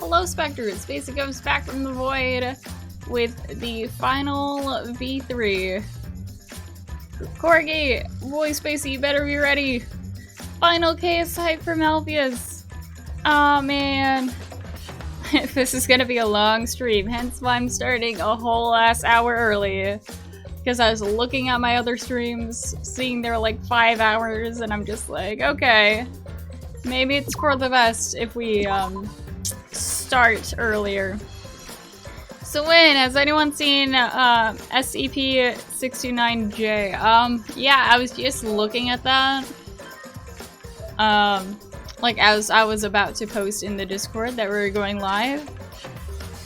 hello Spectres! Basic comes back from the void with the final V3. Corgi, boy Spacey, you better be ready. Final KS hype from Alpheus. Oh man. This is gonna be a long stream, hence why I'm starting a whole ass hour early. Because I was looking at my other streams, seeing they're like 5 hours, and I'm just like, okay, maybe it's for the best if we start earlier. So Win, has anyone seen SCP-629J? Yeah, I was just looking at that. Like as I was about to post in the Discord that we were going live.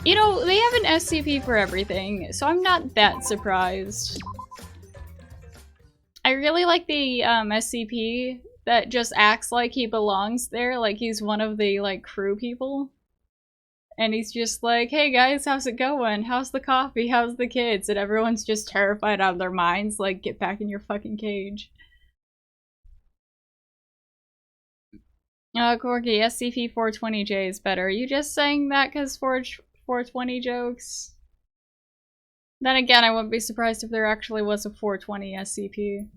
You know, they have an SCP for everything, so I'm not that surprised. I really like the SCP that just acts like he belongs there, like he's one of the like crew people. And he's just like, hey guys, how's it going? How's the coffee? How's the kids? And everyone's just terrified out of their minds, like, get back in your fucking cage. Corgi, SCP-420J is better. Are you just saying that because 420 jokes? Then again, I wouldn't be surprised if there actually was a 420 SCP.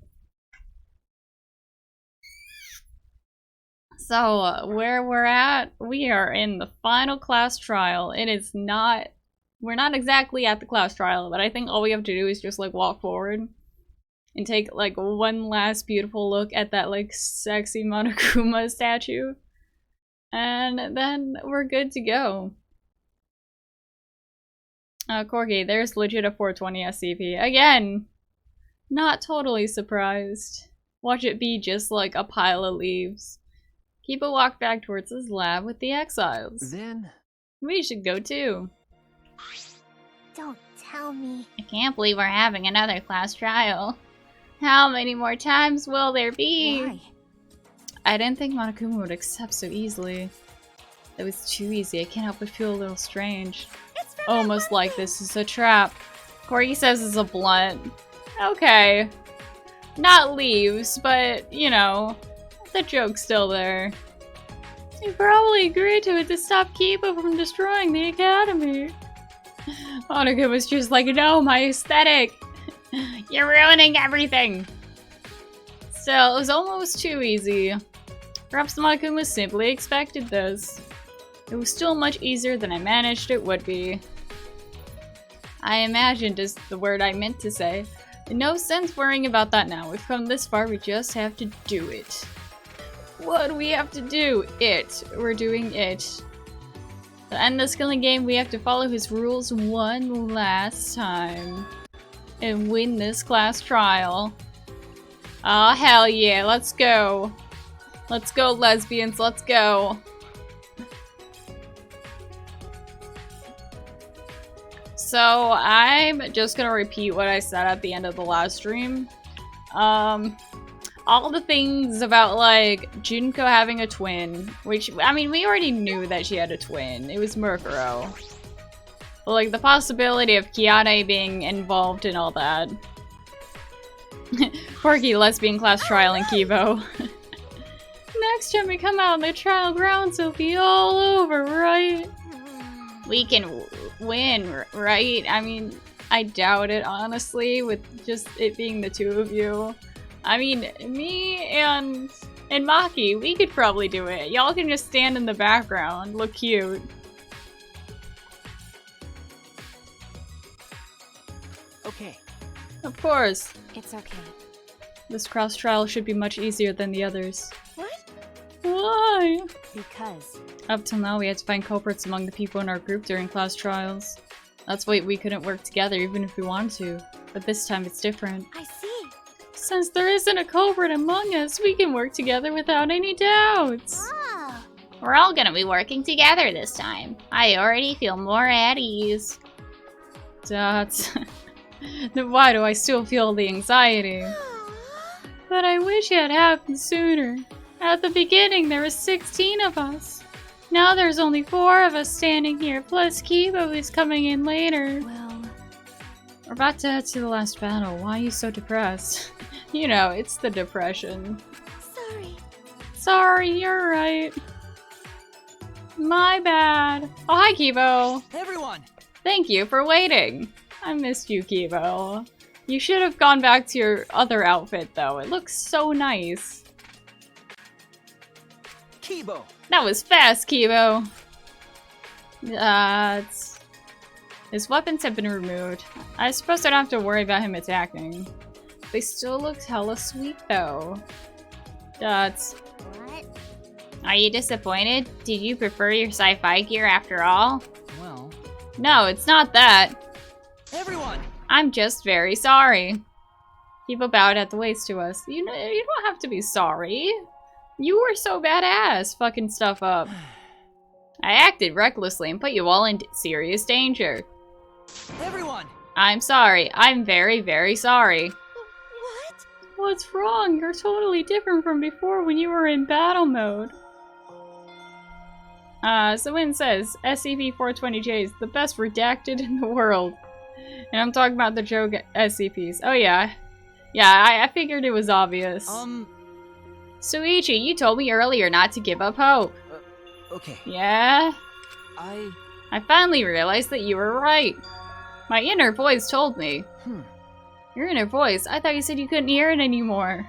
So, where we're at, we are in the final class trial. It is not... We're not exactly at the class trial, but I think all we have to do is just, like, walk forward. And take, like, one last beautiful look at that, like, sexy Monokuma statue. And then we're good to go. Corgi, there's legit a 420 SCP. Again, not totally surprised. Watch it be just like a pile of leaves. Keep a walk back towards his lab with the exiles. Then we should go too. Don't tell me. I can't believe we're having another class trial. How many more times will there be? Why? I didn't think Monokuma would accept so easily. It was too easy. I can't help but feel a little strange. Almost like this is a trap. Corgi says it's a blunt. Okay. Not leaves, but, you know, the joke's still there. You probably agreed to it to stop Kiba from destroying the academy. Monica was just like, no, my aesthetic. You're ruining everything. Still, it was almost too easy. Perhaps Monokuma simply expected this. It was still much easier than I managed it would be. I imagined is the word I meant to say. No sense worrying about that now. We've come this far, we just have to do it. What do we have to do? It. We're doing it. To end this killing game, we have to follow his rules one last time. And win this class trial. Aw, hell yeah, let's go. Let's go, lesbians, let's go. So, I'm just gonna repeat what I said at the end of the last stream. All the things about, like, Junko having a twin, which, I mean, we already knew that she had a twin. It was Murkuro. But, like, the possibility of Kiane being involved in all that. Porky lesbian class trial in Kibo. Next time we come out on the trial grounds, it'll be all over, right? We can win, right? I mean, I doubt it, honestly, with just it being the two of you. I mean, me and Maki, we could probably do it. Y'all can just stand in the background, look cute. okay. Of course. It's okay. This cross trial should be much easier than the others. What? Why? Because. Up till now, we had to find culprits among the people in our group during class trials. That's why we couldn't work together even if we wanted to. But this time it's different. I see. Since there isn't a culprit among us, we can work together without any doubts. Ah. We're all gonna be working together this time. I already feel more at ease. Dots. Then why do I still feel the anxiety? But I wish it had happened sooner. At the beginning, there were 16 of us. Now there's only 4 of us standing here, plus Kibo is coming in later. Well, we're about to head to the last battle. Why are you so depressed? You know, it's the depression. sorry. Sorry, you're right. My bad. Oh, hi, Kibo. Everyone! Thank you for waiting. I missed you, Kibo. You should have gone back to your other outfit, though. It looks so nice. Kibo! That was fast, Kibo. His weapons have been removed. I suppose I don't have to worry about him attacking. They still look hella sweet, though. What? Are you disappointed? Did you prefer your sci-fi gear after all? Well... No, it's not that. Everyone! I'm just very sorry. People bowed at the waist to us. You know, you don't have to be sorry. You were so badass fucking stuff up. I acted recklessly and put you all in serious danger. Everyone! I'm sorry. I'm very, very sorry. What? What's wrong? You're totally different from before when you were in battle mode. Sawin says, SCP-420J is the best redacted in the world. And I'm talking about the joke SCPs. Oh yeah. Yeah, I figured it was obvious. Suichi, you told me earlier not to give up hope. Okay. Yeah? I finally realized that you were right. My inner voice told me. Your inner voice? I thought you said you couldn't hear it anymore.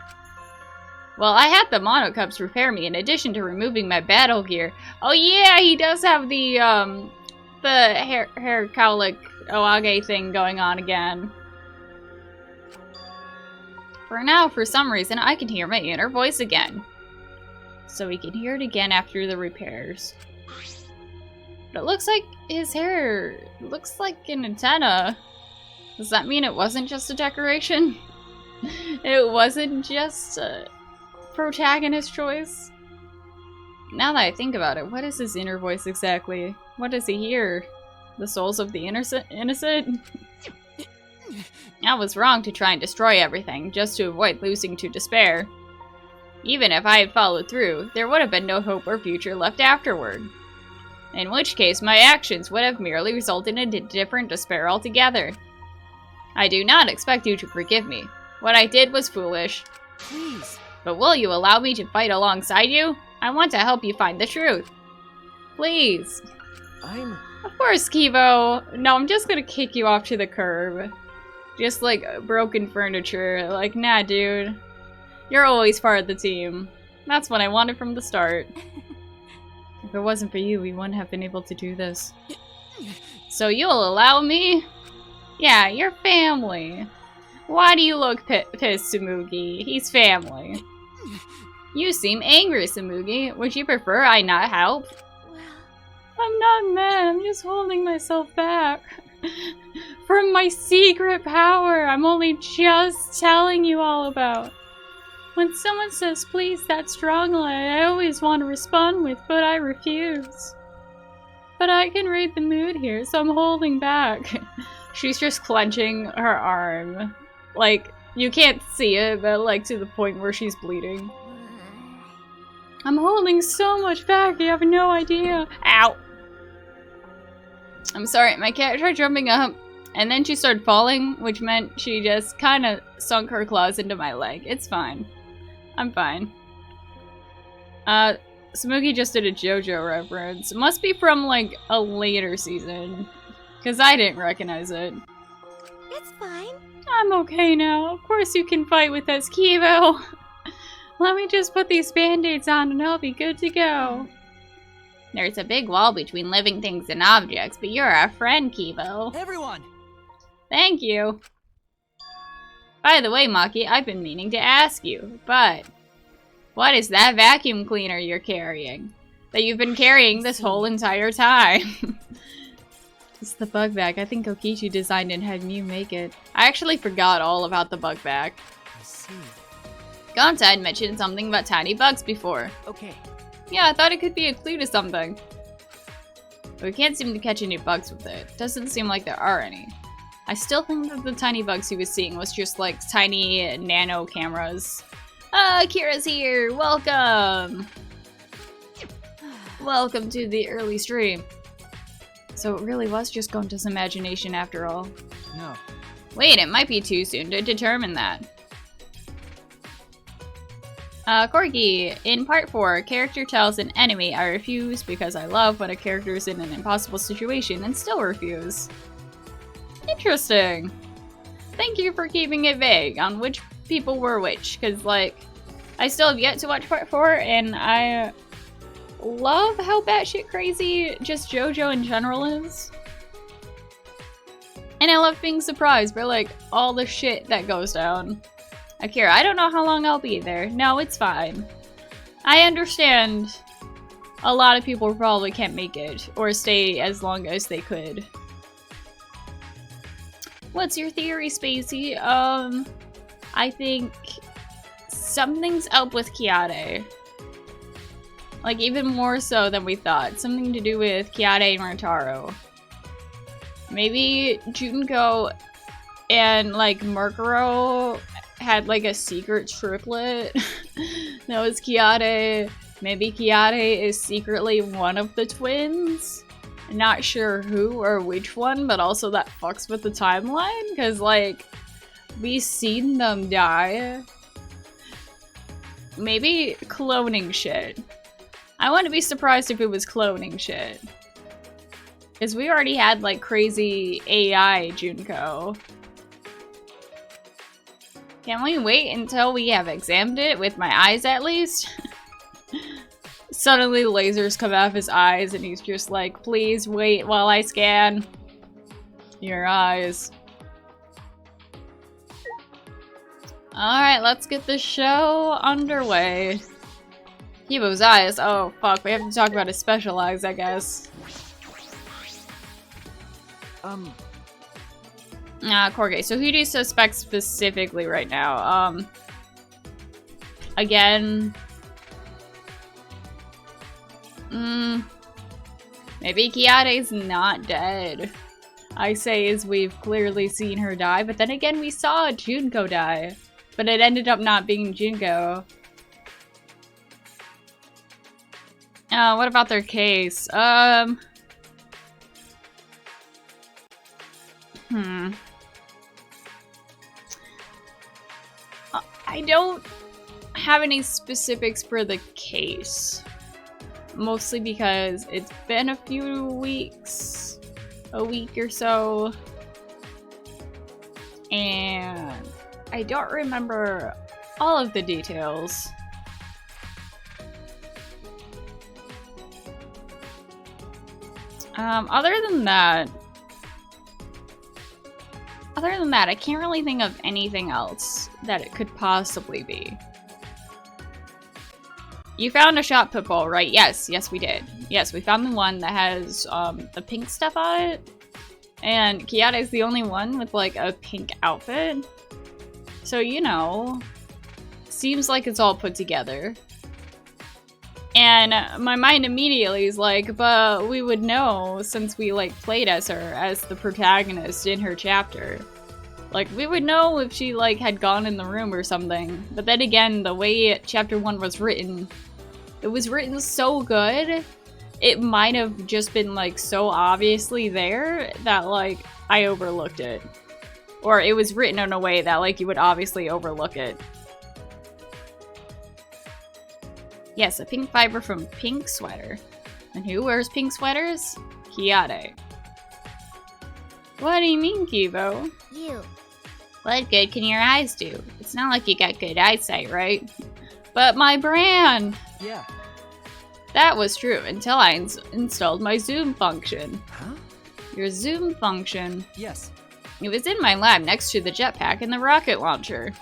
Well, I had the Monocups repair me in addition to removing my battle gear. Oh yeah, he does have the hair cowlick Oage thing going on again. For now, for some reason, I can hear my inner voice again. So we can hear it again after the repairs. But it looks like his hair looks like an antenna. Does that mean it wasn't just a decoration? It wasn't just a protagonist choice? Now that I think about it, what is his inner voice exactly? What does he hear? The souls of the innocent? I was wrong to try and destroy everything, just to avoid losing to despair. Even if I had followed through, there would have been no hope or future left afterward. In which case, my actions would have merely resulted in a different despair altogether. I do not expect you to forgive me. What I did was foolish. Please. But will you allow me to fight alongside you? I want to help you find the truth. Please. Of course, Kibo. No, I'm just gonna kick you off to the curb. Just like broken furniture. Like, nah, dude. You're always part of the team. That's what I wanted from the start. If it wasn't for you, we wouldn't have been able to do this. So you'll allow me? Yeah, you're family. Why do you look pissed, Tsumugi? He's family. You seem angry, Tsumugi. Would you prefer I not help? Well... I'm not mad, I'm just holding myself back. From my secret power I'm only just telling you all about. When someone says please that strongly, I always want to respond with, but I refuse. But I can read the mood here, so I'm holding back. She's just clenching her arm. Like, you can't see it, but like to the point where she's bleeding. I'm holding so much back, you have no idea. Ow! I'm sorry, my cat tried jumping up, and then she started falling, which meant she just kind of sunk her claws into my leg. It's fine. I'm fine. Smokey just did a JoJo reference. It must be from, like, a later season. Because I didn't recognize it. It's fine. I'm okay now. Of course you can fight with us, Kibo. Let me just put these band-aids on and I'll be good to go. There's a big wall between living things and objects, but you're our friend, Kibo. Everyone! Thank you. By the way, Maki, I've been meaning to ask you, but what is that vacuum cleaner you're carrying? That you've been carrying this whole entire time? It's the bug bag. I think Kokichi designed it and had me make it. I actually forgot all about the bug bag. I see. Gonta had mentioned something about tiny bugs before. Okay. Yeah, I thought it could be a clue to something. But we can't seem to catch any bugs with it. Doesn't seem like there are any. I still think that the tiny bugs he was seeing was just like tiny nano cameras. Kira's here! Welcome! Welcome to the early stream. So it really was just Gonta's imagination after all. No. Wait, it might be too soon to determine that. Corgi, in part 4, character tells an enemy I refuse because I love when a character is in an impossible situation and still refuse. Interesting. Thank you for keeping it vague on which people were which, because, like, I still have yet to watch part 4, and I love how batshit crazy just JoJo in general is. And I love being surprised by, like, all the shit that goes down. Akira, I don't know how long I'll be there. No, it's fine. I understand a lot of people probably can't make it, or stay as long as they could. What's your theory, Spacey? I think something's up with Kiade. Like, even more so than we thought. Something to do with Kiade and Rantaro. Maybe Junko and, like, Murkuro had, like, a secret triplet that was Kiade. Maybe Kiade is secretly one of the twins. Not sure who or which one, but also that fucks with the timeline, because, like, we've seen them die. Maybe cloning shit. I wouldn't be surprised if it was cloning shit. Because we already had, like, crazy AI Junko. Can we wait until we have examined it with my eyes at least? Suddenly lasers come out of his eyes and he's just like, please wait while I scan your eyes. Alright, let's get the show underway. Kibo's eyes. Oh, fuck. We have to talk about his special eyes, I guess. Korge. So who do you suspect specifically right now? Again... maybe Kiade's not dead. I say as we've clearly seen her die, but then again we saw Junko die. But it ended up not being Junko. What about their case? I don't have any specifics for the case. Mostly because it's been a few weeks, a week or so, and I don't remember all of the details. Other than that, I can't really think of anything else that it could possibly be. You found a shot put ball, right? Yes, we did. Yes, we found the one that has the pink stuff on it. And Kiade is the only one with like a pink outfit. So, you know, seems like it's all put together. And my mind immediately is like, but we would know since we like played as her as the protagonist in her chapter. Like, we would know if she, like, had gone in the room or something. But then again, the way Chapter 1 was written, it was written so good, it might have just been, like, so obviously there that, like, I overlooked it. Or it was written in a way that, like, you would obviously overlook it. Yes, a pink fiber from pink sweater. And who wears pink sweaters? Kiade. What do you mean, Kibo? You. What good can your eyes do? It's not like you got good eyesight, right? But my brand! Yeah. That was true until I installed my zoom function. Huh? Your zoom function? Yes. It was in my lab next to the jetpack and the rocket launcher.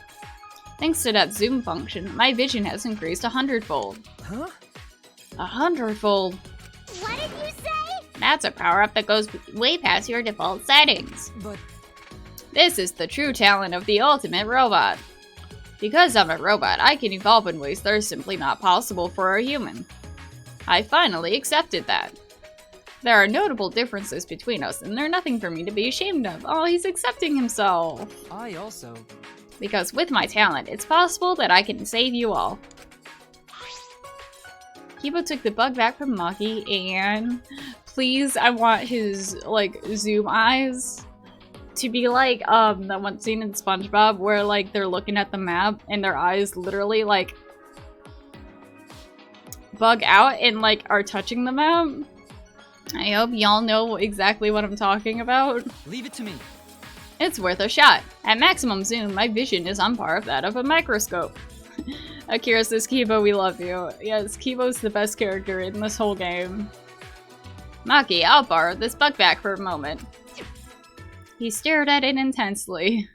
Thanks to that zoom function, my vision has increased 100-fold. Huh? 100-fold. What did you say? That's a power-up that goes way past your default settings. But... This is the true talent of the ultimate robot. Because I'm a robot, I can evolve in ways that are simply not possible for a human. I finally accepted that. There are notable differences between us, and they're nothing for me to be ashamed of. Oh, he's accepting himself. I also... Because with my talent, it's possible that I can save you all. Kibo took the bug back from Maki, and please, I want his, like, zoom eyes to be like, that one scene in SpongeBob where, like, they're looking at the map and their eyes literally, like, bug out and like are touching the map. I hope y'all know exactly what I'm talking about. Leave it to me. It's worth a shot. At maximum zoom, my vision is on par with that of a microscope. Akira says, Kibo, we love you. Yes, Kibo's the best character in this whole game. Maki, I'll borrow this bug back for a moment. He stared at it intensely.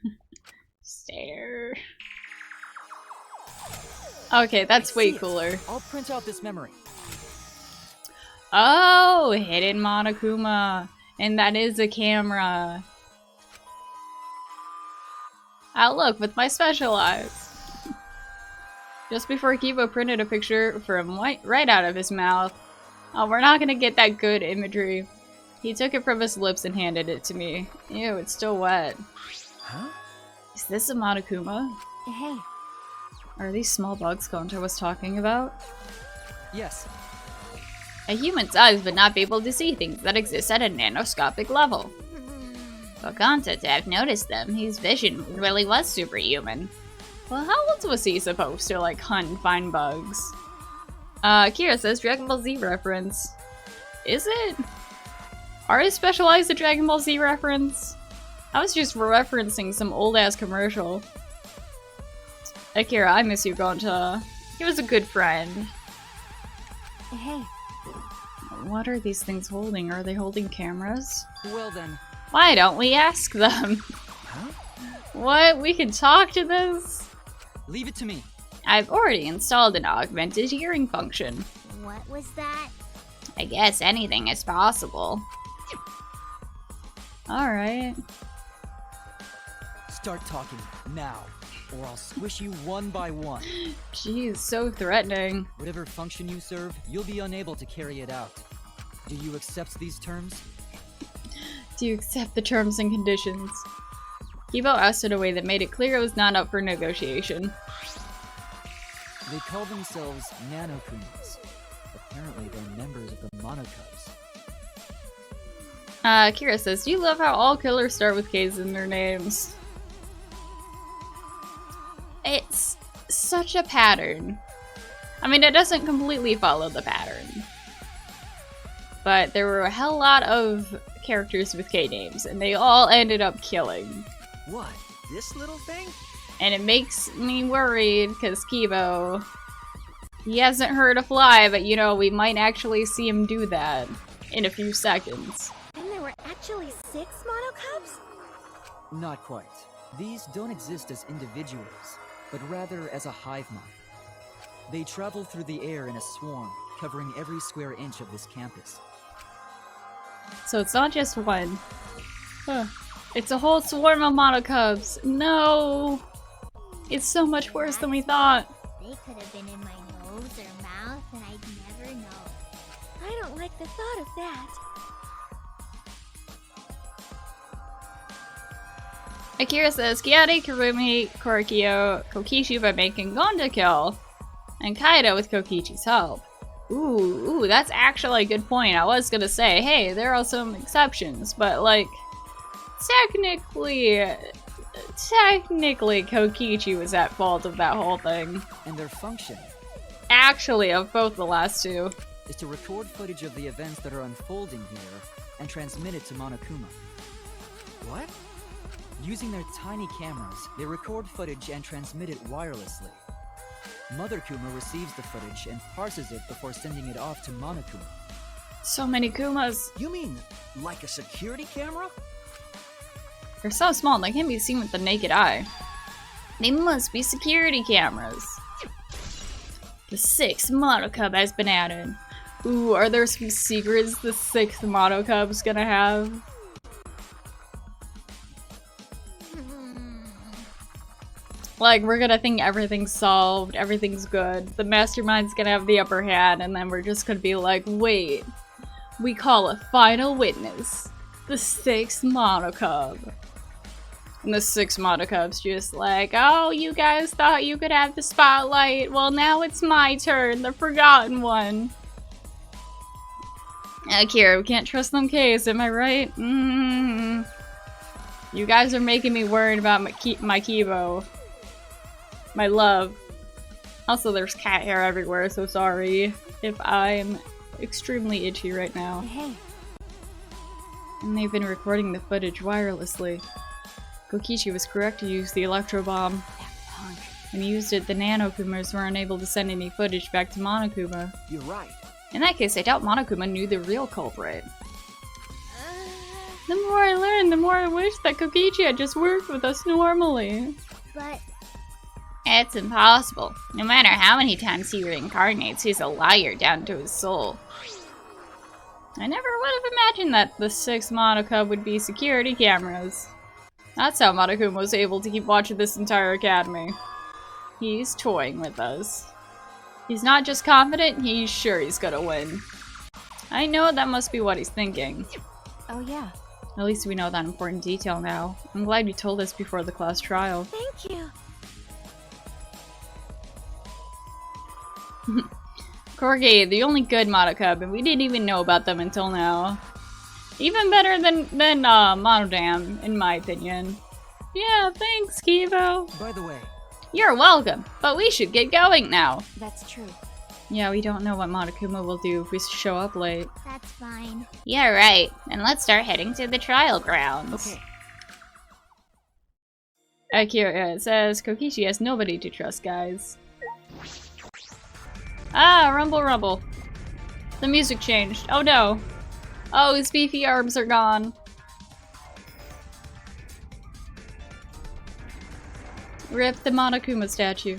Stare. Okay, that's way cooler. I'll print out this memory. Oh, hidden Monokuma. And that is a camera. I'll look with my special eyes. Just before Kibo printed a picture from right out of his mouth. Oh, we're not gonna get that good imagery. He took it from his lips and handed it to me. Ew, it's still wet. Huh? Is this a Monokuma? Hey. Are these small bugs Gonta was talking about? Yes. A human's eyes would not be able to see things that exist at a nanoscopic level. For Gonta to have noticed them, his vision really was superhuman. Well, how else was he supposed to, like, hunt and find bugs? Kira says Dragon Ball Z reference. Is it? Are you specialized at Dragon Ball Z reference? I was just referencing some old-ass commercial. Akira, I miss you, Gonta. He was a good friend. Hey. What are these things holding? Are they holding cameras? Well then. Why don't we ask them? Huh? What? We can talk to this? Leave it to me. I've already installed an augmented hearing function. What was that? I guess anything is possible. Alright. Start talking now, or I'll squish you one by one. Jeez, so threatening. Whatever function you serve, you'll be unable to carry it out. Do you accept these terms? Do you accept the terms and conditions? Kibo asked in a way that made it clear it was not up for negotiation. They call themselves Nanokumas. Apparently they're members of the Monocubs. Kira says, do you love how all killers start with K's in their names? It's such a pattern. I mean, it doesn't completely follow the pattern. But there were a hell lot of characters with K names, and they all ended up killing. What? This little thing? And it makes me worried, because Kibo, he hasn't heard a fly, but you know, we might actually see him do that in a few seconds. And there were actually 6 monocubs? Not quite. These don't exist as individuals, but rather as a hive mind. They travel through the air in a swarm, covering every square inch of this campus. So it's not just one. Huh. It's a whole swarm of monocubs. No! It's so much worse than we thought. They could have been in my nose or mouth, and I'd never know. I don't like the thought of that. Akira says, Kiade, Kurumi, Korikyo, Kokichi by making Gonda kill. And Kaido with Kokichi's help. Ooh, that's actually a good point. I was gonna say, hey, there are some exceptions, but like, technically Kokichi was at fault of that whole thing. And their function? Actually, of both the last two. Is to record footage of the events that are unfolding here and transmit it to Monokuma. What? Using their tiny cameras, they record footage and transmit it wirelessly. Mother Kuma receives the footage and parses it before sending it off to Monokuma. So many Kumas. You mean, like a security camera? They're so small, they can't be seen with the naked eye. They must be security cameras. The 6th Monocub has been added. Ooh, are there some secrets the 6th Monocub's gonna have? Like, we're gonna think everything's solved, everything's good, the mastermind's gonna have the upper hand, and then we're just gonna be like, wait, we call a final witness, the 6th Monocub. And the 6 Monocub's just like, oh, you guys thought you could have the spotlight, well now it's my turn, the forgotten one. Akira, we can't trust them K's, am I right? You guys are making me worried about my Kibo. My love. Also, there's cat hair everywhere, so sorry if I'm extremely itchy right now. Hey. And they've been recording the footage wirelessly. Kokichi was correct to use the electro bomb. That punk. When he used it, the Nanokumas were unable to send any footage back to Monokuma. You're right. In that case, I doubt Monokuma knew the real culprit. The more I learn, the more I wish that Kokichi had just worked with us normally. But It's impossible. No matter how many times he reincarnates, he's a liar down to his soul. I never would have imagined that the 6 Monoka would be security cameras. That's how Monokuma was able to keep watch of this entire academy. He's toying with us. He's not just confident, he's sure he's gonna win. I know that must be what he's thinking. oh yeah. At least we know that important detail now. I'm glad you told us before the class trial. Thank you. Corgi, the only good Monokub, and we didn't even know about them until now. Even better than Monodam, in my opinion. Yeah, thanks, Kivo. By the way, You're welcome, but we should get going now. That's true. Yeah, we don't know what Monokuma will do if we show up late. That's fine. Yeah, right. And let's start heading to the trial grounds. okay. Akira, it says, Kokichi has nobody to trust, guys. Ah, rumble rumble. The music changed. Oh no. Oh, his beefy arms are gone. Rip the Monokuma statue.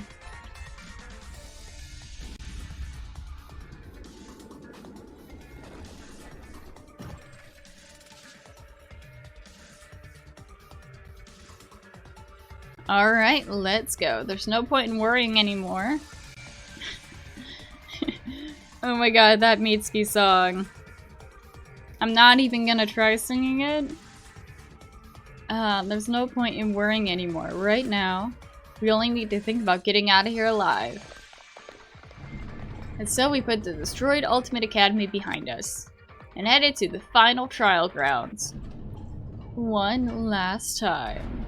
Alright, let's go. There's no point in worrying anymore. Oh my god, that Mitsuki song. I'm not even gonna try singing it. There's no point in worrying anymore. Right now, we only need to think about getting out of here alive. And so we put the destroyed Ultimate Academy behind us, and headed to the final trial grounds. One last time.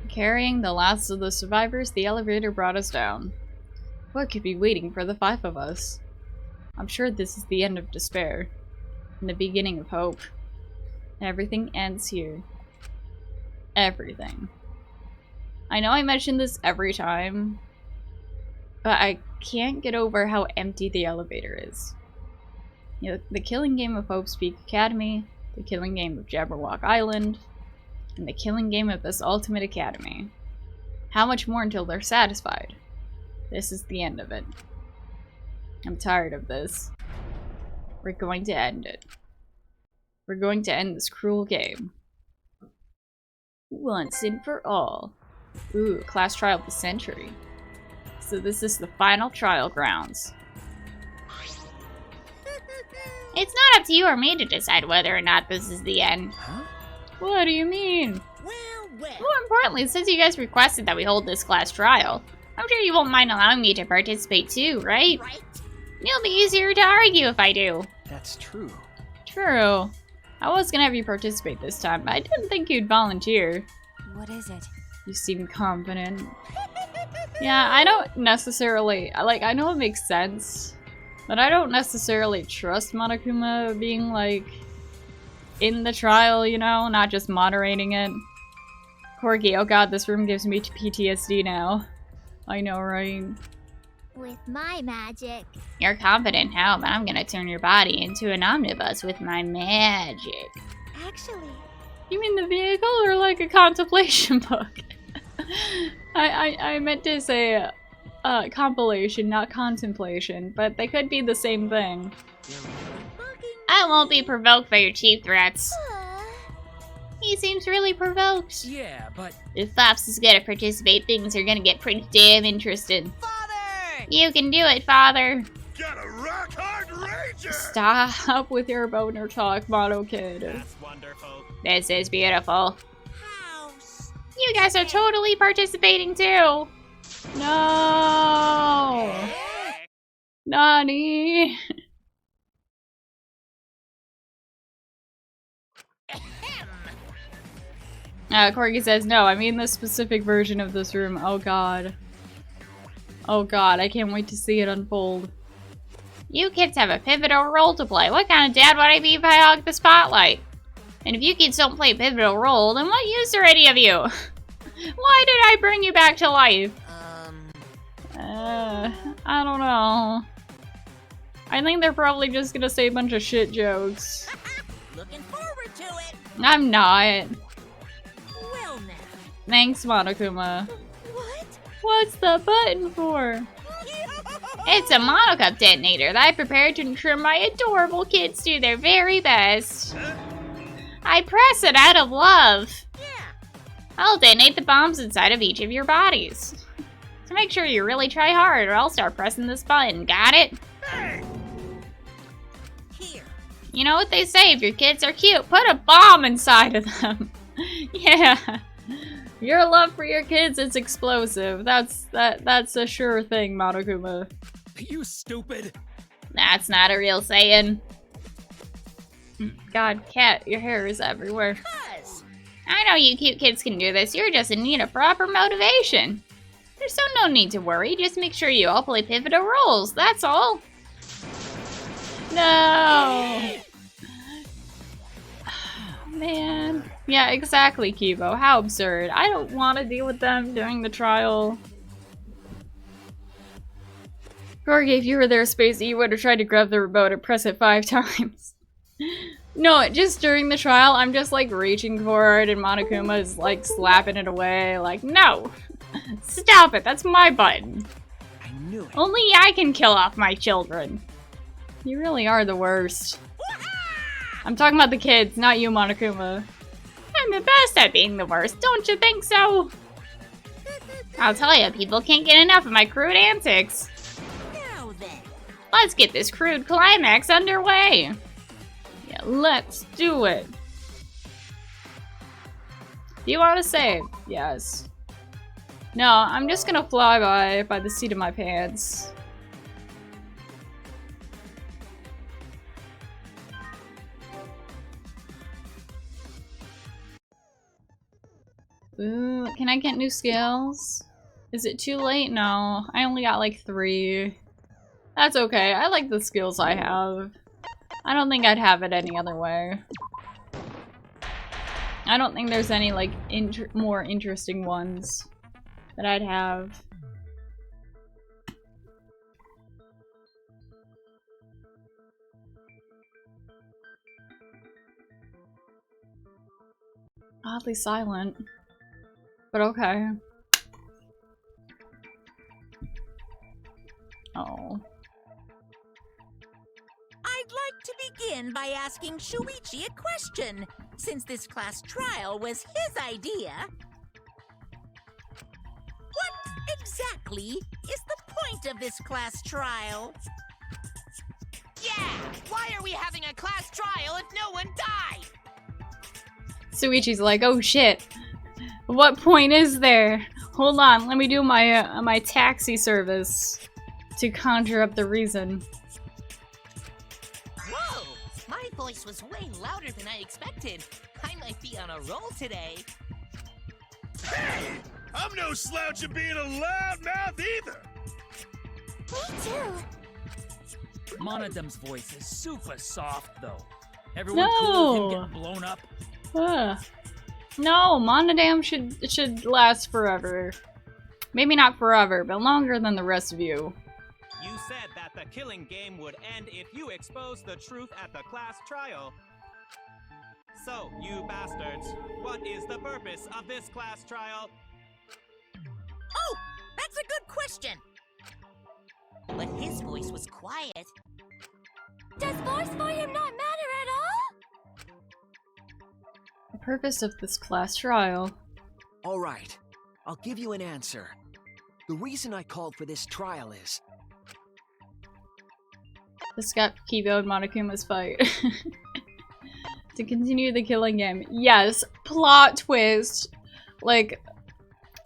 Carrying the last of the survivors, the elevator brought us down. What could be waiting for the 5 of us? I'm sure this is the end of despair, and the beginning of hope. Everything ends here. Everything. I know I mention this every time, but I can't get over how empty the elevator is. You know, the killing game of Hope's Peak Academy, the killing game of Jabberwock Island, and the killing game of this Ultimate Academy. How much more until they're satisfied? This is the end of it. I'm tired of this. We're going to end it. We're going to end this cruel game. Once and for all. Ooh, class trial of the century. So this is the final trial grounds. It's not up to you or me to decide whether or not this is the end. Huh? What do you mean? Well. More importantly, since you guys requested that we hold this class trial, I'm sure you won't mind allowing me to participate too, right? Right. It'll be easier to argue if I do. That's true. True. I was gonna have you participate this time, but I didn't think you'd volunteer. What is it? You seem confident. Yeah, I don't necessarily, like, I know it makes sense, but I don't necessarily trust Monokuma being, like, in the trial, you know, not just moderating it. Corgi, oh god, this room gives me PTSD now. I know, right? With my magic. You're confident how, but I'm gonna turn your body into an omnibus with my magic. Actually, You mean the vehicle or like a contemplation book? I meant to say compilation, not contemplation, but they could be the same thing. I won't be provoked by your cheap threats. He seems really provoked. Yeah, but... If Fops is gonna participate, things are gonna get pretty damn interesting. Father! You can do it, Father! Get a rock hard ranger! Stop with your boner talk, Mono Kid. That's wonderful. This is beautiful. house. You guys are totally participating too! No! Nani! Corgi says, no, I mean the specific version of this room. Oh god. Oh god, I can't wait to see it unfold. You kids have a pivotal role to play. What kind of dad would I be if I hogged the spotlight? And if you kids don't play a pivotal role, then what use are any of you? Why did I bring you back to life? I don't know. I think they're probably just gonna say a bunch of shit jokes. Looking forward to it. I'm not. Well now. Thanks, Monokuma. What? What's the button for? It's a monocup detonator that I prepared to ensure my adorable kids do their very best. I press it out of love. Yeah. I'll detonate the bombs inside of each of your bodies. So make sure you really try hard or I'll start pressing this button, got it? Here. You know what they say, if your kids are cute, put a bomb inside of them. Yeah. Your love for your kids is explosive. That's a sure thing, Monokuma. You stupid. That's not a real saying. God, Cat, your hair is everywhere. Buzz. I know you cute kids can do this. You're just in need of proper motivation. There's no need to worry. Just make sure you all play pivotal roles. That's all. No. Man. Yeah, exactly, Kibo. How absurd. I don't want to deal with them during the trial. Corgi, if you were there, Spacey, you would have tried to grab the remote and press it 5 times. No, just during the trial, I'm just like reaching for it and Monokuma is like slapping it away. Like, no! Stop it, that's my button. I knew it. Only I can kill off my children. You really are the worst. I'm talking about the kids, not you, Monokuma. I'm the best at being the worst, don't you think so? I'll tell you, people can't get enough of my crude antics. Now then. Let's get this crude climax underway. Yeah, let's do it. Do you want to save? Yes. No, I'm just gonna fly by the seat of my pants. Ooh, can I get new skills? Is it too late? No, I only got like 3. That's okay, I like the skills I have. I don't think I'd have it any other way. I don't think there's any like more interesting ones that I'd have. Oddly silent. But okay. Oh. I'd like to begin by asking Shuichi a question, since this class trial was his idea. What exactly is the point of this class trial? Yeah! Why are we having a class trial if no one died? Suichi's like, oh shit. What point is there? Hold on, let me do my my taxi service to conjure up the reason. Whoa! My voice was way louder than I expected. I might be on a roll today. Hey! I'm no slouch at being a loudmouth either! Me too. Monodem's voice is super soft, though. Everyone cool with him getting blown up? No, Monodam should last forever. Maybe not forever, but longer than the rest of you. You said that the killing game would end if you exposed the truth at the class trial. So, you bastards, what is the purpose of this class trial? Oh, that's a good question. But his voice was quiet. Does voice for him not matter at all? The purpose of this class trial. All right, I'll give you an answer. The reason I called for this trial is... This got Kibo and Monokuma's fight. To continue the killing game. Yes, plot twist. Like,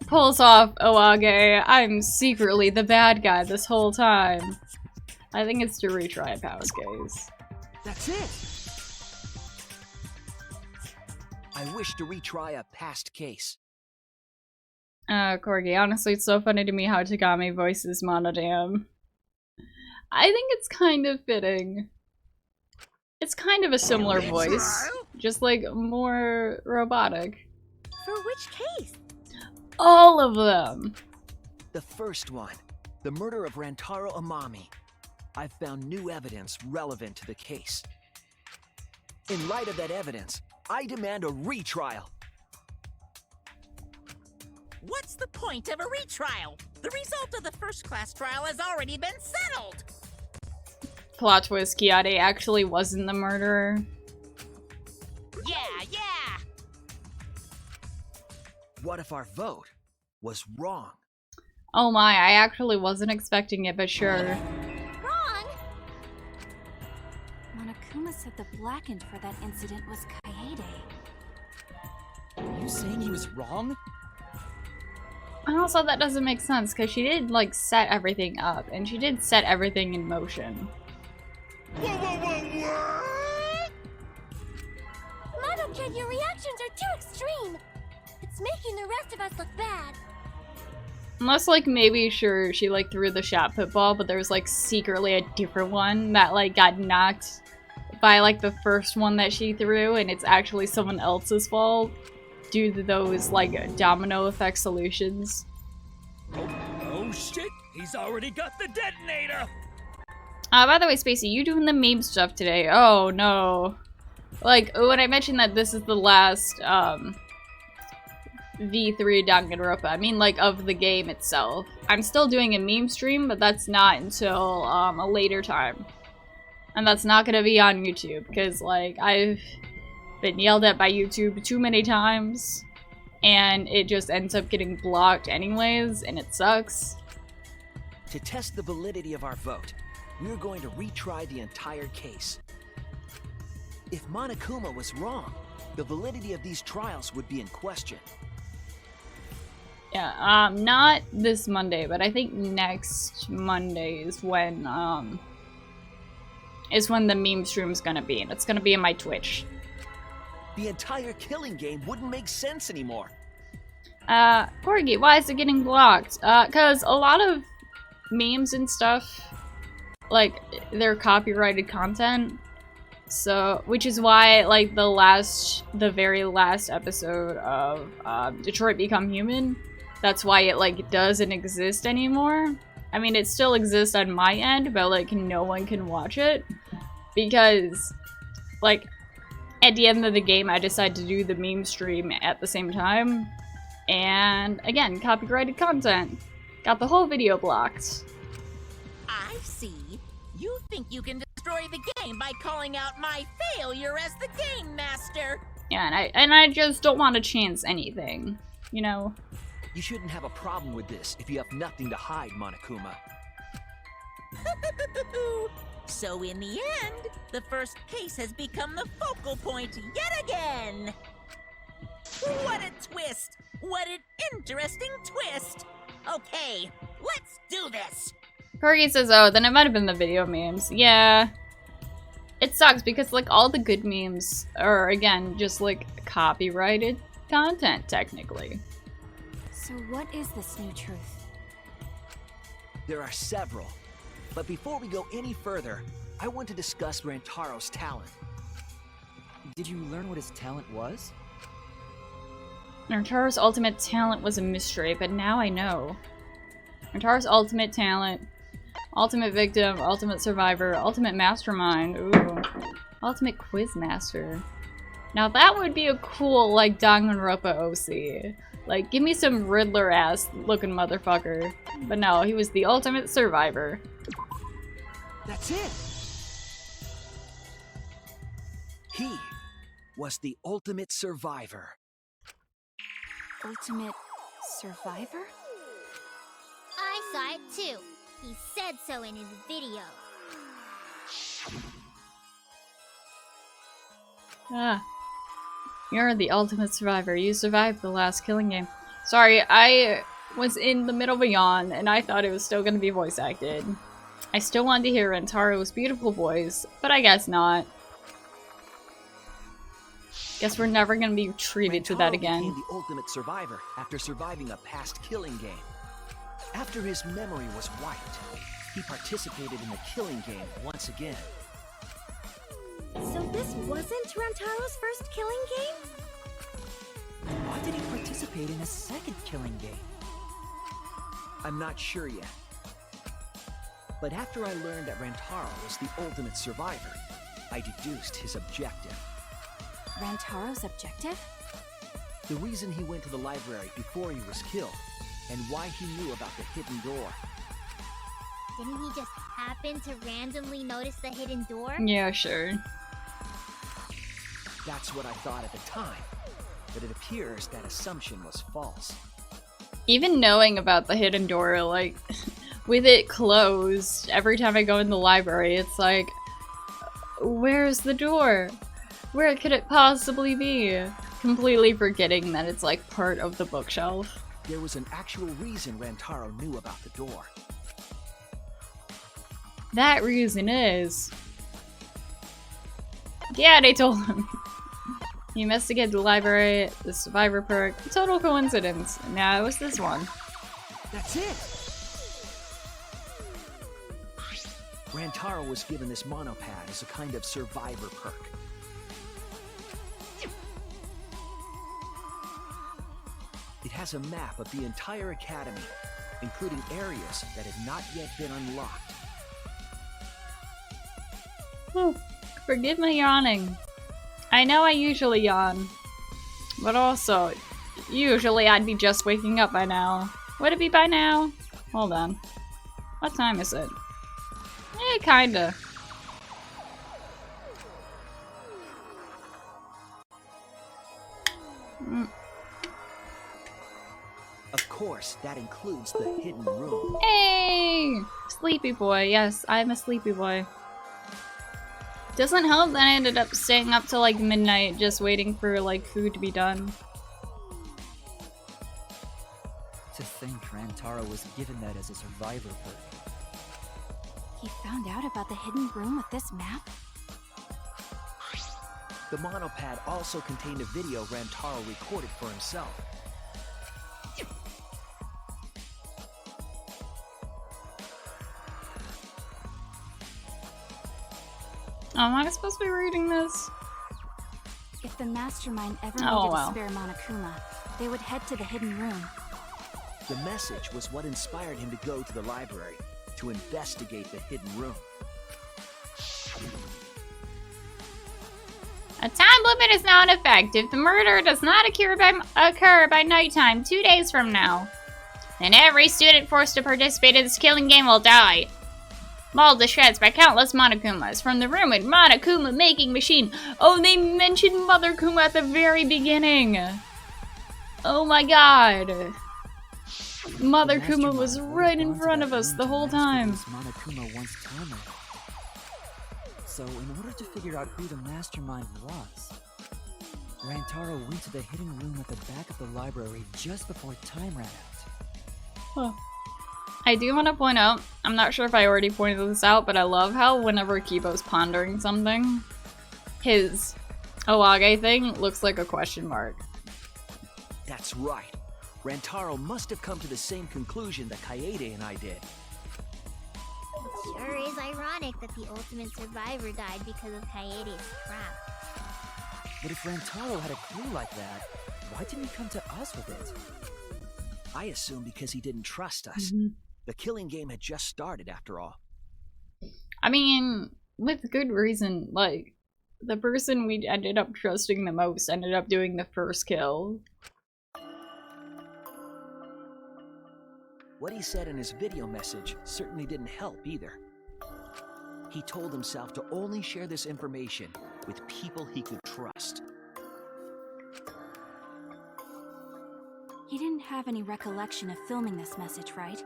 pulls off Oage. I'm secretly the bad guy this whole time. I think it's to retry Power's gaze. That's it! I wish to retry a past case. Corgi, honestly, it's so funny to me how Tagami voices Monodam. I think it's kind of fitting. It's kind of a similar voice, just like more robotic. For which case? All of them! The first one, the murder of Rantaro Amami. I've found new evidence relevant to the case. In light of that evidence, I demand a retrial. What's the point of a retrial? The result of the first class trial has already been settled. Plot twist, Kiade actually wasn't the murderer. Yeah, yeah! What if our vote was wrong? Oh my, I actually wasn't expecting it, but sure. Wrong! Monokuma said the blackened for that incident was Kaede. Are you saying he was wrong? And also that doesn't make sense, because she did, like, set everything up, and she did set everything in motion. What? Mono Kid, your reactions are too extreme! It's making the rest of us look bad. Unless, like, maybe, sure, she, like, threw the shot put ball, but there was, like, secretly a different one that, like, got knocked by, like, the first one that she threw, and it's actually someone else's fault due to those, like, domino effect solutions. Oh shit! He's already got the detonator! By the way, Spacey, you doing the meme stuff today? Oh, no. Like, when I mentioned that this is the last, V3 Danganronpa, I mean, like, of the game itself. I'm still doing a meme stream, but that's not until, a later time. And that's not gonna be on YouTube, because, like, I've been yelled at by YouTube too many times, and it just ends up getting blocked anyways, and it sucks. To test the validity of our vote, we're going to retry the entire case. If Monokuma was wrong, the validity of these trials would be in question. Yeah, not this Monday, but I think next Monday is when the meme stream's gonna be, and it's gonna be in my Twitch. The entire killing game wouldn't make sense anymore. Corgi, why is it getting blocked? Cause a lot of memes and stuff, like, they're copyrighted content. So, which is why, like, the very last episode of, Detroit Become Human, that's why it, like, doesn't exist anymore. I mean, it still exists on my end, but, like, no one can watch it. Because, like, at the end of the game, I decided to do the meme stream at the same time. And, again, copyrighted content. Got the whole video blocked. I see. You think you can destroy the game by calling out my failure as the game master. Yeah, and I just don't want to chance anything, you know? You shouldn't have a problem with this if you have nothing to hide, Monokuma. So in the end, the first case has become the focal point yet again. What a twist! What an interesting twist! Okay, let's do this! Corgi says, oh, then it might have been the video memes. Yeah. It sucks because, like, all the good memes are, again, just, like, copyrighted content, technically. So what is this new truth? There are several. But before we go any further, I want to discuss Rantaro's talent. Did you learn what his talent was? Rantaro's ultimate talent was a mystery, but now I know. Rantaro's ultimate talent. Ultimate victim, ultimate survivor, ultimate mastermind. Ooh. Ultimate quizmaster. Now that would be a cool, like, Danganronpa OC. Like, give me some Riddler-ass looking motherfucker. But no, he was the ultimate survivor. That's it! He was the ultimate survivor. Ultimate survivor? I saw it too. He said so in his video. Ah. You're the ultimate survivor. You survived the last killing game. Sorry, I was in the middle of a yawn, and I thought it was still gonna be voice acted. I still wanted to hear Rantaro's beautiful voice, but I guess not. Guess we're never gonna be treated to that Rantaro again. became the ultimate survivor after surviving a past killing game. After his memory was wiped, he participated in the killing game once again. So this wasn't Rantaro's first killing game? Why did he participate in a second killing game? I'm not sure yet. But after I learned that Rantaro was the ultimate survivor, I deduced his objective. Rantaro's objective? The reason he went to the library before he was killed, and why he knew about the hidden door. Didn't he just happen to randomly notice the hidden door? Yeah, sure. That's what I thought at the time, but it appears that assumption was false. Even knowing about the hidden door, like, with it closed, every time I go in the library, it's like, where's the door? Where could it possibly be? Completely forgetting that it's like part of the bookshelf. There was an actual reason Rantaro knew about the door. That reason is... yeah, they told him. He investigated the library, the survivor perk. Total coincidence. Nah, it was this one. That's it! Rantaro was given this monopad as a kind of survivor perk. It has a map of the entire academy, including areas that have not yet been unlocked. Forgive my yawning. I know I usually yawn, but also, usually I'd be just waking up by now. Would it be by now? Hold on. What time is it? Kinda. Of course, that includes the hidden room. Hey! Sleepy boy. Yes, I'm a sleepy boy. Doesn't help that I ended up staying up till like midnight just waiting for like food to be done. To think Rantaro was given that as a survivor perk. He found out about the hidden room with this map? The monopad also contained a video Rantaro recorded for himself. Oh, am I supposed to be reading this? If the mastermind ever Oh, needed wow. a spare Monokuma, they would head to the hidden room. The message was what inspired him to go to the library to investigate the hidden room. A time limit is now in effect. If the murder does not occur by nighttime 2 days from now, then every student forced to participate in this killing game will die. Mauled to shreds by countless Monokumas from the rumored Monokuma making machine. Oh, they mentioned Mother Kuma at the very beginning. Oh my god. Mother Kuma was right in front of us the whole time. Monokuma once timer. So, in order to figure out who the mastermind was, Rantaro went to the hidden room at the back of the library just before time ran out. Huh. I do want to point out, I'm not sure if I already pointed this out, but I love how whenever Kibo's pondering something, his Owage thing looks like a question mark. That's right. Rantaro must have come to the same conclusion that Kaede and I did. It sure is ironic that the ultimate survivor died because of Kaede's trap. But if Rantaro had a clue like that, why didn't he come to us with it? I assume because he didn't trust us. The killing game had just started, after all. I mean, with good reason, like, the person we ended up trusting the most ended up doing the first kill. What he said in his video message certainly didn't help either. He told himself to only share this information with people he could trust. He didn't have any recollection of filming this message, right?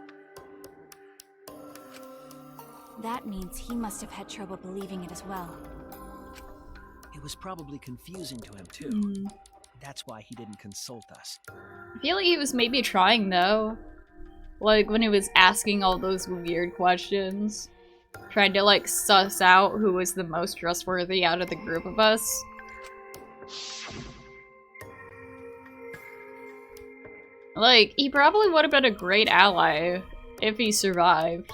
That means he must have had trouble believing it as well. It was probably confusing to him too. That's why he didn't consult us. I feel like he was maybe trying though. Like when he was asking all those weird questions. Trying to like suss out who was the most trustworthy out of the group of us. Like, he probably would have been a great ally if he survived.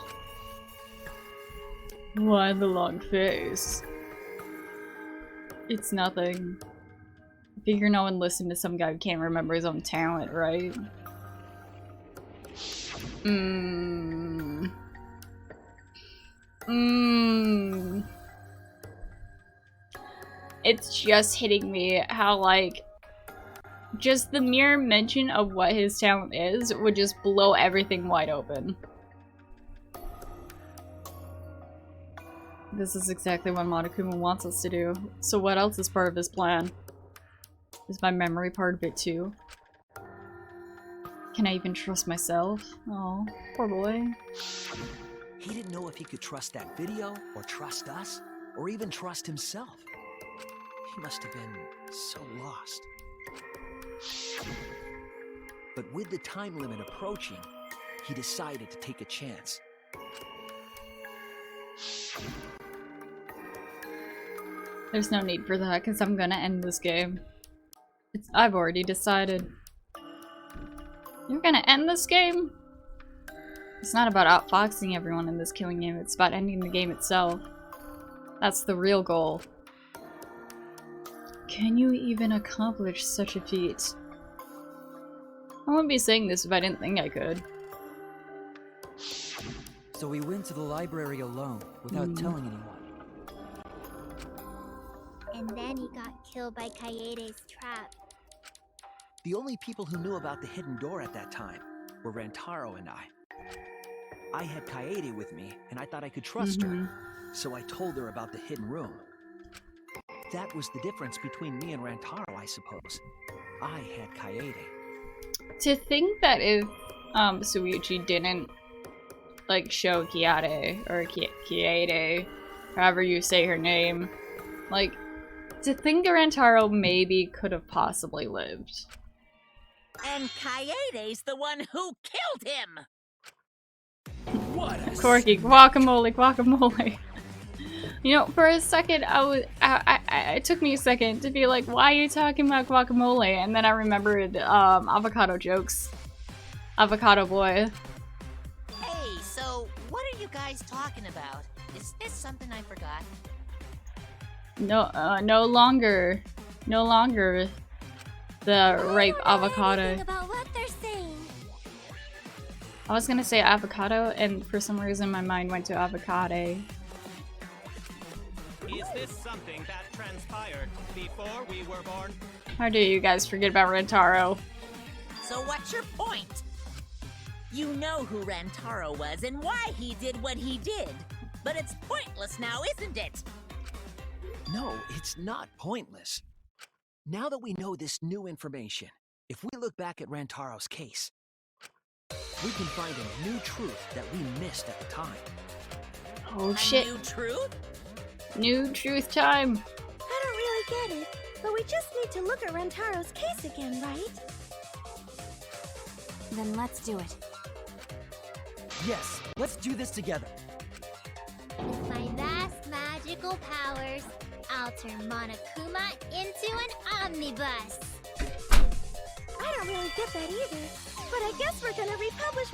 Why the long face? It's nothing. I figure no one listened to some guy who can't remember his own talent, right? It's just hitting me how, like, just the mere mention of what his talent is would just blow everything wide open. This is exactly what Monokuma wants us to do. So what else is part of his plan? Is my memory part of it too? Can I even trust myself? Oh, poor boy. He didn't know if he could trust that video, or trust us, or even trust himself. He must have been so lost. But with the time limit approaching, he decided to take a chance. There's no need for that, because I'm gonna end this game. I've already decided. You're gonna end this game? It's not about outfoxing everyone in this killing game, it's about ending the game itself. That's the real goal. Can you even accomplish such a feat? I wouldn't be saying this if I didn't think I could. So we went to the library alone, without telling anyone. And then he got killed by Kaede's trap. The only people who knew about the hidden door at that time were Rantaro and I. I had Kaede with me, and I thought I could trust her, so I told her about the hidden room. That was the difference between me and Rantaro, I suppose. I had Kaede. To think that if Suichi didn't like show Kiade or Kiade, however you say her name, like to think Rantaro maybe could have possibly lived. And Kaede's the one who killed him! What a Corky, guacamole. You know, for a second, it took me a second to be like, why are you talking about guacamole? And then I remembered, avocado jokes. Avocado boy. Hey, so what are you guys talking about? Is this something I forgot? No longer the rape avocado. About what they're saying. I was gonna say avocado, and for some reason my mind went to avocado. Is this something that transpired before we were born? How dare you guys forget about Rantaro? So what's your point? You know who Rantaro was and why he did what he did. But it's pointless now, isn't it? No, it's not pointless. Now that we know this new information, if we look back at Rantaro's case, we can find a new truth that we missed at the time. Oh shit. New truth? New truth time. I don't really get it, but we just need to look at Rantaro's case again, right? Then let's do it. Yes, let's do this together. With my vast magical powers, I'll turn Monokuma into an omnibus. I don't really get that either, but I guess we're gonna republish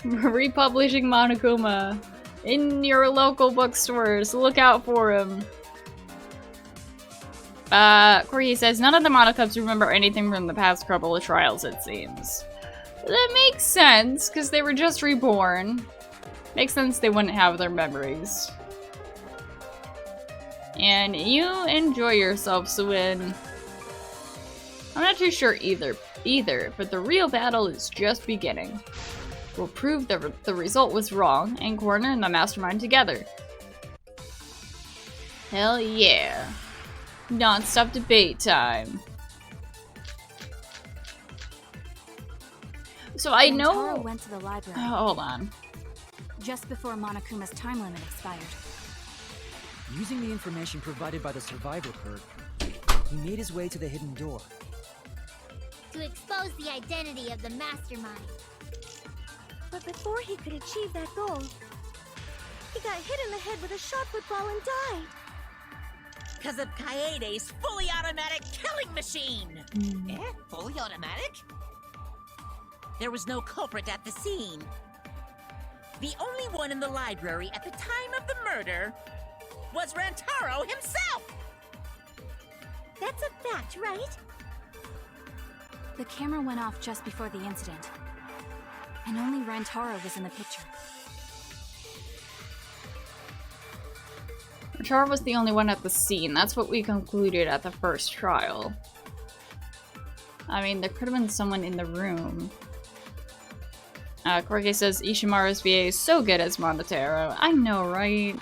Monokuma. Republishing Monokuma in your local bookstores. Look out for him. Corey says, none of the Monokubs remember anything from the past couple of trials, it seems. That makes sense, because they were just reborn. Makes sense they wouldn't have their memories. And you enjoy yourself, Suin. I'm not too sure either, but the real battle is just beginning. We'll prove that the result was wrong and corner the mastermind together. Hell yeah. Non-stop debate time. So I know... Rantaro went to the library. hold on. Just before Monokuma's time limit expired. Using the information provided by the survivor perk, he made his way to the hidden door. To expose the identity of the mastermind. But before he could achieve that goal, he got hit in the head with a shot football and died. Because of Kaede's fully automatic killing machine! Eh? Fully automatic? There was no culprit at the scene. The only one in the library at the time of the murder was Rantaro himself! That's a fact, right? The camera went off just before the incident. And only Rantaro was in the picture. Rantaro was the only one at the scene. That's what we concluded at the first trial. I mean, there could have been someone in the room. Korke says Ishimaru's VA is so good as Monotaro. I know, right?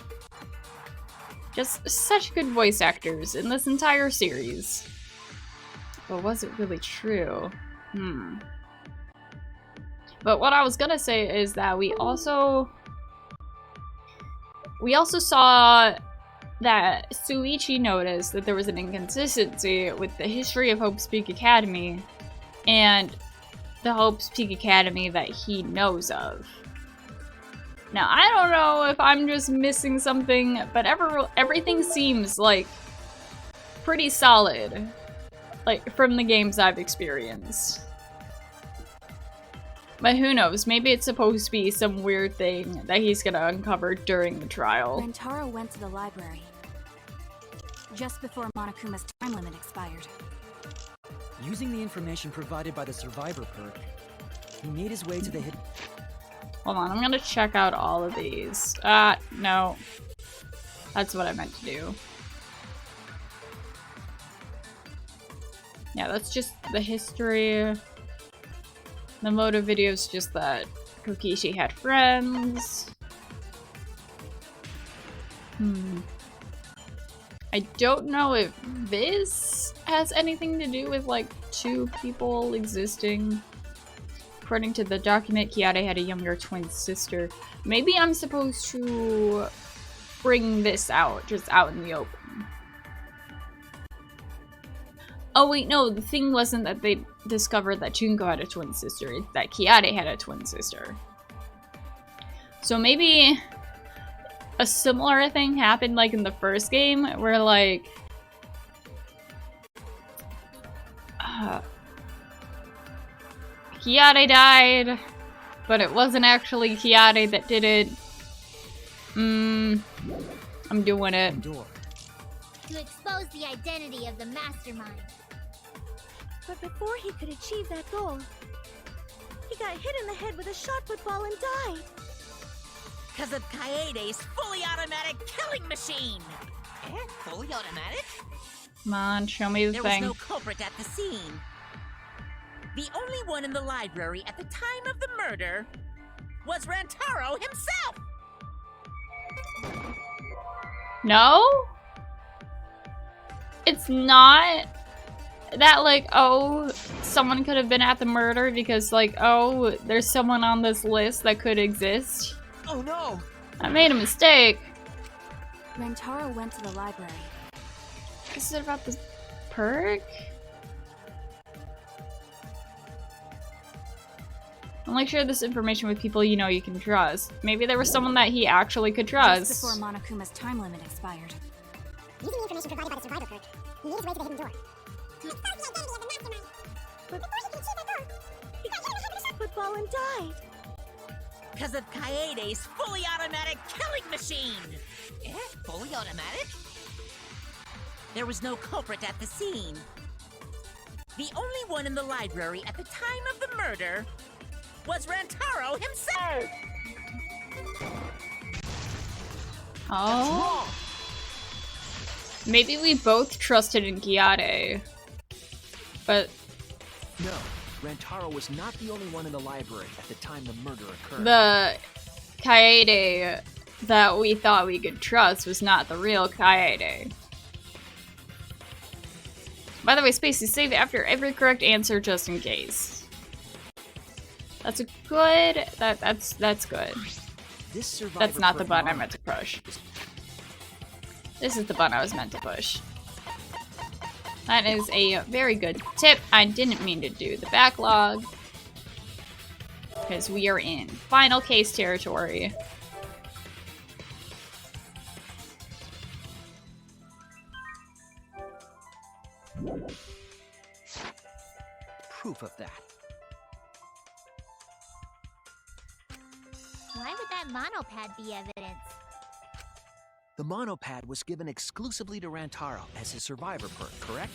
Just such good voice actors in this entire series. But was it really true? But what I was gonna say is that we also saw that Suichi noticed that there was an inconsistency with the history of Hope's Peak Academy and the Hope's Peak Academy that he knows of. Now, I don't know if I'm just missing something, but everything seems like pretty solid, like from the games I've experienced. But who knows, maybe it's supposed to be some weird thing that he's gonna uncover during the trial. Rantaro went to the library just before Monokuma's time limit expired. Using the information provided by the survivor perk, he made his way to the hidden... Hold on, I'm gonna check out all of these. No. That's what I meant to do. Yeah, that's just the history. The motive video is just that Kokishi had friends. I don't know if this has anything to do with, like, two people existing. According to the document, Kiade had a younger twin sister. Maybe I'm supposed to bring this out, just out in the open. Oh wait, no, the thing wasn't that they discovered that Junko had a twin sister, it's that Kiade had a twin sister. So maybe a similar thing happened like in the first game, where like... Kiade died, but it wasn't actually Kiade that did it. I'm doing it. To expose the identity of the mastermind. But before he could achieve that goal, he got hit in the head with a shot football and died. Because of Kaede's fully automatic killing machine! Eh? Fully automatic? Come on, show me the There thing. was no culprit at the scene. The only one in the library at the time of the murder was Rantaro himself! No? It's not that, like, oh, someone could have been at the murder because, like, oh, there's someone on this list that could exist. Oh no! I made a mistake. Rantaro went to the library. Is it about the perk? Only share this information with people you know you can trust. Maybe there was someone that he actually could trust. Just before Monokuma's time limit expired. Using the information provided by the survivor perk, he made his way to the hidden door. To expose the identity of the mastermind. But before he could achieve that goal, he got hit in the head with a shot Football and died. Because of Kaede's fully automatic killing machine! Eh? Fully automatic? There was no culprit at the scene. The only one in the library at the time of the murder was Rantaro himself! Oh. Maybe we both trusted in Kiade. But No, Rantaro was not the only one in the library at the time the murder occurred. the Kaede that we thought we could trust was not the real Kaede. By the way, Spacey, save after every correct answer just in case. That's a good... That's good. This survivor That's not the perk button I monitor- meant to push. This is the button I was meant to push. That is a very good tip. I didn't mean to do the backlog. Because we are in final case territory. proof of that. Why would that monopad be evidence? The monopad was given exclusively to Rantaro as his survivor perk, correct?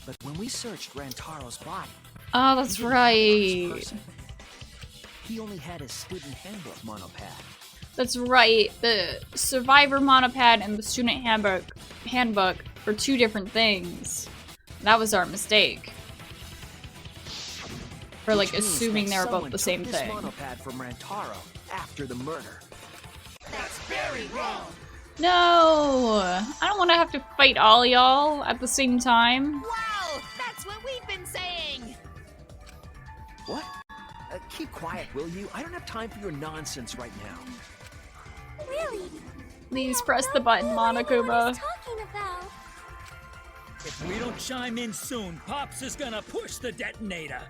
But when we searched Rantaro's body... Oh, that's right. He only had his student handbook monopad. That's right. The survivor monopad and the student handbook are two different things. That was our mistake. For like assuming they're both the same thing. This monopad from Rantaro after the murder. That's very wrong. No! I don't want to have to fight all y'all at the same time. Wow, that's what we've been saying. What? Keep quiet, will you? I don't have time for your nonsense right now. Really? Please press the button, Monokuma. Talking about? If we don't chime in soon, Pops is gonna push the detonator.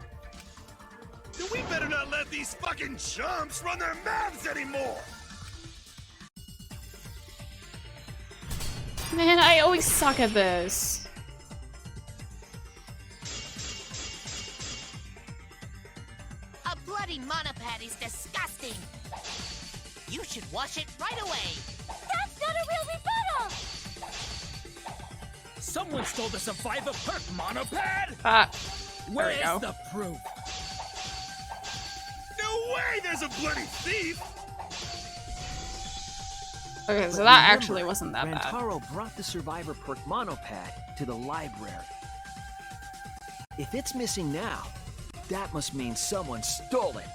Then we better not let these fucking chumps run their mouths anymore! Man, I always suck at this. A bloody monopad is disgusting. You should wash it right away. That's not a real rebuttal! Someone stole the survivor perk monopad? There we go. Where's the proof? No way there's a bloody thief! Okay, so But that remember, actually wasn't that bad. Rantaro brought the survivor perk monopad to the library. If it's missing now, that must mean someone stole it.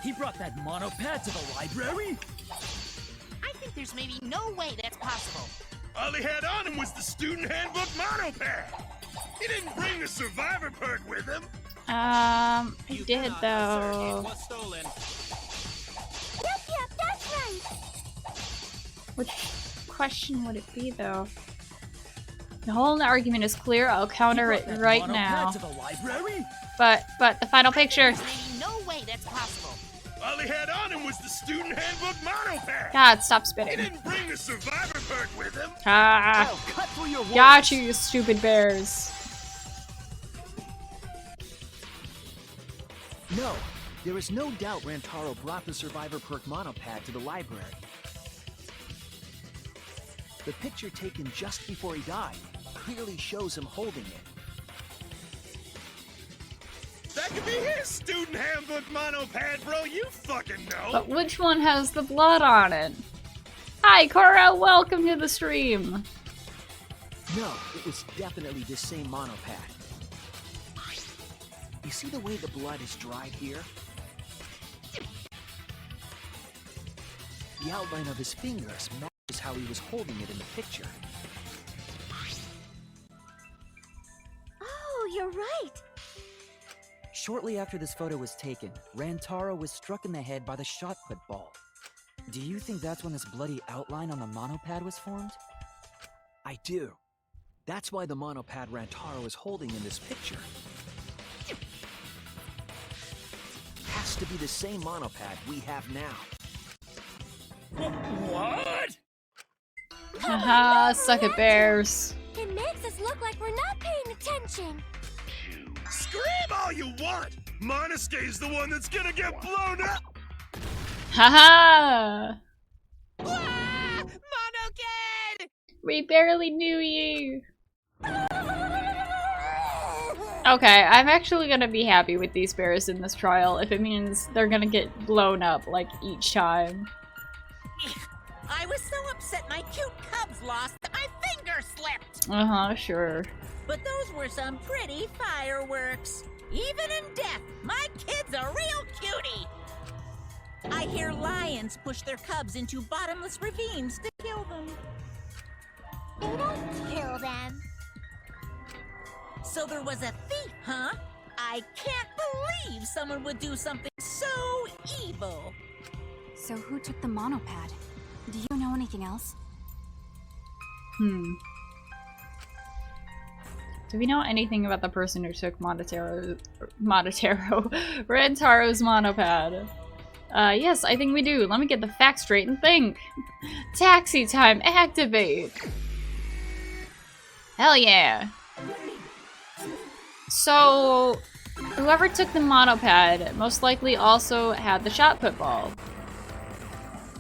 He brought that monopad to the library? I think there's maybe no way that's possible. All he had on him was the student handbook monopad. He didn't bring the survivor perk with him. I did It though. was stolen. Yep, that's right! Which question would it be though? The whole argument is clear. I'll counter it right now. To the library? But the final picture. There's maybe no way that's possible. All he had on him was the student handbook monopad. God, stop He spitting. didn't bring the survivor perk with him. Ah, Oh, cut through your words. got you, you stupid bears. No, there is no doubt Rantaro brought the survivor perk monopad to the library. The picture taken just before he died clearly shows him holding it. That could be his student handbook monopad, bro. You fucking know. But which one has the blood on it? Hi, Cora, welcome to the stream. No, it was definitely the same monopad. You see the way the blood is dried here? The outline of his fingers matches how he was holding it in the picture. Oh, you're right! Shortly after this photo was taken, Rantaro was struck in the head by the shot put ball. Do you think that's when this bloody outline on the monopad was formed? I do. That's why the monopad Rantaro is holding in this picture has to be the same monopad we have now. What? Haha, suck it, bears. It makes us look like we're not paying attention! Scream all you want. Monosuke's the one that's gonna get blown up. Haha! Ah! Monokid! We barely knew you. Okay, I'm actually gonna be happy with these bears in this trial if it means they're gonna get blown up like each time. I was so upset my cute cubs lost that my finger slipped. Uh-huh, sure. But those were some pretty fireworks. Even in death, my kid's a real cutie. I hear lions push their cubs into bottomless ravines to kill them. They don't kill them. So there was a thief, huh? I can't believe someone would do something so evil. So who took the monopad? Do you know anything else? Do we know anything about the person who took Rantaro's monopad? Yes, I think we do. Let me get the facts straight and think. Taxi time, activate! Hell yeah! So, whoever took the monopad most likely also had the shot put ball.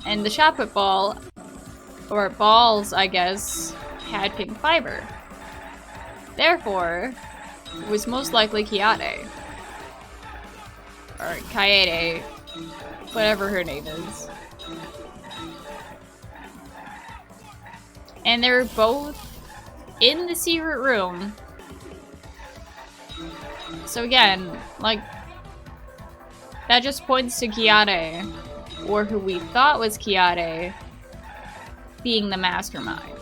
And the shot put ball, or balls, I guess, had pink fiber. Therefore, it was most likely Kiade. Or Kaede, whatever her name is. And they were both in the secret room. So again, like, that just points to Kiade, or who we thought was Kiade, being the mastermind.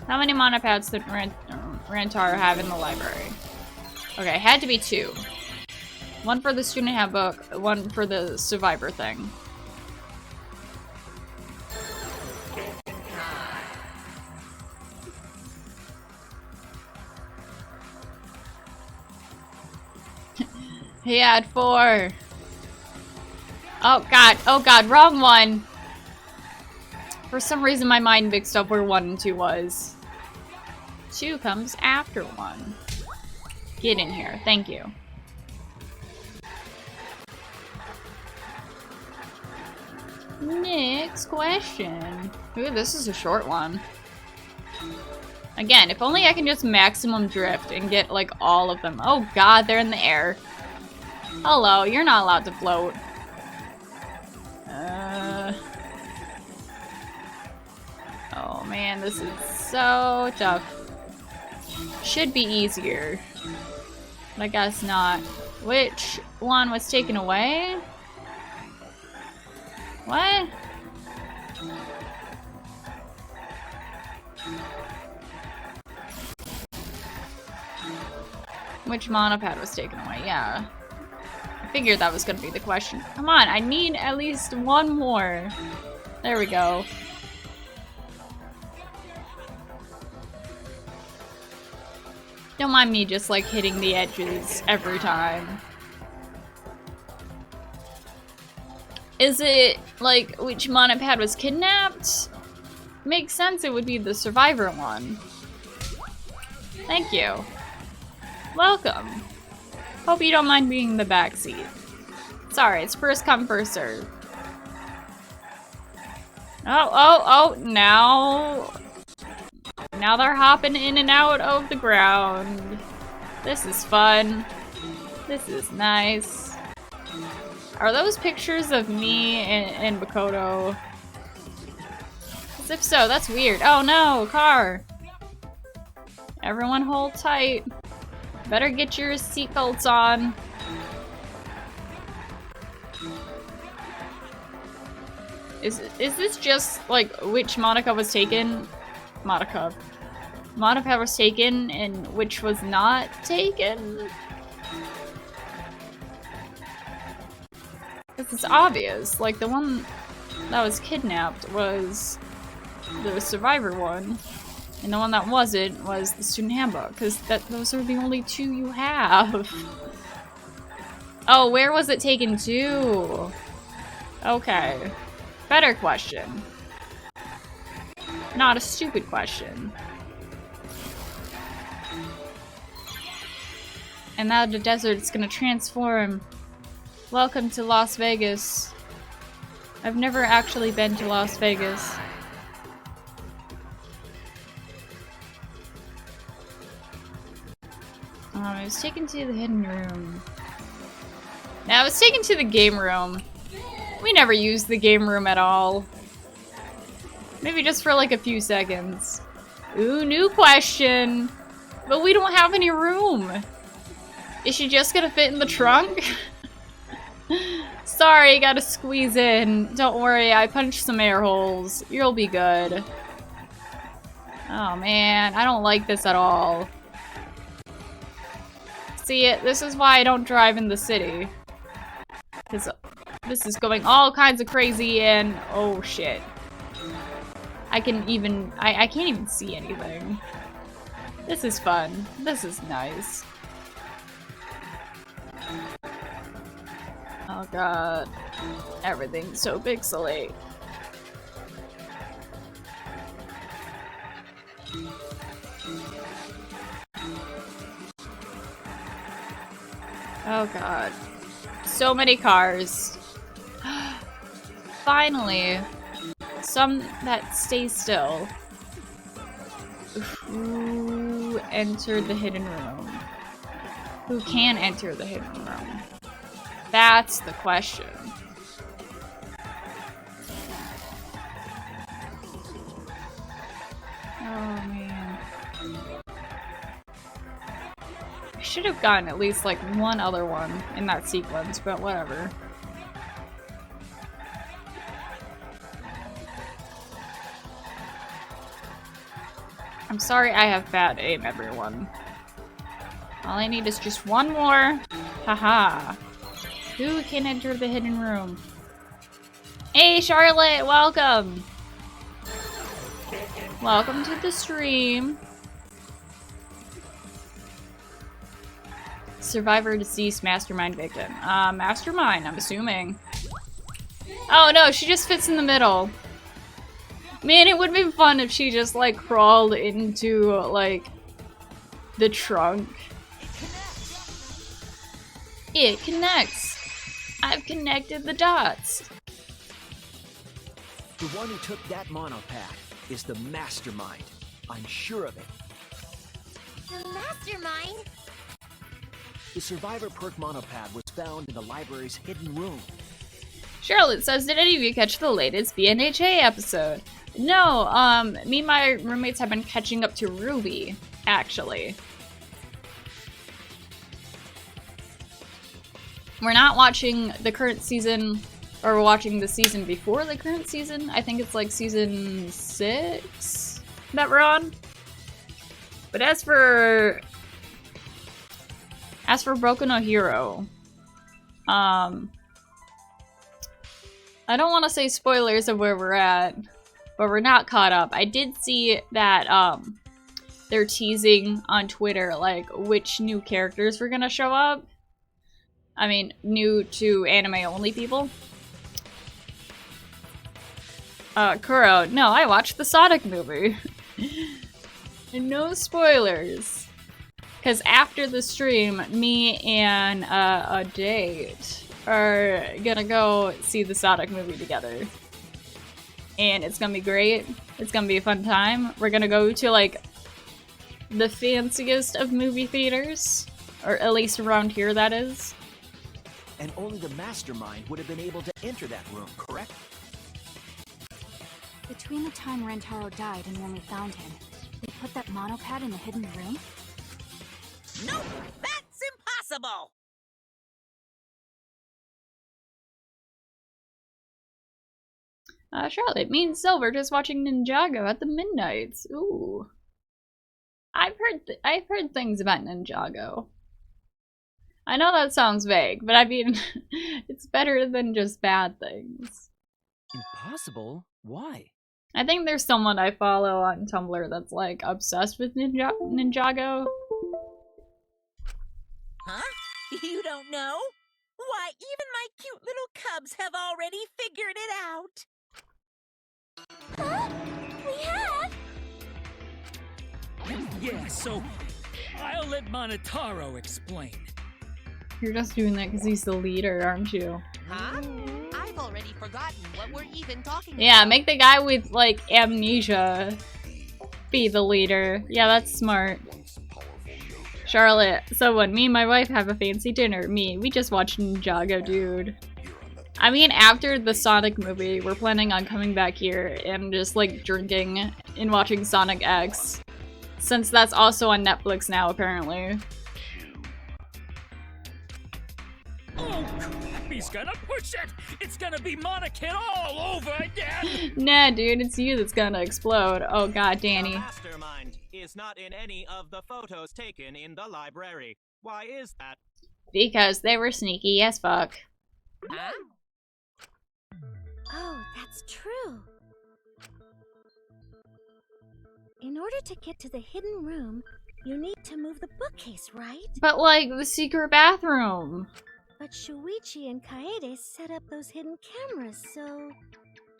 How many monopads did Rantaro have in the library? Okay, it had to be 2. One for the student handbook, one for the survivor thing. He had 4. Oh god, wrong one. For some reason my mind mixed up where 1 and 2 was. 2 comes after 1. Get in here, thank you. Next question. Ooh, this is a short one. Again, if only I can just maximum drift and get like all of them. Oh god, they're in the air. Hello, you're not allowed to float. Oh man, this is so tough. Should be easier. But I guess not. Which one was taken away? What? Which monopad was taken away? Yeah. I figured that was gonna be the question. Come on, I need at least one more. There we go. Don't mind me just like hitting the edges every time. Is it like which monopad was kidnapped? Makes sense it would be the survivor one. Thank you. Welcome. Hope you don't mind being in the backseat. Sorry, it's first come, first serve. Oh, now they're hopping in and out of the ground. This is fun. This is nice. Are those pictures of me and Makoto? 'Cause if so, that's weird. Oh no, car. Everyone hold tight. Better get your seatbelts on. Is this just like which Monica was taken? Monica was taken and which was not taken? Because it's obvious. Like the one that was kidnapped was the survivor one. And the one that wasn't was the student handbook, because those are the only 2 you have. Oh, where was it taken to? Okay. Better question. Not a stupid question. And now the desert's gonna transform. Welcome to Las Vegas. I've never actually been to Las Vegas. I was taken to the hidden room. Now I was taken to the game room. We never used the game room at all. Maybe just for like a few seconds. Ooh, new question. But we don't have any room. Is she just gonna fit in the trunk? Sorry, gotta squeeze in. Don't worry, I punched some air holes. You'll be good. Oh man, I don't like this at all. See, this is why I don't drive in the city. Because this is going all kinds of crazy and oh shit. I can't even see anything. This is fun. This is nice. Oh god. Everything's so pixely. Oh god. So many cars. Finally. Some that stay still. Who entered the hidden room? Who can enter the hidden room? That's the question. Oh man. I should have gotten at least like one other one in that sequence, but whatever. I'm sorry I have bad aim, everyone. All I need is just one more. Haha. Who can enter the hidden room? Hey, Charlotte, welcome. Welcome to the stream. Survivor, deceased, mastermind, victim. Mastermind, I'm assuming. Oh no, she just fits in the middle. Man, it would be fun if she just like crawled into like the trunk. It connects. I've connected the dots. The one who took that monopad is the mastermind. I'm sure of it. The mastermind? The Survivor perk monopad was found in the library's hidden room. Charlotte says, did any of you catch the latest BNHA episode? No, me and my roommates have been catching up to Ruby, actually. We're not watching the current season, or we're watching the season before the current season. I think it's like season 6 that we're on. But as for Boku no Hero, I don't want to say spoilers of where we're at, but we're not caught up. I did see that they're teasing on Twitter like which new characters were gonna show up. I mean, new to anime-only people. Kuro, no, I watched the Sonic movie. And no spoilers. Because after the stream, me and a date are gonna go see the Sonic movie together. And it's gonna be great. It's gonna be a fun time. We're gonna go to, like, the fanciest of movie theaters. Or at least around here, that is. And only the mastermind would have been able to enter that room, correct? Between the time Rentaro died and when we found him, they put that monopad in the hidden room? Nope, that's impossible! Charlotte, me and Silver just watching Ninjago at the Midnights. Ooh. I've heard things about Ninjago. I know that sounds vague, but I mean, it's better than just bad things. Impossible? Why? I think there's someone I follow on Tumblr that's like obsessed with Ninjago. Huh? You don't know? Why, even my cute little cubs have already figured it out. Huh? We have? Yeah, so I'll let Monotaro explain. You're just doing that because he's the leader, aren't you? Huh? I've already forgotten what we're even talking about. Yeah, make the guy with, like, amnesia be the leader. Yeah, that's smart. Charlotte, so when me and my wife have a fancy dinner, we just watched Ninjago, dude. I mean, after the Sonic movie, we're planning on coming back here and just, like, drinking and watching Sonic X. Since that's also on Netflix now, apparently. Oh crap, he's gonna push it! It's gonna be Monokid all over again! Nah, dude, it's you that's gonna explode. Oh god, Danny. The mastermind is not in any of the photos taken in the library. Why is that? Because they were sneaky as fuck. Huh? Oh, that's true. In order to get to the hidden room, you need to move the bookcase, right? But, like, the secret bathroom. But Shuichi and Kaede set up those hidden cameras, so...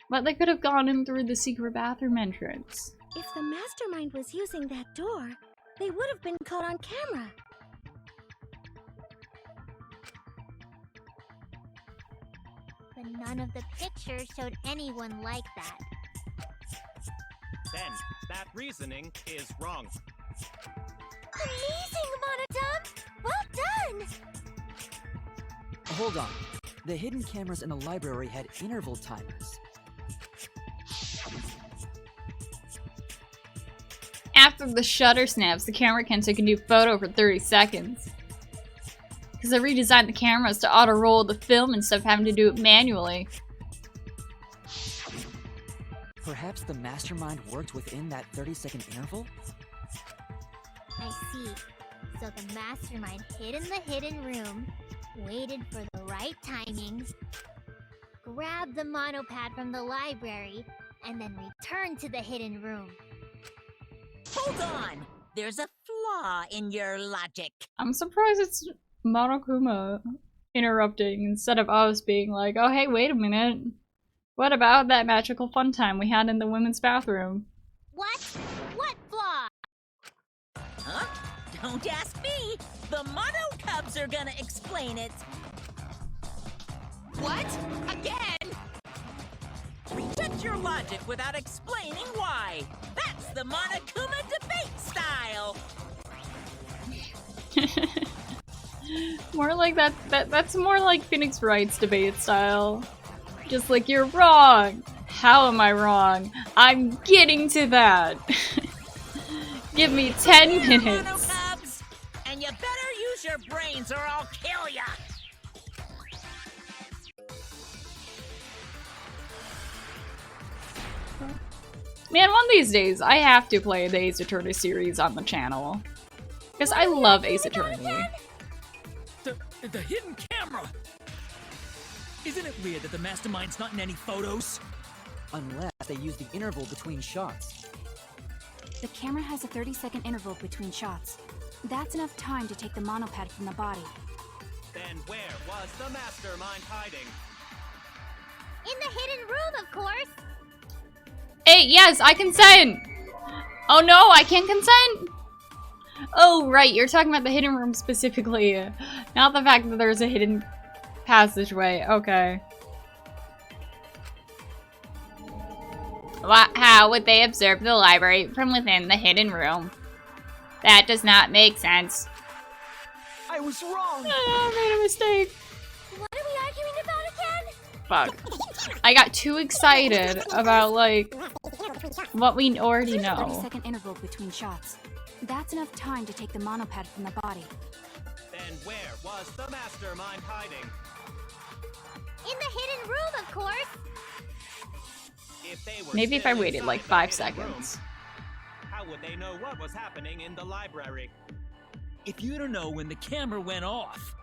But they could have gone in through the secret bathroom entrance. If the mastermind was using that door, they would have been caught on camera. But none of the pictures showed anyone like that. Then, that reasoning is wrong. Amazing, Monodum! Well done! Hold on. The hidden cameras in the library had interval timers. After the shutter snaps, the camera can take a new photo for 30 seconds. Because I redesigned the cameras to auto-roll the film instead of having to do it manually. Perhaps the mastermind worked within that 30-second interval? I see. So the mastermind hid in the hidden room, waited for the right timing, grabbed the monopad from the library, and then returned to the hidden room. Hold on! There's a flaw in your logic. I'm surprised it's Monokuma interrupting instead of us being like, oh hey, wait a minute. What about that magical fun time we had in the women's bathroom? What? What flaw? Huh? Don't ask me! The Mono Cubs are gonna explain it! What? Again? Reject your logic without explaining why! That's the Monokuma debate style! More like that's more like Phoenix Wright's debate style. Just like, you're wrong! How am I wrong? I'm getting to that! Give me 10 minutes! Mono Cubs! And you better use your brains or I'll kill ya! Man, one of these days, I have to play the Ace Attorney series on the channel. Because I love Ace Attorney. The hidden camera! Isn't it weird that the mastermind's not in any photos? Unless they use the interval between shots. The camera has a 30-second interval between shots. That's enough time to take the monopad from the body. Then where was the mastermind hiding? In the hidden room, of course! Hey, yes, I consent! Oh no, I can't consent! Oh, right, you're talking about the hidden room specifically. Not the fact that there's a hidden passageway. Okay. How would they observe the library from within the hidden room? That does not make sense. I was wrong! I made a mistake. What are we arguing about again? Fuck. I got too excited about, like, what we already know. 30-second interval between shots. That's enough time to take the monopad from the body. Then where was the mastermind hiding? In the hidden room, of course! If they were Maybe if I still waited inside like the 5 hidden room, seconds. how would they know what was happening in the library? If you don't know when the camera went off,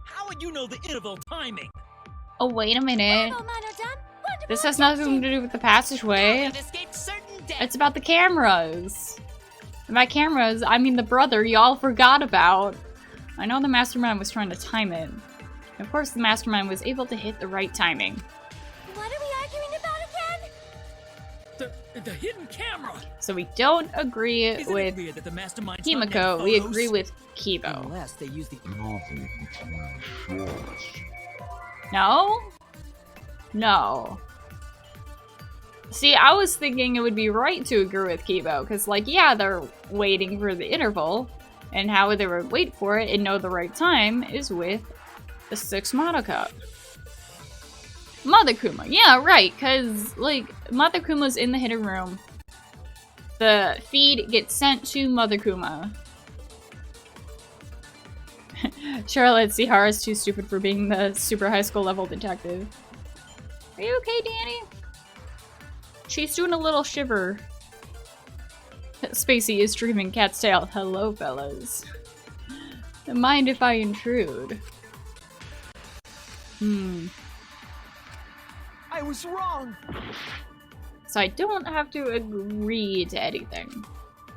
how would you know the interval timing? Oh, wait a minute. Bravo, Monodum! Wonderful This has nothing to do with the passageway. They've escaped certain death. It's about the cameras. And by cameras, I mean the brother y'all forgot about. I know the mastermind was trying to time it. And of course, the mastermind was able to hit the right timing. What are we arguing about again? The hidden camera! So we don't agree Isn't with it weird that the mastermind's not in any Himiko, we photos? agree with Kibo. Unless they use the No? No. See, I was thinking it would be right to agree with Kibo, because, like, yeah, they're waiting for the interval, and how they would wait for it and know the right time is with the 6 Madoka. Monokuma, yeah, right, because, like, Monokuma's in the hidden room. The feed gets sent to Monokuma. Charlotte Sihara's too stupid for being the super high school level detective. Are you okay, Danny? She's doing a little shiver. Spacey is dreaming cat's tail. Hello, fellas. Mind if I intrude? I was wrong! So I don't have to agree to anything.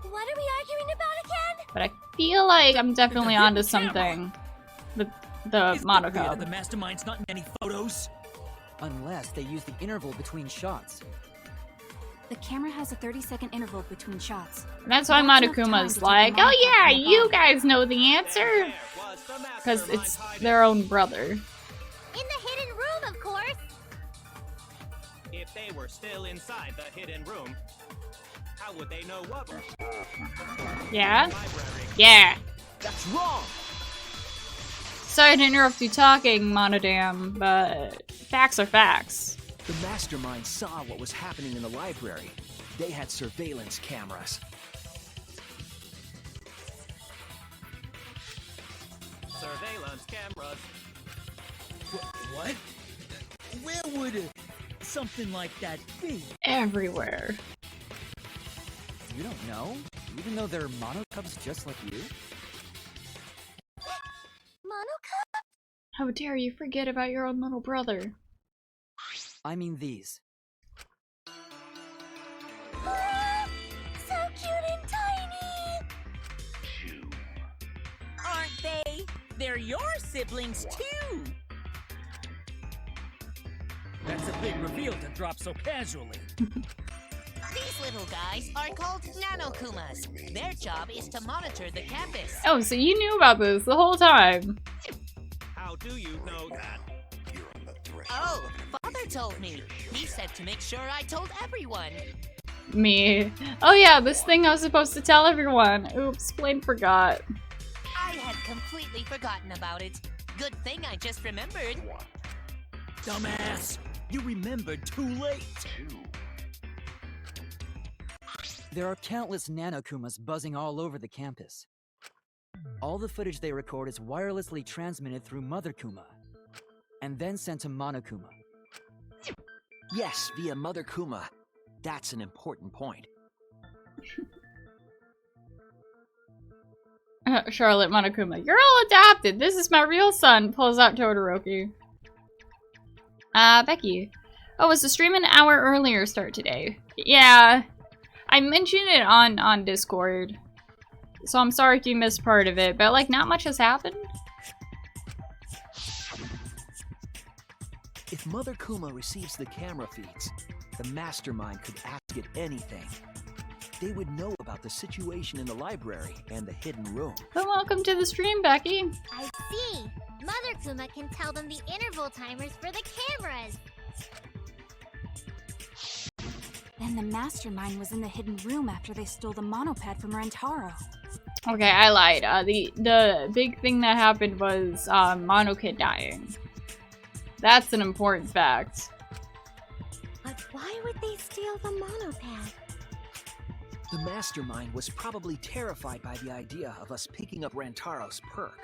What are we arguing about again? But I feel like I'm definitely onto something. The Isn't it weird Madoka. that the mastermind's not in any photos? unless they use the interval between shots. The camera has a 30-second interval between shots. And that's why Monokuma's like, oh yeah, you guys know the answer! Because it's their own brother. In the hidden room, of course! If they were still inside the hidden room, how would they know what? Yeah? Yeah. That's wrong! Sorry to interrupt you talking, Monodam, but facts are facts. The mastermind saw what was happening in the library. They had surveillance cameras. Surveillance cameras. What? Where would something like that be? Everywhere. You don't know? Even though they're mono cubs just like you? Monocup? How dare you forget about your own little brother? I mean these. So cute and tiny! Aren't they? They're your siblings too. That's a big reveal to drop so casually. These little guys are called Nanokumas. Their job is to monitor the campus. Oh, so you knew about this the whole time. How do you know that? Oh, Father told me. He said to make sure I told everyone. Me. Oh yeah, this thing I was supposed to tell everyone. Oops, plain forgot. I had completely forgotten about it. Good thing I just remembered. Dumbass! You remembered too late! There are countless Nanokumas buzzing all over the campus. All the footage they record is wirelessly transmitted through Mother Kuma, and then sent to Monokuma. Yes, via Mother Kuma. That's an important point. Charlotte Monokuma, you're all adopted. This is my real son. Pulls out Todoroki. Becky. Oh, was the stream an hour earlier start today? Yeah. I mentioned it on Discord. So I'm sorry if you missed part of it, but like not much has happened. If Mother Kuma receives the camera feeds, the mastermind could ask it anything. They would know about the situation in the library and the hidden room. But welcome to the stream, Becky. I see! Mother Kuma can tell them the interval timers for the cameras! Then the mastermind was in the hidden room after they stole the monopad from Rentaro. Okay, I lied. The big thing that happened was Monokid dying. That's an important fact. But why would they steal the monopad? The mastermind was probably terrified by the idea of us picking up Rantaro's perk.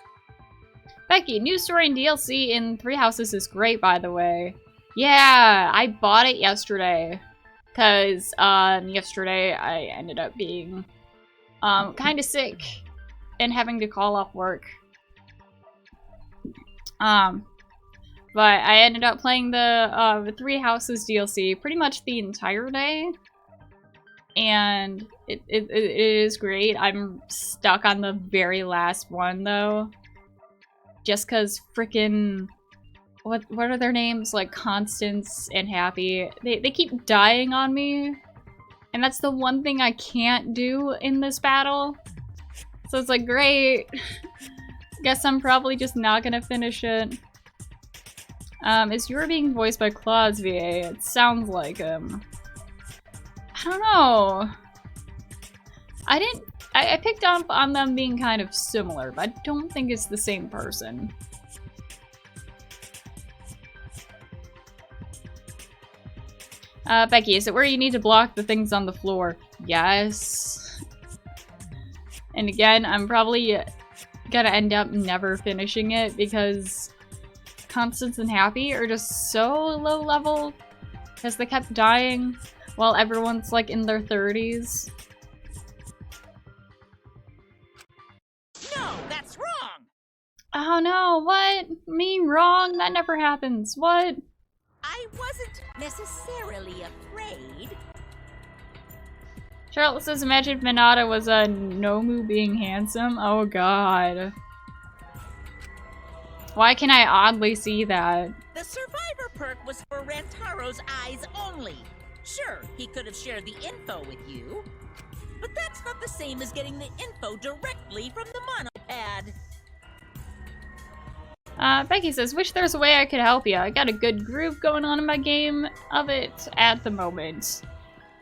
Becky, new story and DLC in Three Houses is great, by the way. Yeah, I bought it yesterday. Because yesterday I ended up being kind of sick and having to call off work. But I ended up playing the Three Houses DLC pretty much the entire day. And it is great. I'm stuck on the very last one though. Just cause frickin' what are their names? Like Constance and Happy. They keep dying on me. And that's the one thing I can't do in this battle. So it's like, great. Guess I'm probably just not gonna finish it. Is You're being voiced by Claus VA? It sounds like him. I don't know. I picked up on them being kind of similar, but I don't think it's the same person. Becky, is it where you need to block the things on the floor? Yes. And again, I'm probably gonna end up never finishing it because Constance and Happy are just so low level because they kept dying while everyone's like in their 30s. No, that's wrong! Oh no, what? Me wrong? That never happens. What? I wasn't necessarily afraid. Charlotte says, imagine if Minata was a Nomu being handsome. Oh god. Why can I oddly see that? The survivor perk was for Rantaro's eyes only. Sure, he could have shared the info with you, but that's not the same as getting the info directly from the monopad. Becky says, wish there was a way I could help you. I got a good groove going on in my game of it at the moment.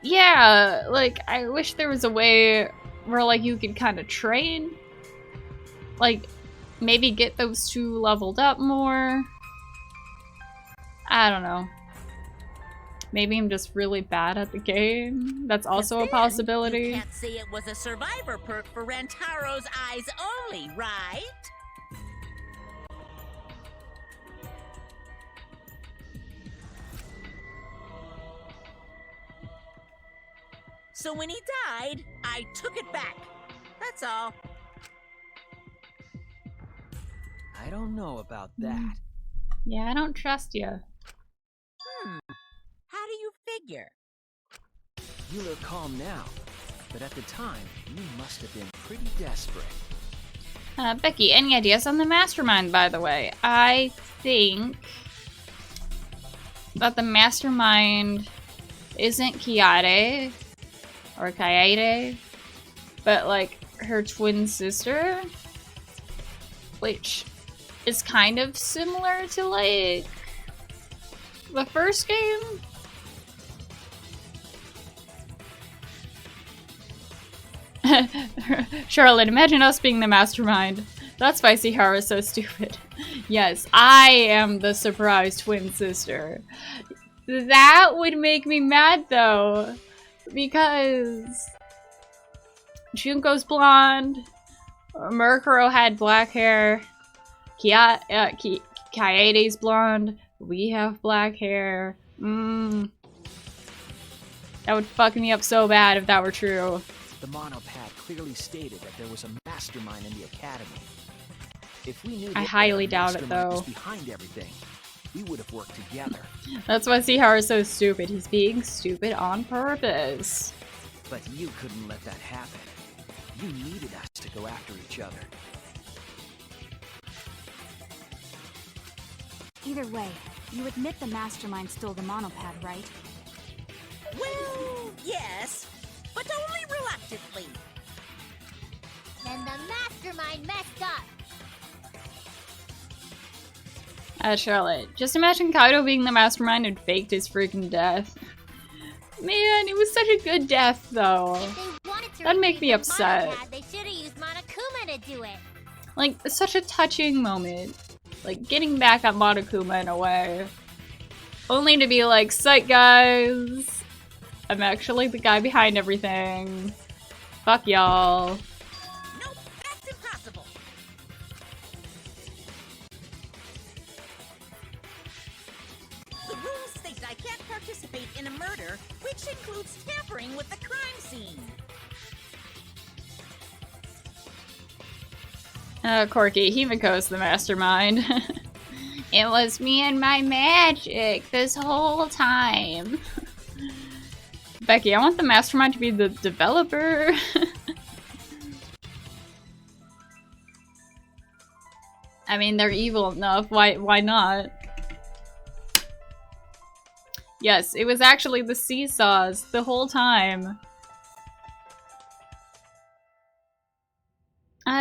Yeah, like, I wish there was a way where, like, you could kind of train. Like, maybe get those two leveled up more. I don't know. Maybe I'm just really bad at the game. That's also a possibility. You can't say it was a survivor perk for Rantaro's eyes only, right? So when he died, I took it back. That's all. I don't know about that. Yeah, I don't trust you. How do you figure? You look calm now, but at the time, you must have been pretty desperate. Becky, any ideas on the mastermind, by the way? I think that the mastermind isn't Kiade or Kaede, but like her twin sister, which is kind of similar to like the first game. Charlotte, imagine us being the mastermind. That's why Sihara is so stupid. Yes, I am the surprise twin sister. That would make me mad though, because Junko's blonde, Murkuro had black hair, Kaede's blonde, we have black hair. That would fuck me up so bad if that were true. The monopad clearly stated that there was a mastermind in the academy. If we knew I that highly the doubt it, mastermind though. was behind everything, we would have worked together. That's why Sihara is so stupid. He's being stupid on purpose. But you couldn't let that happen. You needed us to go after each other. Either way, you admit the mastermind stole the monopad, right? Well, yes, but only reluctantly. Then the mastermind messed up. Charlotte, just imagine Kaido being the mastermind and faked his freaking death. Man, it was such a good death, though. If they wanted to That'd make me retrieve the upset. monopad, they should have used Monokuma to do it. Like, such a touching moment. Like, getting back at Monokuma in a way. Only to be like, psych guys! I'm actually the guy behind everything. Fuck y'all. Nope, that's impossible. The rules state I can't participate in a murder, which includes tampering with the crime scene. Corky, Himiko's the mastermind. It was me and my magic this whole time. Becky, I want the mastermind to be the developer. I mean, they're evil enough. Why not? Yes, it was actually the seesaws the whole time.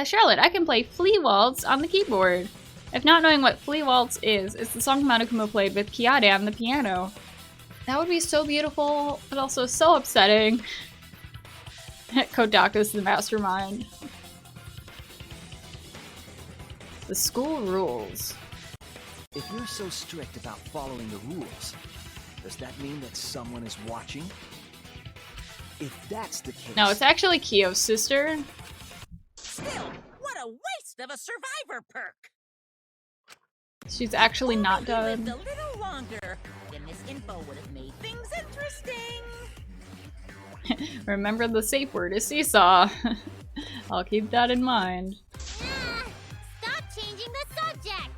Charlotte, I can play Flea Waltz on the keyboard. If not knowing what Flea Waltz is, it's the song Monokuma played with Kiade on the piano. That would be so beautiful, but also so upsetting. Kodaku's the mastermind. The school rules. If you're so strict about following the rules, does that mean that someone is watching? If that's the case... No, it's actually Kyo's sister. Still, what a waste of a survivor perk! She's actually not Lived done. a little longer, then this info would have made things interesting. Remember, the safe word is seesaw. I'll keep that in mind. Stop changing the subject!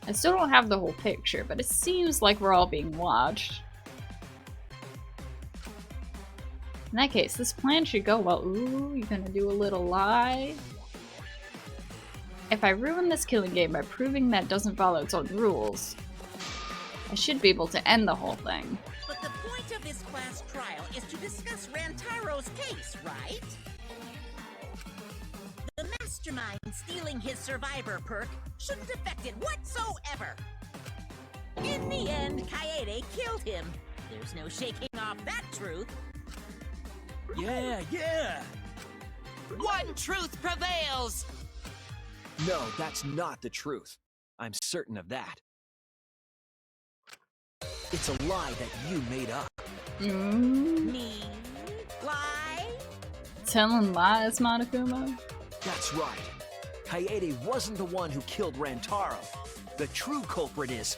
I still don't have the whole picture, but it seems like we're all being watched. In that case, this plan should go well. Ooh, you're gonna do a little lie? If I ruin this killing game by proving that it doesn't follow its own rules, I I should be able to end the whole thing. But the point of this class trial is to discuss Rantaro's case, right? The mastermind stealing his survivor perk shouldn't affect it whatsoever. In the end, Kaede killed him. There's no shaking off that truth. Yeah. One truth prevails! No, that's not the truth. I'm certain of that. It's a lie that you made up. Me? Lie? Telling lies, Monokuma? That's right. Kaede wasn't the one who killed Rantaro. The true culprit is...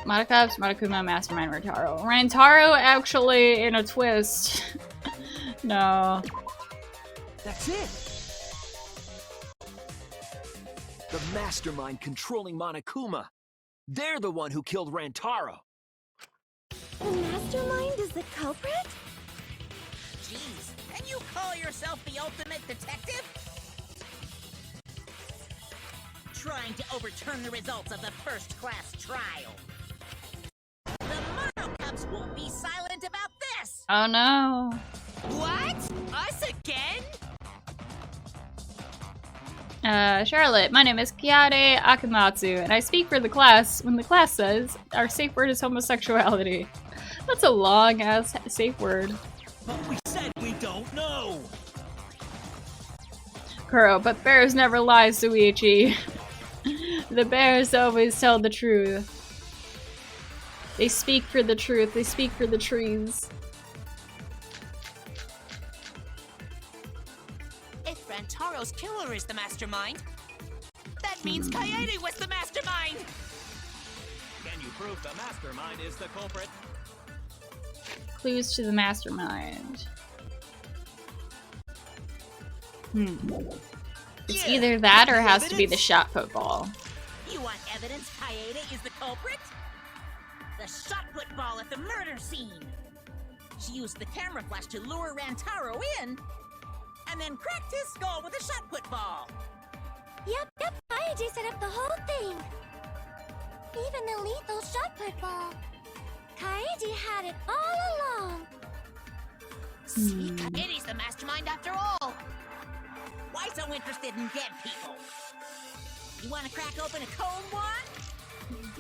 Monocops, Monokuma, Mastermind, Rantaro. Rantaro actually in a twist. No. That's it! The mastermind controlling Monokuma. They're the one who killed Rantaro. The mastermind is the culprit? Jeez, can you call yourself the ultimate detective? Trying to overturn the results of the first class trial. The Monocubs won't be silent about this! Oh no. What? Us again? Charlotte, my name is Kiade Akamatsu, and I speak for the class when the class says our safe word is homosexuality. That's a long-ass safe word. But we said we don't know. Kuro, but bears never lie, Suichi. The bears always tell the truth. They speak for the truth, they speak for the trees. If Rantaro's killer is the mastermind, that means Kaede was the mastermind! Can you prove the mastermind is the culprit? Clues to the mastermind. It's either that or it has to be the shot football. You want evidence Kaede is the culprit? The shot put ball at the murder scene. She used the camera flash to lure Rantaro in, and then cracked his skull with a shot put ball. Yep, Kaede set up the whole thing. Even the lethal shot put ball. Kaede had it all along. See, Kaede's the mastermind after all. Why so interested in dead people? You want to crack open a cold one?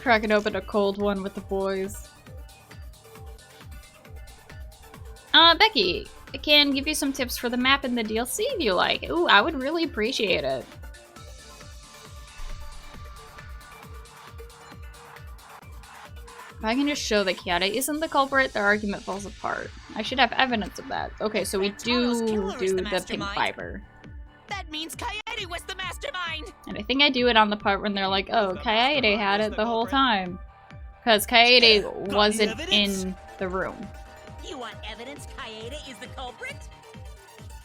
Cracking open a cold one with the boys. Becky, I can give you some tips for the map in the DLC if you like. Ooh, I would really appreciate it. If I can just show that Kiade isn't the culprit, the argument falls apart. I should have evidence of that. Okay, so we do the pink fiber. That means Kaede was the mastermind! And I think I do it on the part when they're like, oh, Kaede had it the whole time. Because Kaede wasn't in the room. You want evidence Kaede is the culprit?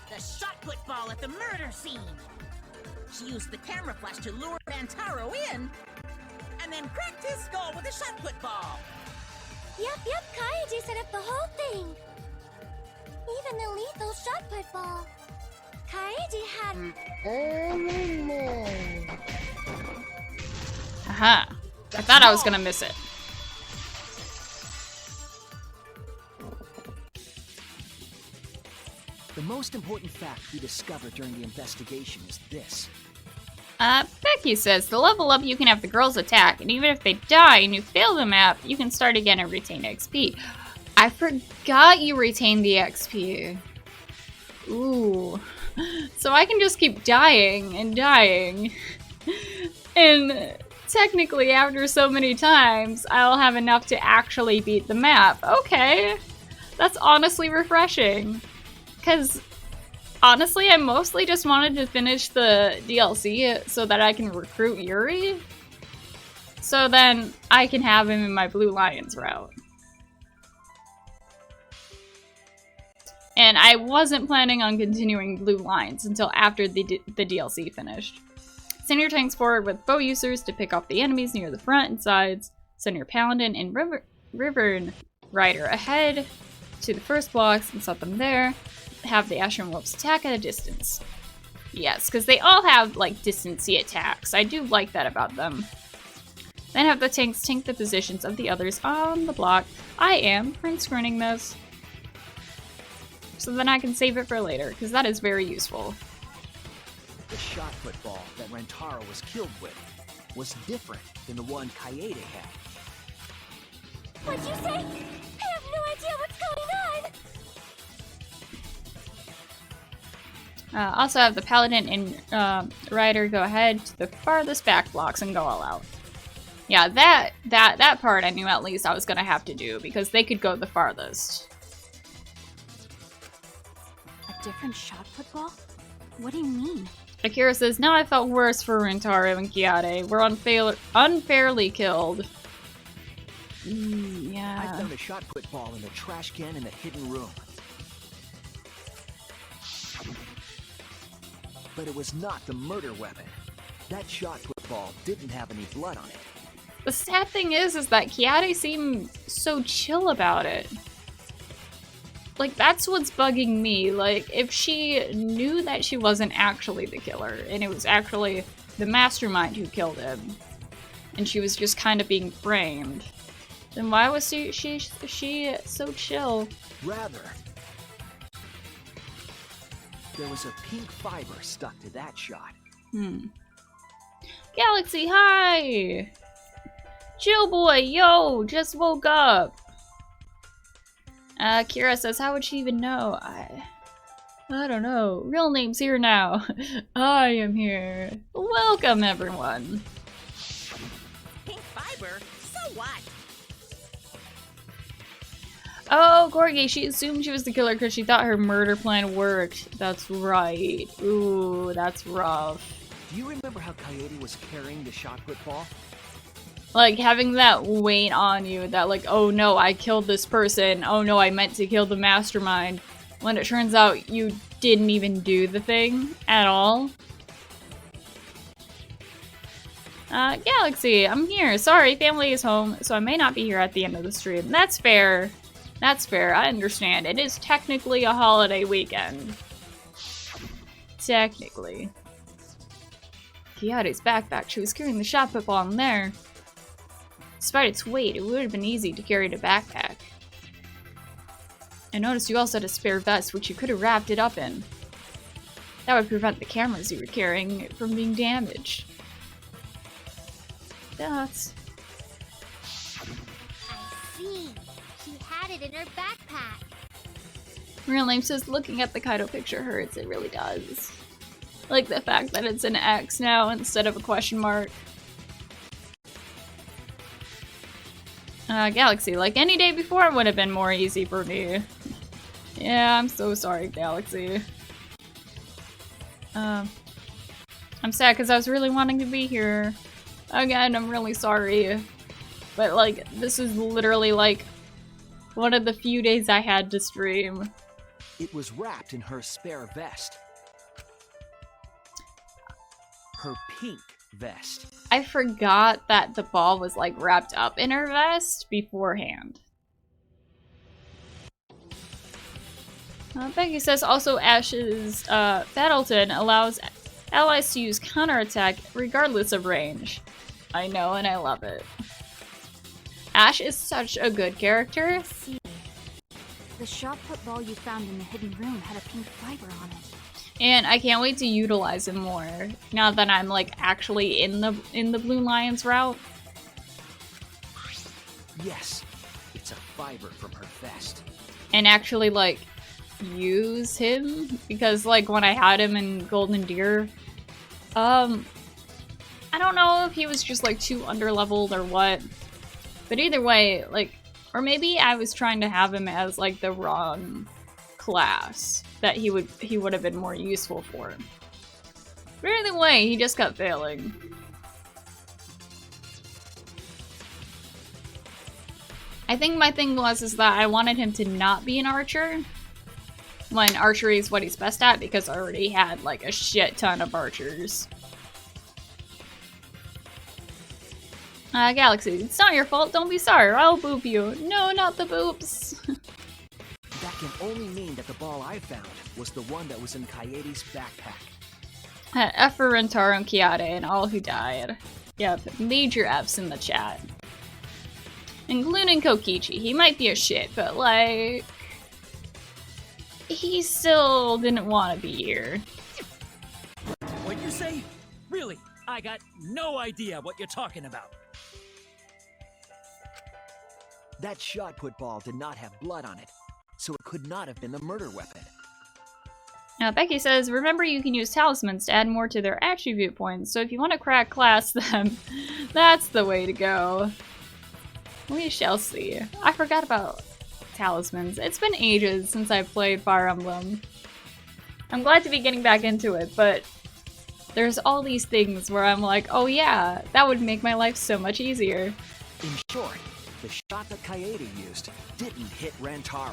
The shot put ball at the murder scene. She used the camera flash to lure Rantaro in, and then cracked his skull with a shot put ball. Yep, Kaede set up the whole thing. Even the lethal shot put ball. Kaede had Aha. I thought I was gonna miss it. The most important fact we discovered during the investigation is this. Becky says, to level up, you can have the girls attack, and even if they die and you fail the map, you can start again and retain XP. I forgot you retain the XP. Ooh. So I can just keep dying and dying. And technically, after so many times, I'll have enough to actually beat the map. Okay. That's honestly refreshing. Because honestly, I mostly just wanted to finish the DLC so that I can recruit Yuri. So then I can have him in my Blue Lions route. And I wasn't planning on continuing Blue Lines until after the DLC finished. Send your tanks forward with bow users to pick off the enemies near the front and sides. Send your Paladin and River Rider ahead to the first blocks and set them there. Have the Ashram Wolves attack at a distance. Yes, because they all have, like, distancy attacks. I do like that about them. Then have the tanks tank the positions of the others on the block. I am print screening this. So then I can save it for later, because that is very useful. The shot put ball that Rentaro was killed with was different than the one Kaede had. What'd you say? I have no idea what's going on! Also have the Paladin and Rider go ahead to the farthest back blocks and go all out. Yeah, that part I knew at least I was gonna have to do, because they could go the farthest. A different shot put ball? What do you mean? Akira says, now I felt worse for Rentaro and Kiade. We're unfairly killed. Yeah. I found a shot put ball in the trash can in the hidden room. But it was not the murder weapon. That shot put ball didn't have any blood on it. The sad thing is that Kiade seemed so chill about it. Like, that's what's bugging me. Like, if she knew that she wasn't actually the killer, and it was actually the mastermind who killed him, and she was just kind of being framed, then why was she so chill? Rather, there was a pink fiber stuck to that shot. Galaxy, hi! Chill boy, yo, just woke up. Kira says, how would she even know? I don't know. Real name's here now. I am here. Welcome, everyone. Pink fiber? So what? Oh, Gorgie, she assumed she was the killer because she thought her murder plan worked. That's right. Ooh, that's rough. Do you remember how Kaede was carrying the shot put ball? Like, having that weight on you that, like, oh no, I killed this person. Oh no, I meant to kill the mastermind. When it turns out you didn't even do the thing at all. Galaxy, I'm here. Sorry, family is home, so I may not be here at the end of the stream. That's fair. That's fair, I understand. It is technically a holiday weekend. Technically. Kiade's backpack, she was carrying the shot put ball in there. Despite its weight, it would have been easy to carry the backpack. I noticed you also had a spare vest, which you could have wrapped it up in. That would prevent the cameras you were carrying from being damaged. That's... I see. She had it in her backpack. Real name says, looking at the Kaido picture hurts. It really does. Like the fact that it's an X now instead of a question mark. Galaxy, like any day before would have been more easy for me. Yeah, I'm so sorry, Galaxy. I'm sad because I was really wanting to be here. Again, I'm really sorry. But, like, this is literally, like, one of the few days I had to stream. It was wrapped in her spare vest. Her pink vest. I forgot that the ball was, like, wrapped up in her vest beforehand. Becky says also Ash's Battleton allows allies to use counterattack regardless of range. I know, and I love it. Ash is such a good character. See, the shot put ball you found in the hidden room had a pink fiber on it. And I can't wait to utilize him more now that I'm like actually in the Blue Lions route. Yes, it's a fiber from her vest. And actually like use him because like when I had him in Golden Deer, I don't know if he was just like too underleveled or what. But either way, like, or maybe I was trying to have him as like the wrong class that he would have been more useful for. But either way, he just kept failing. I think my thing was is that I wanted him to not be an archer when archery is what he's best at because I already had like a shit ton of archers. Galaxy, it's not your fault, don't be sorry, or I'll boop you. No, not the boops. That can only mean that the ball I found was the one that was in Kaede's backpack. F for Rentaro and Kiade and all who died. Yep, major F's in the chat. Including Kokichi. He might be a shit, but like... he still didn't want to be here. What'd you say? Really? I got no idea what you're talking about. That shot put ball did not have blood on it, so it could not have been the murder weapon. Now, Becky says, remember you can use talismans to add more to their attribute points, so if you want to crack class them, that's the way to go. We shall see. I forgot about talismans. It's been ages since I played Fire Emblem. I'm glad to be getting back into it, but there's all these things where I'm like, oh yeah, that would make my life so much easier. In short, the shot that Kaede used didn't hit Rantaro.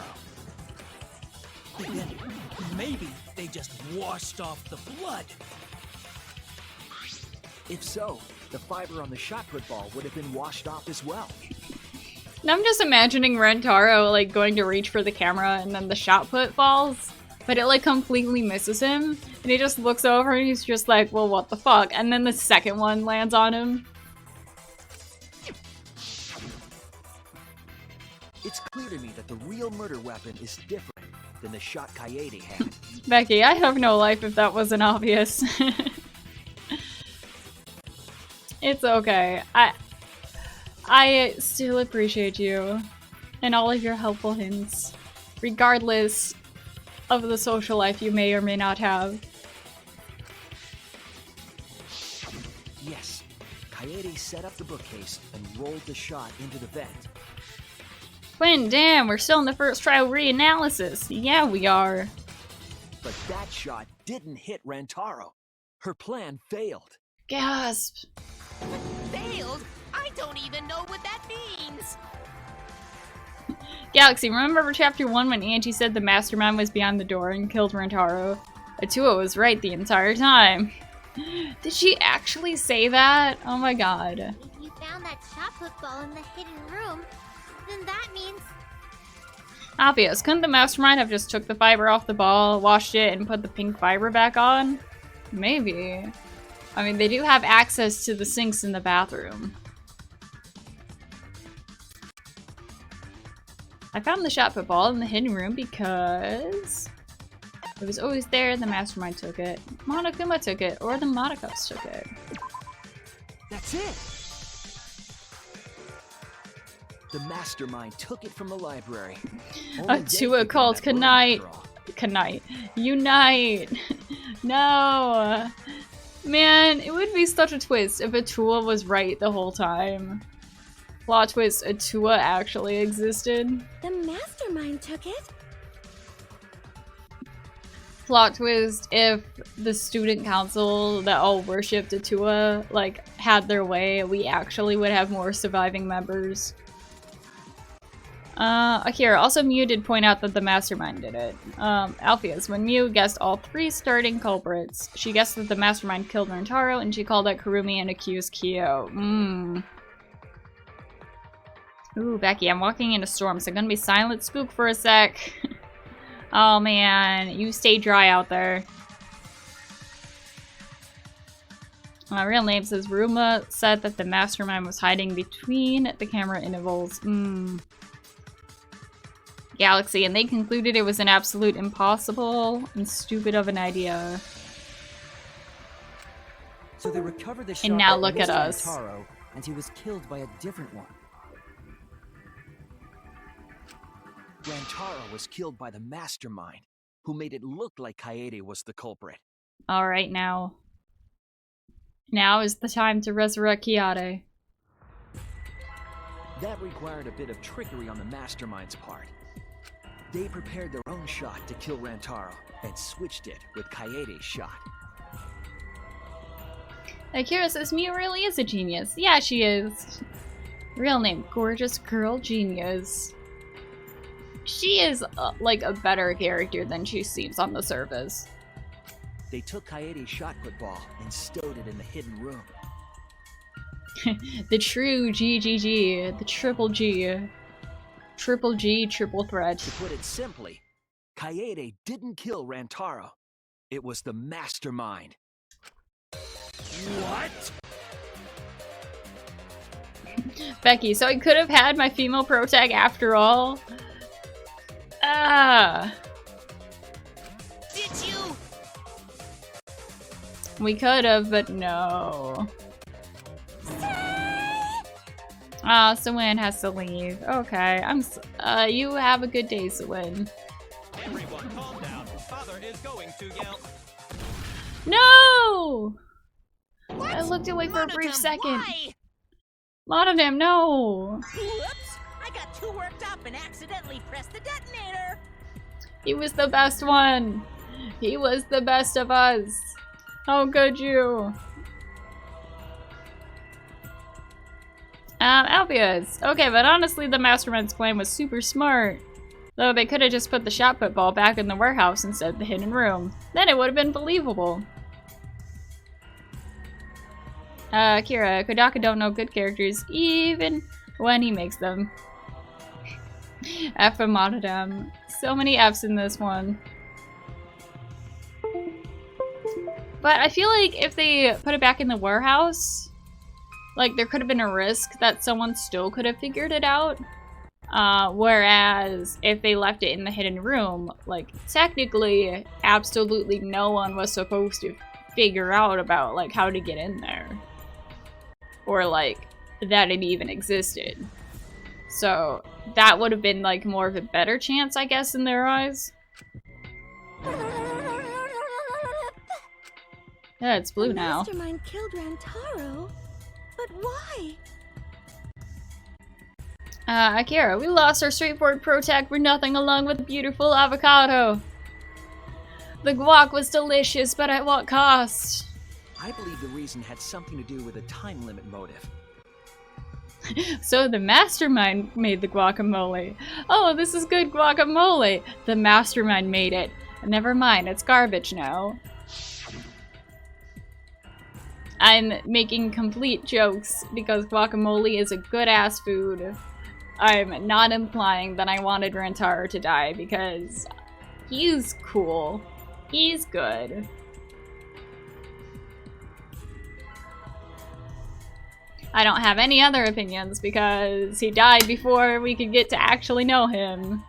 Then maybe they just washed off the blood. If so, the fiber on the shot put ball would have been washed off as well. Now I'm just imagining Rantaro like going to reach for the camera and then the shot put falls, but it like completely misses him and he just looks over and he's just like, well, what the fuck? And then the second one lands on him. It's clear to me that the real murder weapon is different than the shot Kaede had. Becky, I have no life if that wasn't obvious. It's okay. I still appreciate you and all of your helpful hints, regardless of the social life you may or may not have. Yes, Kaede set up the bookcase and rolled the shot into the vent. Quinn, damn, we're still in the first trial reanalysis. Yeah, we are. But that shot didn't hit Rantaro. Her plan failed. Gasp. Failed? I don't even know what that means. Galaxy, remember chapter 1 when Angie said the mastermind was behind the door and killed Rantaro? Atua was right the entire time. Did she actually say that? Oh my god. If you found that shot put ball in the hidden room, then that means... Obvious. Couldn't the mastermind have just took the fiber off the ball, washed it, and put the pink fiber back on? Maybe. I mean, they do have access to the sinks in the bathroom. I found the shot put ball in the hidden room because it was always there. The mastermind took it. Monokuma took it, or the Monaco's took it. That's it! The mastermind took it from the library. Atua called Kanite. Unite! No! Man, it would be such a twist if Atua was right the whole time. Plot twist, Atua actually existed. The mastermind took it? Plot twist, if the student council that all worshipped Atua, like, had their way, we actually would have more surviving members. Akira, also Mew did point out that the mastermind did it. Alpheus, when Mew guessed all 3 starting culprits, she guessed that the mastermind killed Rantaro, and she called out Kurumi and accused Kyo. Ooh, Becky, I'm walking in a storm, so I'm gonna be silent spook for a sec. Oh man, you stay dry out there. My real name says Ruma said that the mastermind was hiding between the camera intervals. Galaxy, and they concluded it was an absolute impossible and stupid of an idea. So they recovered the shot And now that look at missed us. Rantaro, and he was killed by a different one. Rantaro was killed by the mastermind, who made it look like Kaede was the culprit. Alright, now. Now is the time to resurrect Kiade. That required a bit of trickery on the mastermind's part. They prepared their own shot to kill Rantaro, and switched it with Kaede's shot. Akira says Mew really is a genius. Yeah, she is. Real name, Gorgeous Girl Genius. She is, like, a better character than she seems on the surface. They took Kaede's shot put ball and stowed it in the hidden room. The true GGG. The triple G. Triple G, triple threat. To put it simply, Kaede didn't kill Rantaro. It was the mastermind. What? Becky, so I could have had my female pro tag after all? Ah. Did you? We could have, but no. Ah, Sawin has to leave. Okay, you have a good day, Sawin. Everyone calm down. Father is going to yell. No! What? I looked away for a brief second. Why? Monodam, no! Whoops! I got too worked up and accidentally pressed the detonator. He was the best one! He was the best of us! How could you? Albius. Okay, but honestly, the Mastermind's plan was super smart. Though they could have just put the shot put ball back in the warehouse instead of the hidden room. Then it would have been believable. Kira, Kodaka don't know good characters even when he makes them. F and Monodam. So many F's in this one. But I feel like if they put it back in the warehouse, like there could have been a risk that someone still could have figured it out. Whereas if they left it in the hidden room, like technically absolutely no one was supposed to figure out about like how to get in there. Or like that it even existed. So that would have been like more of a better chance, I guess, in their eyes. Yeah, it's blue now. Mastermind killed Rantaro, but why? Akira, we lost our straightforward pro tag for nothing along with the beautiful avocado. The guac was delicious, but at what cost? I believe the reason had something to do with a time limit motive. So the mastermind made the guacamole. Oh, this is good guacamole. The mastermind made it. Never mind, it's garbage now. I'm making complete jokes because guacamole is a good-ass food. I'm not implying that I wanted Rantaro to die because he's cool. He's good. I don't have any other opinions because he died before we could get to actually know him.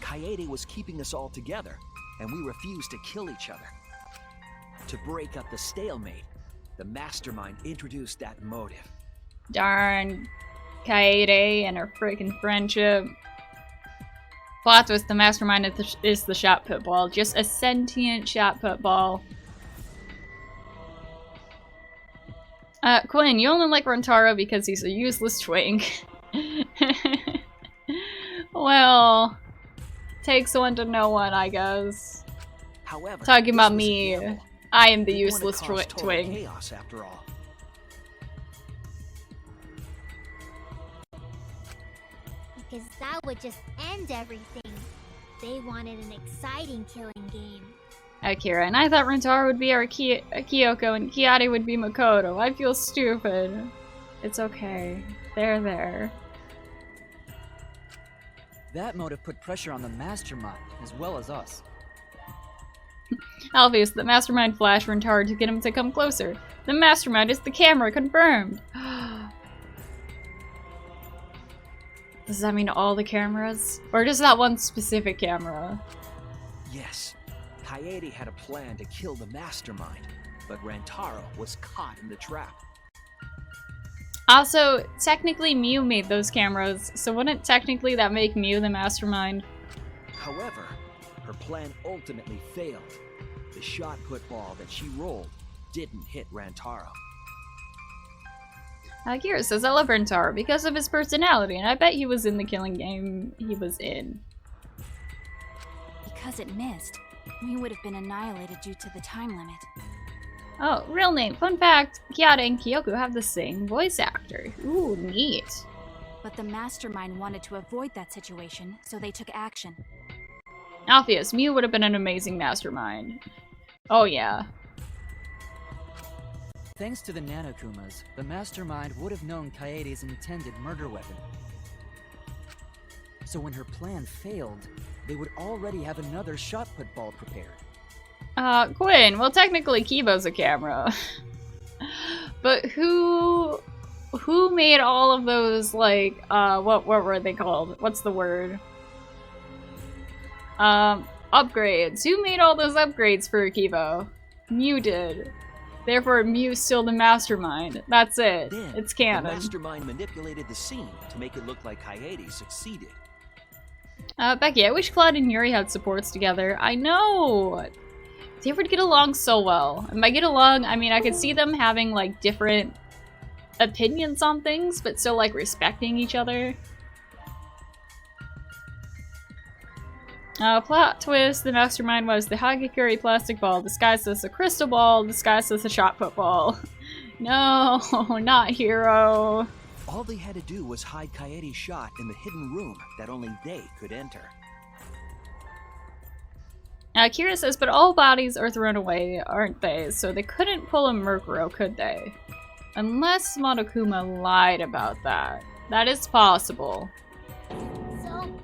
Kaede was keeping us all together, and we refused to kill each other. To break up the stalemate, the mastermind introduced that motive. Darn. Kaede and her freaking friendship. Plot twist, the mastermind is the shot put ball. Just a sentient shot put ball. Quinn, you only like Rantaro because he's a useless twink. Well, takes one to know one, I guess. However, talking about me, I am the useless twink. Chaos after all. Because that would just end everything. They wanted an exciting killing game. Akira, and I thought Rantaro would be our Kyoko and Kiari would be Makoto. I feel stupid. It's okay. They're there. That motive put pressure on the mastermind, as well as us. Obvious, the mastermind flashed Rantaro to get him to come closer. The mastermind is the camera, confirmed! Does that mean all the cameras? Or just that one specific camera? Yes. Kaede had a plan to kill the mastermind, but Rantaro was caught in the trap. Also, technically Mew made those cameras, so wouldn't technically that make Mew the mastermind? However, her plan ultimately failed. The shot put ball that she rolled didn't hit Rantaro. Akira says, I love Rantaro because of his personality, and I bet he was in the killing game he was in. Because it missed, we would have been annihilated due to the time limit. Oh, real name. Fun fact, Kiara and Kyoko have the same voice actor. Ooh, neat. But the mastermind wanted to avoid that situation, so they took action. Obvious, Mew would have been an amazing mastermind. Oh yeah. Thanks to the Nanokumas, the mastermind would have known Kaede's intended murder weapon. So when her plan failed, they would already have another shot put ball prepared. Quinn, well technically Kibo's a camera. But who made all of those, like, what were they called? What's the word? Upgrades. Who made all those upgrades for Kibo? Mew did. Therefore, Mew's still the mastermind. That's it. Then, it's canon. the mastermind manipulated the scene to make it look like Kaede succeeded. Becky, I wish Cloud and Yuri had supports together. I know! They would get along so well. And by get along, I mean I could see them having, like, different opinions on things, but still, like, respecting each other. Plot twist, the mastermind was the Hagakure plastic ball disguised as a crystal ball disguised as a shot put ball. No, not Hero. All they had to do was hide Kaede's shot in the hidden room that only they could enter. Kira says, but all bodies are thrown away, aren't they? So they couldn't pull a Murkuro, could they? Unless Monokuma lied about that. That is possible. So,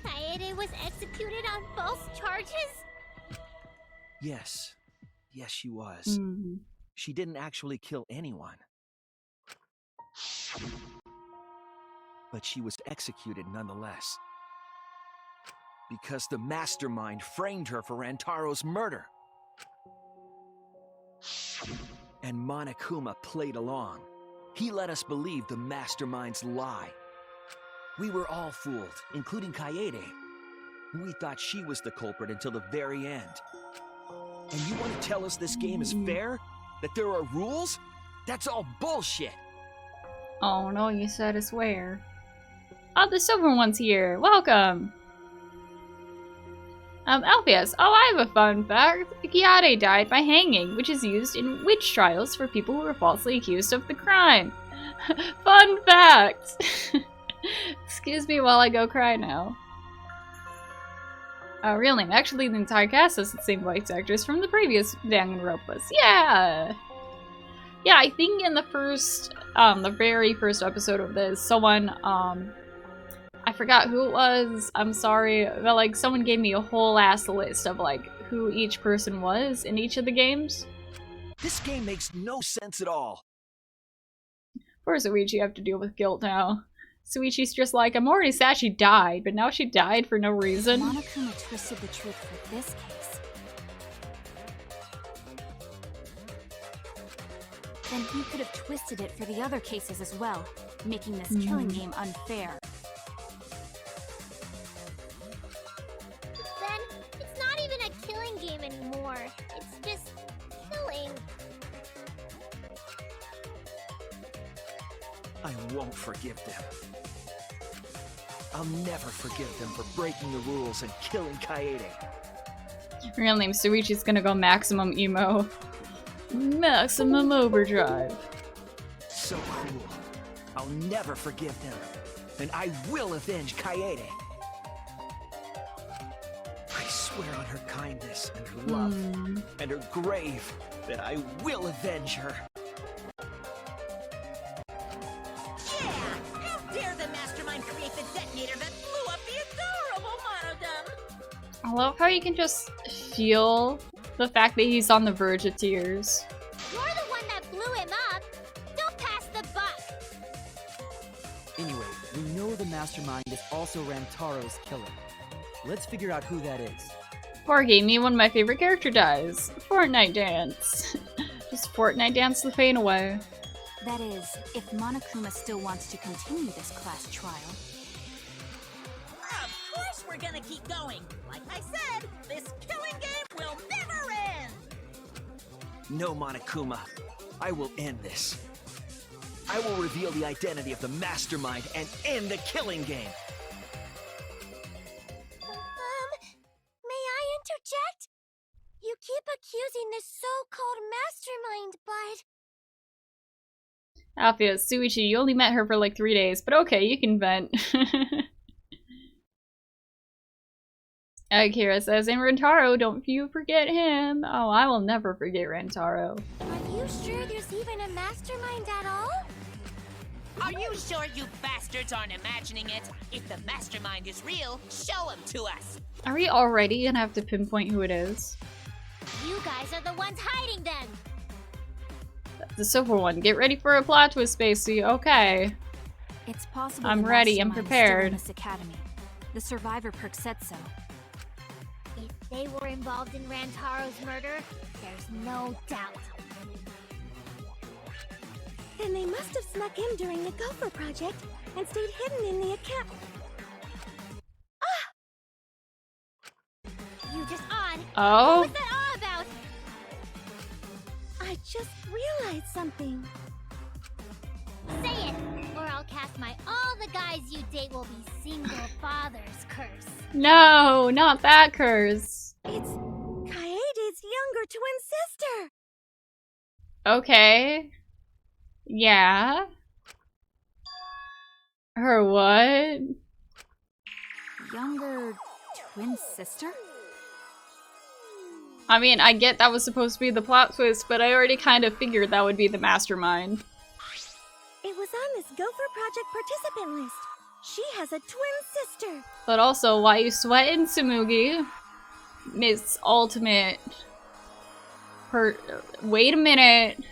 Kaede was executed on false charges? Yes. Yes, she was. Mm-hmm. She didn't actually kill anyone. But she was executed nonetheless. Because the mastermind framed her for Rantaro's murder. And Monokuma played along. He let us believe the mastermind's lie. We were all fooled, including Kaede. We thought she was the culprit until the very end. And you want to tell us this game is fair? That there are rules? That's all bullshit! Oh no, you said I swear. Oh, the silver one's here. Welcome! Alpheus. Oh, I have a fun fact. Kaede died by hanging, which is used in witch trials for people who were falsely accused of the crime. Fun fact! Excuse me while I go cry now. Real name. Actually, the entire cast has the same voice actors from the previous Danganronpas. Yeah! Yeah, I think in the first, the very first episode of this, someone, I forgot who it was, I'm sorry, but like someone gave me a whole ass list of like who each person was in each of the games. This game makes no sense at all. Poor Suichi, you have to deal with guilt now. Suichi's just like, I'm already sad she died, but now she died for no reason. Monokuma twisted the truth for this case. Then he could have twisted it for the other cases as well, making this killing game unfair. Then, it's not even a killing game anymore. It's just killing. I won't forgive them. I'll never forgive them for breaking the rules and killing Kaede. Real name Suichi's gonna go maximum emo. Maximum overdrive. So cruel. I'll never forgive them. And I will avenge Kaede. I swear on her kindness and her love and her grave that I will avenge her. Yeah! How dare the mastermind create the detonator that blew up the adorable Monodum! I love how you can just feel the fact that he's on the verge of tears. You're the one that blew him up. Don't pass the buck. Anyway, we know the mastermind is also Rantaro's killer. Let's figure out who that is. Poor game, me, one of my favorite character dies. Fortnite dance. Just Fortnite dance the pain away. That is, if Monokuma still wants to continue this class trial. Of course we're gonna keep going! Like I said, this killing game will never end! No, Monokuma. I will end this. I will reveal the identity of the mastermind and end the killing game. May I interject? You keep accusing this so-called mastermind, but... Alpheus, Suichi, you only met her for like 3 days, but okay, you can vent. Kira says, and Rentaro, don't you forget him. Oh, I will never forget Rentaro. Are you sure there's even a mastermind at all? Are you sure you bastards aren't imagining it? If the mastermind is real, show him to us. Are we already gonna have to pinpoint who it is? You guys are the ones hiding them. The silver one. Get ready for a plot twist, Spacey. Okay. It's possible I'm the ready. I'm mastermind is still in prepared. this academy. The survivor perk said so. If they were involved in Rantaro's murder, there's no doubt. Then they must have snuck in during the Gopher project and stayed hidden in the account. You just on. Oh? What was that all about? I just realized something. Say it, or I'll cast my all the guys you date will be single fathers curse. No, not that curse. It's Kaede's younger twin sister. Okay. Yeah. Her what? Younger twin sister? I mean, I get that was supposed to be the plot twist, but I already kind of figured that would be the mastermind. It was on this Gopher project participant list. She has a twin sister. But also, why you sweating, Tsumugi? Miss Ultimate. Wait a minute.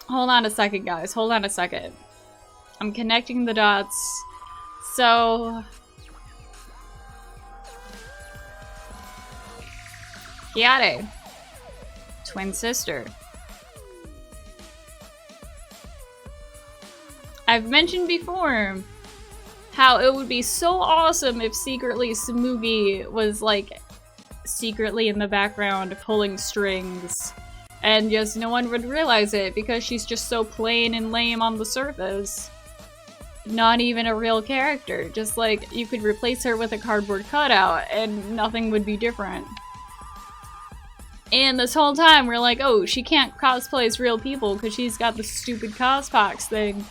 Hold on a second, guys. Hold on a second. I'm connecting the dots. So... Kiade. Twin sister. I've mentioned before how it would be so awesome if secretly Tsumugi was like secretly in the background pulling strings and just no one would realize it because she's just so plain and lame on the surface. Not even a real character. Just like you could replace her with a cardboard cutout and nothing would be different. And this whole time we're like, oh, she can't cosplay as real people because she's got the stupid cospox thing.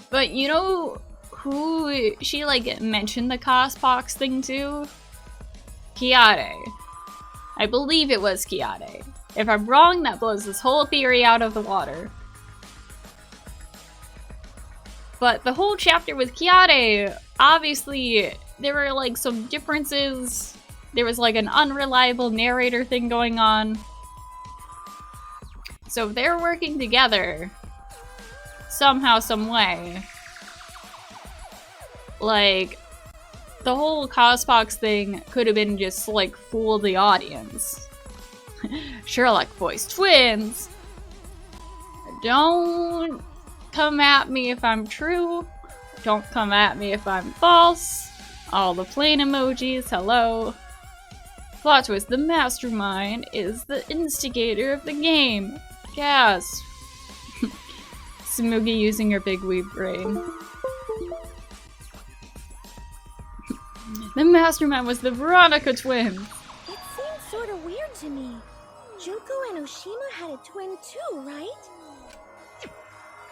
But you know who she like mentioned the cospox thing to? Kiade. I believe it was Kiade. If I'm wrong, that blows this whole theory out of the water. But the whole chapter with Kiade, obviously there were like some differences. There was like an unreliable narrator thing going on. So if they're working together somehow, some way, like the whole cospox thing could have been just like fool the audience. Sherlock voiced twins. Don't come at me if I'm true. Don't come at me if I'm false. All the plain emojis, hello. Plot twist, the mastermind is the instigator of the game. Yes. Tsumugi using her big weeb brain. The mastermind was the Veronica twins. It seems sort of weird to me. Junko and Oshima had a twin too, right?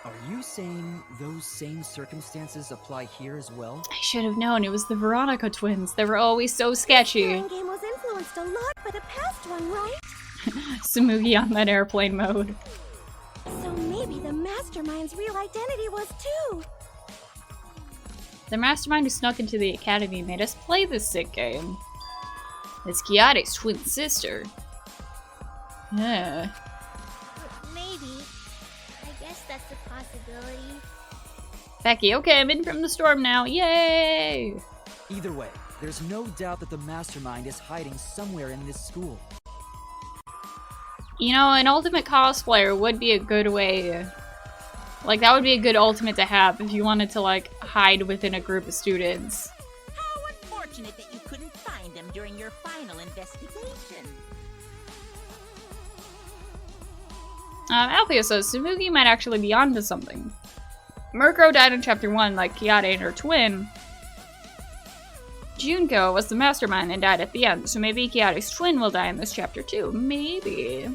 Are you saying those same circumstances apply here as well? I should have known it was the Veronica twins. They were always so sketchy. The game was influenced a lot by the past one, right? Tsumugi on that airplane mode. So maybe the mastermind's real identity was too. The mastermind who snuck into the academy made us play this sick game. It's Kiade's twin sister. Yeah. Maybe. I guess that's a possibility. Becky, okay, I'm in from the storm now. Yay! Either way, there's no doubt that the mastermind is hiding somewhere in this school. You know, an ultimate cosplayer would be a good way. Like, that would be a good ultimate to have if you wanted to, like, hide within a group of students. How unfortunate that you couldn't find them during your final investigation. Althea says, Tsumugi might actually be onto something. Murkrow died in Chapter 1 like Kiade and her twin. Junko was the mastermind and died at the end, so maybe Kiade's twin will die in this chapter too. Maybe.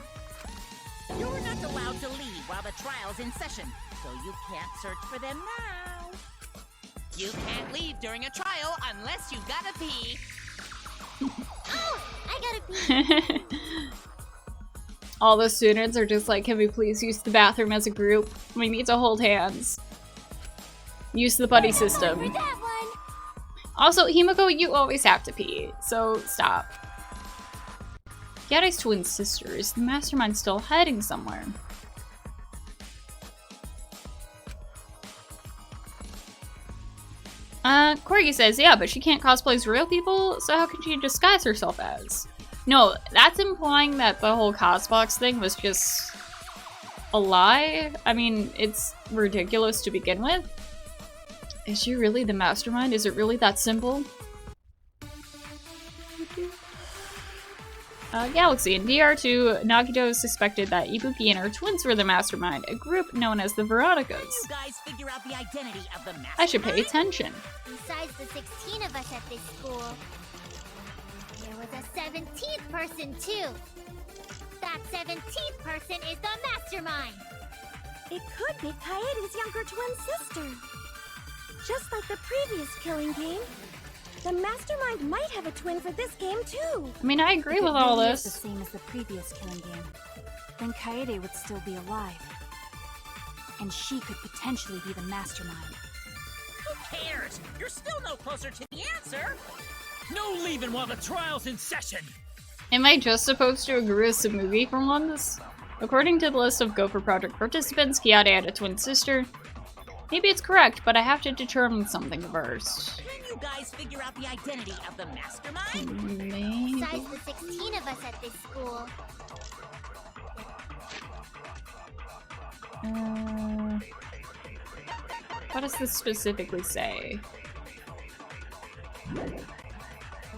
You're not allowed to leave while the trial's in session, so you can't search for them now. You can't leave during a trial unless you gotta pee. Oh, I gotta pee. All the students are just like, can we please use the bathroom as a group? We need to hold hands. Use the buddy system. Also, Himiko, you always have to pee, so stop. Yaddai's twin sisters. The mastermind's still hiding somewhere. Corgi says, yeah, but she can't cosplay as real people, so how can she disguise herself as? No, that's implying that the whole Cosbox thing was just a lie. I mean, it's ridiculous to begin with. Is she really the mastermind? Is it really that simple? Galaxy. In DR2, Nagito suspected that Ibuki and her twins were the mastermind, a group known as the Veronicas. You guys figure out the identity of the mastermind? I should pay attention. Besides the 16 of us at this school, there was a 17th person too. That 17th person is the mastermind. It could be Kaede's younger twin sister. Just like the previous killing game, the mastermind might have a twin for this game too. I mean, I agree with all this. If it really is the same as the previous killing game, then Kaede would still be alive. And she could potentially be the mastermind. Who cares? You're still no closer to the answer. No leaving while the trial's in session. Am I just supposed to agree with Tsumugi for once? According to the list of Gopher Project participants, Kiyade had a twin sister. Maybe it's correct, but I have to determine something first. Can you guys figure out the identity of the mastermind? Maybe. Besides the 16 of us at this school, What does this specifically say? there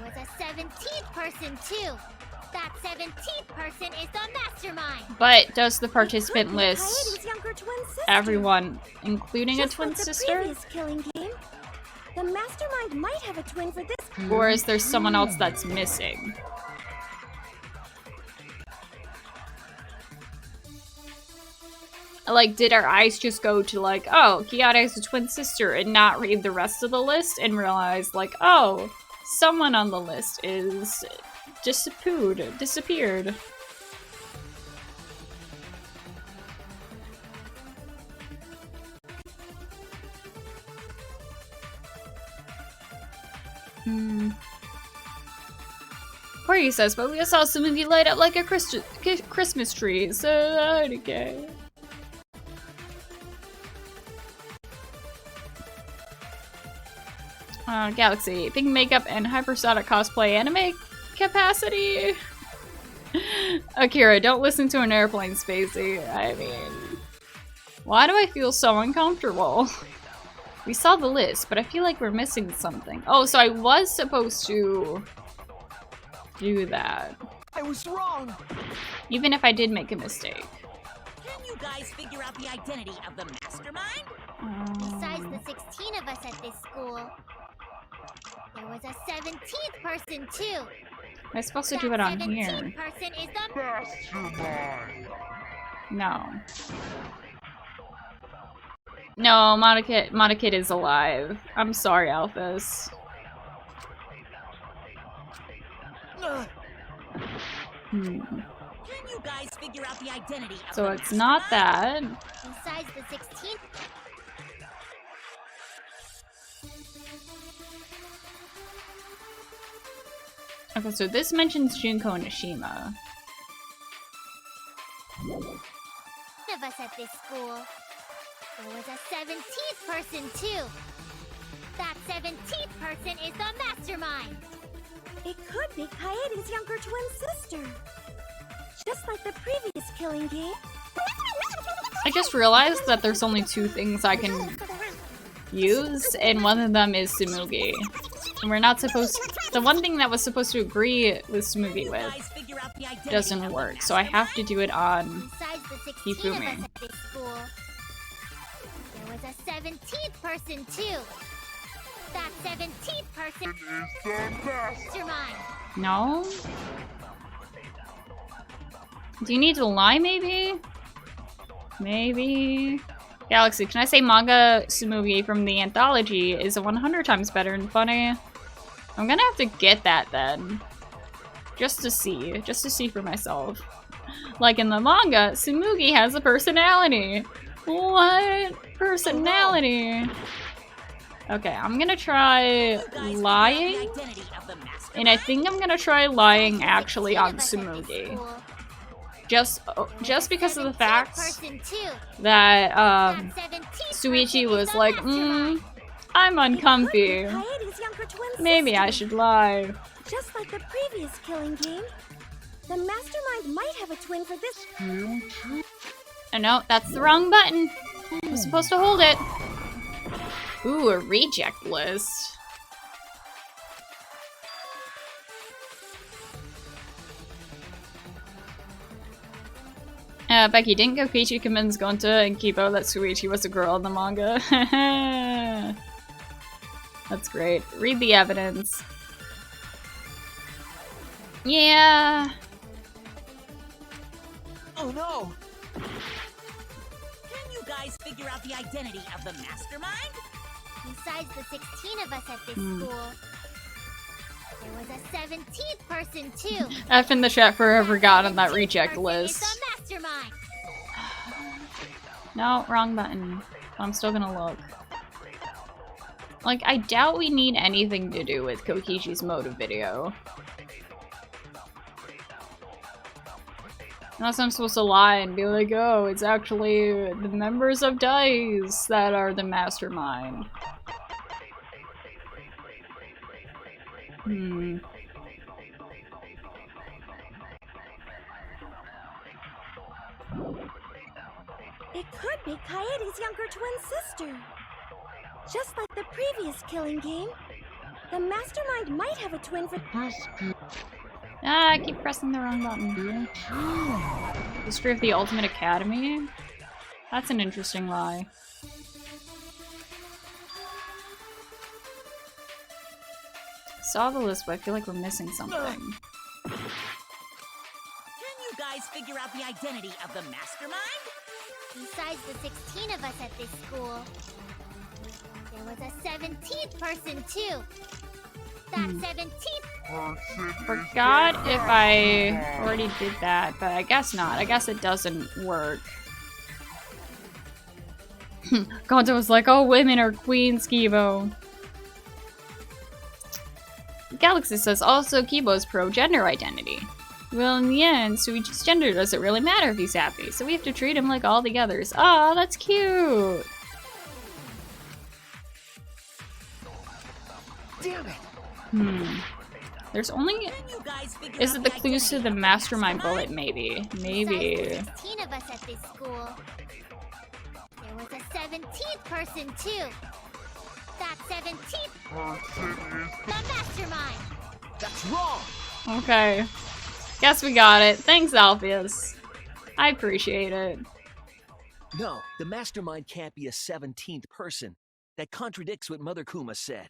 was a 17th person too. That 17th person is the mastermind. But does the participant list Kaede's younger twin sister. everyone, including Just a twin like the sister? previous killing game, the mastermind might have a twin for this. Or is there someone else that's missing? Like, did our eyes just go to like, oh, Kiyade has a twin sister and not read the rest of the list and realize like, oh, someone on the list is disappeared. Corey says, but we saw Tsumugi light up like a Christmas tree, so okay. Galaxy. Pink makeup and hypersonic cosplay anime capacity? Akira, don't listen to an airplane, Spacey. I mean, why do I feel so uncomfortable? We saw the list, but I feel like we're missing something. Oh, so I was supposed to do that. I was wrong. Even if I did make a mistake. Can you guys figure out the identity of the mastermind? Besides the 16 of us at this school, there was a 17th person too. Am I supposed to do it on That here? 17th person is the Mastermind. No. No, Monokid is alive. I'm sorry, Alphys. Can you guys figure out the identity of So the it's not that. besides the 16th. Okay, so this mentions Junko and Nishima. Of us at this school, there was a 17th person too. That 17th person is the mastermind. It could be Kaede's younger twin sister. Just like the previous killing game. I just realized that there's only two things I can use, and one of them is Tsumugi. And we're not supposed to, the one thing that was supposed to agree with Tsumugi with doesn't work, so I have to do it on Besides the 16 of us Hifumi. at this school, there was a 17th person too. That 17th person Is the mastermind. No? Do you need to lie, maybe? Maybe? Galaxy, can I say manga Tsumugi from the anthology is 100 times better and funny? I'm gonna have to get that then. Just to see for myself. Like in the manga, Tsumugi has a personality. What? Personality? Okay, I'm gonna try lying. And I think I'm gonna try lying actually on Tsumugi. Just because of the fact that Suichi was like, I'm uncomfy. Maybe I should lie. Just like the previous killing game, the mastermind might have a twin for this. Oh no, that's the wrong button. I was supposed to hold it. Ooh, a reject list. Becky, didn't Gokichi convince Gonta and Kibo that Suichi was a girl in the manga? That's great. Read the evidence. Yeah. Oh no! Can you guys figure out the identity of the mastermind? Besides the 16 of us at this school, there was a 17th person too. F in the chat forever got on that reject list. It's a mastermind. No, wrong button. I'm still gonna look. Like, I doubt we need anything to do with Kokichi's motive video. Unless I'm supposed to lie and be like, oh, it's actually the members of DICE that are the mastermind. It could be Kaede's younger twin sister. Just like the previous killing game, the mastermind might have a twin for this. Ah, I keep pressing the wrong button. History of the Ultimate Academy? That's an interesting lie. Saw the list, but I feel like we're missing something. Can you guys figure out the identity of the mastermind? Besides the 16 of us at this school, there was a 17th person too. That 17th. Forgot if I already did that, but I guess not. I guess it doesn't work. Gonta was like, oh, women are queens, Kibo. Galaxy says, also Kibo's pro-gender identity. Well, in the end, Suichi's gender doesn't really matter if he's happy, so we have to treat him like all the others. Aw, that's cute! Damn it! There's only... Is it the clues to the mastermind bullet? Maybe. Maybe. Besides the 16 of us at this school, there was a 17th person too. That 17th, the mastermind. That's wrong! Okay. Guess we got it. Thanks, Alpheus. I appreciate it. No, the mastermind can't be a 17th person. That contradicts what Mother Kuma said.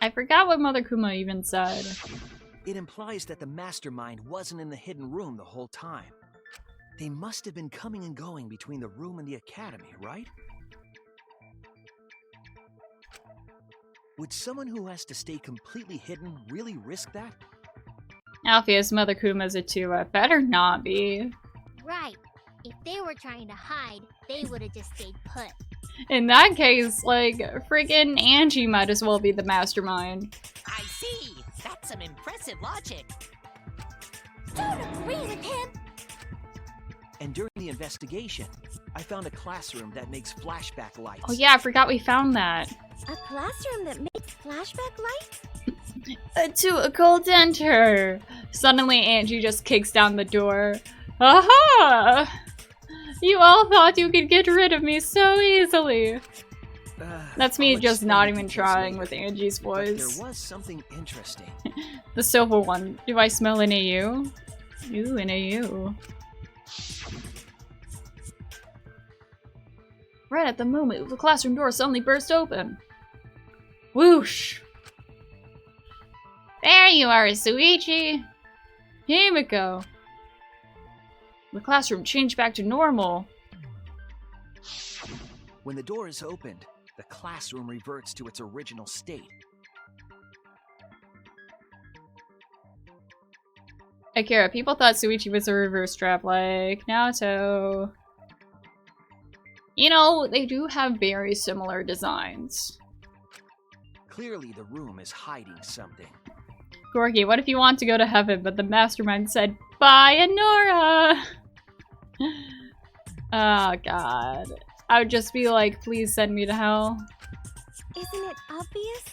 I forgot what Mother Kuma even said. It implies that the mastermind wasn't in the hidden room the whole time. They must have been coming and going between the room and the academy, right? Would someone who has to stay completely hidden really risk that? Alpheus, Mother Kuma's a 2. Better not be. Right. If they were trying to hide, they would have just stayed put. In that case, like, friggin' Angie might as well be the mastermind. I see. That's some impressive logic. Don't agree with him. And during the investigation, I found a classroom that makes flashback lights. Oh yeah, I forgot we found that. A classroom that makes flashback lights? To occult enter. Suddenly Angie just kicks down the door. Aha! You all thought you could get rid of me so easily. That's me just not even trying with Angie's voice. There was something interesting. The silver one. Do I smell an AU? Ooh, an AU. Right at the moment, the classroom door suddenly burst open. Whoosh! There you are, Suichi! Himiko! The classroom changed back to normal. When the door is opened, the classroom reverts to its original state. Akira, people thought Suichi was a reverse trap like Naoto. You know, they do have very similar designs. Clearly the room is hiding something. Gorky, what if you want to go to heaven, but the mastermind said, bye, Anora! Oh, God. I would just be like, please send me to hell. Isn't it obvious?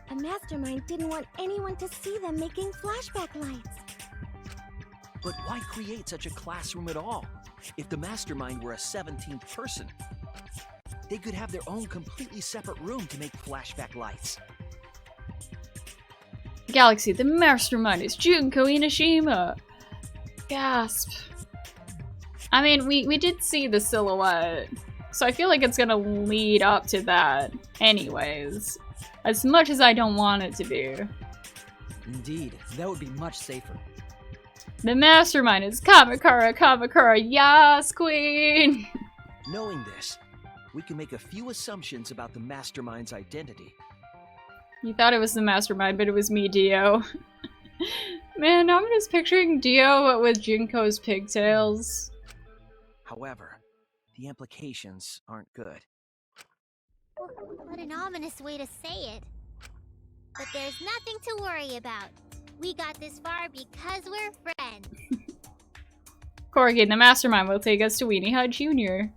The mastermind didn't want anyone to see them making flashback lights. But why create such a classroom at all? If the mastermind were a 17th person, they could have their own completely separate room to make flashback lights. Galaxy, the mastermind is Junko Inashima! Gasp. I mean, we did see the silhouette, so I feel like it's gonna lead up to that anyways. As much as I don't want it to be. Indeed, that would be much safer. The mastermind is Kamakura, yes, queen! Knowing this, we can make a few assumptions about the mastermind's identity. You thought it was the mastermind, but it was me, Dio. Man, I'm just picturing Dio with Junko's pigtails. However, the implications aren't good. What an ominous way to say it. But there's nothing to worry about. We got this far because we're friends. Corgi, the mastermind will take us to Weenie Hut Jr.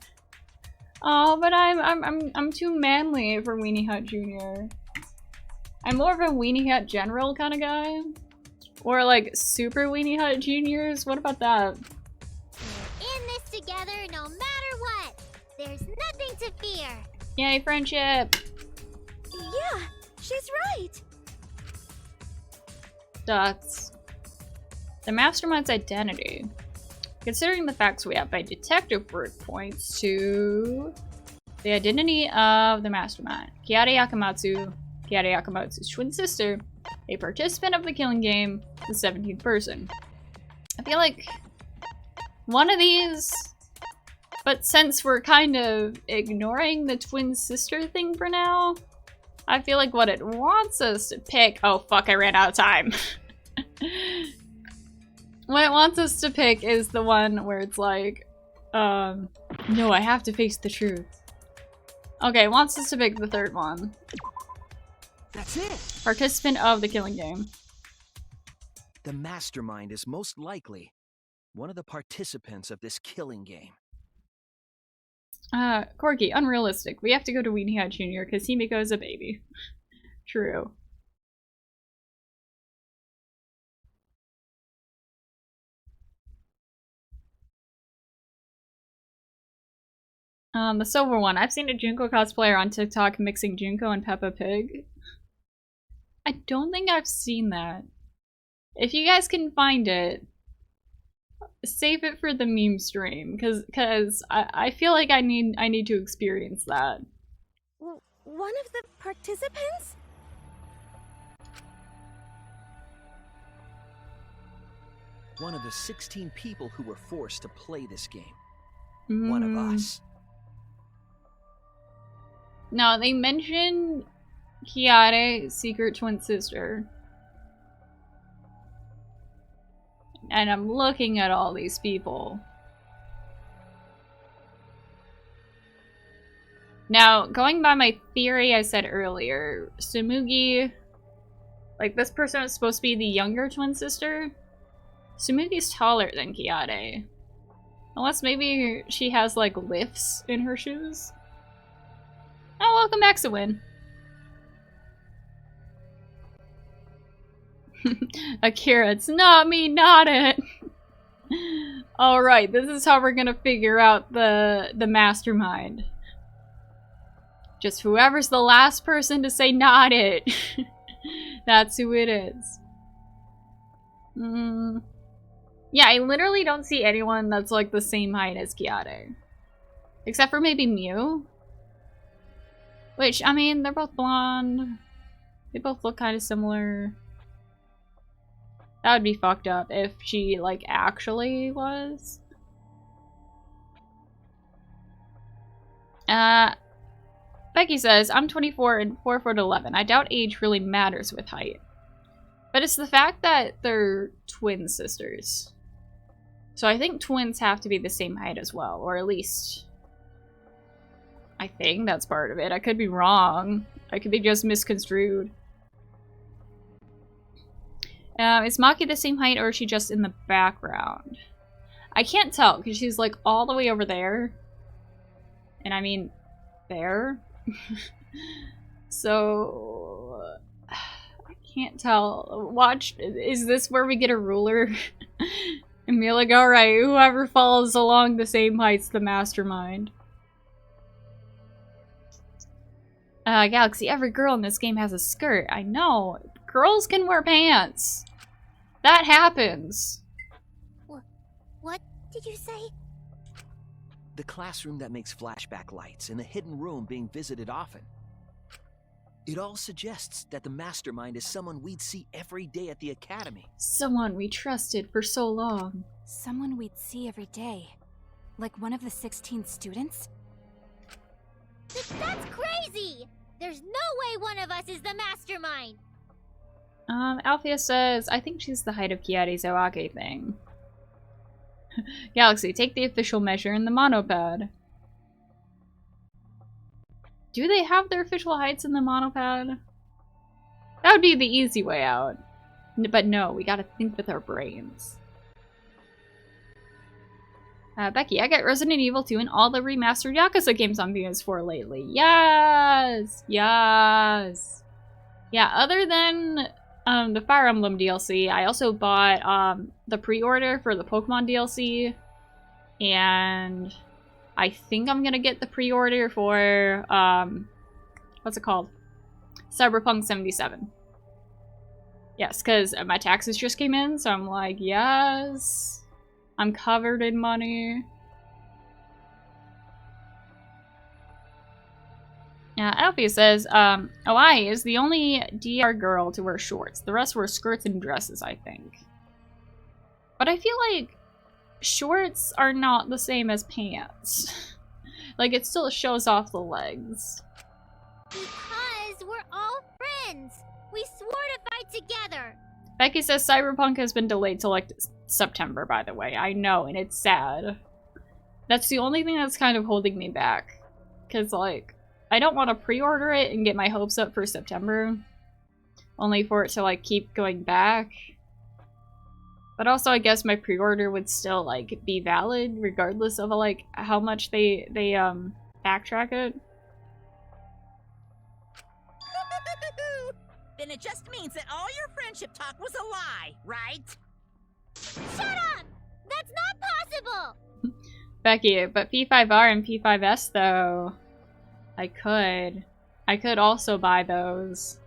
Oh, but I'm too manly for Weenie Hut Jr. I'm more of a Weenie Hut General kind of guy. Or like Super Weenie Hut Juniors. What about that? We're in this together no matter what. There's nothing to fear. Yay, friendship! Yeah, she's right. Dots. The mastermind's identity. Considering the facts we have by detective work points to the identity of the mastermind. Kiara Yakamatsu's twin sister, a participant of the killing game, the 17th person. I feel like one of these, but since we're kind of ignoring the twin sister thing for now, I feel like what it wants us to pick— oh fuck, I ran out of time. What it wants us to pick is the one where it's like, no, I have to face the truth. Okay, it wants us to pick the third one. That's it! Participant of the killing game. The mastermind is most likely one of the participants of this killing game. Corgi, unrealistic. We have to go to Weenie Hut Jr. because Himiko is a baby. True. The silver one. I've seen a Junko cosplayer on TikTok mixing Junko and Peppa Pig. I don't think I've seen that. If you guys can find it, save it for the meme stream, cause I feel like I need to experience that. One of the participants? One of the 16 people who were forced to play this game. One of us. No, they mention Kiare's secret twin sister. And I'm looking at all these people. Now, going by my theory I said earlier, Tsumugi, like this person is supposed to be the younger twin sister. Tsumugi's taller than Kiare. Unless maybe she has like lifts in her shoes. Oh, welcome back, Sawin. Akira, it's not me, not it. Alright, this is how we're gonna figure out the mastermind. Just whoever's the last person to say not it. That's who it is. Yeah, I literally don't see anyone that's like the same height as Kiare. Except for maybe Mew. Which, I mean, they're both blonde. They both look kind of similar. That would be fucked up if she, like, actually was. Becky says, I'm 24 and 4'11". I doubt age really matters with height. But it's the fact that they're twin sisters. So I think twins have to be the same height as well, or at least... I think that's part of it. I could be wrong. I could be just misconstrued. Is Maki the same height, or is she just in the background? I can't tell, because she's like all the way over there. And I mean, there. So... I can't tell. Watch, is this where we get a ruler? And be like, alright, whoever falls along the same height's the mastermind. Galaxy, every girl in this game has a skirt. I know. Girls can wear pants. That happens. What did you say? The classroom that makes flashback lights and a hidden room being visited often. It all suggests that the mastermind is someone we'd see every day at the academy. Someone we trusted for so long. Someone we'd see every day. Like one of the 16 students? That's crazy! There's no way one of us is the mastermind! Althea says, I think she's the height of Kiari's Owake thing. Galaxy, take the official measure in the monopad. Do they have their official heights in the monopad? That would be the easy way out. But no, we gotta think with our brains. Becky, I got Resident Evil 2 and all the remastered Yakuza games on PS4 lately. Yes! Yes! Yeah, other than the Fire Emblem DLC, I also bought the pre-order for the Pokemon DLC. And I think I'm gonna get the pre-order for, what's it called? Cyberpunk 77. Yes, because my taxes just came in, so I'm like, yes! I'm covered in money. Alfie says, Oi is the only DR girl to wear shorts. The rest wear skirts and dresses, I think. But I feel like shorts are not the same as pants. Like, it still shows off the legs. Because we're all friends. We swore to fight together. Becky says Cyberpunk has been delayed till, like, September, by the way. I know, and it's sad. That's the only thing that's kind of holding me back. Because, like, I don't want to pre-order it and get my hopes up for September. Only for it to, like, keep going back. But also, I guess my pre-order would still, like, be valid regardless of, like, how much they backtrack it. Then it just means that all your friendship talk was a lie, right? Shut up! That's not possible! Becky, but P5R and P5S, though. I could also buy those.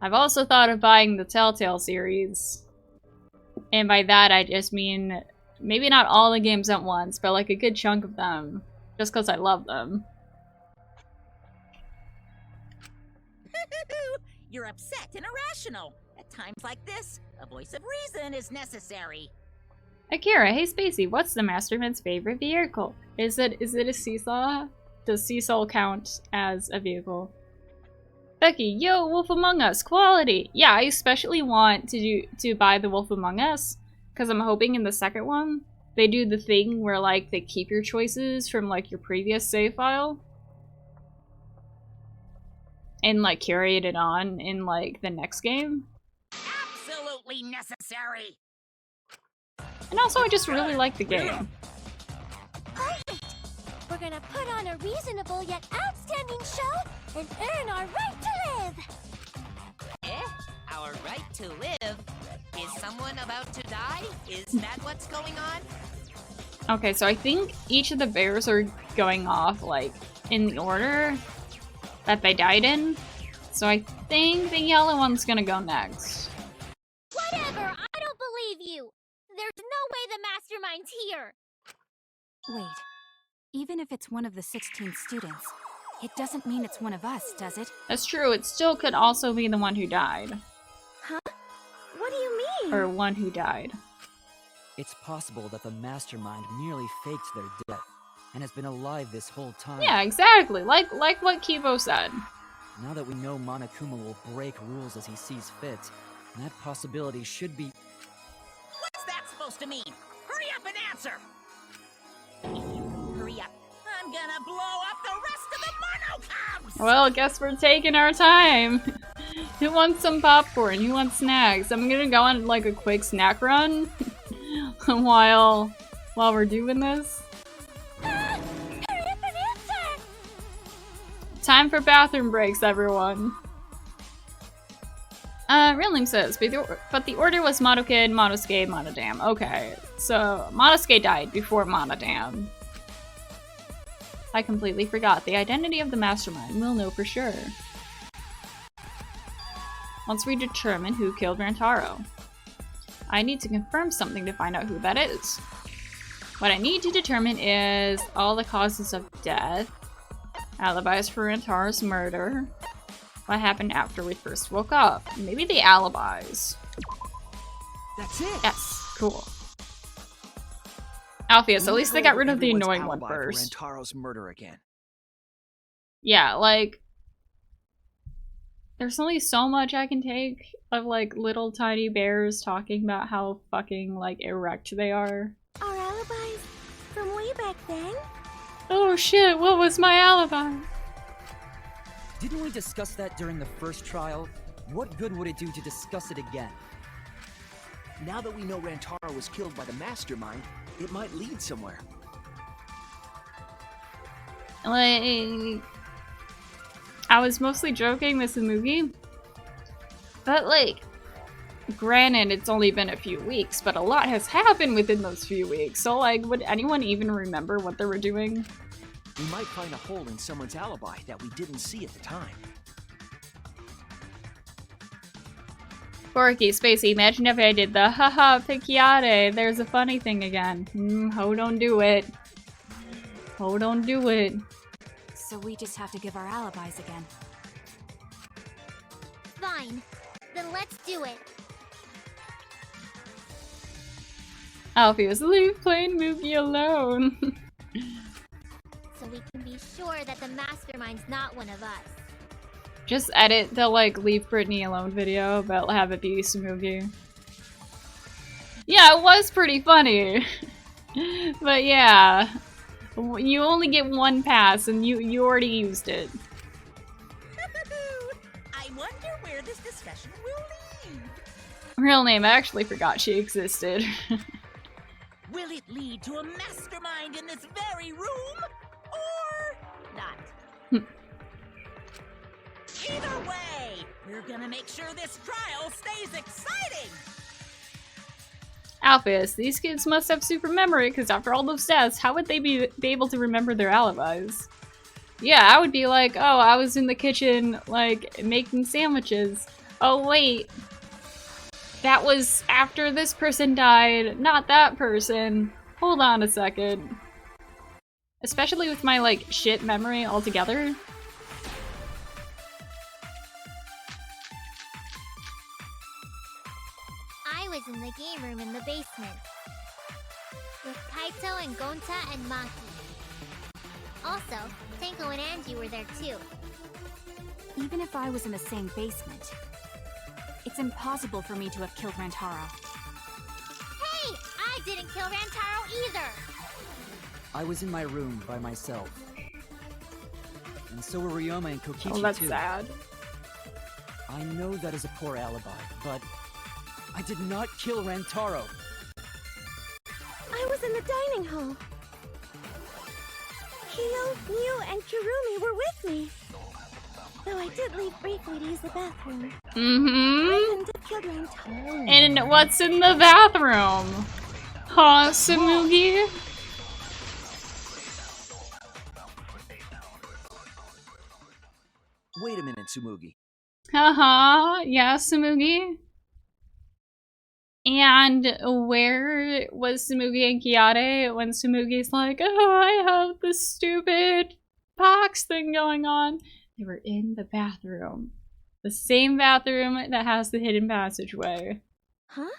I've also thought of buying the Telltale series. And by that, I just mean, maybe not all the games at once, but like a good chunk of them. Just because I love them. You're upset and irrational. At times like this, a voice of reason is necessary. Akira, hey Spacey, what's the Masterman's favorite vehicle? Is it a seesaw? Does seesaw count as a vehicle? Becky, yo, Wolf Among Us, quality! Yeah, I especially want to buy the Wolf Among Us, because I'm hoping in the second one, they do the thing where, like, they keep your choices from, like, your previous save file. And, like, carry it on in, like, the next game. Absolutely necessary! And also, I just really like the game. Perfect! We're gonna put on a reasonable yet outstanding show and earn our right to live! Eh? Our right to live? Is someone about to die? Is that what's going on? Okay, so I think each of the bears are going off, like, in the order that they died in. So I think the yellow one's gonna go next. Whatever! I don't believe you! There's no way the mastermind's here! Wait. Even if it's one of the 16 students, it doesn't mean it's one of us, does it? That's true, it still could also be the one who died. Huh? What do you mean? Or one who died. It's possible that the mastermind merely faked their death and has been alive this whole time. Yeah, exactly. Like what Kibo said. Now that we know Monokuma will break rules as he sees fit, That possibility should be... What's that supposed to mean? Hurry up and answer! If you don't hurry up, I'm gonna blow up the rest of the Mono Cubs! Well, guess we're taking our time. Who wants some popcorn? Who wants snacks? I'm gonna go on like a quick snack run while we're doing this. Hurry up and answer! Time for bathroom breaks, everyone. Real name says, but the order was Monokid, Monosuke, Monodam. Okay, so Monosuke died before Monodam. I completely forgot. The identity of the mastermind. We'll know for sure once we determine who killed Rantaro. I need to confirm something to find out who that is. What I need to determine is all the causes of death, alibis for Rantaro's murder, what happened after we first woke up, maybe the alibis. That's it. Yes, cool. Alpheus, at least they got rid of the annoying one first. Rantaro's murder again. Yeah, like, there's only so much I can take of, like, little tiny bears talking about how fucking, like, erect they are. Our alibis from way back then? Oh shit, what was my alibi? Didn't we discuss that during the first trial? What good would it do to discuss it again? Now that we know Rantaro was killed by the mastermind, it might lead somewhere. Like, I was mostly joking with Tsumugi, but like, granted it's only been a few weeks, but a lot has happened within those few weeks, so like, would anyone even remember what they were doing? We might find a hole in someone's alibi that we didn't see at the time. Borky, Spacey, imagine if I did the haha picchiate, there's a funny thing again. Ho, don't do it. Ho, don't do it. So we just have to give our alibis again. Fine. Then let's do it. Alpheus, leave plain Moogie alone. So we can be sure that the mastermind's not one of us. Just edit the, like, leave Britney alone video, but have it be Tsumugi. Yeah, it was pretty funny. But yeah, you only get one pass and you already used it. I wonder where this discussion will lead. Real name, I actually forgot she existed. Will it lead to a mastermind in this very room? Or not? Either way, we're gonna make sure this trial stays exciting! Alpheus, these kids must have super memory, because after all those deaths, how would they be able to remember their alibis? Yeah, I would be like, oh, I was in the kitchen, like, making sandwiches. Oh, wait. That was after this person died, not that person. Hold on a second. Especially with my, like, shit memory altogether. I was in the game room in the basement. With Kaito and Gonta and Maki. Also, Tenko and Angie were there too. Even if I was in the same basement, it's impossible for me to have killed Rantaro. Hey! I didn't kill Rantaro either! I was in my room by myself. And so were Ryoma and Kokichi Oh, that's too. sad. I know that is a poor alibi, but I did not kill Rantaro. I was in the dining hall. Kyo, Miu, and Kirumi were with me. Though I did leave briefly to use the bathroom. I couldn't have killed Rantaro. And what's in the bathroom? Huh, Tsumugi? Wait a minute, Tsumugi. Haha, yeah, Tsumugi. And where was Tsumugi and Kiyate when Tsumugi's like, oh, I have this stupid box thing going on? They were in the bathroom. The same bathroom that has the hidden passageway. Huh?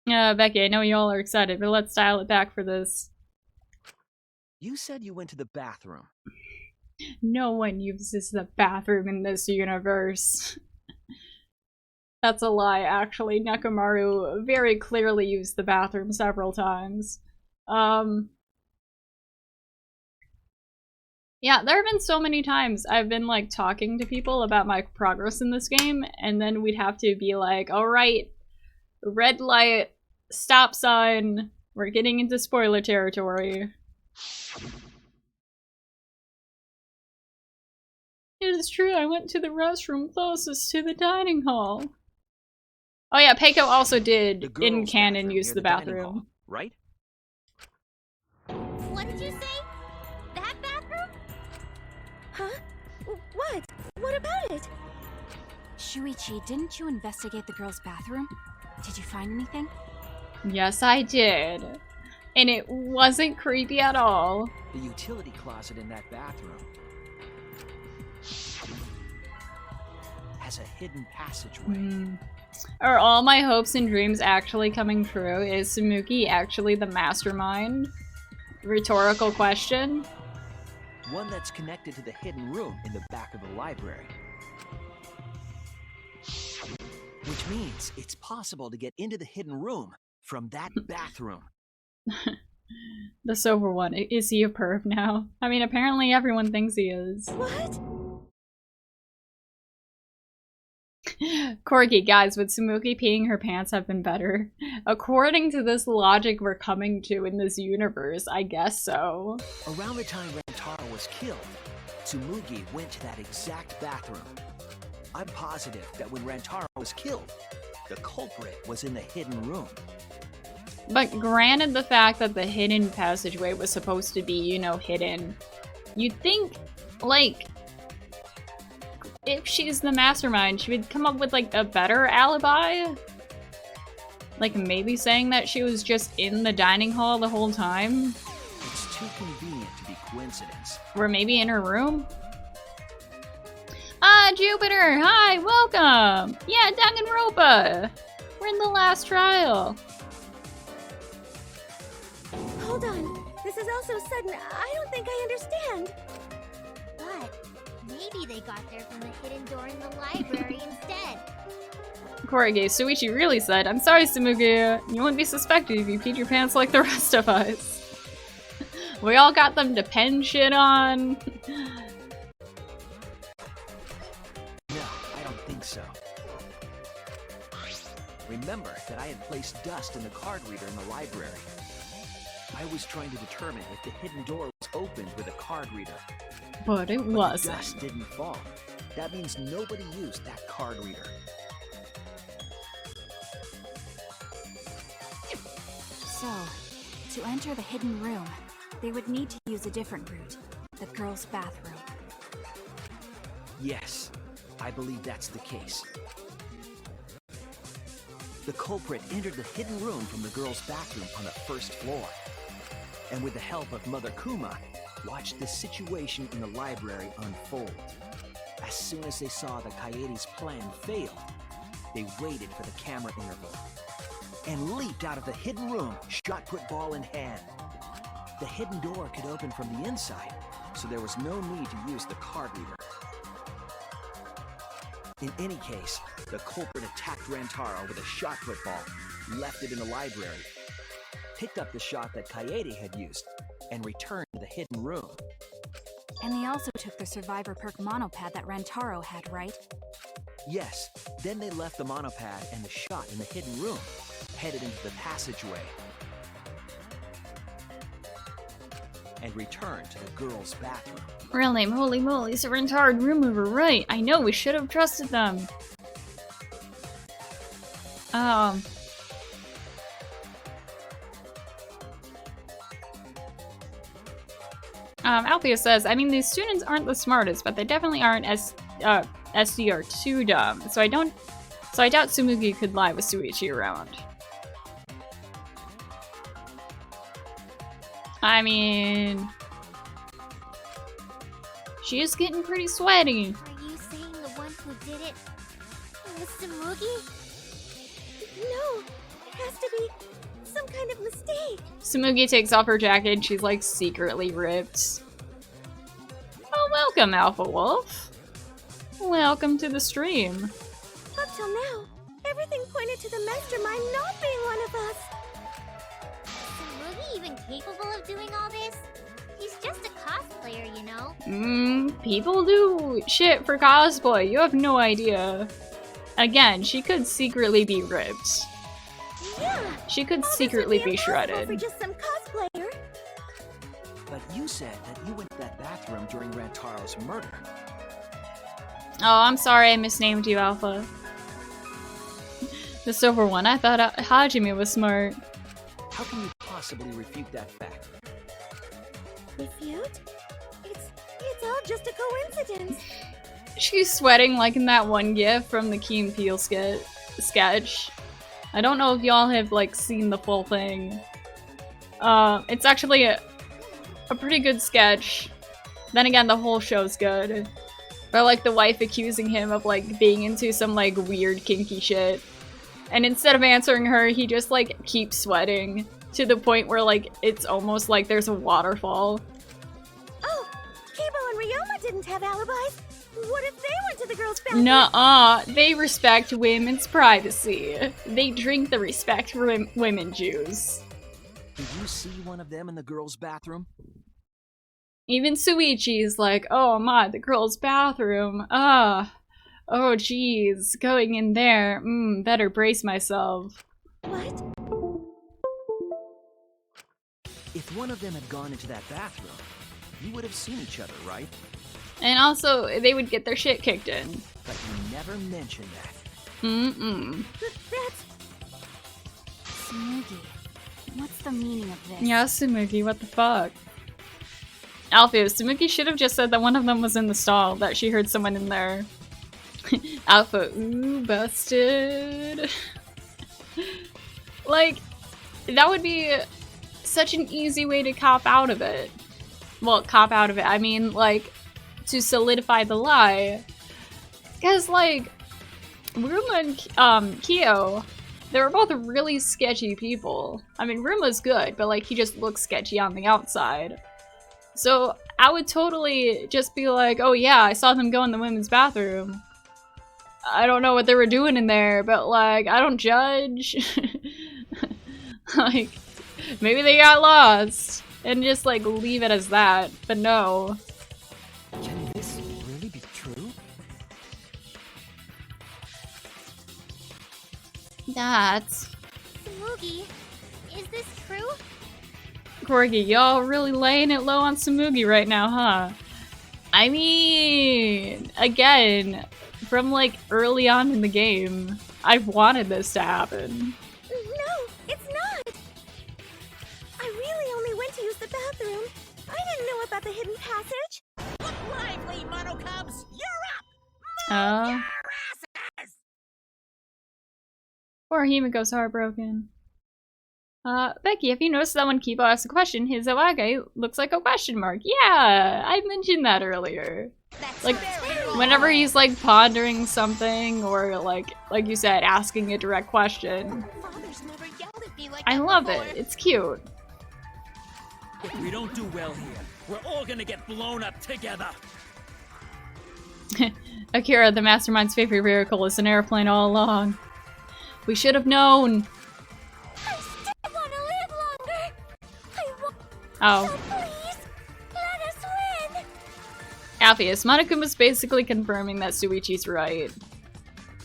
Becky, I know y'all are excited, but let's dial it back for this. You said you went to the bathroom. No one uses the bathroom in this universe. That's a lie, actually. Nekomaru very clearly used the bathroom several times. Yeah, there have been so many times I've been, like, talking to people about my progress in this game, and then we'd have to be like, alright, red light, stop sign, we're getting into spoiler territory. It is true, I went to the restroom closest to the dining hall. Oh yeah, Peiko also did, in canon, use the bathroom. Right? What did you say? That bathroom? Huh? What? What about it? Shuichi, didn't you investigate the girls' bathroom? Did you find anything? Yes, I did. And it wasn't creepy at all. The utility closet in that bathroom has a hidden passageway. Are all my hopes and dreams actually coming true? Is Tsumugi actually the mastermind? Rhetorical question. One that's connected to the hidden room in the back of the library. Which means it's possible to get into the hidden room from that bathroom. The sober one. Is he a perv now? I mean, apparently everyone thinks he is. What? Corgi, guys, would Tsumugi peeing her pants have been better? According to this logic we're coming to in this universe, I guess so. Around the time Rantaro was killed, Tsumugi went to that exact bathroom. I'm positive that when Rantaro was killed, the culprit was in the hidden room. But granted the fact that the hidden passageway was supposed to be, you know, hidden, you'd think, like, if she's the mastermind, she would come up with, like, a better alibi? Like, maybe saying that she was just in the dining hall the whole time? It's too convenient to be coincidence. Or maybe in her room? Ah, Jupiter! Hi, welcome! Yeah, Danganronpa! We're in the last trial. Hold on. This is all so sudden. I don't think I understand. But maybe they got there from the hidden door in the library instead. Korige, Shuichi really said, I'm sorry, Tsumugi. You wouldn't be suspected if you peed your pants like the rest of us. We all got them to pen shit on. No, I don't think so. Remember that I had placed dust in the card reader in the library. I was trying to determine if the hidden door was opened with a card reader. But it wasn't. The dust didn't fall. That means nobody used that card reader. So, to enter the hidden room, they would need to use a different route. The girls' bathroom. Yes, I believe that's the case. The culprit entered the hidden room from the girls' bathroom on the first floor. And with the help of Mother Kuma, watched the situation in the library unfold. As soon as they saw that Kaede's plan failed, they waited for the camera interval and leaped out of the hidden room, shot put ball in hand. The hidden door could open from the inside, so there was no need to use the card reader. In any case, the culprit attacked Rantaro with a shot put ball, left it in the library, picked up the shot that Kaede had used, and returned to the hidden room. And they also took the survivor perk monopad that Rantaro had, right? Yes, then they left the monopad and the shot in the hidden room, headed into the passageway, and returned to the girls' bathroom. Real name, holy moly, so Rantaro and Rumu were right. I know, we should have trusted them. Althea says, I mean, these students aren't the smartest, but they definitely aren't SDR too dumb. So I doubt Tsumugi could lie with Shuichi around. I mean, she is getting pretty sweaty. Are you saying the one who did it was Tsumugi? No, it has to be some kind of mistake. Tsumugi takes off her jacket and she's like secretly ripped. Oh, welcome, Alpha Wolf. Welcome to the stream. Up till now, Everything pointed to the mastermind not being one of us. Is Smoogie even capable of doing all this? He's just a cosplayer, you know. People do shit for cosplay. You have no idea. Again, she could secretly be ripped. Yeah. She could all this secretly would be be shredded. For just some cosplayer. But you said that you went to that bathroom during Rantaro's murder. Oh, I'm sorry I misnamed you, Alpha. The silver one. I thought Hajime was smart. How can you possibly refute that fact? Refute? It's all just a coincidence. She's sweating like in that one gif from the Key and Peele sketch. I don't know if y'all have like seen the full thing. It's actually a pretty good sketch. Then again, the whole show's good. But like the wife accusing him of like being into some like weird kinky shit. And instead of answering her, he just like keeps sweating to the point where like it's almost like there's a waterfall. Oh, Kibo and Ryoma didn't have alibis. What if they went to the girls' bathroom? Nuh-uh, they respect women's privacy. They drink the respect for women juice. Did you see one of them in the girls' bathroom? Even Suichi's like, oh my, the girls' bathroom. Oh geez, going in there. Better brace myself. What? If one of them had gone into that bathroom, you would have seen each other, right? And also, they would get their shit kicked in. But you never mentioned that. That's... Smoogie, what's the meaning of this? Yeah, Tsumugi, what the fuck? Alpha, Tsumugi should have just said that one of them was in the stall, that she heard someone in there. Alpha, ooh, busted. Like, that would be such an easy way to cop out of it. Well, cop out of it, I mean, like, to solidify the lie. Because, like, Ruma and Kyo, they were both really sketchy people. I mean, Ruma's good, but, like, he just looks sketchy on the outside. So, I would totally just be like, oh yeah, I saw them go in the women's bathroom. I don't know what they were doing in there, but, like, I don't judge. Like, maybe they got lost. And just, like, leave it as that. But no. Can this really be true? That's... Smoogie, is this true? Corgi, y'all really laying it low on Tsumugi right now, huh? I mean, again, from like early on in the game, I've wanted this to happen. No, it's not. I really only went to use the bathroom. I didn't know about the hidden passage. Look lively, Mono Cubs! You're up! Oh. Asses! Poor Himiko's heartbroken. Becky, have you noticed that when Kibo asks a question, his Owage looks like a question mark? Yeah, I mentioned that earlier. That's Like, very whenever he's like pondering something or like you said, asking a direct question. Father's never yelled at me like I that love before. it. It's cute. If we don't do well here, we're all gonna get blown up together. Akira, the mastermind's favorite vehicle, is an airplane all along. We should have known. I still want to live longer. I want... Oh. So please, let us win. Alpheus, Monokuma's basically confirming that Suichi's right.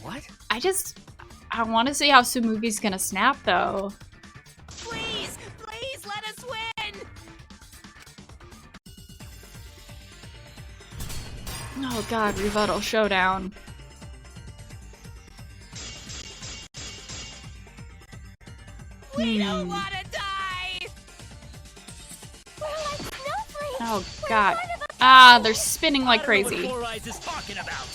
What? I want to see how Tsumugi's gonna snap, though. Please, please let us win! Oh god, rebuttal showdown. We don't want to die! We're like snowflakes. Oh god. Ah, they're spinning like crazy. I don't know what Four Eyes is talking about.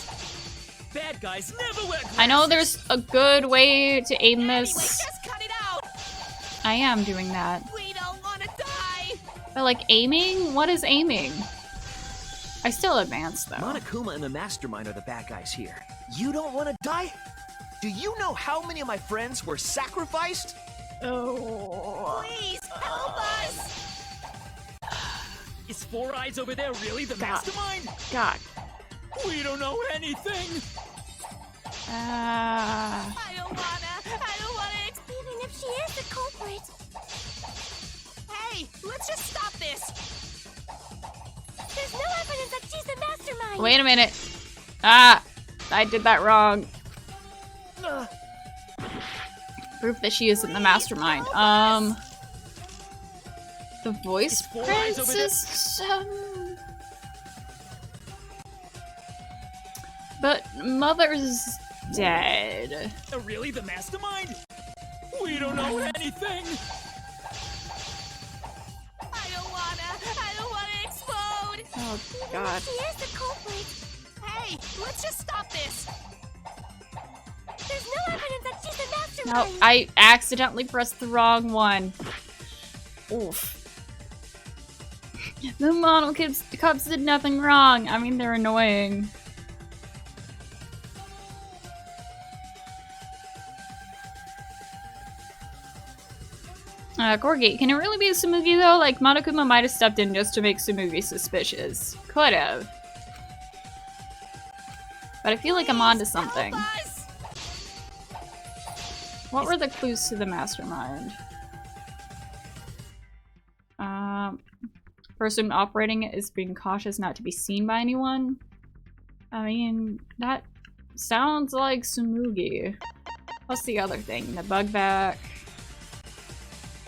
Bad guys never wear glasses. I know there's a good way to aim Anyway, this. just cut it out! I am doing that. We don't want to die! But like aiming? What is aiming? I still advance though. Monokuma and the Mastermind are the bad guys here. You don't want to die? Do you know how many of my friends were sacrificed? Oh. Please, help us! Is Four Eyes over there really the God. mastermind? God. We don't know anything. I don't don't wanna. Even if she is the culprit. Hey, let's just stop this. There's no evidence that she's the mastermind. Wait a minute. Ah, I did that wrong. Proof that she isn't the mastermind. The voice princess. But Mother's dead. Really, the mastermind? We don't know anything. I don't wanna explode. Oh Even God. if she is the culprit. Hey, let's just stop this. There's no evidence that she's the No, mastermind. I accidentally pressed the wrong one. Oof. The model cops did nothing wrong. I mean, they're annoying. Corgi, can it really be Tsumugi though? Like, Monokuma might have stepped in just to make Tsumugi suspicious. Could have. But I feel like I'm onto something. What were the clues to the mastermind? Person operating it is being cautious not to be seen by anyone. I mean, that sounds like Tsumugi. What's the other thing? The bug back.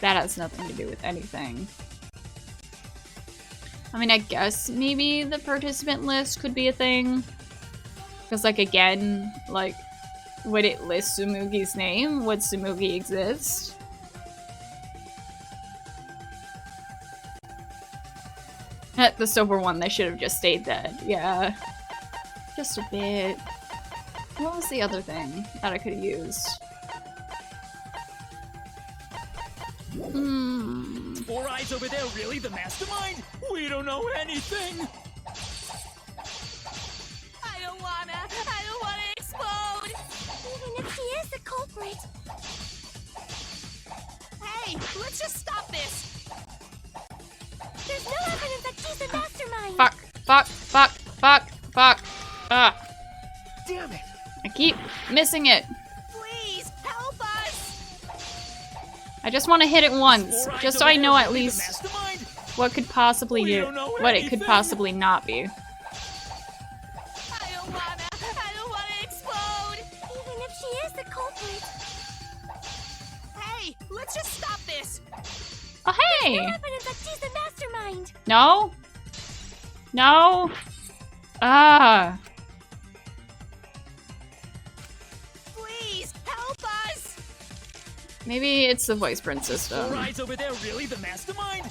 That has nothing to do with anything. I mean, I guess maybe the participant list could be a thing. Because, like, again, like, would it list Tsumugi's name? Would Tsumugi exist? The sober one, they should have just stayed dead. Yeah. Just a bit. What was the other thing that I could have used? Four Eyes over there, really, the mastermind? We don't know anything. I don't wanna explode. Even if she is the culprit. Hey, let's just stop this. There's no evidence that she's the mastermind. Fuck. Ah. Damn it! I keep missing it. Please, help us. I just want to hit it once, just so I know at least what could possibly do, what it could possibly not be. I don't wanna explode. Even if she is the culprit. Hey, let's just stop this. Oh, hey! No evidence that she's the mastermind. No? No? Ah. Please, help us. Maybe it's the voice print system. Four Eyes over there, really, the mastermind?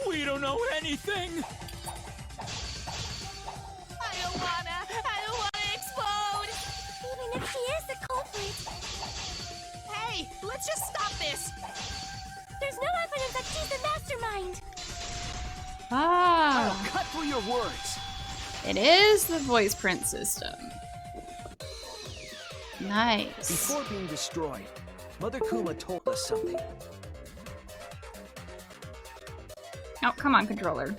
We don't know anything. I don't wanna explode. Even if she is the culprit. Hey, let's just stop this. There's no evidence that she's the mastermind. Ah. I'll cut through your words. It is the voice print system. Nice. Before being destroyed, Mother Kuma told us something. Oh, come on, controller.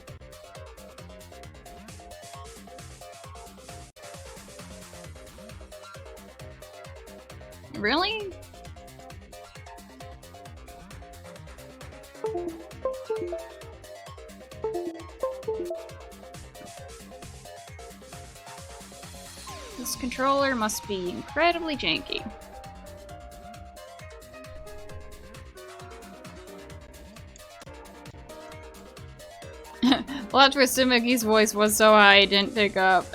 Really? This controller must be incredibly janky. Well, after Tsumugi's voice was so high, I didn't pick up.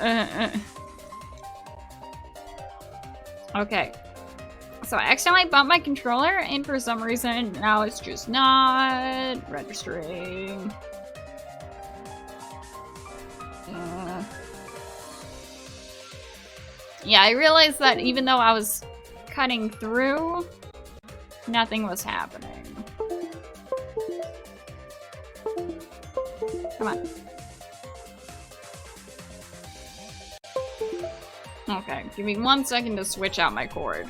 Okay. So I accidentally bumped my controller, and for some reason, now it's just not registering. Yeah, I realized that even though I was cutting through, nothing was happening. Come on. Okay, give me 1 second to switch out my cord.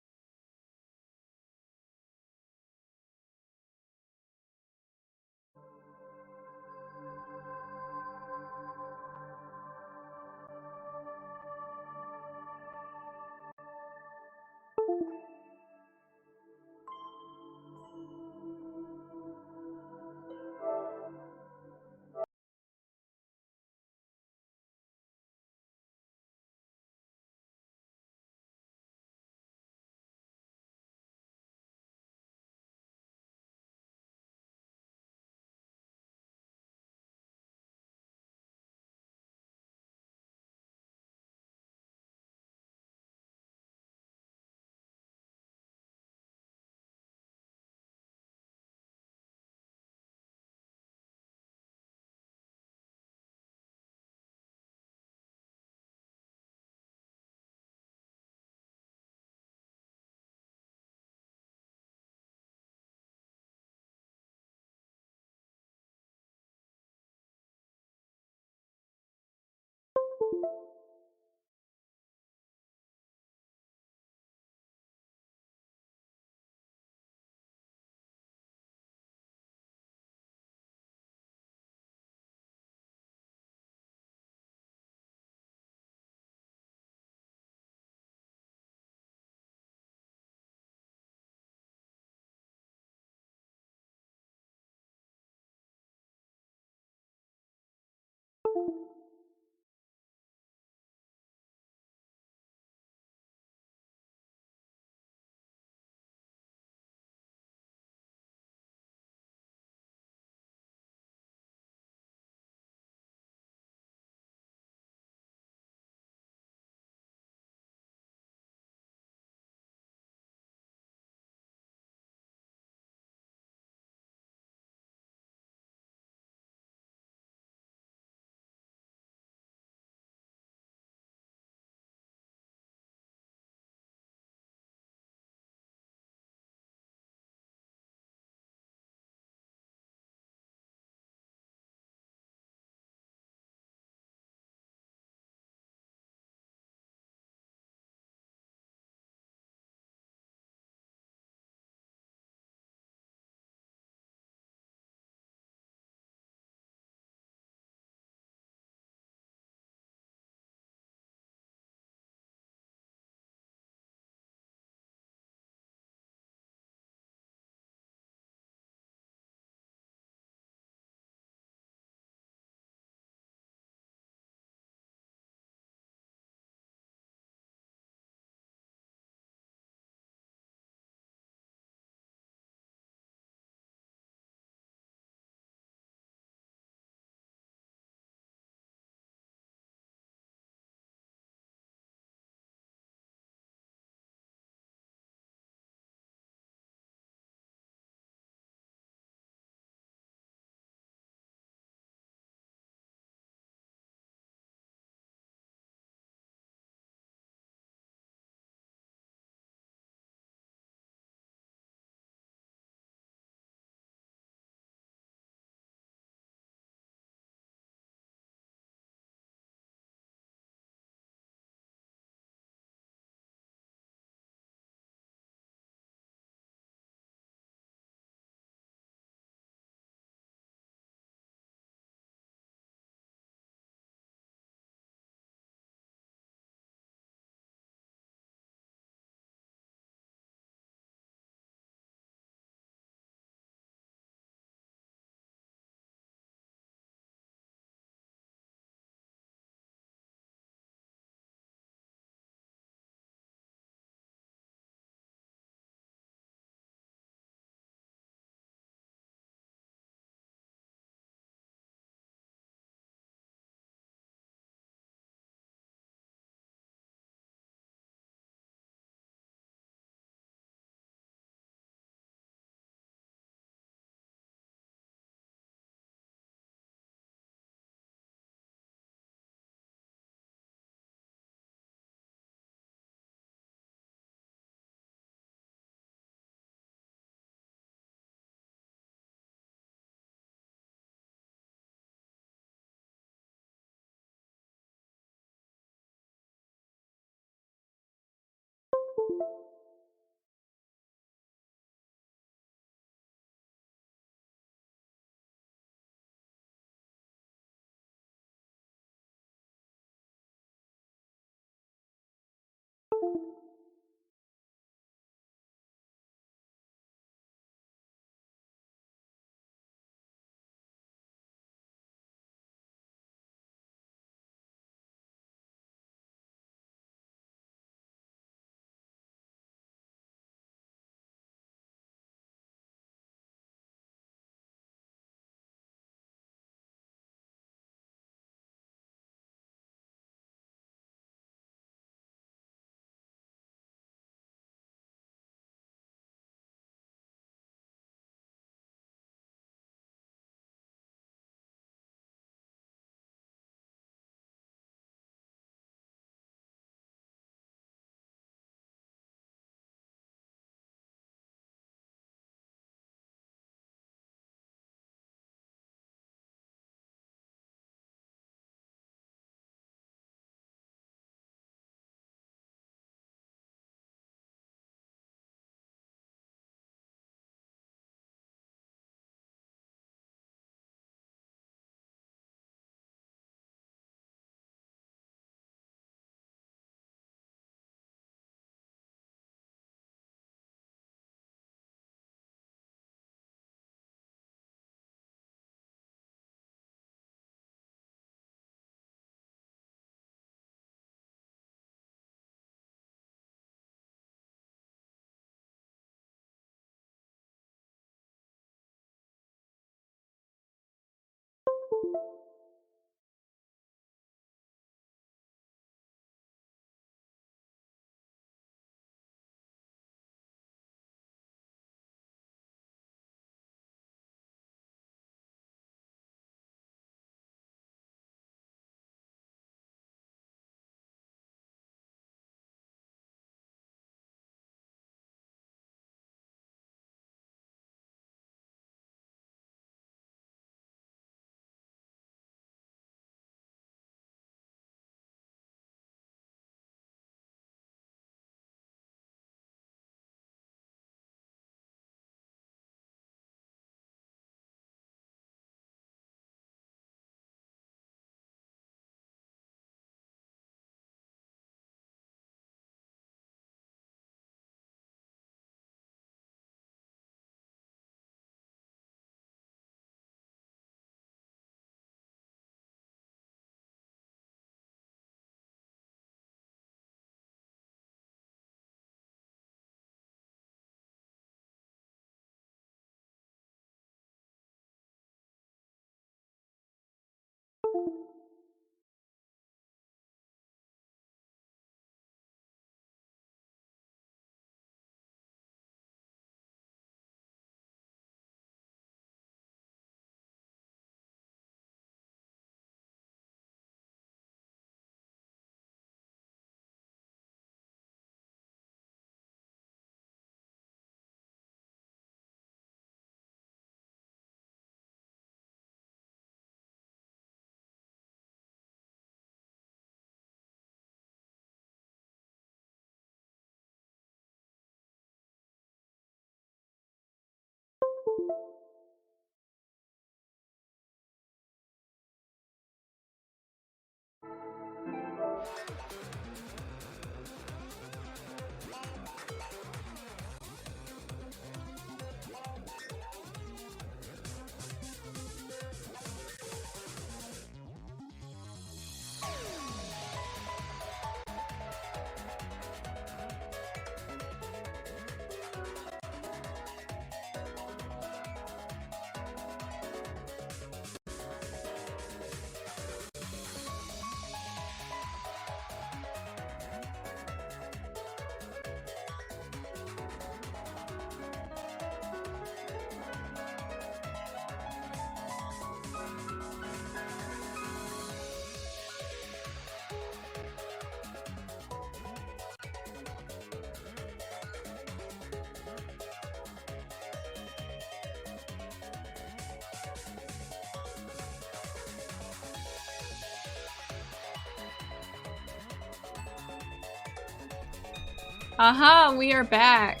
Aha, we are back.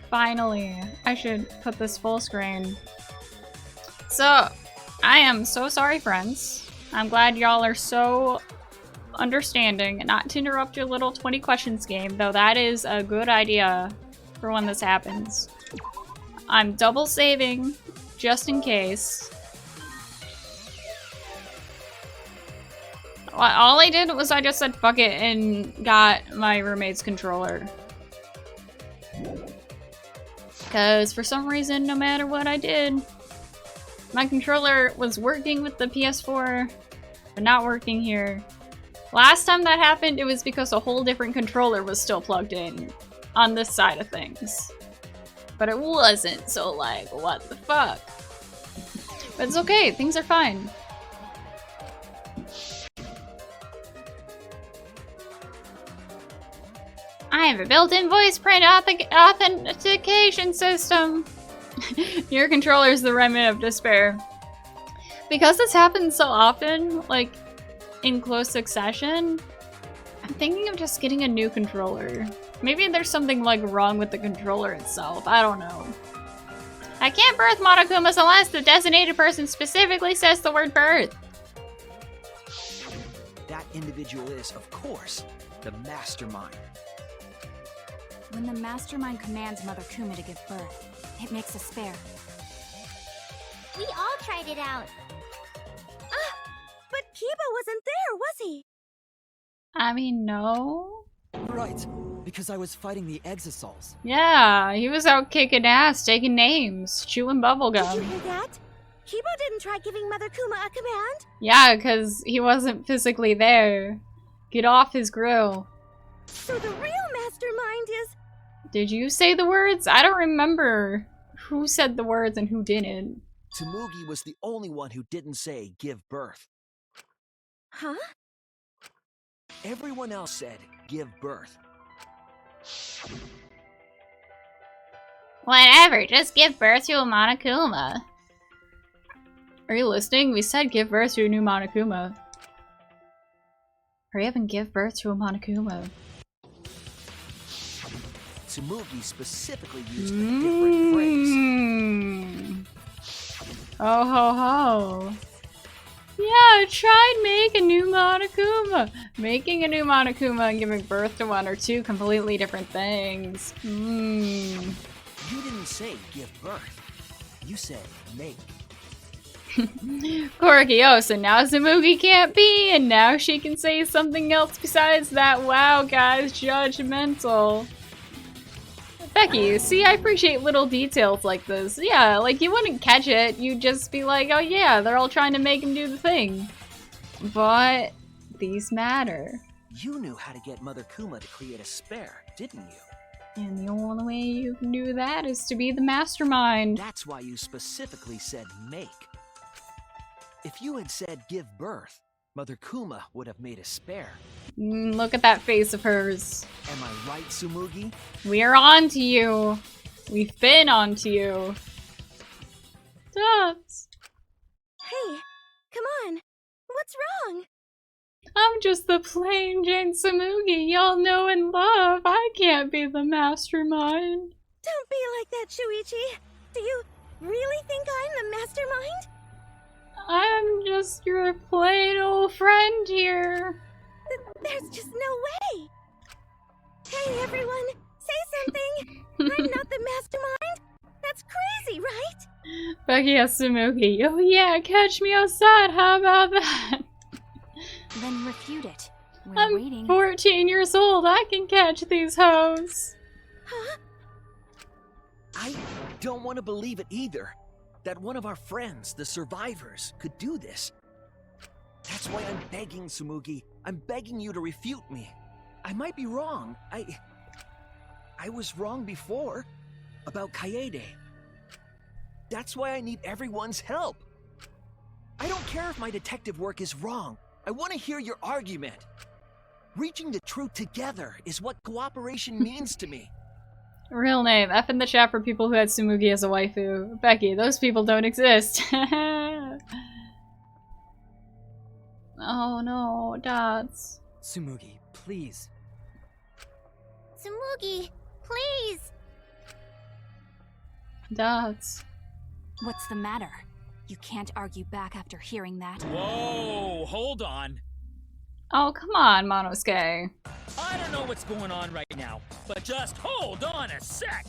Finally. I should put this full screen. So, I am so sorry, friends. I'm glad y'all are so understanding. Not to interrupt your little 20 questions game, though that is a good idea for when this happens. I'm double saving, just in case. All I did was I just said fuck it and got my roommate's controller. Because for some reason, no matter what I did, my controller was working with the PS4, but not working here. Last time that happened, it was because a whole different controller was still plugged in on this side of things. But it wasn't, so like, what the fuck? But it's okay, things are fine. I have a built-in voice print authentication system. Your controller is the remnant of despair. Because this happens so often, like in close succession, I'm thinking of just getting a new controller. Maybe there's something like wrong with the controller itself. I don't know. I can't birth Monokumas unless the designated person specifically says the word birth. That individual is, of course, the mastermind. When the mastermind commands Mother Kuma to give birth, it makes a spare. We all tried it out. But Kiba wasn't there, was he? I mean, no. Right, because I was fighting the Exosols. Yeah, he was out kicking ass, taking names, chewing Did you bubblegum. hear that? Kiba didn't try giving Mother Kuma a command. Yeah, because he wasn't physically there. Get off his grill. So the real mastermind is... Did you say the words? I don't remember who said the words and who didn't. Tsumugi was the only one who didn't say give birth. Huh? Everyone else said give birth. Whatever, just give birth to a Monokuma. Are you listening? We said give birth to a new Monokuma. Hurry up and give birth to a Monokuma. Tsumugi specifically used a different phrase. Oh ho ho. Yeah, try make a new Monokuma. Making a new Monokuma and giving birth to one are two completely different things. You didn't say give birth. You said make. Korokio, so now Tsumugi can't be, and now she can say something else besides that. Wow, guys, judgmental. Becky, see, I appreciate little details like this. Yeah, like, you wouldn't catch it. You'd just be like, oh yeah, they're all trying to make him do the thing. But these matter. You knew how to get Mother Kuma to create a spare, didn't you? And the only way you can do that is to be the mastermind. That's why you specifically said make. If you had said give birth, Mother Kuma would have made a spare. Look at that face of hers. Am I right, Tsumugi? We're on to you. We've been on to you. Dots. Hey, come on. What's wrong? I'm just the plain Jane Tsumugi y'all know and love. I can't be the mastermind. Don't be like that, Shuichi. Do you really think I'm the mastermind? I'm just your plain old friend here. There's just no way. Hey, everyone, say something. I'm not the mastermind. That's crazy, right? Becky has Tsumugi. Oh yeah, catch me outside. How about that? Then refute it. We're I'm waiting. 14 years old. I can catch these hoes. Huh? I don't want to believe it either. That one of our friends, the survivors, could do this. That's why I'm begging, Tsumugi. I'm begging you to refute me. I might be wrong. I was wrong before. About Kaede. That's why I need everyone's help. I don't care if my detective work is wrong. I want to hear your argument. Reaching the truth together is what cooperation means to me. Real name. F in the chat for people who had Tsumugi as a waifu. Becky, those people don't exist. Oh no, Dots. Tsumugi, please. Tsumugi, please! Dots. What's the matter? You can't argue back after hearing that. Whoa, hold on. Oh, come on, Monosuke. I don't know what's going on right now, but just hold on a sec.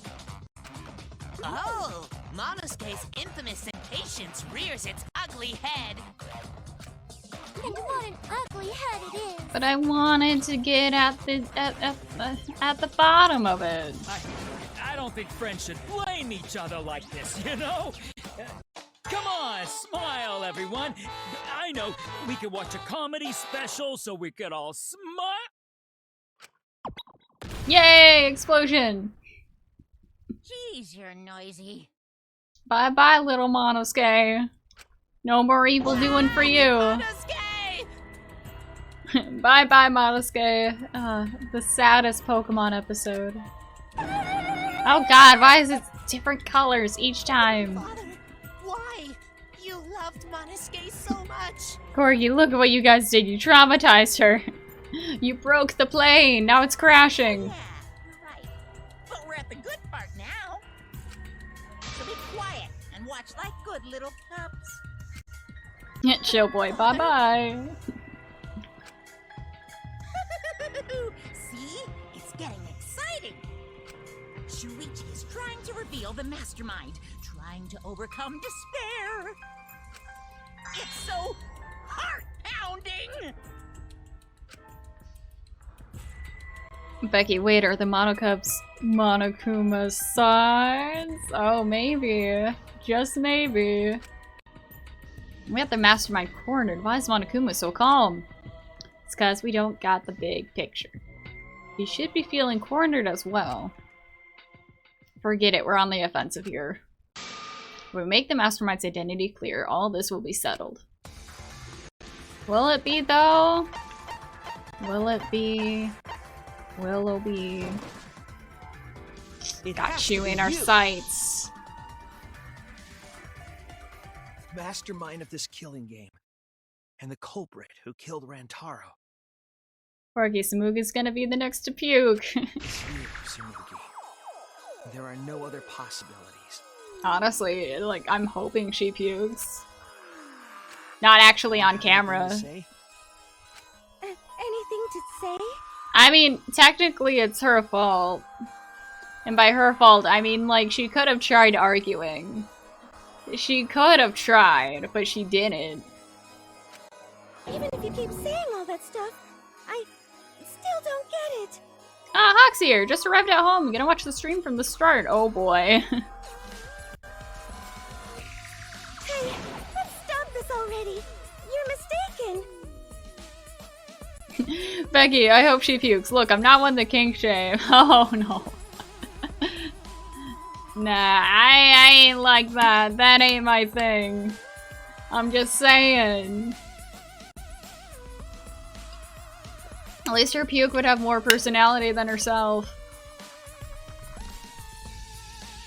Oh, Monosuke's infamous impatience rears its ugly head. And what an ugly head it is! But I wanted to get at the bottom of it. I don't think friends should blame each other like this, you know? Come on, smile, everyone. I know, we could watch a comedy special so we could all smile. Yay! Explosion! Jeez, you're noisy. Bye bye, little Monosuke. No more evil doing for you. Monosuke! Bye bye, Monosuke. The saddest Pokemon episode. Oh god, why is it different colors each time? Father, why? You loved Monosuke so much. Corgi, look at what you guys did. You traumatized her. You broke the plane. Now it's crashing. Yeah, you're right. But we're at the good part now. So be quiet and watch like good little cubs. Chill boy, bye bye. See? It's getting exciting. Shuichi is trying to reveal the mastermind, trying to overcome despair. It's so heart-pounding! Becky, wait, are the Monokubs Monokuma's sides? Oh, maybe. Just maybe. We have the mastermind cornered. Why is Monokuma so calm? It's because we don't got the big picture. He should be feeling cornered as well. Forget it, we're on the offensive here. If we make the mastermind's identity clear, all this will be settled. Will it be, though? Will it be? Will be? Got you in our sights. Mastermind of this killing game. And the culprit who killed Rantaro. Corgi, Tsumugi's gonna be the next to puke. It's you, Tsumugi. There are no other possibilities. Honestly, like, I'm hoping she pukes. Not actually on camera. Anything to say? I mean, technically it's her fault. And by her fault, I mean, like, she could have tried arguing. She could have tried, but she didn't. Even if you keep saying all that stuff, I still don't get it. Ah, Hawk's here! Just arrived at home. Gonna watch the stream from the start. Oh boy. Hey, let's stop this already. You're mistaken. Becky, I hope she pukes. Look, I'm not one to kink shame. Oh no. Nah, I ain't like that. That ain't my thing. I'm just saying. At least her puke would have more personality than herself.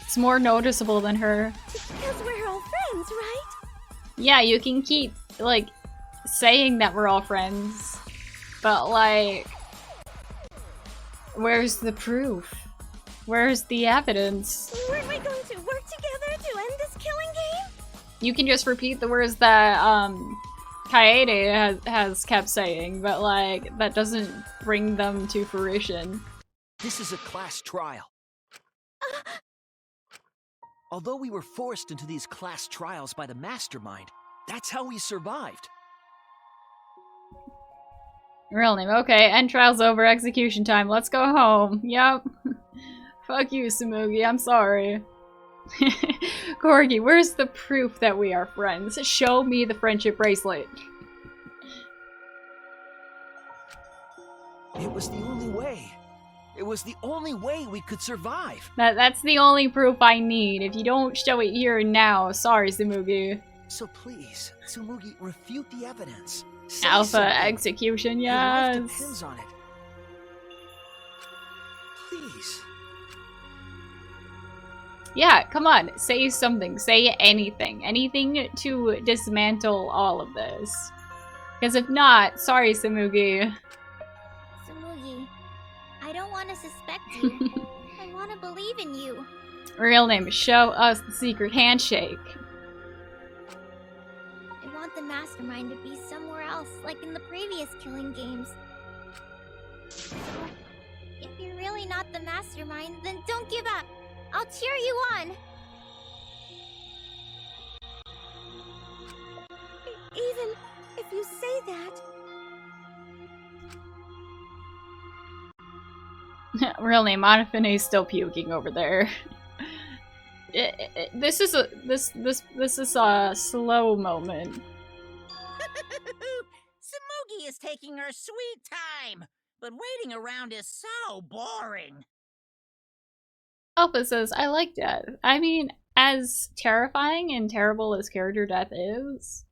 It's more noticeable than her. Because we're all friends, right? Yeah, you can keep, like, saying that we're all friends. But, like, where's the proof? Where's the evidence? Weren't we going to work together to end this killing game? You can just repeat the words that, Kaede has kept saying, but, like, that doesn't bring them to fruition. This is a class trial. Although we were forced into these class trials by the mastermind, that's how we survived. Real name. Okay, end trial's over, execution time. Let's go home. Yep. Fuck you, Tsumugi. I'm sorry. Corgi, where's the proof that we are friends? Show me the friendship bracelet. It was the only way. It was the only way we could survive. That's the only proof I need. If you don't show it here and now, sorry, Tsumugi. So please, Tsumugi, refute the evidence. Say Alpha something. execution, Your life yes. depends on it. Please. Yeah, come on. Say something. Say anything. Anything to dismantle all of this. Because if not, sorry, Tsumugi. Tsumugi, I I don't want to suspect you. I want to believe in you. Real name is Show Us the Secret Handshake. I want the mastermind to be somewhere else, like in the previous killing games. So, if you're really not the mastermind, then don't give up. I'll cheer you on. Even if you say that. Real name Monofine is still puking over there. This is a slow moment. Tsumugi is taking her sweet time, but waiting around is so boring. Alpha says, I like death. I mean, as terrifying and terrible as character death is,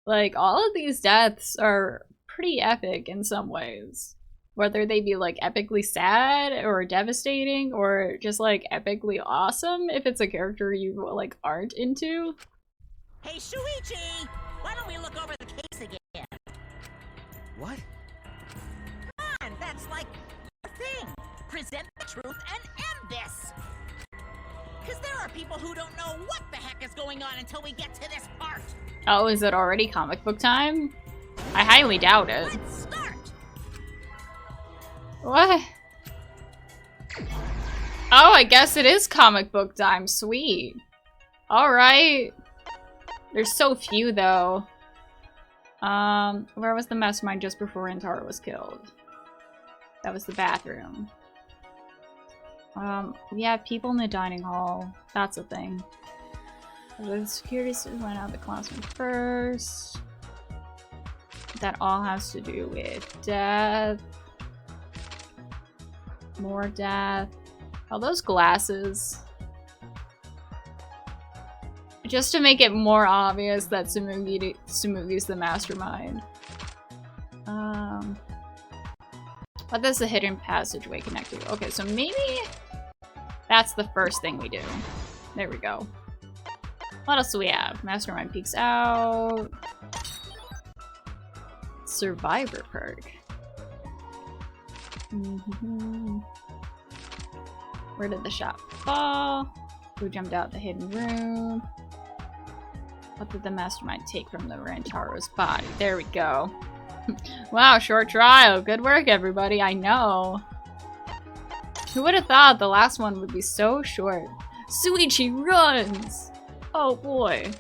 like, all of these deaths are pretty epic in some ways. Whether they be, like, epically sad or devastating or just, like, epically awesome if it's a character you, like, aren't into. Hey, Shuichi! Why don't we look over the case again? What? Come on, that's like your thing. Present the truth and end this. Because there are people who don't know what the heck is going on until we get to this part. Oh, is it already comic book time? I highly doubt it. Let's start. What? Oh, I guess it is comic book time. Sweet. Alright. There's so few, though. Where was the mastermind just before Rantaro was killed? That was the bathroom. We have people in the dining hall. That's a thing. The security student went out of the classroom first. That all has to do with death. More death. Oh, those glasses. Just to make it more obvious that Tsumugi's the mastermind. But that's a hidden passageway connected. Okay, so maybe that's the first thing we do. There we go. What else do we have? Mastermind peeks out. Survivor perk. Where did the shot fall? Who jumped out the hidden room? What did the mastermind take from the Rantaro's body? There we go. Wow, short trial. Good work, everybody. I know. Who would have thought the last one would be so short? Shuichi runs! Oh boy.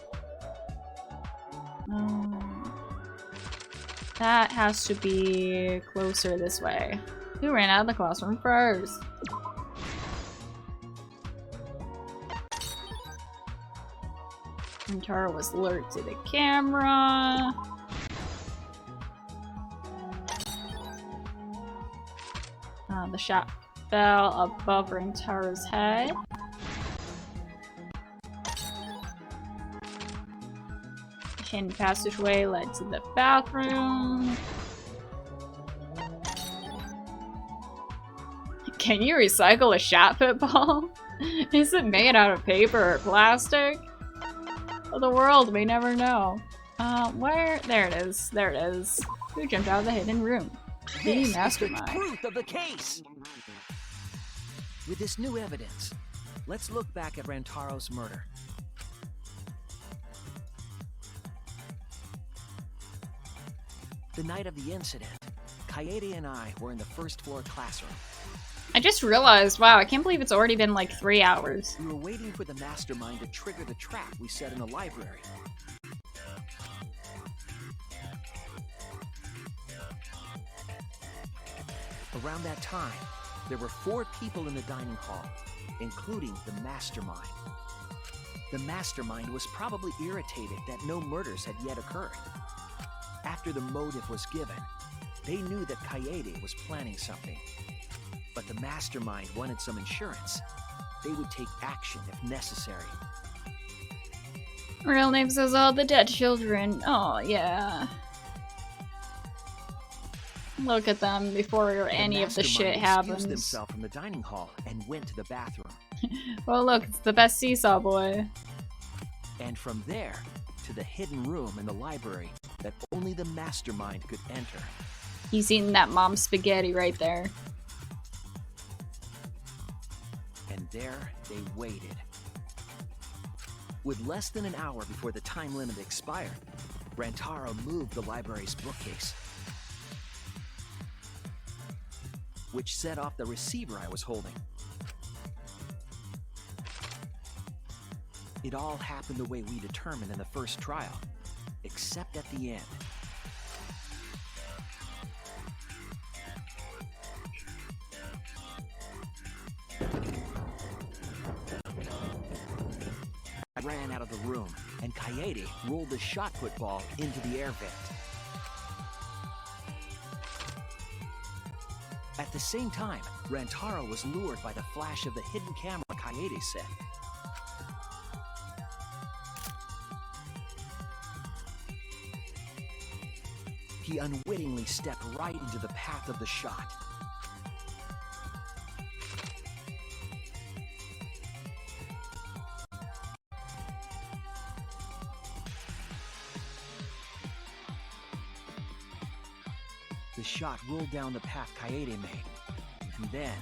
That has to be closer this way. Who ran out of the classroom first? Rantaro was lured to the camera. The shot fell above Rantaro's head. The hidden passageway led to the bathroom. Can you recycle a shot put ball? Is it made out of paper or plastic? Well, the world may never know. Where? There it is. There it is. Who jumped out of the hidden room? The mastermind. This is the truth of the case. With this new evidence, let's look back at Rantaro's murder. The night of the incident, Kaede and I were in the first floor classroom. I just realized, wow, I can't believe it's already been like 3 hours. We were waiting for the mastermind to trigger the trap we set in the library. Around that time, there were 4 people in the dining hall, including the mastermind. The mastermind was probably irritated that no murders had yet occurred. After the motive was given, they knew that Kaede was planning something. But the mastermind wanted some insurance. They would take action if necessary. Real name says all the dead children. Oh, yeah. Look at them before any of the shit happens. Excused himself from the dining hall and went to the bathroom. Well, look, it's the best seesaw boy. And from there to the hidden room in the library that only the mastermind could enter. He's eating that mom's spaghetti right there. there they waited. With less than an hour before the time limit expired, Rantaro moved the library's bookcase, which set off the receiver I was holding. It all happened the way we determined in the first trial, except at the end. I ran out of the room, and Kaede rolled the shot put ball into the air vent. At the same time, Rantaro was lured by the flash of the hidden camera Kaede set. He unwittingly stepped right into the path of the shot. The shot rolled down the path Kaede made, and then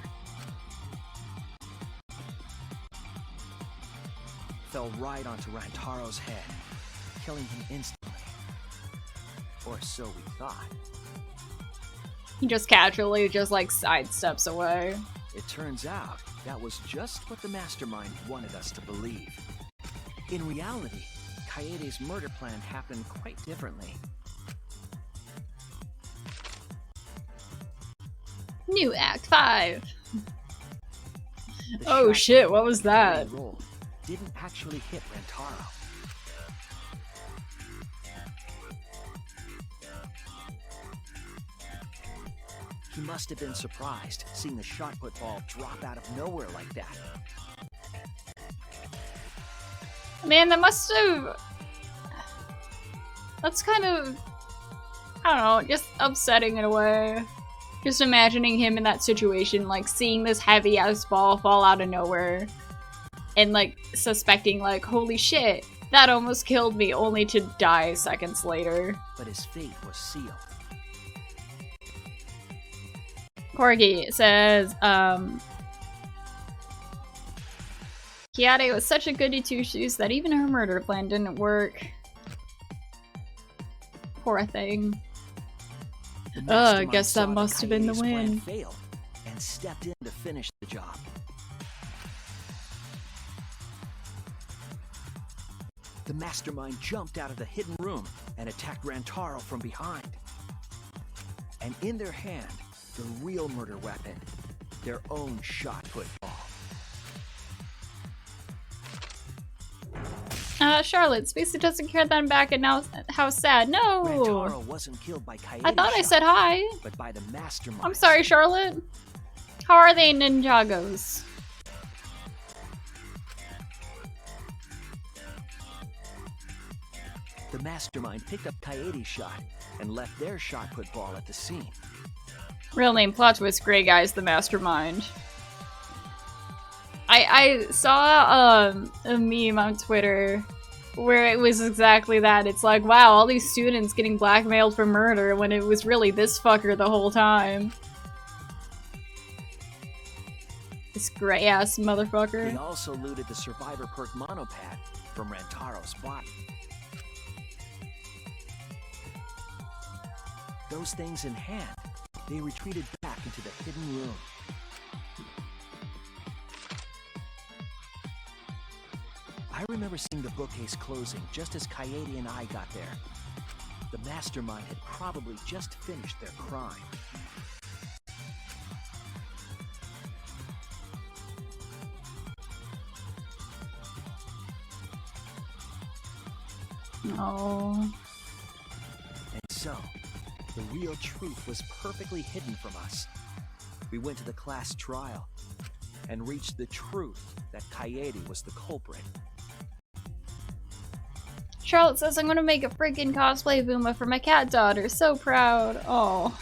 fell right onto Rantaro's head, killing him instantly. Or so we thought. He just casually like sidesteps away. It turns out that was just what the mastermind wanted us to believe. In reality, Kaede's murder plan happened quite differently. New Act 5. Oh shit, what was that? Didn't actually hit Rantaro. He must have been surprised seeing the shot put ball drop out of nowhere like that. Man, that must have... That's kind of... I don't know, just upsetting in a way. Just imagining him in that situation, like seeing this heavy-ass ball fall out of nowhere. And like suspecting like, holy shit, that almost killed me, only to die seconds later. But his fate was sealed. Corgi says, Kiade was such a goody two-shoes that even her murder plan didn't work. Poor thing. I guess that must have been the win. Failed and stepped in to finish the job. The mastermind jumped out of the hidden room and attacked Rantaro from behind. And in their hand, the real murder weapon, their own shot put ball. Charlotte, Spacey doesn't care that I'm back and now how sad. No! Rantaro wasn't killed by Kaede's I thought I shot, said hi. But by the mastermind. I'm sorry, Charlotte. How are they, Ninjagos? The mastermind picked up Kaede's shot and left their shot put ball at the scene. Real name plot twist, Grey Guy's the mastermind. I saw a meme on Twitter where it was exactly that. It's like, wow, all these students getting blackmailed for murder when it was really this fucker the whole time. This gray-ass motherfucker. They also looted the survivor perk monopad from Rantaro's body. Those things in hand, they retreated back into the hidden room. I remember seeing the bookcase closing just as Kaede and I got there. The mastermind had probably just finished their crime. Oh. And so, the real truth was perfectly hidden from us. We went to the class trial and reached the truth that Kaede was the culprit. Charlotte says I'm gonna make a freaking cosplay Buma for my cat daughter. So proud. Oh.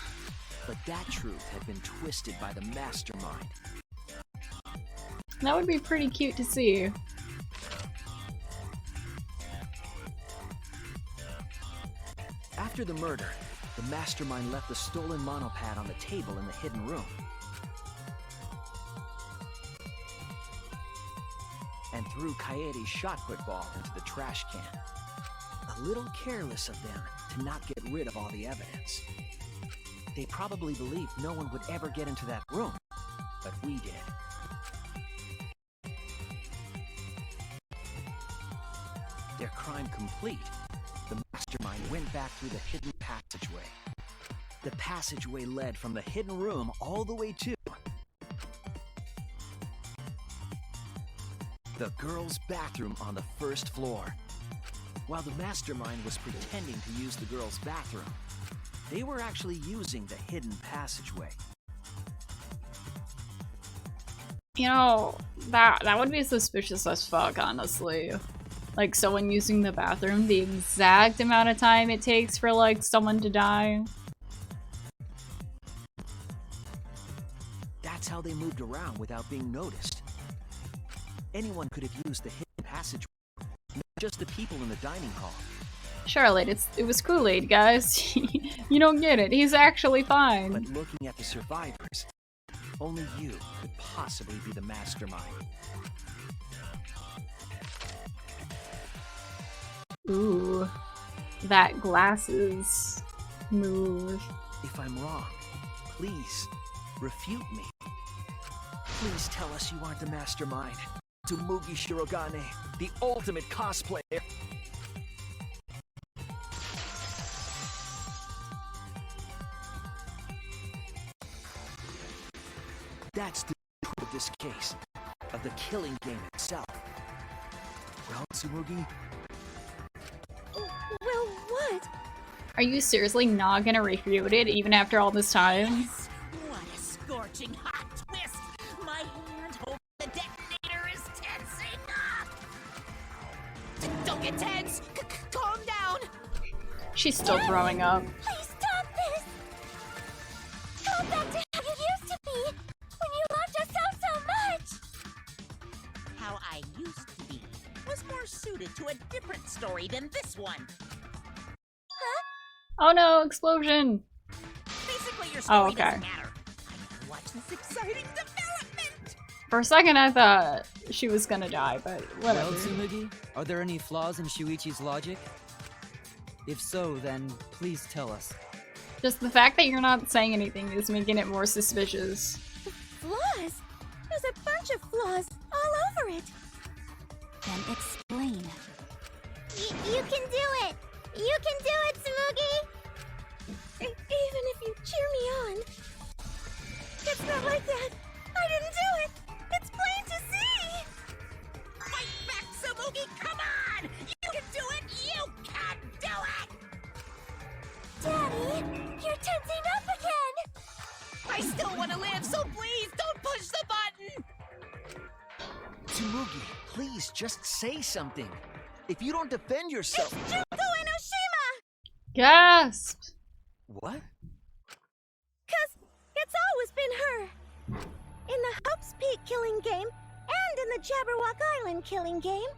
But that truth had been twisted by the mastermind. That would be pretty cute to see. After the murder, the mastermind left the stolen monopad on the table in the hidden room. threw Kaede's shot put ball into the trash can. A little careless of them to not get rid of all the evidence. They probably believed no one would ever get into that room, but we did. Their crime complete, the mastermind went back through the hidden passageway. The passageway led from the hidden room all the way to the girls' bathroom on the first floor. While the mastermind was pretending to use the girls' bathroom, they were actually using the hidden passageway. You know, that would be suspicious as fuck, honestly. Like, someone using the bathroom the exact amount of time it takes for, like, someone to die. That's how they moved around without being noticed. Anyone could have used the hidden passageway, not just the people in the dining hall. Charlotte, it was Kool-Aid, guys. You don't get it. He's actually fine. But looking at the survivors, only you could possibly be the mastermind. Ooh, that glasses move. If I'm wrong, please refute me. Please tell us you aren't the mastermind. Tsumugi Shirogane, the ultimate cosplayer. That's the truth of this case, of the killing game itself. Well, Tsumugi? Well, what? Are you seriously not gonna refute it even after all this time? Yes! What a scorching hot twist! My hand holding the detonator is tensing up! Don't get tense! Calm down! She's still throwing up. Please stop this! Go back to how you used to be, when you loved us so much! How I used to be was more suited to a different story than this one. Oh no, explosion! Basically, your story okay. doesn't matter. I gotta watch this exciting development! For a second I thought she was gonna die, but whatever. Well, Tsumugi, are there any flaws in Shuichi's logic? If so, then please tell us. Just the fact that you're not saying anything is making it more suspicious. Flaws? There's a bunch of flaws all over it. Then explain. You can do it! You can do it, Tsumugi! Even if you cheer me on. It's not like that. I didn't do it. It's plain to see. Fight back, Tsumugi! Come on! You can do it! You can do it! Daddy, you're tensing up again! I still want to live, so please don't push the button! Tsumugi, please just say something. If you don't defend yourself... It's Junko Enoshima! Gasped! What? 'Cause it's always been her. In the Hope's Peak killing game, and in the Jabberwock Island killing game.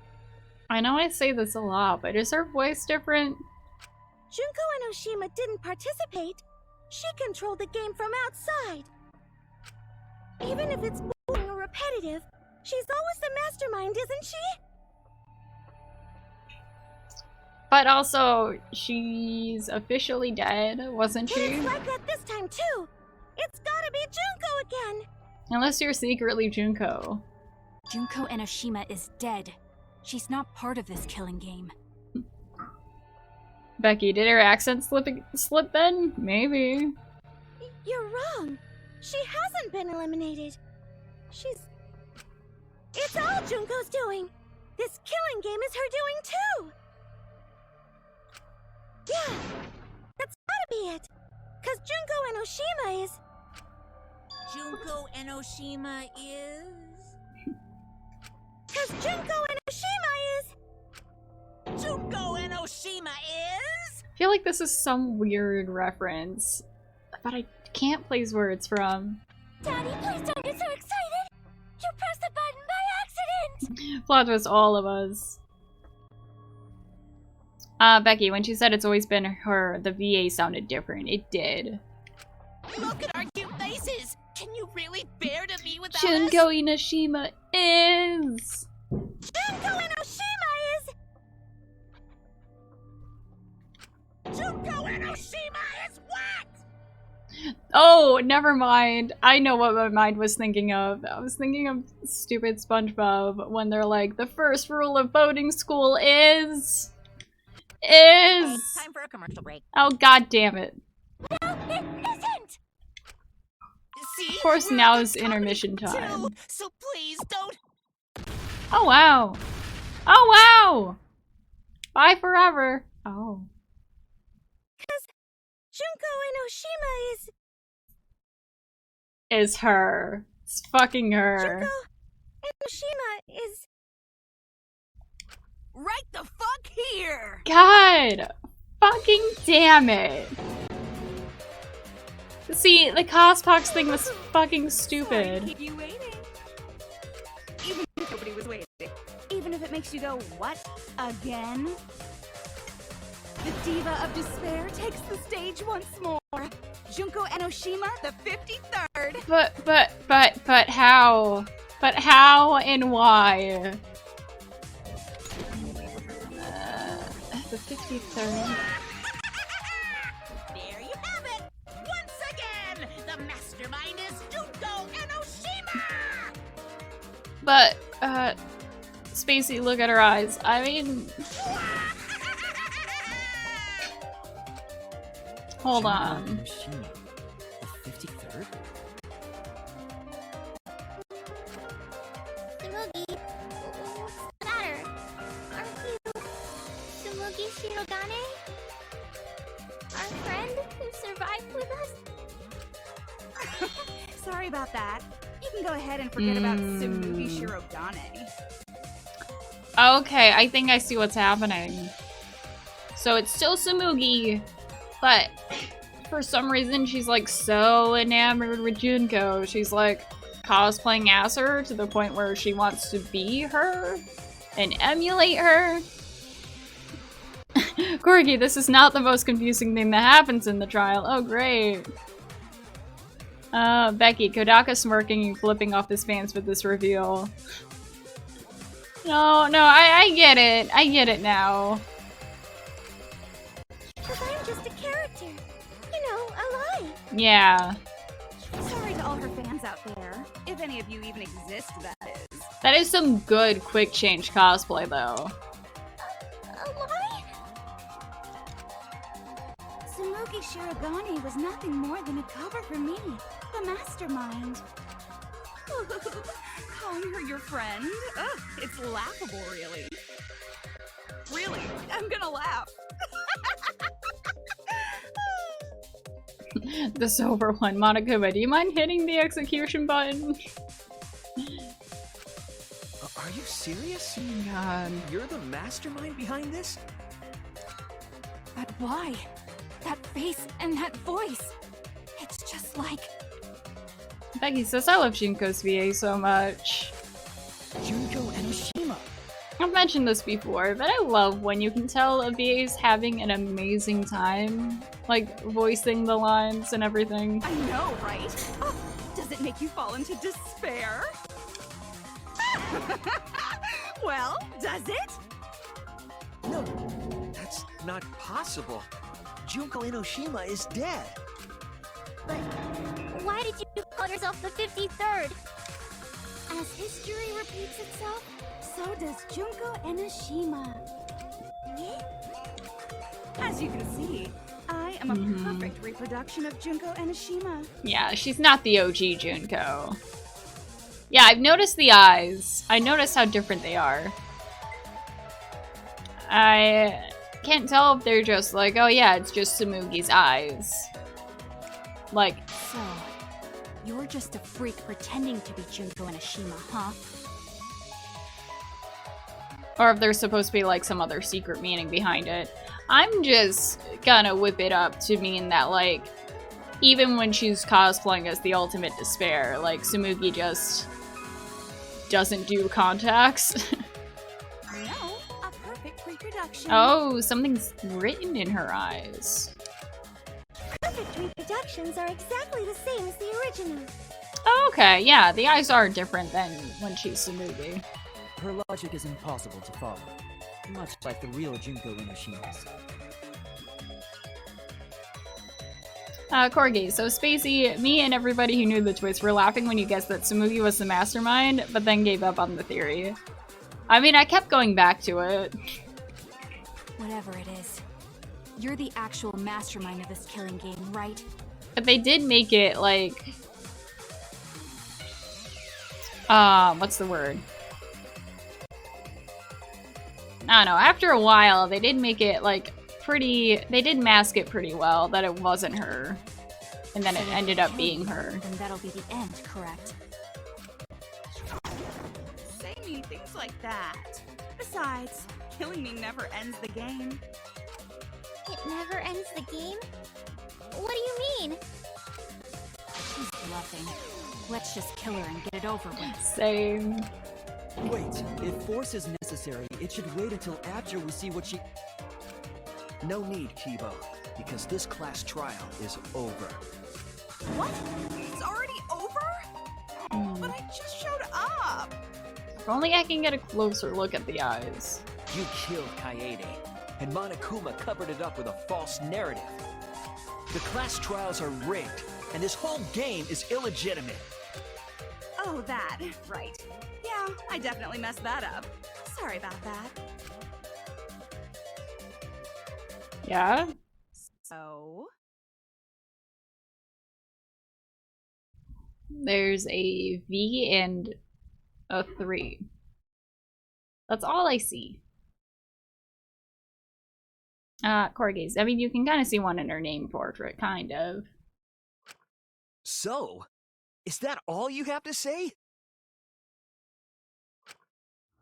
I know I say this a lot, but is her voice different? Junko Enoshima didn't participate. She controlled the game from outside. Even if it's boring or repetitive, she's always the mastermind, isn't she? But also, she's officially dead, wasn't she? It's like that this time too. It's gotta be Junko again. Unless you're secretly Junko. Junko Enoshima is dead. She's not part of this killing game. Becky, did her accent slip then? Maybe. You're wrong. She hasn't been eliminated. It's all Junko's doing. This killing game is her doing too. Yeah, that's gotta be it. 'Cause Junko Enoshima is... Junko Enoshima is... 'Cause Junko Enoshima is... Junko Enoshima is... I feel like this is some weird reference, but I can't place where it's from. Daddy, please don't get so excited! You pressed the button by accident! Plot twist, all of us. Becky, when she said it's always been her, the VA sounded different. It did. Look at our cute faces! Can you really bear to be without Junko us? Enoshima is... Junko Enoshima is... Junko Enoshima is what? Oh, never mind. I know what my mind was thinking of. I was thinking of stupid SpongeBob when they're like, the first rule of boating school is... Time for a commercial break. Oh, god damn it. No, it isn't! See? Of course, We're now at is the intermission comedy time. too, so please don't. Oh, wow. Oh, wow! Bye forever. Oh. Because Junko Enoshima Is her. It's fucking her. Junko Enoshima is... Right the fuck here. God! Fucking damn it. See, the Cospox thing was fucking stupid. Keep you waiting. Even if nobody was waiting. Even if it makes you go, what? Again? The Diva of Despair takes the stage once more. Junko Enoshima, the 53rd. But how? But how and why? The 53rd. There you have it. Once again, the mastermind is Junko Enoshima. But, Spacey, look at her eyes. I mean... Hold on. Enoshima, the 53rd? Tsumugi, what's the matter? Aren't you Tsumugi Shirogane? Our friend who survived with us? Sorry about that. You can go ahead and forget about Tsumugi Shirogane. Okay, I think I see what's happening. So it's still Tsumugi, but for some reason she's like so enamored with Junko. She's like cosplaying as her to the point where she wants to be her and emulate her. Corgi, this is not the most confusing thing that happens in the trial. Oh, great. Becky, Kodaka smirking and flipping off his fans with this reveal. No, I get it. I get it now. Because I'm just a character. You know, a lie. Yeah. Sorry to all her fans out there. If any of you even exist, that is. That is some good quick change cosplay, though. A lie? Tsumugi Shirogane was nothing more than a cover for me, the mastermind. Calling her your friend? Ugh, it's laughable, really. Really, I'm gonna laugh. The sober one. Monokuma, do you mind hitting the execution button? Are you serious? Oh my god. You're the mastermind behind this? But why? That face and that voice. It's just like... Becky says, I love Junko's VA so much. Junko Enoshima. I've mentioned this before, but I love when you can tell a VA is having an amazing time. Like, voicing the lines and everything. I know, right? Oh, does it make you fall into despair? Well, does it? No, that's not possible. Junko Enoshima is dead. But why did you call yourself the 53rd? As history repeats itself, So does Junko Enoshima. As you can see, I am a perfect reproduction of Junko Enoshima. Yeah, she's not the OG Junko. Yeah, I've noticed the eyes. I noticed how different they are. I can't tell if they're just like, oh yeah, it's just Tsumugi's eyes. Like, So, you're just a freak pretending to be Junko Enoshima, huh? or if there's supposed to be like some other secret meaning behind it. I'm just gonna whip it up to mean that like, even when she's cosplaying as the ultimate despair, like Tsumugi just doesn't do contacts. No, a perfect reproduction. Oh, something's written in her eyes. perfect reproductions are exactly the same as the original. Oh, okay, yeah, the eyes are different than when she's Tsumugi. Her logic is impossible to follow, much like the real Junko Inoshima's. Corgi, so Spacey, me and everybody who knew the twist were laughing when you guessed that Tsumugi was the mastermind, but then gave up on the theory. I mean, I kept going back to it. Whatever it is, you're the actual mastermind of this killing game, right? But they did make it, like... what's the word? I don't know, after a while, they did make it, like, pretty... They did mask it pretty well, that it wasn't her. And then it ended up being her. Then that'll be the end, correct? Say mean things like that. Besides, killing me never ends the game. It never ends the game? What do you mean? She's bluffing. Let's just kill her and get it over with. Same. Wait, if force is necessary, it should wait until after we see what she... No need, Kibo, because this class trial is over. What? It's already over? But I just showed up! If only I can get a closer look at the eyes. You killed Kaede, and Monokuma covered it up with a false narrative. The class trials are rigged, and this whole game is illegitimate. Oh, that. Right. Yeah, I definitely messed that up. Sorry about that. Yeah? So... There's a V and a 3. That's all I see. Corgis. I mean, you can kind of see one in her name portrait, kind of. So, is that all you have to say?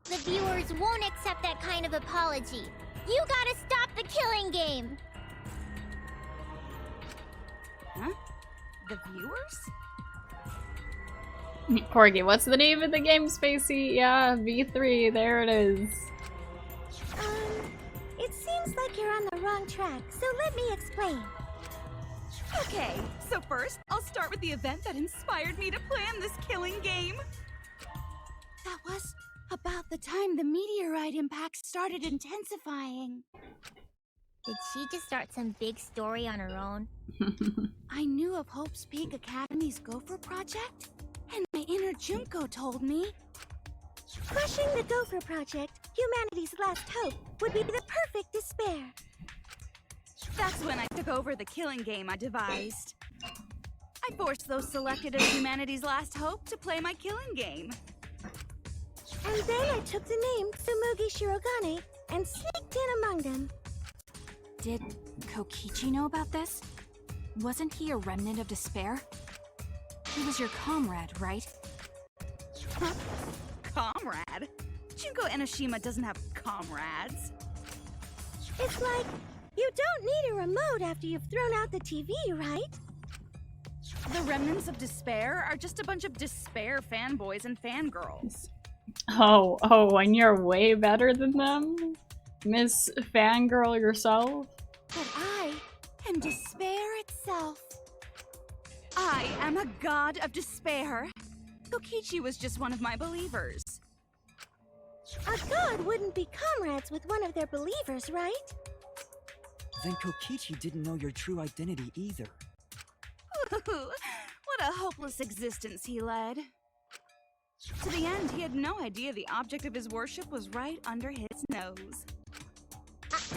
The viewers won't accept that kind of apology. You gotta stop the killing game! Huh? The viewers? Corgi, what's the name of the game, Spacey? Yeah, V3, there it is. It seems like you're on the wrong track, so let me explain. Okay, so first, I'll start with the event that inspired me to plan this killing game. That was about the time the meteorite impact started intensifying. Did she just start some big story on her own? I knew of Hope's Peak Academy's Gopher Project, and my inner Junko told me. Crushing the Gopher Project, humanity's last hope, would be the perfect despair. That's when I took over the killing game I devised. I forced those selected as humanity's last hope to play my killing game. And then I took the name Tsumugi Shirogane and sneaked in among them. Did Kokichi know about this? Wasn't he a remnant of despair? He was your comrade, right? Huh? Comrade? Junko Enoshima doesn't have comrades. It's like, you don't need a remote after you've thrown out the TV, right? The remnants of despair are just a bunch of despair fanboys and fangirls. Oh, and you're way better than them? Miss Fangirl yourself? But I am despair itself. I am a god of despair. Kokichi was just one of my believers. A god wouldn't be comrades with one of their believers, right? Then Kokichi didn't know your true identity either. What a hopeless existence he led. To the end, he had no idea the object of his worship was right under his nose.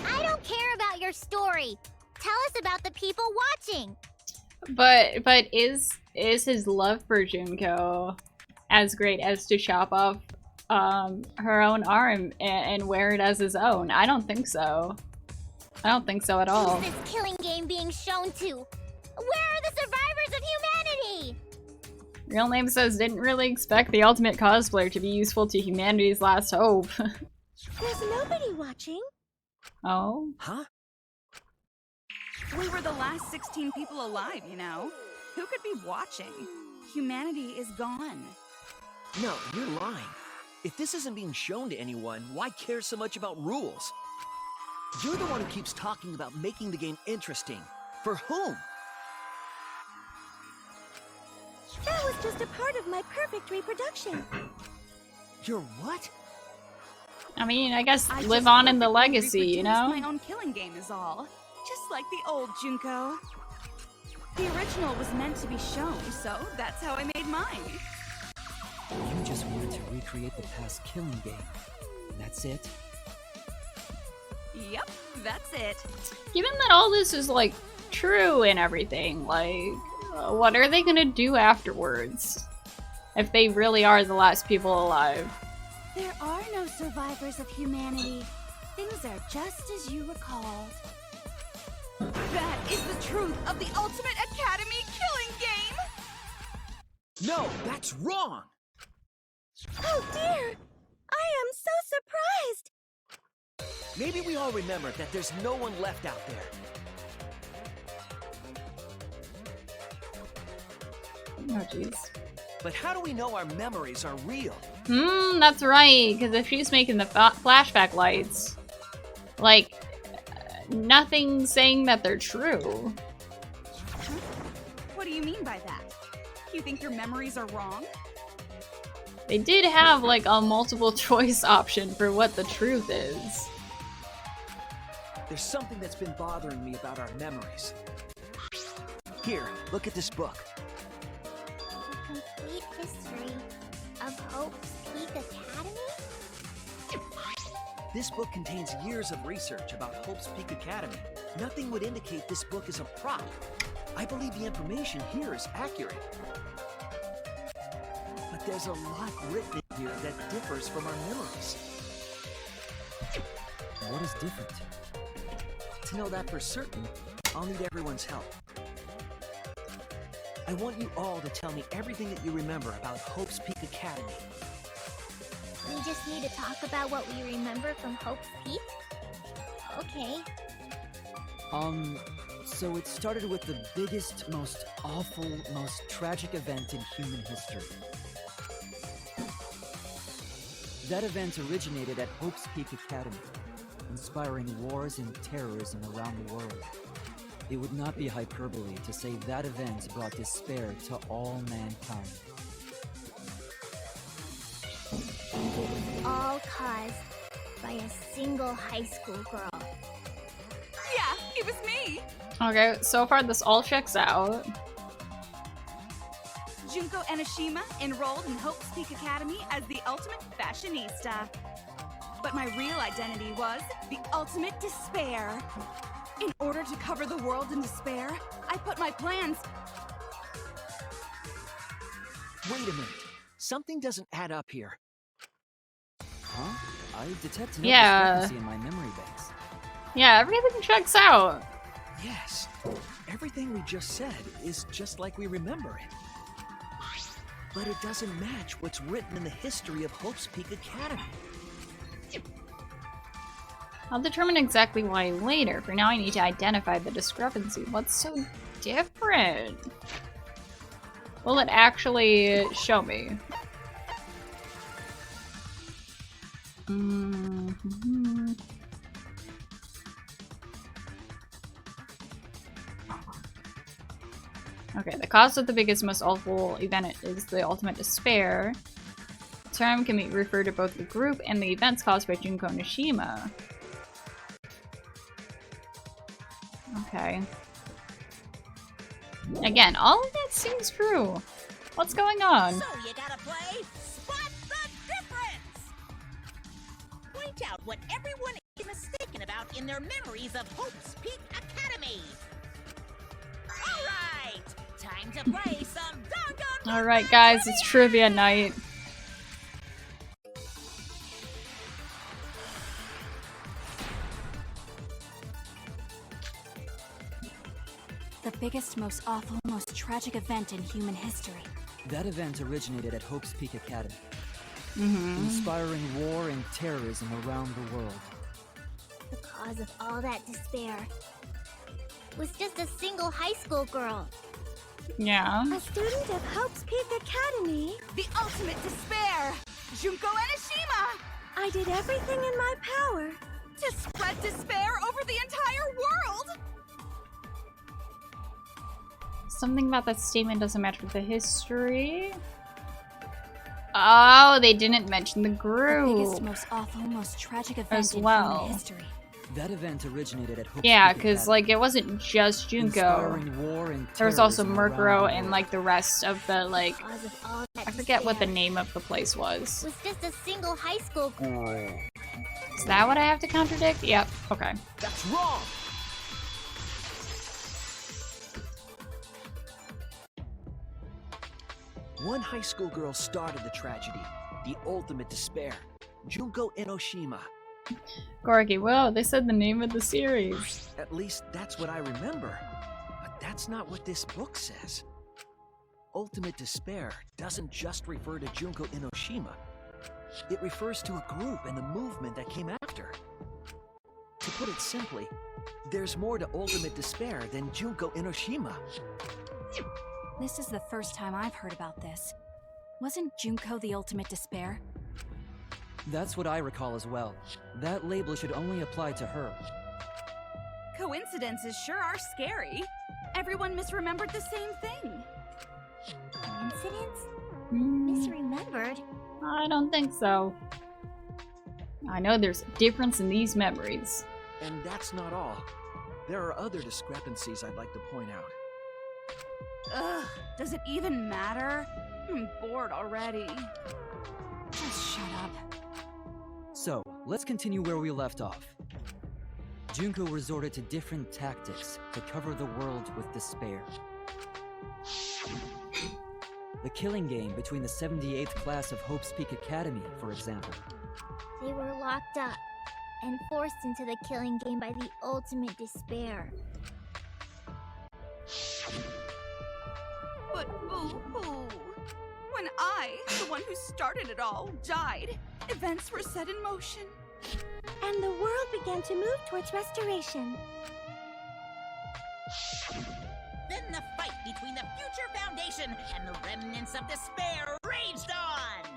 I don't care about your story. Tell us about the people watching. But is his love for Junko as great as to chop off her own arm and wear it as his own? I don't think so. I don't think so at all. Who's this killing game being shown to? Where are the survivors of humanity? Real name says didn't really expect the ultimate cosplayer to be useful to humanity's last hope. There's nobody watching. Oh? Huh? We were the last 16 people alive, you know? Who could be watching? Humanity is gone. No, you're lying. If this isn't being shown to anyone, why care so much about rules? You're the one who keeps talking about making the game interesting. For whom? That was just a part of my perfect reproduction. You're what? I mean, I guess I live just on in the perfectly legacy, you reproduced know? my own killing game is all. Just like the old Junko. The original was meant to be shown, so that's how I made mine. You just wanted to recreate the past killing game. That's it? Yep, that's it. Given that all this is, like, true and everything, like, what are they gonna do afterwards? If they really are the last people alive. There are no survivors of humanity. Things are just as you recalled. That is the truth of the Ultimate Academy killing game! No, that's wrong! Oh dear! I am so surprised! Maybe we all remember that there's no one left out there. Oh, jeez. But how do we know our memories are real? That's right, because if she's making the flashback lights, like, nothing's saying that they're true. What do you mean by that? You think your memories are wrong? They did have, like, a multiple choice option for what the truth is. There's something that's been bothering me about our memories. Here, look at this book. The complete history of Hope's Peak Academy? This book contains years of research about Hope's Peak Academy. Nothing would indicate this book is a prop. I believe the information here is accurate. But there's a lot written in here that differs from our memories. What is different? To know that for certain, I'll need everyone's help. I want you all to tell me everything that you remember about Hope's Peak Academy. We just need to talk about what we remember from Hope's Peak? Okay. So it started with the biggest, most awful, most tragic event in human history. That event originated at Hope's Peak Academy, inspiring wars and terrorism around the world. It would not be hyperbole to say that event brought despair to all mankind. And it was all caused by a single high school girl. Yeah, it was me! Okay, so far this all checks out. Junko Enoshima enrolled in Hope's Peak Academy as the ultimate fashionista. But my real identity was the ultimate despair. In order to cover the world in despair, I put my plans... Wait a minute. Something doesn't add up here. Huh? I detect no discrepancy in my memory banks. Yeah, everything checks out. Yes. Everything we just said is just like we remember it. But it doesn't match what's written in the history of Hope's Peak Academy. I'll determine exactly why later. For now, I need to identify the discrepancy. What's so different? Will it actually show me? Okay, the cause of the biggest, most awful event is the ultimate despair. The term can be referred to both the group and the events caused by Junko Enoshima. Okay. Again, all of that seems true. What's going on? So you gotta play Spot the Difference! Point out what everyone is mistaken about in their memories of Hope's Peak Academy. Alright! Time to play some Danganronpa! Alright guys, it's trivia night. The biggest, most awful, most tragic event in human history. That event originated at Hope's Peak Academy, inspiring war and terrorism around the world. The cause of all that despair was just a single high school girl. Yeah. A student of Hope's Peak Academy. The ultimate despair! Junko Enoshima! I did everything in my power to spread despair over the entire world! Something about that statement doesn't match with the history. Oh, they didn't mention the The group biggest, most awful, most tragic event as in well. human history. That event originated at Hope's Yeah, Peak because Academy, like it wasn't just Junko. inspiring war and There was also terrorism around Murkrow the and world. like the rest of the like Cause of all that I forget what the despair name of the place was. was just a single high school Is that what I have to contradict? Yep. Okay. That's wrong! One high school girl started the tragedy, the ultimate despair, Junko Enoshima. Gorky, whoa, they said the name of the series. At least that's what I remember. But that's not what this book says. Ultimate despair doesn't just refer to Junko Enoshima. It refers to a group and the movement that came after. To put it simply, there's more to ultimate despair than Junko Enoshima. This is the first time I've heard about this. Wasn't Junko the ultimate despair? That's what I recall as well. That label should only apply to her. Coincidences sure are scary. Everyone misremembered the same thing. Coincidence? Hmm, Misremembered? I don't think so. I know there's a difference in these memories. And that's not all. There are other discrepancies I'd like to point out. Ugh, does it even matter? I'm bored already. Just shut up. So, let's continue where we left off. Junko resorted to different tactics to cover the world with despair. The killing game between the 78th class of Hope's Peak Academy, for example. They were locked up and forced into the killing game by the ultimate despair. But boo-hoo. When I, the one who started it all, died, events were set in motion. And the world began to move towards restoration. Then the fight between the Future Foundation and the remnants of despair raged on!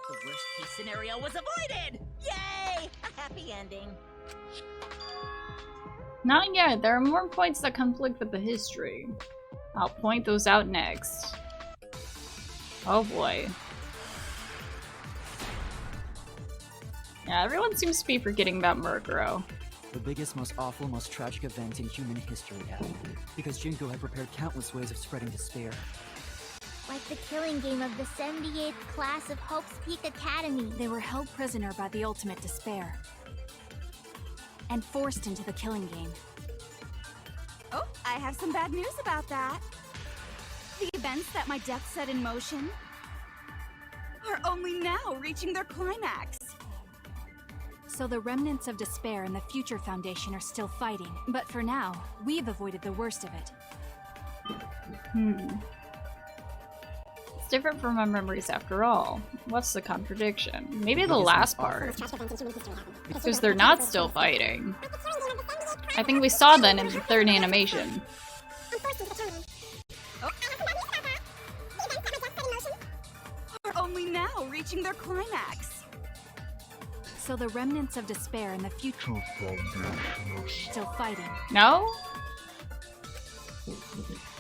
The worst case scenario was avoided! Yay! A happy ending. Not yet. There are more points that conflict with the history. I'll point those out next. Oh boy. Yeah, everyone seems to be forgetting about Murkrow. The biggest, most awful, most tragic event in human history happened because Junko had prepared countless ways of spreading despair. Like the killing game of the 78th class of Hope's Peak Academy. They were held prisoner by the ultimate despair. And forced into the killing game. Oh, I have some bad news about that. The events that my death set in motion are only now reaching their climax. So the remnants of despair and the Future Foundation are still fighting. But for now, we've avoided the worst of it. It's different from my memories after all. What's the contradiction? Maybe the last part. Because they're not still fighting. I think we saw that in the third animation. Are only now reaching their climax. So the remnants of despair and the Future Foundation are still fighting. No?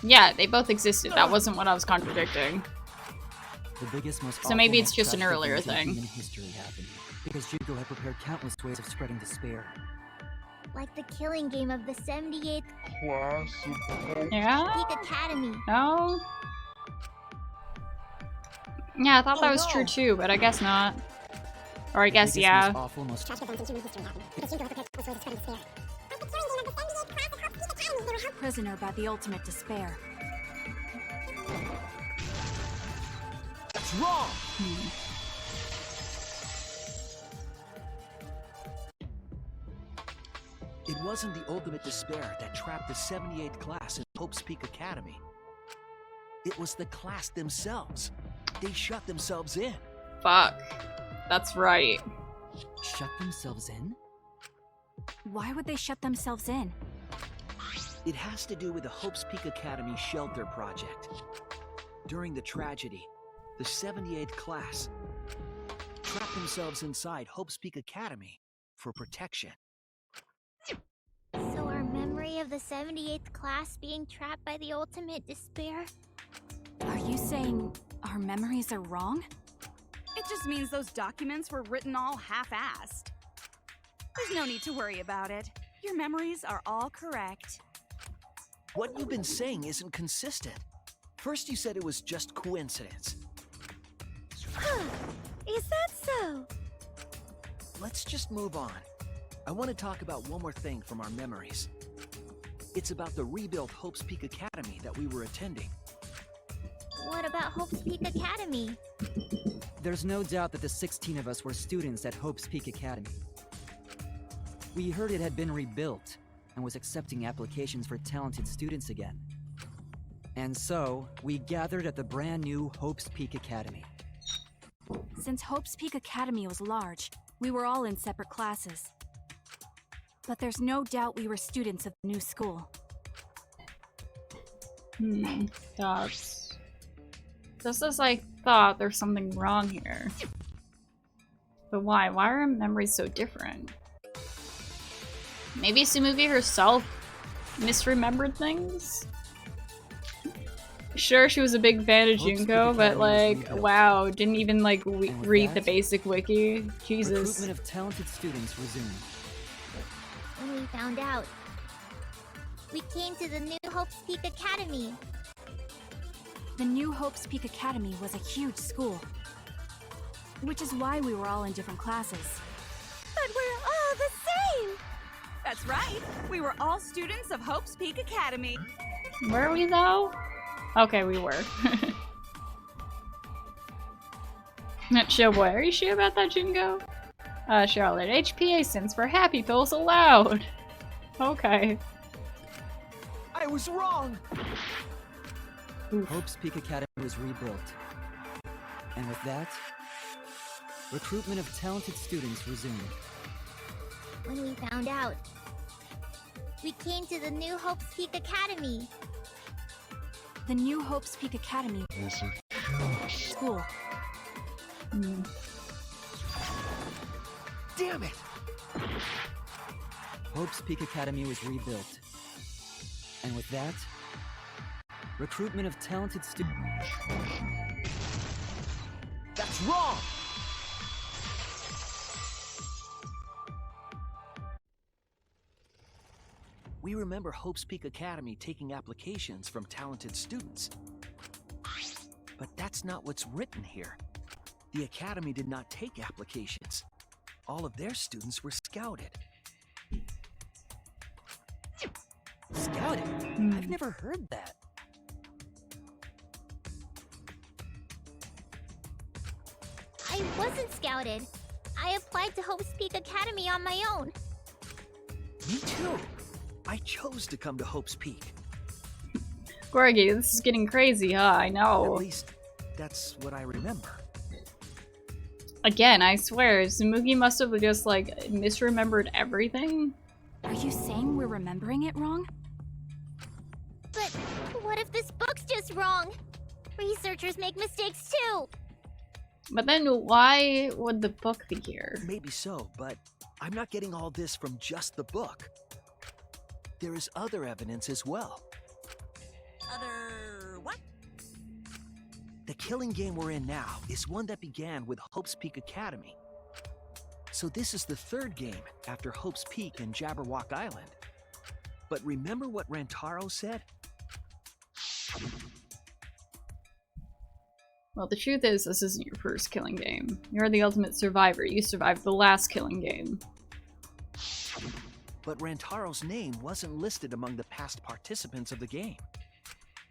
Yeah, they both existed. That wasn't what I was contradicting. The biggest, most So maybe awful, it's most just an tragic earlier event in thing. human history happened because Junko had prepared countless ways of spreading despair. Like the killing game of the 78th Class of Yeah? Peak Academy. No? Yeah, I thought that was true too, but I guess not. Or I The guess, biggest, yeah. most awful, most Prisoner by the ultimate despair. That's wrong! It wasn't the ultimate despair that trapped the 78th class in Hope's Peak Academy. It was the class themselves. They shut themselves in. Fuck. That's right. Shut themselves in? Why would they shut themselves in? It has to do with the Hope's Peak Academy shelter project. During the tragedy, the 78th class trapped themselves inside Hope's Peak Academy for protection. So our memory of the 78th class being trapped by the ultimate despair? Are Are you saying our memories are wrong? It just means those documents were written all half-assed. There's no need to worry about it. Your memories are all correct. What you've been saying isn't consistent. First you said it was just coincidence. Is that so? Let's just move on. I want to talk about one more thing from our memories. It's about the rebuilt Hope's Peak Academy that we were attending. What about Hope's Peak Academy? There's no doubt that the 16 of us were students at Hope's Peak Academy. We heard it had been rebuilt and was accepting applications for talented students again. And so, we gathered at the brand new Hope's Peak Academy. Since Hope's Peak Academy was large, we were all in separate classes. But there's no doubt we were students of the new school. That's... Just as I thought, there's something wrong here. But why? Why are memories so different? Maybe Tsumugi herself misremembered things? Sure, she was a big fan of Junko, but like, wow, didn't even like read the basic wiki. Jesus. Recruitment of talented students resumed. When we found out, we came to the new Hope's Peak Academy. The new Hope's Peak Academy was a huge school. Which is why we were all in different classes. But we're all the same! That's right! We were all students of Hope's Peak Academy. Were we though? Okay, we were. Showboy, are you sure about that, Junko? Charlotte, HPA stands for Happy Pills Allowed. Okay. I was wrong! Hope's Peak Academy was rebuilt. And with that, recruitment of talented students resumed. When we found out, we came to the new Hope's Peak Academy. The new Hope's Peak Academy was a school. Damn it! Hope's Peak Academy was rebuilt. And with that, recruitment of talented students. That's wrong! We remember Hope's Peak Academy taking applications from talented students. But that's not what's written here. The Academy did not take applications. All of their students were scouted. Scouted? I've never heard that. I wasn't scouted. I applied to Hope's Peak Academy on my own. Me too. I chose to come to Hope's Peak. Gorgie, this is getting crazy, huh? I know. At least, that's what I remember. Again, I swear, Tsumugi must have just, like, misremembered everything. Are you saying we're remembering it wrong? But what if this book's just wrong? Researchers make mistakes too! But then why would the book be here? Maybe so, but I'm not getting all this from just the book. There is other evidence as well. Other what? The killing game we're in now is one that began with Hope's Peak Academy. So this is the third game after Hope's Peak and Jabberwock Island. But remember what Rantaro said? Well, the truth is, this isn't your first killing game. You're the ultimate survivor. You survived the last killing game. But Rantaro's name wasn't listed among the past participants of the game.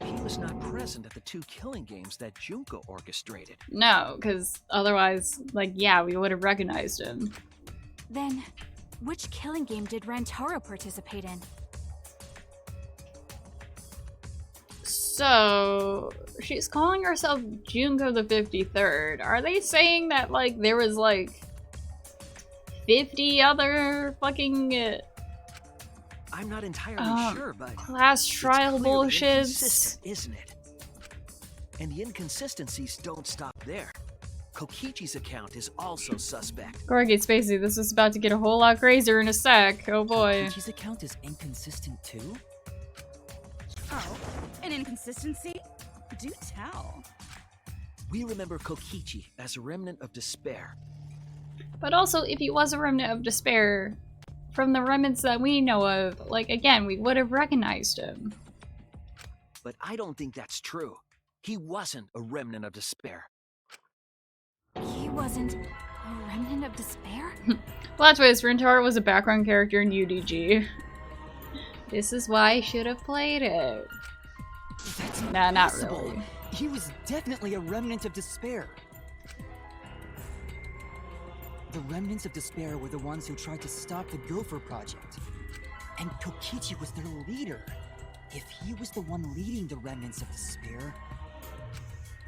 He was not present at the 2 killing games that Junko orchestrated. No, because otherwise, like, yeah, we would have recognized him. Then, which killing game did Rantaro participate in? So, she's calling herself Junko the 53rd. Are they saying that, like, there was, like, 50 other fucking... I'm not entirely sure, but class trial it's clearly bullshits, inconsistent, isn't it? And the inconsistencies don't stop there. Kokichi's account is also suspect. Gorgie Spacey, this is about to get a whole lot crazier in a sec. Oh boy. Kokichi's account is inconsistent too? Oh, an inconsistency? Do tell. We remember Kokichi as a remnant of despair. But also, if he was a remnant of despair, from the remnants that we know of, like, again, we would have recognized him. But I don't think that's true. He wasn't a remnant of despair. He wasn't a remnant of despair? Plot twist, Rentaro was a background character in UDG. This is why I should have played it. That's Nah, not impossible. really. He was definitely a remnant of despair. The remnants of despair were the ones who tried to stop the Gopher Project. And Kokichi was their leader. If he was the one leading the remnants of despair,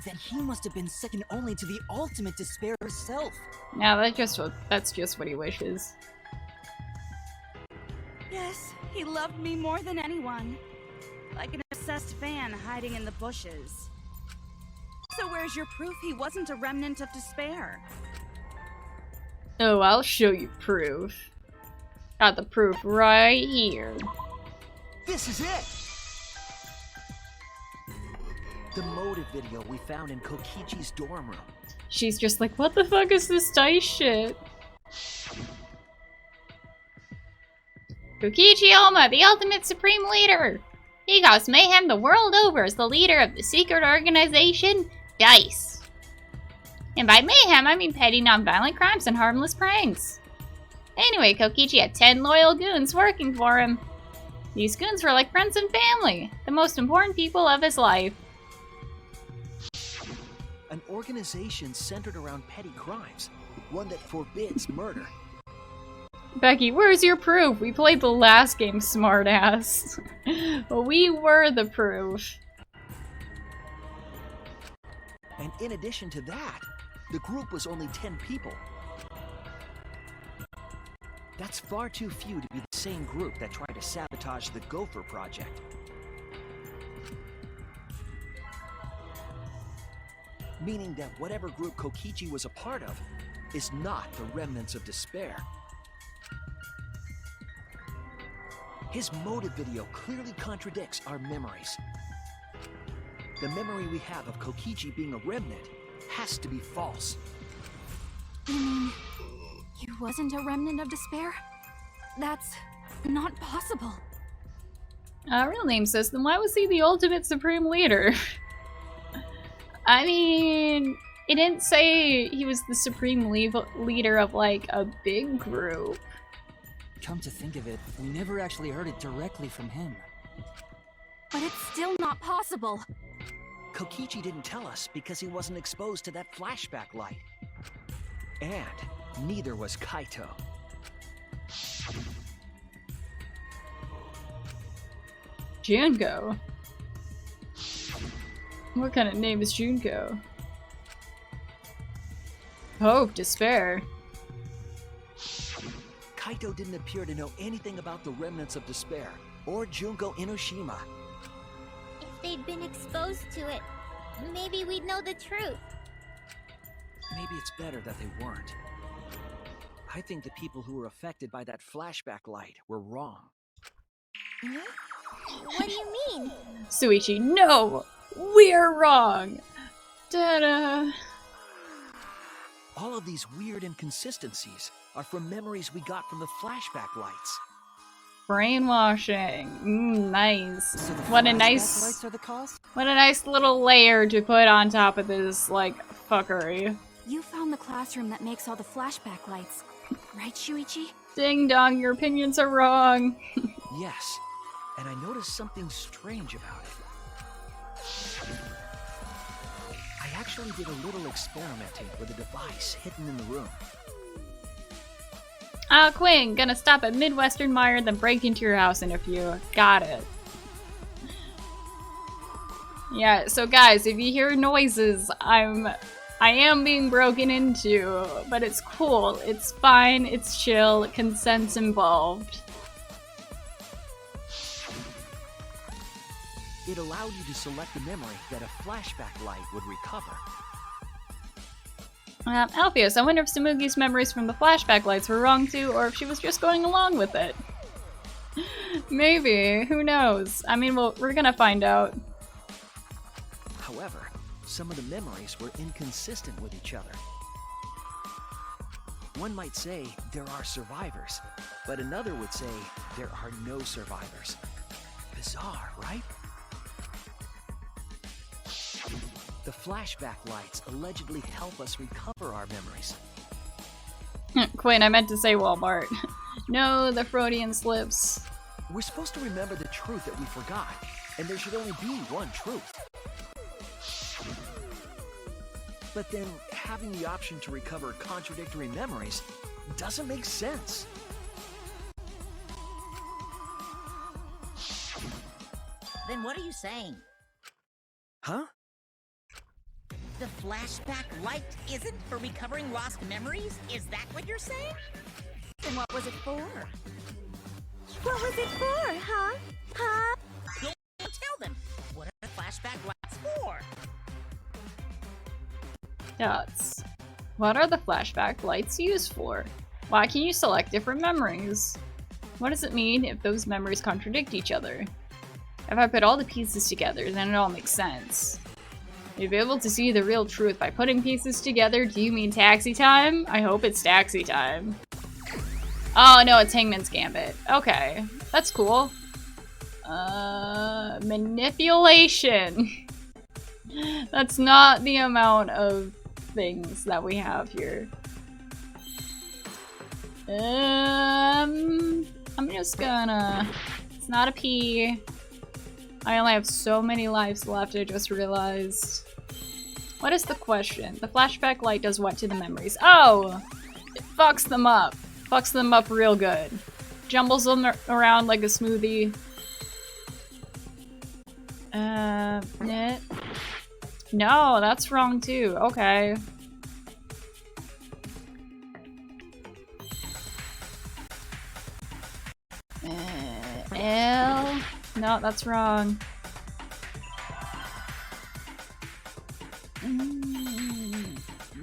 then he must have been second only to the ultimate despair herself. Yeah, that's just what he wishes. Yes, he loved me more than anyone. Like an obsessed fan hiding in the bushes. So where's your proof he wasn't a remnant of despair? Oh, I'll show you proof. Got the proof right here. This is it! The motive video we found in Kokichi's dorm room. She's just like, what the fuck is this dice shit? Kokichi Oma, the ultimate supreme leader! He caused mayhem the world over as the leader of the secret organization, DICE. And by mayhem, I mean petty non-violent crimes and harmless pranks. Anyway, Kokichi had 10 loyal goons working for him. These goons were like friends and family, the most important people of his life. An organization centered around petty crimes, one that forbids murder. Becky, where's your proof? We played the last game, smartass. We were the proof. And in addition to that, the group was only 10 people. That's far too few to be the same group that tried to sabotage the Gopher Project. Meaning that whatever group Kokichi was a part of is not the remnants of despair. His motive video clearly contradicts our memories. The memory we have of Kokichi being a remnant has to be false. You mean, he wasn't a remnant of despair? That's not possible. Real name says, then why was he the ultimate supreme leader? I mean, it didn't say he was the supreme leader of, like, a big group. Come to think of it, we never actually heard it directly from him. But it's still not possible. Kokichi didn't tell us because he wasn't exposed to that flashback light. And neither was Kaito. Junko? What kind of name is Junko? Hope, despair. Kaito didn't appear to know anything about the remnants of despair, or Junko Inoshima. If they'd been exposed to it, maybe we'd know the truth. Maybe it's better that they weren't. I think the people who were affected by that flashback light were wrong. What do you mean? Suichi, no! We're wrong! Ta-da! All of these weird inconsistencies are from memories we got from the flashback lights. Brainwashing. Nice. So the What a flashback nice... lights are the cause? What a nice little layer to put on top of this, like, fuckery. You found the classroom that makes all the flashback lights, right, Shuichi? Ding dong, your opinions are wrong. Yes, and I noticed something strange about it. I actually did a little experimenting with a device hidden in the room. Quinn, gonna stop at Midwestern Mire, then break into your house in a few. Got it. Yeah, so guys, if you hear noises, I am being broken into, but it's cool, it's fine, it's chill, consent's involved. It allowed you to select a memory that a flashback light would recover. Alpheus, I wonder if Tsumugi's memories from the flashback lights were wrong too, or if she was just going along with it. Maybe, who knows? I mean, we're gonna find out. However, some of the memories were inconsistent with each other. One might say there are survivors, but another would say there are no survivors. Bizarre, right? The flashback lights allegedly help us recover our memories. Quinn, I meant to say Walmart. No, the Freudian slips. We're supposed to remember the truth that we forgot, and there should only be one truth. But then, having the option to recover contradictory memories doesn't make sense. Then what are you saying? Huh? The flashback light isn't for recovering lost memories? Is that what you're saying? Then what was it for? What was it for, huh? Huh? Go and tell them. What are the flashback lights for? Dots. What are the flashback lights used for? Why can you select different memories? What does it mean if those memories contradict each other? If I put all the pieces together, then it all makes sense. You'll be able to see the real truth by putting pieces together. Do you mean taxi time? I hope it's taxi time. Oh no, it's Hangman's Gambit. Okay, that's cool. Manipulation. That's not the amount of things that we have here. I'm just gonna... It's not a P. I only have so many lives left, I just realized. What is the question? The flashback light does what to the memories? Oh! It fucks them up. Fucks them up real good. Jumbles them around like a smoothie. No, that's wrong too. Okay. L. No, that's wrong.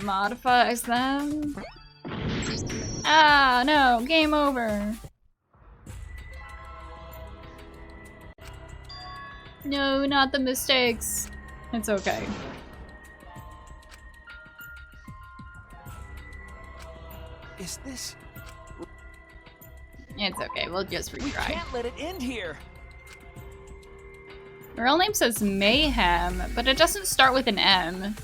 Modifies them. Ah, no, game over. No, not the mistakes. It's okay. Is this... It's okay, we'll just retry. We can't let it end here! The real name says Mayhem, but it doesn't start with an M.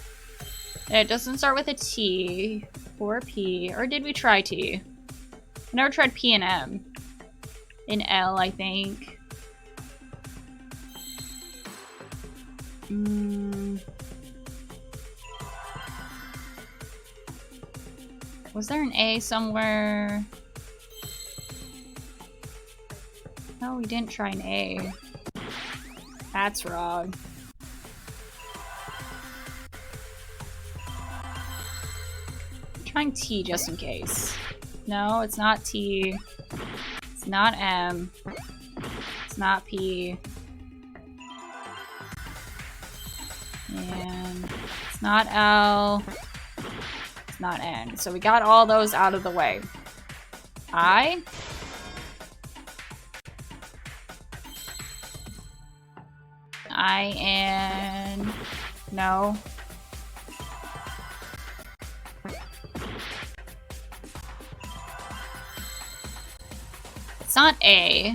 It doesn't start with a T or a P, or did we try T? I never tried P and M. In L, I think. Was there an A somewhere? No, we didn't try an A. That's wrong. I'm trying T just in case. No, it's not T. It's not M. It's not P. And it's not L. It's not N. So we got all those out of the way. I? And no. It's not A.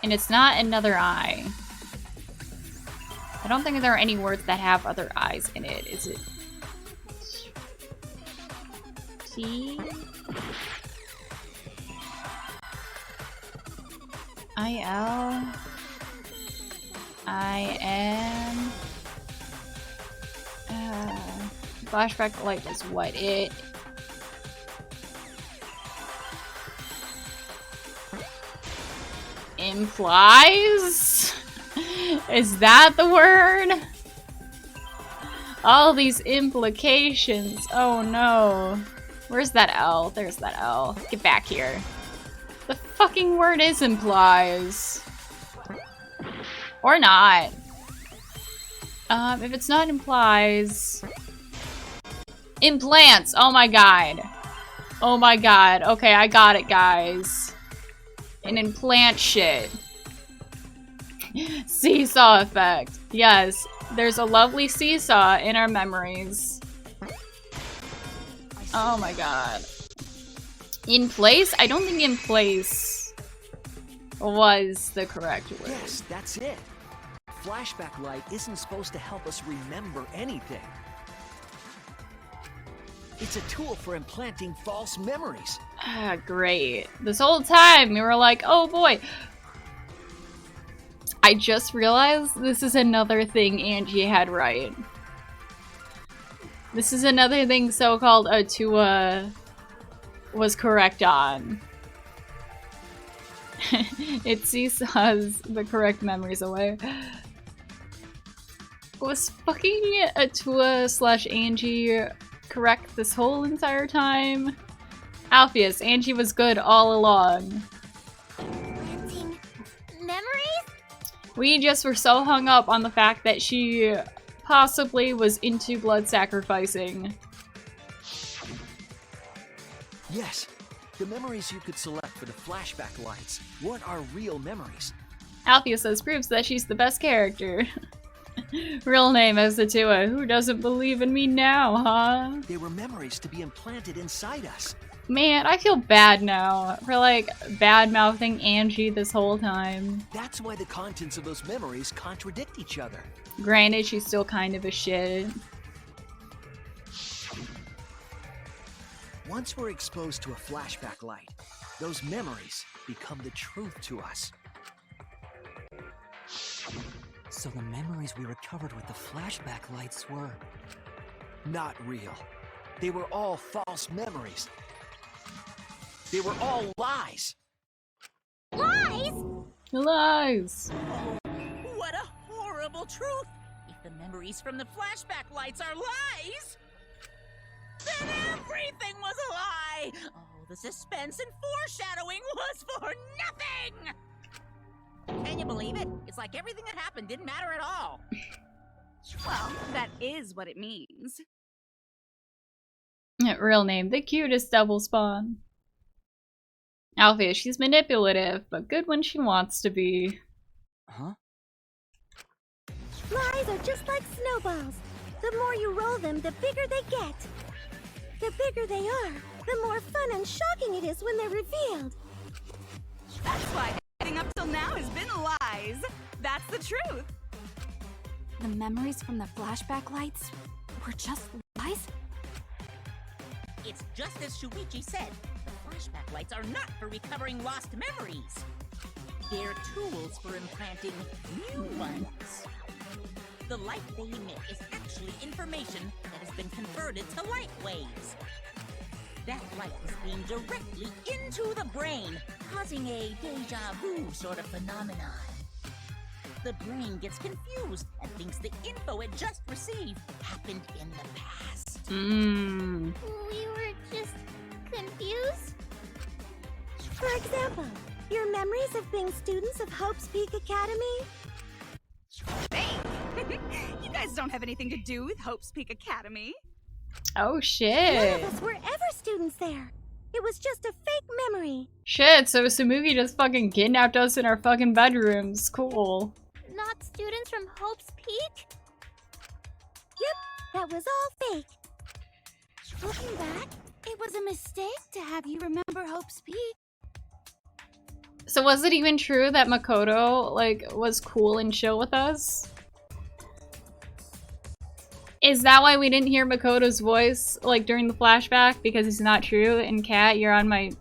And it's not another I. I don't think there are any words that have other I's in it. Is it T? I-L? I-N? Flashback light is what it... implies? Is that the word? All these implications. Oh no. Where's that L? There's that L. Get back here. The fucking word is implies. Or not. If it's not implies... Implants! Oh my god. Oh my god. Okay, I got it, guys. An implant shit. Seesaw effect. Yes. There's a lovely seesaw in our memories. Oh my god. In place? I don't think in place was the correct word. Yes, that's it. Flashback light isn't supposed to help us remember anything. It's a tool for implanting false memories. Ah, great. This whole time we were like, oh boy. I just realized this is another thing Angie had right. This is another thing so-called Atua was correct on. It seesaws the correct memories away. Was fucking Atua / Angie correct this whole entire time? Alpheus, Angie was good all along. Planting memories? We just were so hung up on the fact that she possibly was into blood sacrificing. Yes, the memories you could select for the flashback lights weren't our real memories. Alpheus says proves that she's the best character. Real name as Atua. Who doesn't believe in me now, huh? They were memories to be implanted inside us. Man, I feel bad now for like bad-mouthing Angie this whole time. That's why the contents of those memories contradict each other. Granted, she's still kind of a shit. Once we're exposed to a flashback light, those memories become the truth to us. So the memories we recovered with the flashback lights were... not real. They were all false memories. They were all lies. Lies? Lies. What a horrible truth! If the memories from the flashback lights are lies, then everything was a lie! Oh, the suspense and foreshadowing was for nothing! Can you believe it? It's like everything that happened didn't matter at all. Well, that is what it means. Real name, the cutest double spawn. Alpheus, she's manipulative, but good when she wants to be. Huh? Lies are just like snowballs. The more you roll them, the bigger they get. The bigger they are, the more fun and shocking it is when they're revealed. That's why everything up till now has been lies. That's the truth. The memories from the flashback lights were just lies? It's just as Shuichi said. The flashback lights are not for recovering lost memories. They're tools for implanting new ones. The light they emit is actually information that has been converted to light waves. That light is beamed directly into the brain, causing a deja vu sort of phenomenon. The brain gets confused and thinks the info it just received happened in the past. Mmm. We were just confused? For example, your memories of being students of Hope's Peak Academy? Hey! You guys don't have anything to do with Hope's Peak Academy. Oh None shit. of us were ever students there. It was just a fake memory. Shit, so Samugi just fucking kidnapped us in our fucking bedrooms. Cool. Not students from Hope's Peak? Yep, that was all fake. Looking back, it was a mistake to have you remember Hope's Peak. So was it even true that Makoto, like, was cool and chill with us? Is that why we didn't hear Makoto's voice, like, during the flashback? Because it's not true? And Kat, you're on my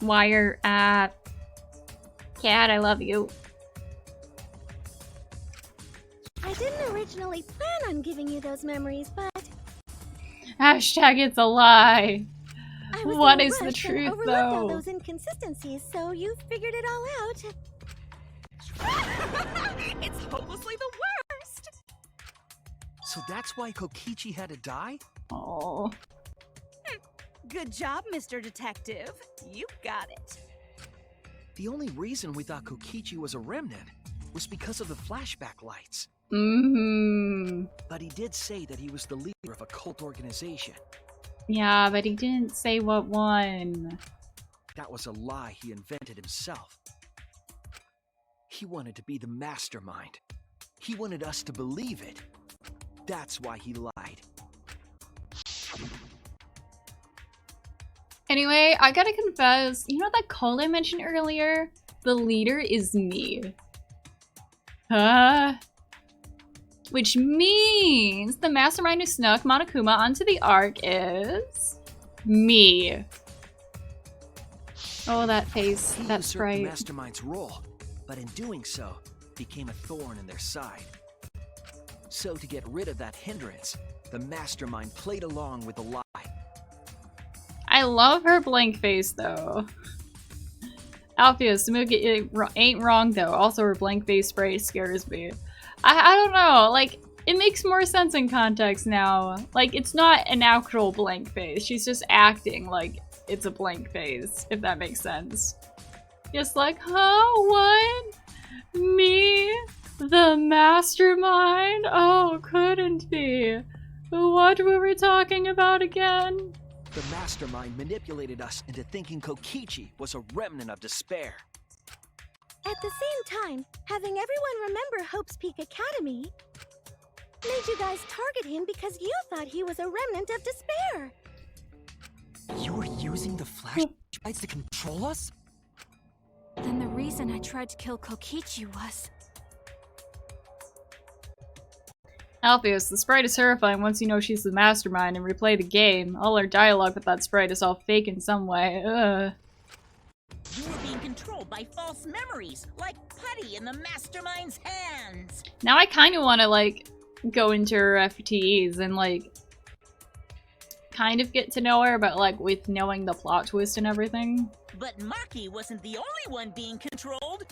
wire at... Kat, I love you. I didn't originally plan on giving you those memories, but... Hashtag it's a lie. I was What in a is the rush and truth, overlooked all though? those inconsistencies, so you figured it all out. It's hopelessly the worst! So that's why Kokichi had to die? Oh. Good job, Mr. Detective. You got it. The only reason we thought Kokichi was a remnant was because of the flashback lights. Mm-hmm. But he did say that he was the leader of a cult organization. Yeah, but he didn't say what one. That was a lie he invented himself. He wanted to be the mastermind. He wanted us to believe it. That's why he lied. Anyway, I gotta confess, you know that call I mentioned earlier? The leader is me. Which means the mastermind who snuck Monokuma onto the Ark is... me. Oh, that face, He that usurped sprite. the mastermind's role, but in doing so, became a thorn in their side. So to get rid of that hindrance, the mastermind played along with the lie. I love her blank face though. Alpheus, Samugi ain't wrong though. Also her blank face sprite scares me. I don't know, like, it makes more sense in context now. Like, it's not an actual blank face. She's just acting like it's a blank face, if that makes sense. Just like, huh? What? Me? The mastermind? Oh, couldn't be. What were we talking about again? The mastermind manipulated us into thinking Kokichi was a remnant of despair. At the same time, having everyone remember Hope's Peak Academy made you guys target him because you thought he was a remnant of despair. You were using the flashlights to control us? Then the reason I tried to kill Kokichi was... Alpheus, the sprite is terrifying once you know she's the mastermind and replay the game. All our dialogue with that sprite is all fake in some way. Ugh. You were being controlled by false memories, like putty in the mastermind's hands. Now I kind of want to, like, go into her FTEs and, like, kind of get to know her, but, like, with knowing the plot twist and everything. But Maki wasn't the only one being controlled.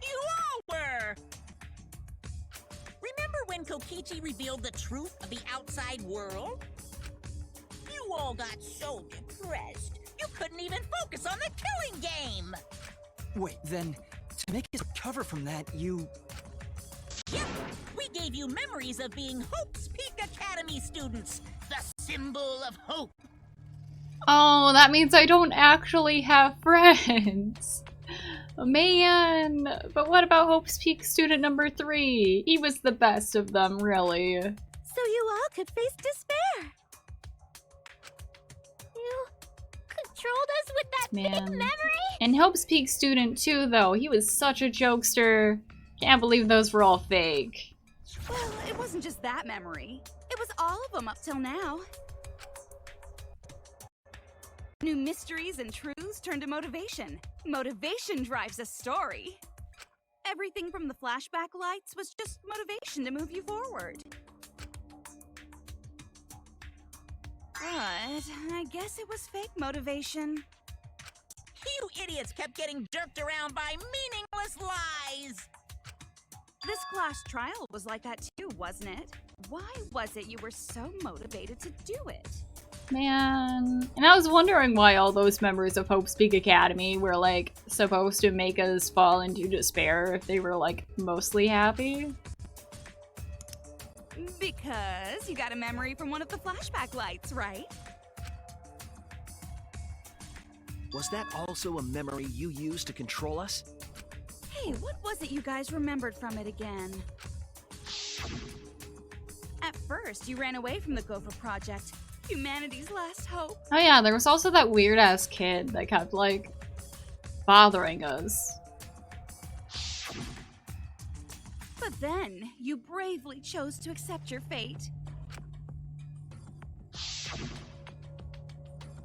You all were! Remember when Kokichi revealed the truth of the outside world? You all got so depressed, you couldn't even focus on the killing game! Wait, then, to make us recover from that, you... Yep, we gave you memories of being Hope's Peak Academy students, the symbol of hope. Oh, that means I don't actually have friends. Man, but what about Hope's Peak student number 3? He was the best of them, really. So you all could face despair. You controlled us with that Man. big memory? And Hope's Peak student 2, though, he was such a jokester. Can't believe those were all fake. Well, it wasn't just that memory. It was all of them up till now. New mysteries and truths turn to motivation. Motivation drives a story. Everything from the flashback lights was just motivation to move you forward. But I guess it was fake motivation. You idiots kept getting jerked around by meaningless lies! This class trial was like that too, wasn't it? Why was it you were so motivated to do it? Man. And I was wondering why all those members of Hope's Peak Academy were, like, supposed to make us fall into despair if they were, like, mostly happy. Because you got a memory from one of the flashback lights, right? Was that also a memory you used to control us? Hey, what was it you guys remembered from it again? At first, you ran away from the Gopher Project, humanity's last hope. Oh yeah, there was also that weird-ass kid that kept, like, bothering us. But then, you bravely chose to accept your fate.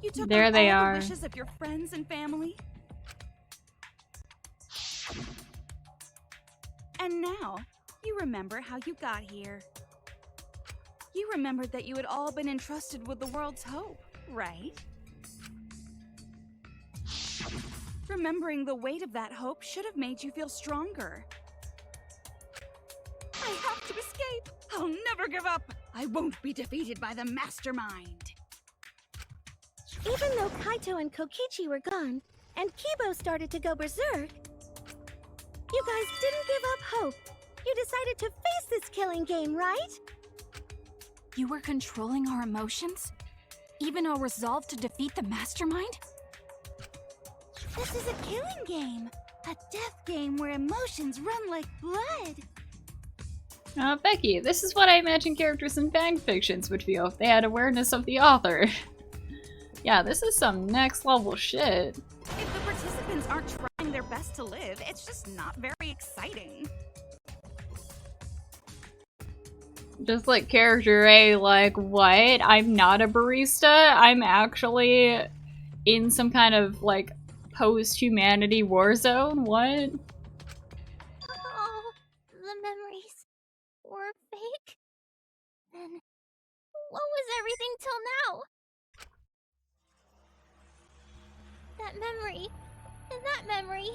You took There on they all are. the wishes of your friends and family. And now, you remember how you got here. You remembered that you had all been entrusted with the world's hope, right? Remembering the weight of that hope should have made you feel stronger. I have to escape! I'll never give up! I won't be defeated by the mastermind! Even though Kaito and Kokichi were gone, and Kibo started to go berserk, you guys didn't give up hope. You decided to face this killing game, right? You were controlling our emotions? Even our resolve to defeat the mastermind? This is a killing game. A death game where emotions run like blood. Becky, this is what I imagine characters in fanfictions would feel if they had awareness of the author. Yeah, this is some next level shit. If the participants aren't trying their best to live, it's just not very exciting. Just like character A, like, what? I'm not a barista? I'm actually in some kind of, like, post-humanity war zone? What? Oh, the memories were fake? Then what was everything till now? That memory, and that memory,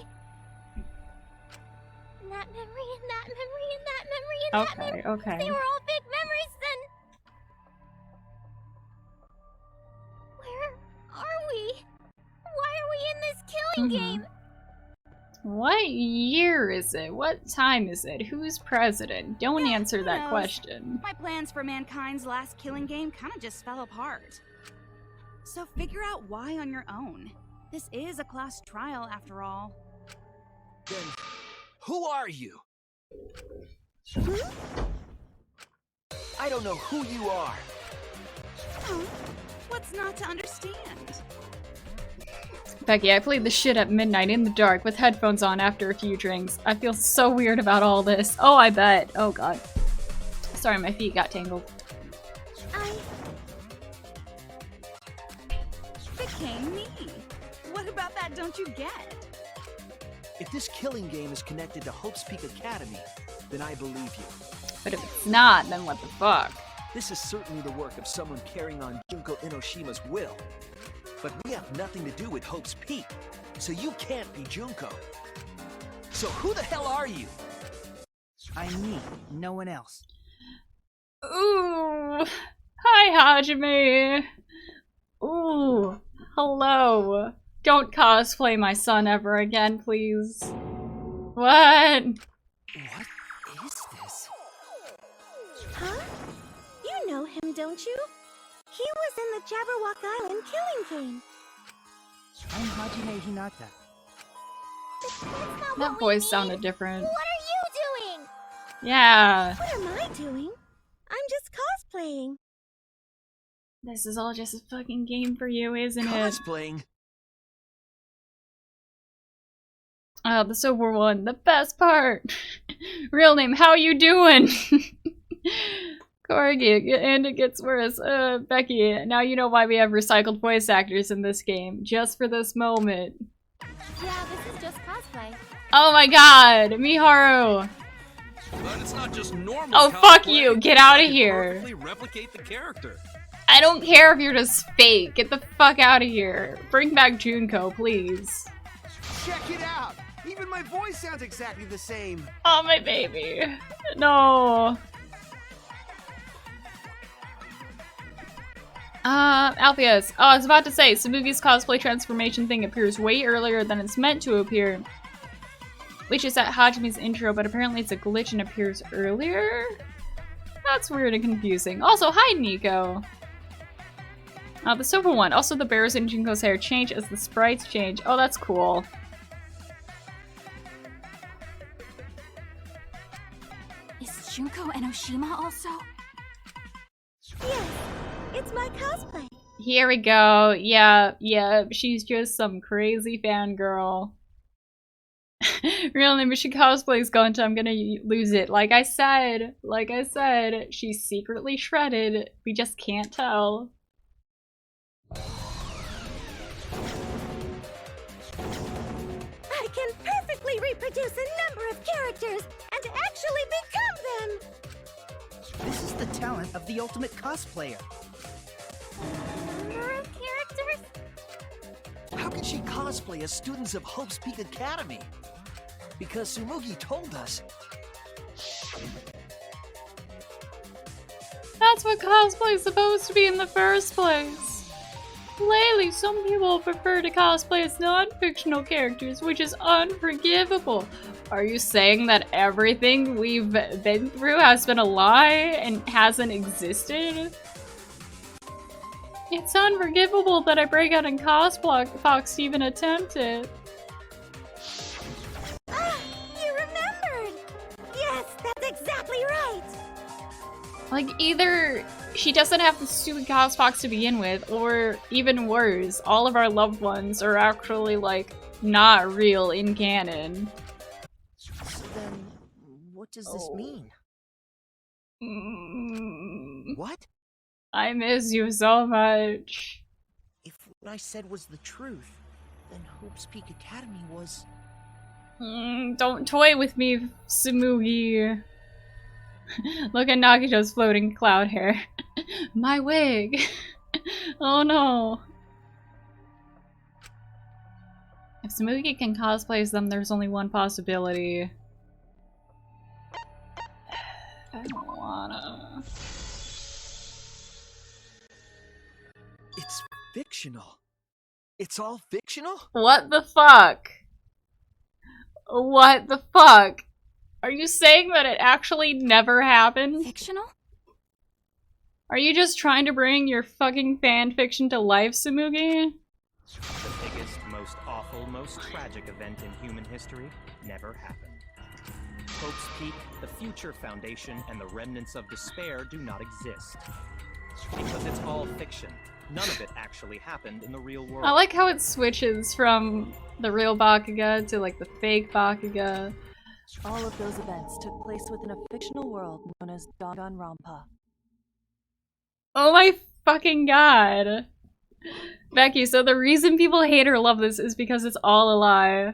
and that memory, and that memory, and that memory, and that memory. Okay. They were all big memories then. Where are we? Why are we in this killing game? What year is it? What time is it? Who's president? Don't answer Who that knows? question. My plans for mankind's last killing game kind of just fell apart. So figure out why on your own. This is a class trial after all. Then, who are you? I don't know who you are. Oh, what's not to understand? Becky, I played the shit at midnight in the dark with headphones on after a few drinks. I feel so weird about all this. Oh, I bet. Oh god. Sorry, my feet got tangled. Became me. What about that don't you get? If this killing game is connected to Hope's Peak Academy, then I believe you. But if it's not, then what the fuck? This is certainly the work of someone carrying on Junko Enoshima's will. But we have nothing to do with Hope's Peak, so you can't be Junko. So who the hell are you? I'm me, no one else. Ooh. Hi, Hajime. Ooh. Hello. Don't cosplay my son ever again, please. What? What is this? Huh? You know him, don't you? He was in the Jabberwock Island killing game. I'm Hajime Hinata. That voice sounded different. What are you doing? Yeah. What am I doing? I'm just cosplaying. This is all just a fucking game for you, isn't it? Cosplaying? Oh, the sober one. The best part. Real name, how you doing? Corgi, and it gets worse. Becky, now you know why we have recycled voice actors in this game. Just for this moment. Yeah, this is just cosplay. Oh my god, Miharu! But it's not just normal. Oh, fuck you! Get out of here! Perfectly replicate the character. I don't care if you're just fake. Get the fuck out of here. Bring back Junko, please. Check it out! Even my voice sounds exactly the same. Oh, my baby. No. Alpheus. Oh, I was about to say, Tsumugi's cosplay transformation thing appears way earlier than it's meant to appear. Which is at Hajime's intro, but apparently it's a glitch and appears earlier? That's weird and confusing. Also, hi, Nico. The silver one. Also, the bears in Junko's hair change as the sprites change. Oh, that's cool. Is Junko Enoshima also? Yes, it's my cosplay. Here we go. Yeah, she's just some crazy fangirl. Real name is she cosplays Gonta. I'm gonna lose it. Like I said, she's secretly shredded. We just can't tell. I can perfectly reproduce a number of characters and actually become them. This is the talent of the ultimate cosplayer. Number of characters? How can she cosplay as students of Hope's Peak Academy? Because Tsumugi told us. That's what cosplay's supposed to be in the first place. Lately, some people prefer to cosplay as non-fictional characters, which is unforgivable. Are you saying that everything we've been through has been a lie and hasn't existed? It's unforgivable that I break out in cosplay to even attempt it. Ah, you remembered! Yes, that's exactly right! Like, either she doesn't have the stupid cospox to begin with, or even worse, all of our loved ones are actually, like, not real in canon. So then, what does this mean? What? I miss you so much. If what I said was the truth, then Hope's Peak Academy was... Don't toy with me, Tsumugi. Look at Nagito's floating cloud hair. My wig. Oh no. If Tsumugi can cosplay as them, there's only one possibility. I don't wanna. It's fictional. It's all fictional? What the fuck? What the fuck? Are you saying that it actually never happened? Fictional? Are you just trying to bring your fucking fanfiction to life, Tsumugi? The biggest, most awful, most tragic event in human history never happened. Hope's Peak, the Future Foundation, and the remnants of despair do not exist. Because it's all fiction. None of it actually happened in the real world. I like how it switches from the real Bakuga to like the fake Bakuga. All of those events took place within a fictional world known as Danganronpa. Oh my fucking god. Becky, so the reason people hate or love this is because it's all a lie.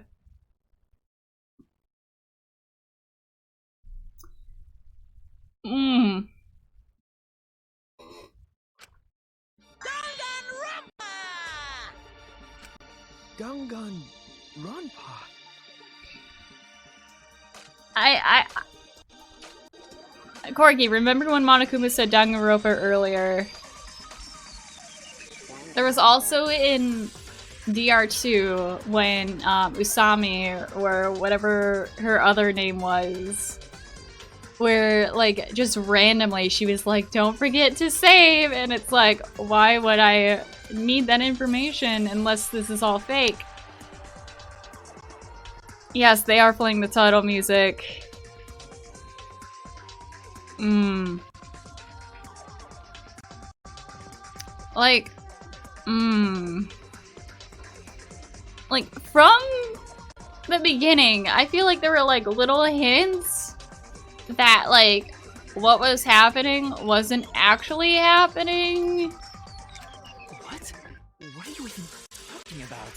Danganronpa. Corgi, remember when Monokuma said Danganronpa earlier? There was also in DR2 when Usami, or whatever her other name was, where like just randomly she was like, don't forget to save, and it's like, why would I need that information unless this is all fake? Yes, they are playing the title music. Like, like, from the beginning, I feel like there were, like, little hints that, like, what was happening wasn't actually happening. What? What are you even talking about?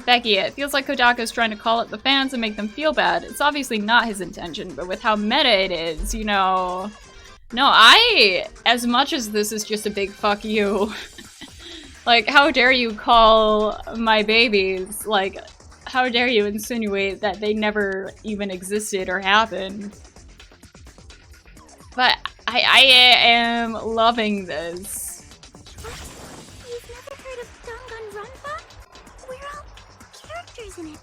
Becky, it feels like Kodaku's trying to call up the fans and make them feel bad. It's obviously not his intention, but with how meta it is, you know... No, as much as this is just a big fuck you, like, how dare you call my babies, like, how dare you insinuate that they never even existed or happened? But I am loving this. You've never heard of Danganronpa? We're all characters in it.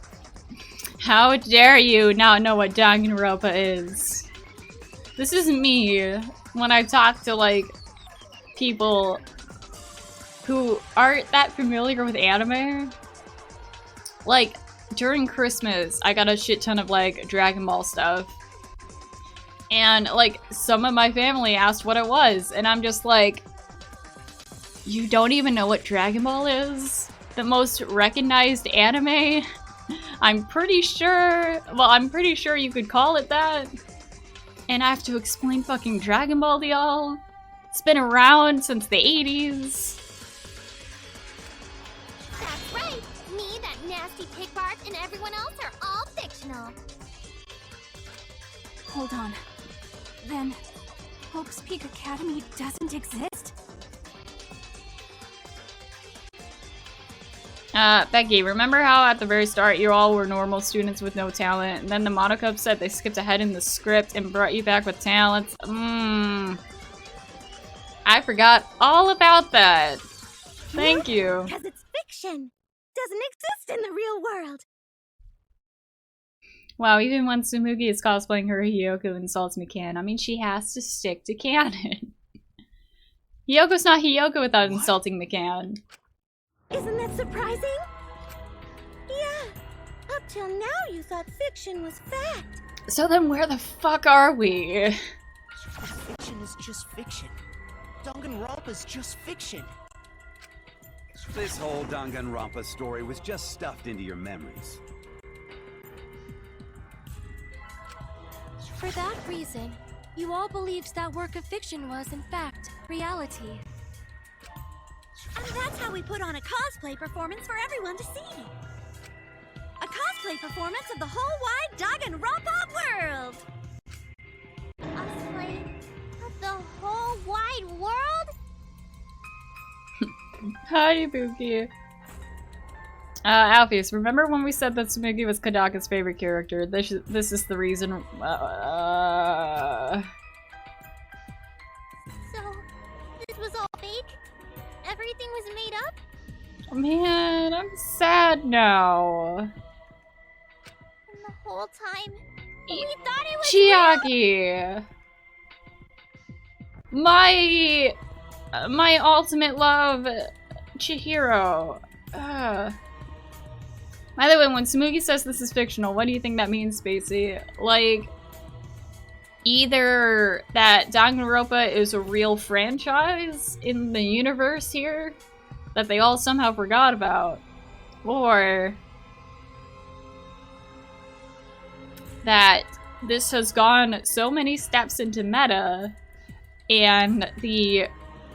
How dare you not know what Danganronpa is? This is me when I talk to, like, people who aren't that familiar with anime. Like, during Christmas, I got a shit ton of, like, Dragon Ball stuff. And, like, some of my family asked what it was, and I'm just like, you don't even know what Dragon Ball is? The most recognized anime? I'm pretty sure you could call it that. And I have to explain fucking Dragon Ball to y'all? It's been around since the 80s. That's right. Me, that nasty pig Bart, and everyone else are all fictional. Hold on. Then, Hope's Peak Academy doesn't exist? Becky, remember how at the very start you all were normal students with no talent, and then the Monocup said they skipped ahead in the script and brought you back with talents? I forgot all about that. Thank you. Because it's fiction. Doesn't exist in the real world. Wow, even when Tsumugi is cosplaying her, Hiyoko insults Mikan. I mean, she has to stick to canon. Hiyoko's not Hiyoko without insulting Mikan. Isn't that surprising? Yeah. Up till now you thought fiction was fact. So then where the fuck are we? Fiction is just fiction. Danganronpa is just fiction. This whole Danganronpa story was just stuffed into your memories. For that reason, you all believed that work of fiction was, in fact, reality. And that's how we put on a cosplay performance for everyone to see. A cosplay performance of the whole wide Danganronpa world! Cosplay of the whole wide world? Hi, Buki. Alpheus, remember when we said that Tsumugi was Kadaka's favorite character? This is the reason. So, this was all fake? Everything was made up? Man, I'm sad now. And the whole time, we thought it was real? Chiaki! My ultimate love, Chihiro. By the way, when Tsumugi says this is fictional, what do you think that means, Spacey? Like, either that Danganronpa is a real franchise in the universe here that they all somehow forgot about, or that this has gone so many steps into meta and the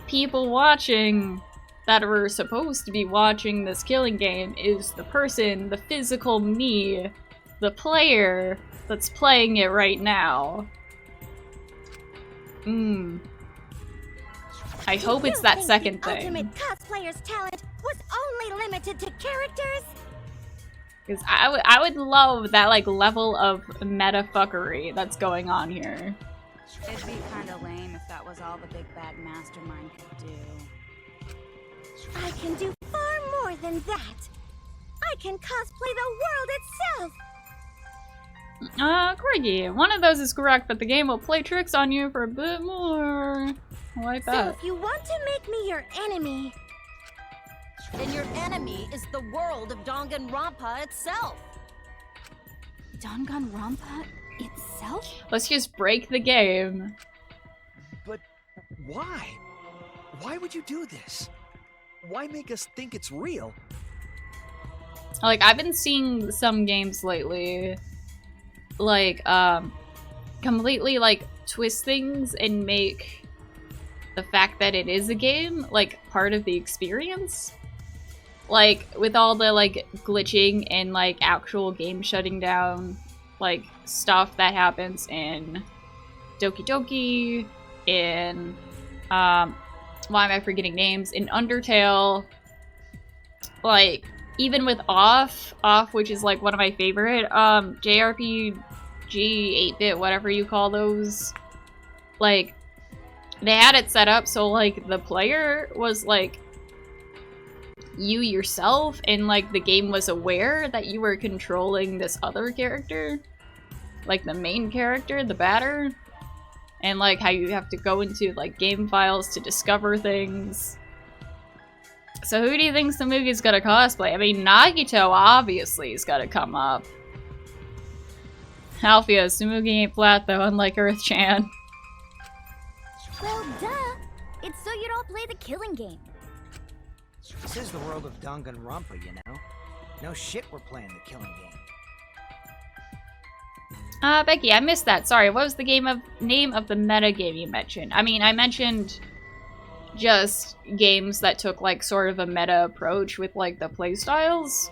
people watching that were supposed to be watching this killing game is the person, the physical me, the player that's playing it right now. I hope it's that second thing. Ultimate cosplayer's talent was only limited to characters? Because I would love that like level of meta fuckery that's going on here. It'd be kinda lame if that was all the big bad mastermind could do. I can do far more than that. I can cosplay the world itself. Corgi, one of those is correct, but the game will play tricks on you for a bit more. I like So that. if you want to make me your enemy, Then your enemy is the world of Danganronpa itself. Danganronpa itself? Let's just break the game. But why? Why would you do this? Why make us think it's real? Like, I've been seeing some games lately, like, completely, like, twist things and make the fact that it is a game, like, part of the experience. Like, with all the, like, glitching and, like, actual game shutting down, like, stuff that happens in Doki Doki, in, why am I forgetting names? In Undertale, like, even with Off, which is, like, one of my favorite, JRPG, 8-bit, whatever you call those, like, they had it set up so, like, the player was, like, you yourself, and, like, the game was aware that you were controlling this other character, like, the main character, the batter, and, like, how you have to go into, like, game files to discover things. So who do you think Tsumugi's gonna cosplay? I mean, Nagito obviously is gonna come up. Alphia, Tsumugi ain't flat though, unlike Earth-chan. Well, duh. It's so you don't play the killing game. This is the world of Danganronpa, you know? No shit we're playing the killing game. Becky, I missed that. Sorry, what was the name of the meta game you mentioned? I mean, I mentioned just games that took, like, sort of a meta approach with, like, the playstyles.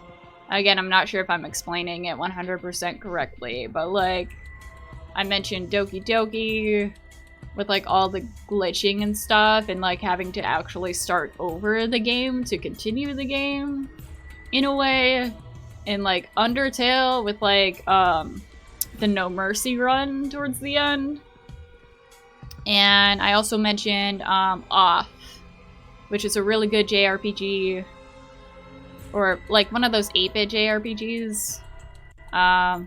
Again, I'm not sure if I'm explaining it 100% correctly, but, like, I mentioned Doki Doki with, like, all the glitching and stuff, and, like, having to actually start over the game to continue the game, in a way. And, like, Undertale with, like, the No Mercy run towards the end. And I also mentioned Off, which is a really good JRPG, or like one of those 8-bit JRPGs. I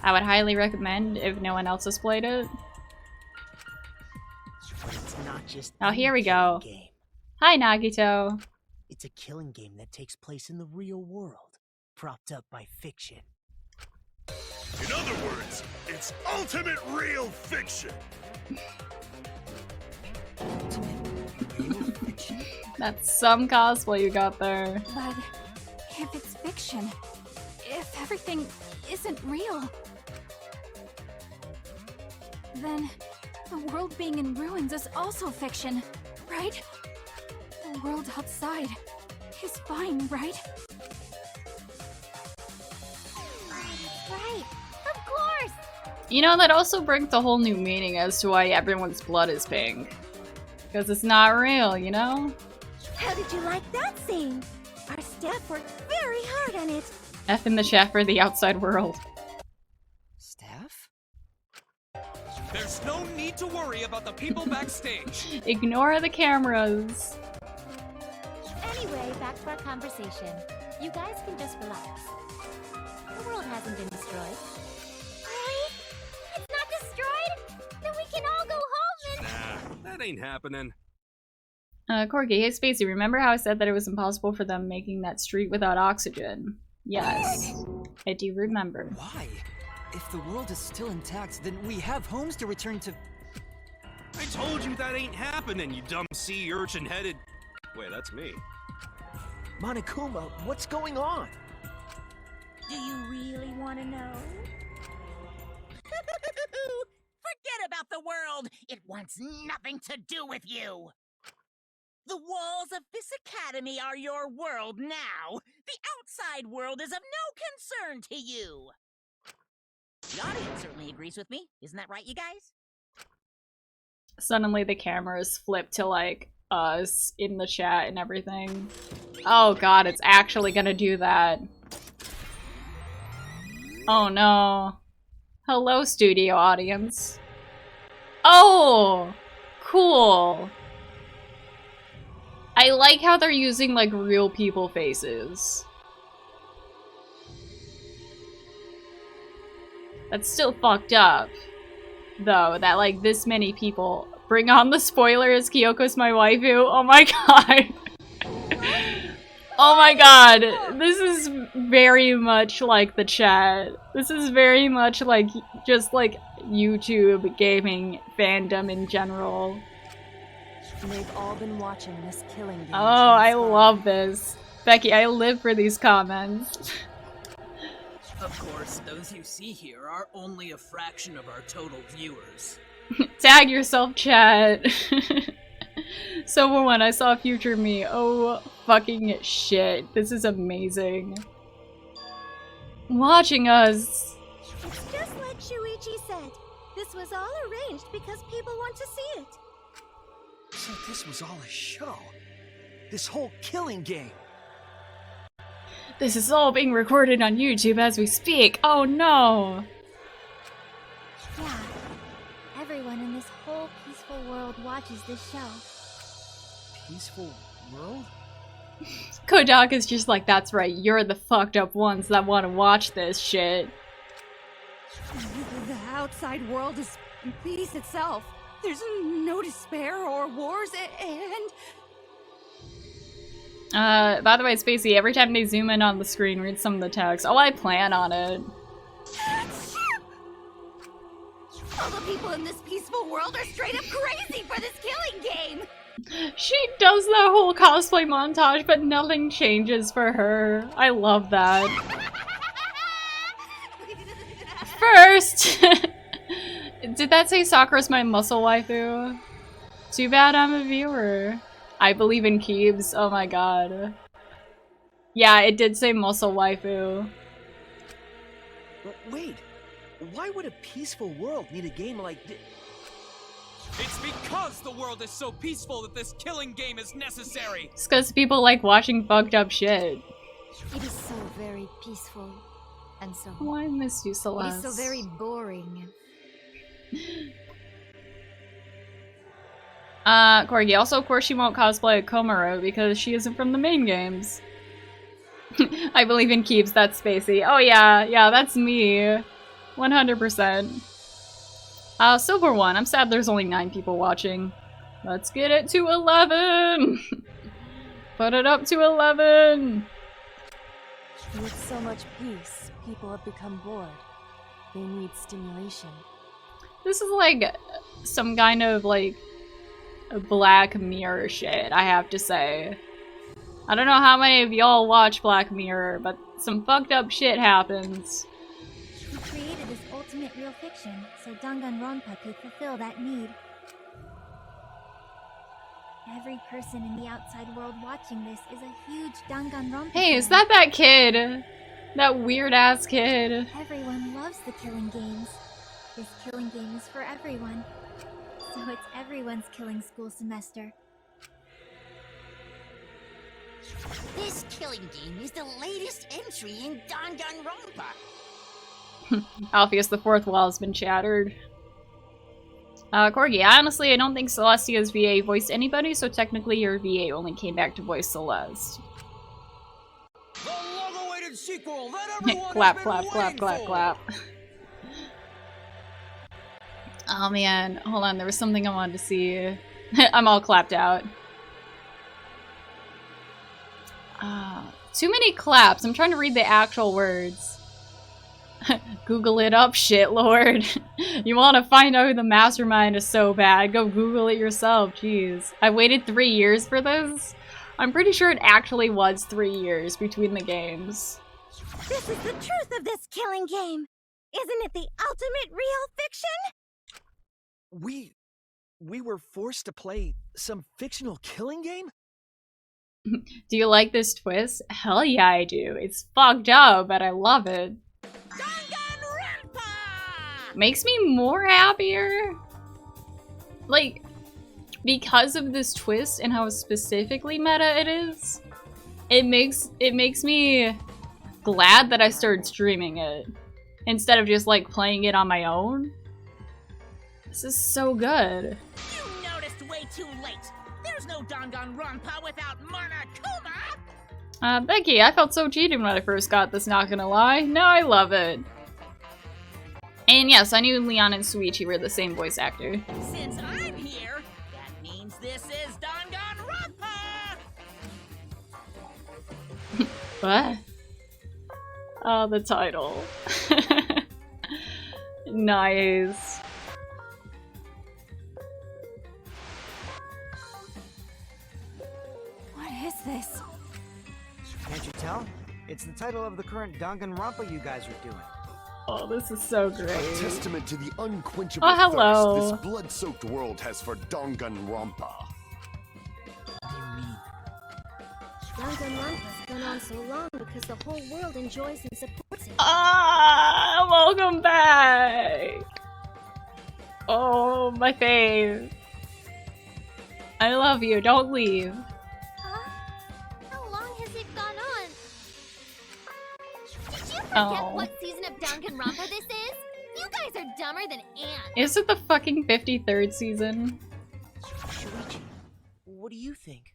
would highly recommend if no one else has played it. But it's not just Oh, here we go. game. Hi, Nagito. It's a killing game that takes place in the real world, propped up by fiction. In other words, It's ultimate real fiction. That's some cosplay you got there. But if it's fiction, if everything isn't real, then the world being in ruins is also fiction, right? The world outside is fine, right? Right, of course! You know, that also brings a whole new meaning as to why everyone's blood is pink. Because it's not real, you know? How did you like that scene? Our staff worked very hard on it. F in the chat for the outside world. Staff? There's no need to worry about the people backstage. Ignore the cameras. Anyway, back to our conversation. You guys can just relax. The world hasn't been destroyed. Really? It's not destroyed? Then we can all go home and— Nah, that ain't happening. Corgi, hey Spacey, remember how I said that it was impossible for them making that street without oxygen? Yes, I do remember. Why? If the world is still intact, then we have homes to return to. I told you that ain't happening, you dumb sea urchin-headed... Wait, that's me. Monokuma, what's going on? Do you really want to know? Forget about the world! It wants nothing to do with you! The walls of this academy are your world now! The outside world is of no concern to you! The audience certainly agrees with me. Isn't that right, you guys? Suddenly the cameras flip to, like, us in the chat and everything. Oh god, it's actually gonna do that. Oh no. Hello, studio audience. Oh! Cool. I like how they're using, like, real people faces. That's still fucked up, though, that, like, this many people... Bring on the spoilers, Kyoko's my waifu. Oh my god. Oh my god. This is very much like the chat. This is very much like, just like, YouTube gaming fandom in general. They've all been watching this killing game. Oh, I love this. Becky, I live for these comments. Of course, those you see here are only a fraction of our total viewers. Tag yourself, chat. Silver one, I saw future me. Oh, fucking shit. This is amazing. Watching us. It's just like Shuichi said. This was all arranged because people want to see it. So this was all a show. This whole killing game. This is all being recorded on YouTube as we speak. Oh no. Yeah. Everyone in this whole peaceful world watches this show. Peaceful world? Kodak is just like, that's right, you're the fucked up ones that want to watch this shit. The outside world is peace itself. There's no despair or wars, and... By the way, Spacey, every time they zoom in on the screen, read some of the text. Oh, I plan on it. All the people in this peaceful world are straight up crazy for this killing game! She does that whole cosplay montage, but nothing changes for her. I love that. First! Did that say Sakura's my muscle waifu? Too bad I'm a viewer. I believe in Keebs. Oh my god. Yeah, it did say muscle waifu. Wait, why would a peaceful world need a game like this? It's because the world is so peaceful that this killing game is necessary! It's because people like watching fucked up shit. It is so very peaceful. And so... Oh, I miss you, Celeste. It is so very boring. Corgi, also of course she won't cosplay a Komuro because she isn't from the main games. I believe in Keeps, that's Spacey. Oh yeah, that's me. 100%. Silver one, I'm sad there's only 9 people watching. Let's get it to 11! Put it up to 11! With so much peace, people have become bored. They need stimulation. This is like some kind of like Black Mirror shit, I have to say. I don't know how many of y'all watch Black Mirror, but some fucked up shit happens. We created this ultimate real fiction so Danganronpa could fulfill that need. Every person in the outside world watching this is a huge Danganronpa Hey, is fan. that kid? That weird-ass kid. Everyone loves the killing games. This killing game is for everyone. So it's everyone's killing school semester. This killing game is the latest entry in Danganronpa. Alpheus, the fourth wall has been shattered. Corgi, honestly, I don't think Celestia's VA voiced anybody, so technically your VA only came back to voice Celeste. The long-awaited sequel that everyone Clap, has clap, been clap, waiting clap, for. clap. Oh man, hold on, there was something I wanted to see. I'm all clapped out. Too many claps. I'm trying to read the actual words. Google it up, shitlord. You want to find out who the mastermind is so bad, go Google it yourself, jeez. I waited 3 years for this? I'm pretty sure it actually was 3 years between the games. This is the truth of this killing game. Isn't it the ultimate real fiction? We were forced to play some fictional killing game? Do you like this twist? Hell yeah, I do. It's fucked up, but I love it. Makes me more happier. Like, because of this twist and how specifically meta it is, it makes me glad that I started streaming it instead of just like playing it on my own. This is so good. You noticed way too late. There's no Danganronpa without Monokuma. Becky, I felt so cheated when I first got this, not gonna lie. Now I love it. And yes, I knew Leon and Suichi were the same voice actor. Since I'm here, that means this is Danganronpa. What? Oh, the title. Nice. What is this? Can't you tell? It's the title of the current Danganronpa you guys are doing. Oh, this is so great. A testament to the unquenchable Oh, hello. thirst this blood-soaked world has for Danganronpa. Danganronpa's gone on so long because the whole world enjoys and supports it. Ah, welcome back. Oh, my fave. I love you. Don't leave. How long has it gone on? Did you forget Oh. what season of Danganronpa this is? You guys are dumber than ants. Is it the fucking 53rd season? Shuichi, what do you think?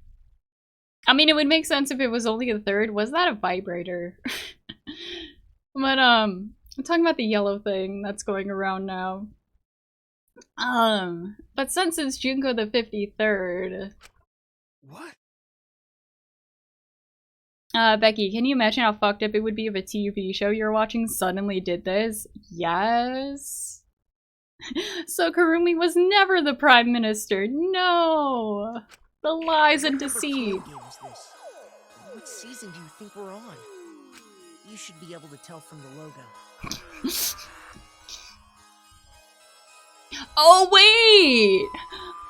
I mean, it would make sense if it was only the third. Was that a vibrator? But, I'm talking about the yellow thing that's going around now. But since it's Junko the 53rd... What? Becky, can you imagine how fucked up it would be if a TV show you're watching suddenly did this? Yes. So Karumi was never the prime minister. No. The lies and deceit. What season do you think we're on? You should be able to tell from the logo. Oh wait!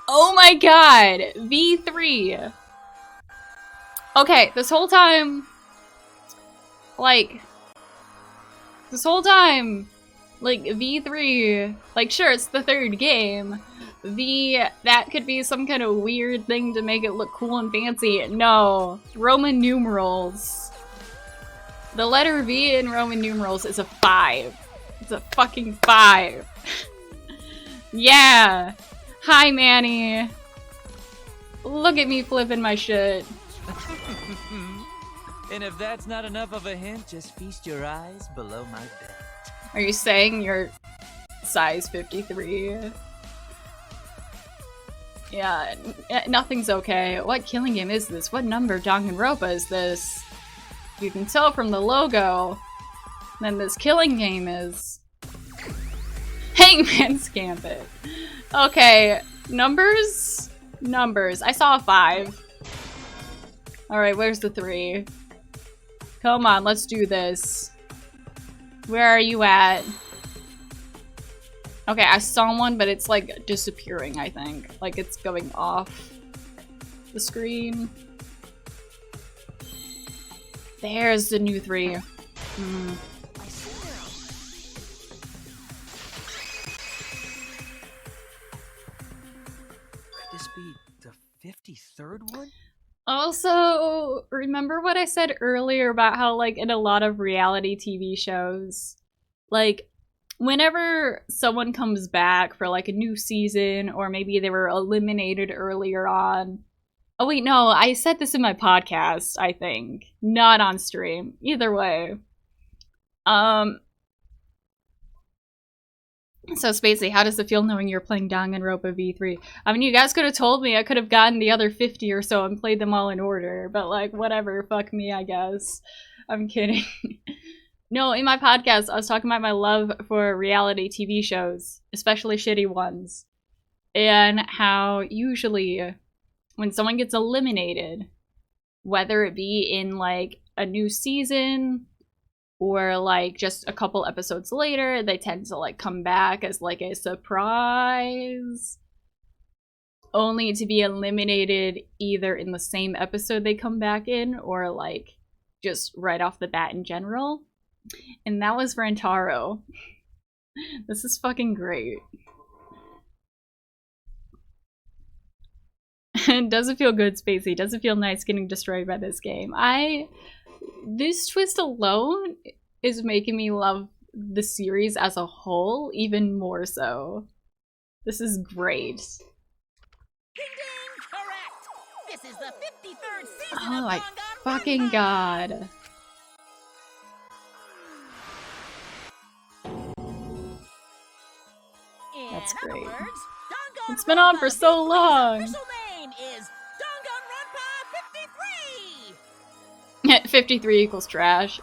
Oh my god! V3. Okay, this whole time, like, V3, like, sure, it's the third game. That could be some kind of weird thing to make it look cool and fancy. No. Roman numerals. The letter V in Roman numerals is a 5. It's a fucking 5. Yeah. Hi, Manny. Look at me flipping my shit. And if that's not enough of a hint, just feast your eyes below my bed. Are you saying you're size 53? Yeah, nothing's okay. What killing game is this? What number of Danganronpa is this? You can tell from the logo, then this killing game is... Hangman's Gambit. Okay, numbers? Numbers. I saw a 5. Alright, where's the 3? Come on, let's do this. Where are you at? Okay, I saw one, but it's like disappearing, I think. Like it's going off the screen. There's the new 3. Could this be the 53rd one? Also, remember what I said earlier about how, like, in a lot of reality TV shows, like, whenever someone comes back for, like, a new season, or maybe they were eliminated earlier on. Oh, wait, no, I said this in my podcast, I think. Not on stream. Either way. So, Spacey, how does it feel knowing you're playing Danganronpa V3? I mean, you guys could have told me I could have gotten the other 50 or so and played them all in order, but, like, whatever, fuck me, I guess. I'm kidding. No, in my podcast, I was talking about my love for reality TV shows, especially shitty ones, and how usually when someone gets eliminated, whether it be in, like, a new season or, like, just a couple episodes later, they tend to, like, come back as, like, a surprise. Only to be eliminated either in the same episode they come back in, or, like, just right off the bat in general. And that was Rantaro. This is fucking great. Does it feel good, Spacey? Does it feel nice getting destroyed by this game? This twist alone is making me love the series as a whole even more so. This is great. Ding ding! Correct! This is the 53rd season Oh of my Danganronpa! fucking god. That's In other great. words, It's been on for so long. official name is Danganronpa 53! 53 equals trash.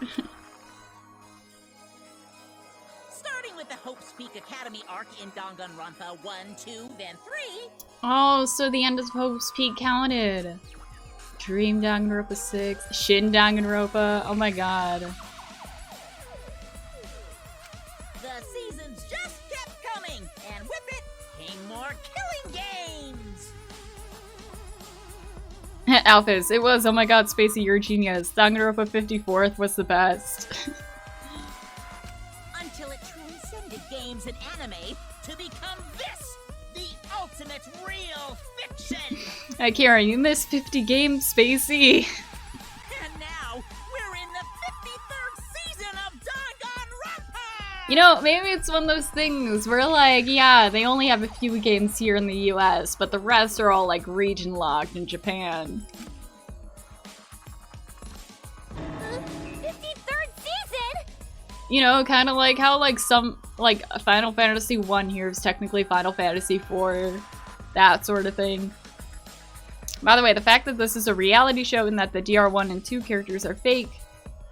Starting with the Hope's Peak Academy arc in Danganronpa 1, 2, then 3. Oh, so the end of Hope's Peak counted. Dream Danganronpa 6, Shin Danganronpa, oh my god. The seasons just kept coming, and with it came more killing games. Alphys, it was, oh my god, Spacey, you're a genius. Danganronpa 54th was the best. Until it transcended games and anime to become this, the ultimate real fiction. Hey, Karen, you missed 50 games, Spacey. And now we're in the 53rd season of Danganronpa. You know, maybe it's one of those things where, like, yeah, they only have a few games here in the US, but the rest are all, like, region locked in Japan. 53rd season? You know, kind of like how, like, some, like, Final Fantasy 1 here is technically Final Fantasy 4, that sort of thing. By the way, the fact that this is a reality show and that the DR1 and 2 characters are fake,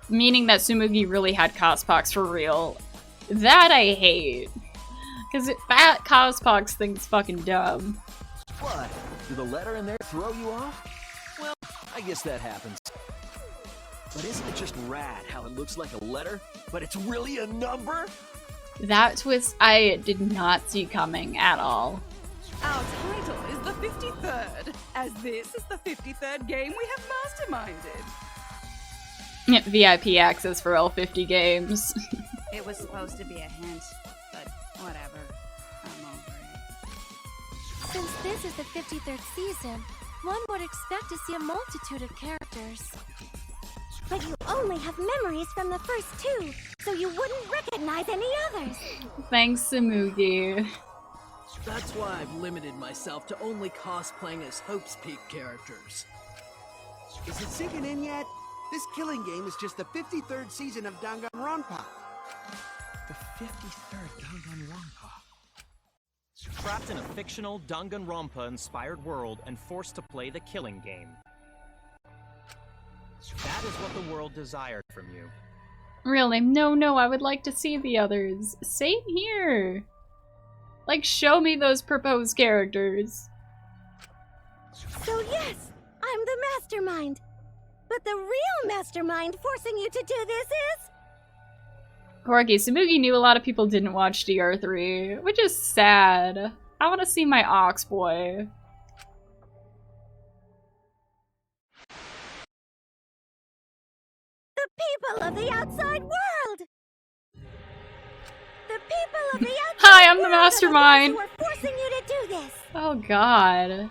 meaning that Tsumugi really had Cospox for real, that I hate. Because that Cospox thing's fucking dumb. What? Did the letter in there throw you off? Well, I guess that happens. But isn't it just rad how it looks like a letter, but it's really a number? That twist I did not see coming at all. Our title is the 53rd, as this is the 53rd game we have masterminded. VIP access for all 50 games. It was supposed to be a hint, but whatever. I'm over it. Since this is the 53rd season, one would expect to see a multitude of characters. But you only have memories from the first 2, so you wouldn't recognize any others. Thanks, Tsumugi. That's why I've limited myself to only cosplaying as Hope's Peak characters. Is it sinking in yet? This killing game is just the 53rd season of Danganronpa. The 53rd Danganronpa. Trapped in a fictional Danganronpa-inspired world and forced to play the killing game. That is what the world desired from you. Really? No, I would like to see the others. Same here. Like, show me those proposed characters. So yes, I'm the mastermind. But the real mastermind forcing you to do this is... Corky, Tsumugi knew a lot of people didn't watch DR3, which is sad. I want to see my Ox Boy. The people of the outside world! The people of the outside Hi, I'm the world mastermind! are the ones who are forcing you to do this! Oh god.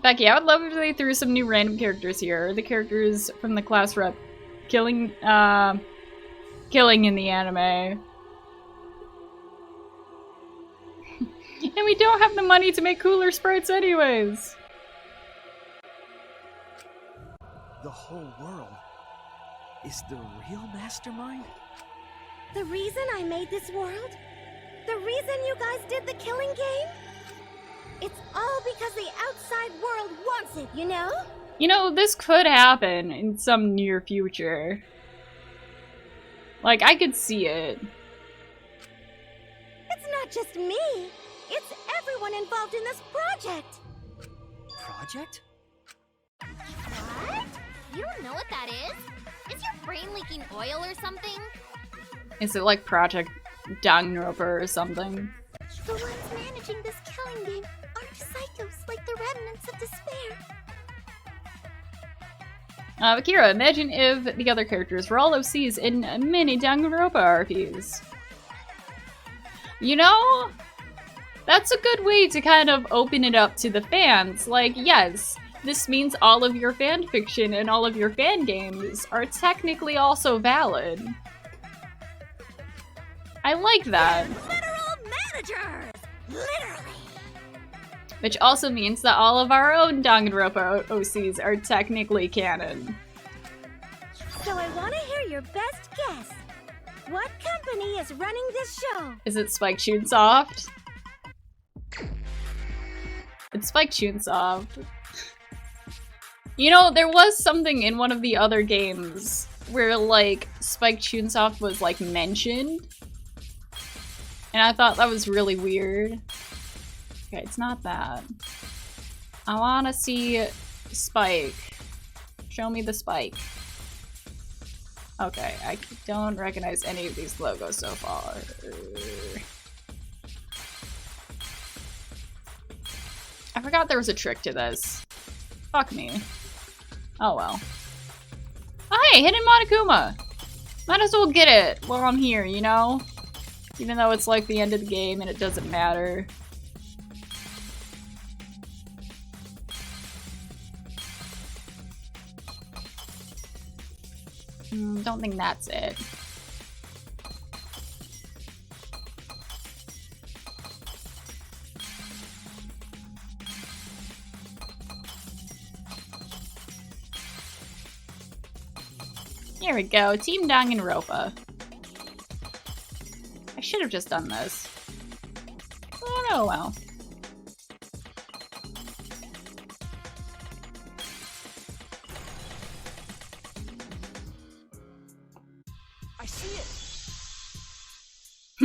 Becky, I would love if they threw some new random characters here. The characters from the class rep killing in the anime. And we don't have the money to make cooler sprites anyways. The whole world is the real mastermind? The reason I made this world? The reason you guys did the killing game? It's all because the outside world wants it, you know? You know, this could happen in some near future. Like, I could see it. It's not just me. It's everyone involved in this project. Project? What? You don't know what that is? Is your brain leaking oil or something? Is it like Project Danganronpa or something? The ones managing this killing game aren't psychos like the remnants of despair. Akira, imagine if the other characters were all OCs in mini Danganronpa RPs. You know, that's a good way to kind of open it up to the fans. Like, yes, this means all of your fan fiction and all of your fan games are technically also valid. I like that. Literal managers! Literally! Which also means that all of our own Danganronpa OCs are technically canon. So I want to hear your best guess. What company is running this show? Is it Spike Chunsoft? It's Spike Chunsoft. You know, there was something in one of the other games where, like, Spike Chunsoft was, like, mentioned. And I thought that was really weird. Okay, it's not that. I wanna see Spike. Show me the Spike. Okay, I don't recognize any of these logos so far. I forgot there was a trick to this. Fuck me. Oh well. Oh hey, Hidden Monokuma! Might as well get it while I'm here, you know? Even though it's like the end of the game and it doesn't matter. Don't think that's it. Here we go, Team Danganronpa. I should have just done this. Oh well. I see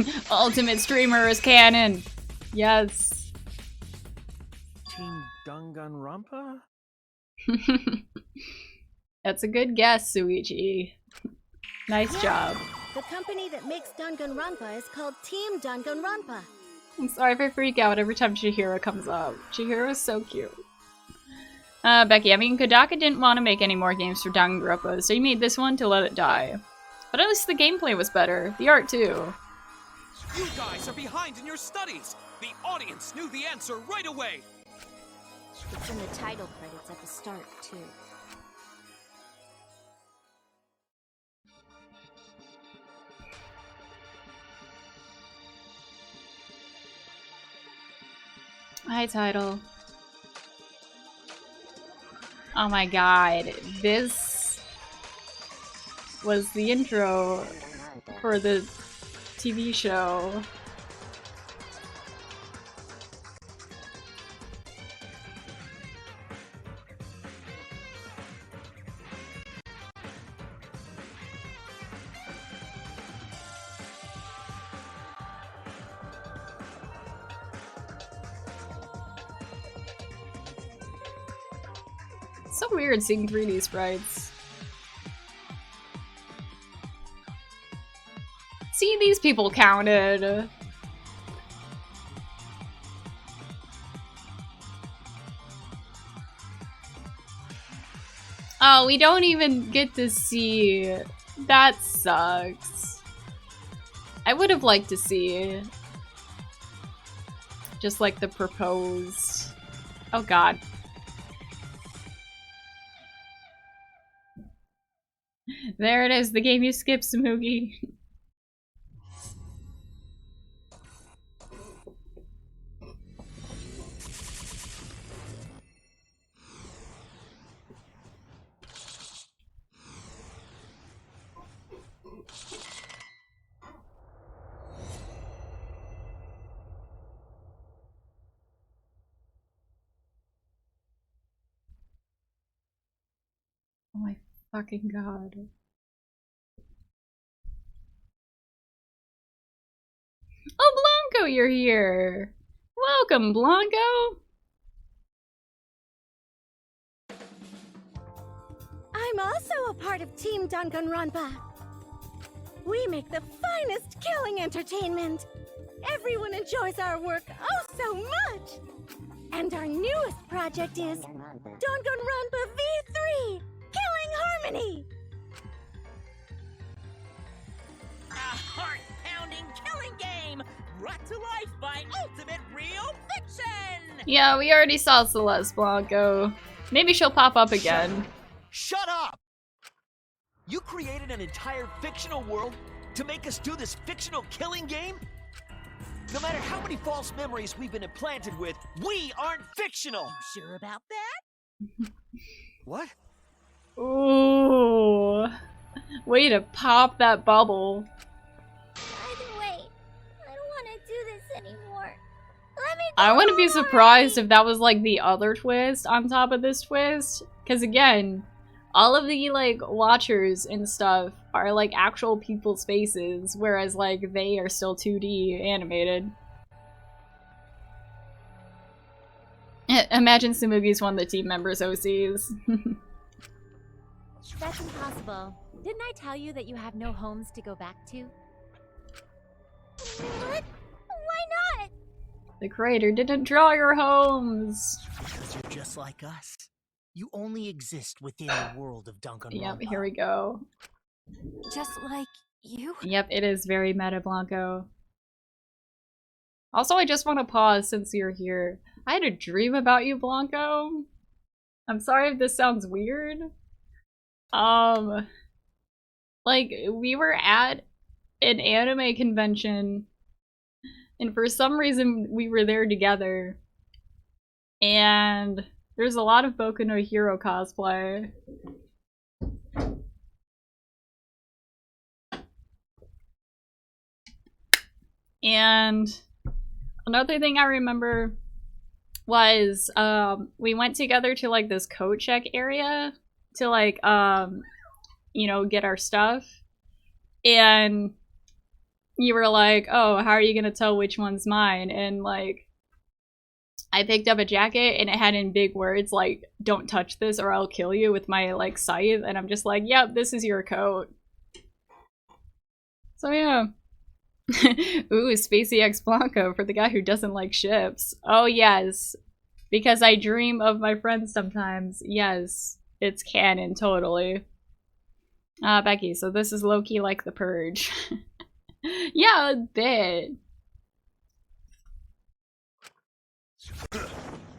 it! Ultimate Streamer is canon! Yes. Team Danganronpa? That's a good guess, Suichi. Nice job. The company that makes Danganronpa is called Team Danganronpa. I'm sorry if I freak out every time Chihiro comes up. Chihiro is so cute. Becky, I mean, Kodaka didn't want to make any more games for Danganronpa, so he made this one to let it die. But at least the gameplay was better. The art, too. You guys are behind in your studies! The audience knew the answer right away! It's in the title credits at the start, too. Hi, title. Oh my god, this was the intro for the TV show. So weird seeing 3D sprites. See, these people counted. Oh, we don't even get to see. That sucks. I would have liked to see. Just like the proposed. Oh god. There it is, the game you skipped, Smoogie. Oh my fucking god. Oh, Blanco, you're here! Welcome, Blanco! I'm also a part of Team Danganronpa. We make the finest killing entertainment. Everyone enjoys our work oh so much. And our newest project is Danganronpa V3, Killing Harmony. A heart-pounding killing game brought to life by Ultimate Real Fiction! Yeah, we already saw Celeste, Blanco. Maybe she'll pop up again. Shut up! You created an entire fictional world to make us do this fictional killing game? No matter how many false memories we've been implanted with, we aren't fictional! You sure about that? What? Ooh. Way to pop that bubble. Either way, I don't want to do this anymore. Let me go. I wouldn't be surprised if that was like the other twist on top of this twist. Because again, all of the like watchers and stuff are like actual people's faces, whereas like they are still 2D animated. Imagine Tsumugi's one of the team members' OCs. That's impossible. Didn't I tell you that you have no homes to go back to? What? Why not? The creator didn't draw your homes. Because you're just like us. You only exist within the world of Danganronpa. Yep, here we go. Just like you? Yep, it is very meta, Blanco. Also, I just want to pause since you're here. I had a dream about you, Blanco. I'm sorry if this sounds weird. Like, we were at an anime convention, and for some reason we were there together. And there's a lot of Boku no Hero cosplay. And another thing I remember was we went together to like this coat check area to like you know, get our stuff. And you were like, oh, how are you gonna tell which one's mine? And like I picked up a jacket and it had in big words like, don't touch this or I'll kill you, with my like scythe, and I'm just like, yep, this is your coat. So yeah. Ooh, Spacey X Blanco for the guy who doesn't like ships. Oh yes, because I dream of my friends sometimes. Yes, it's canon, totally. Becky, so this is low-key like The Purge. Yeah, a bit.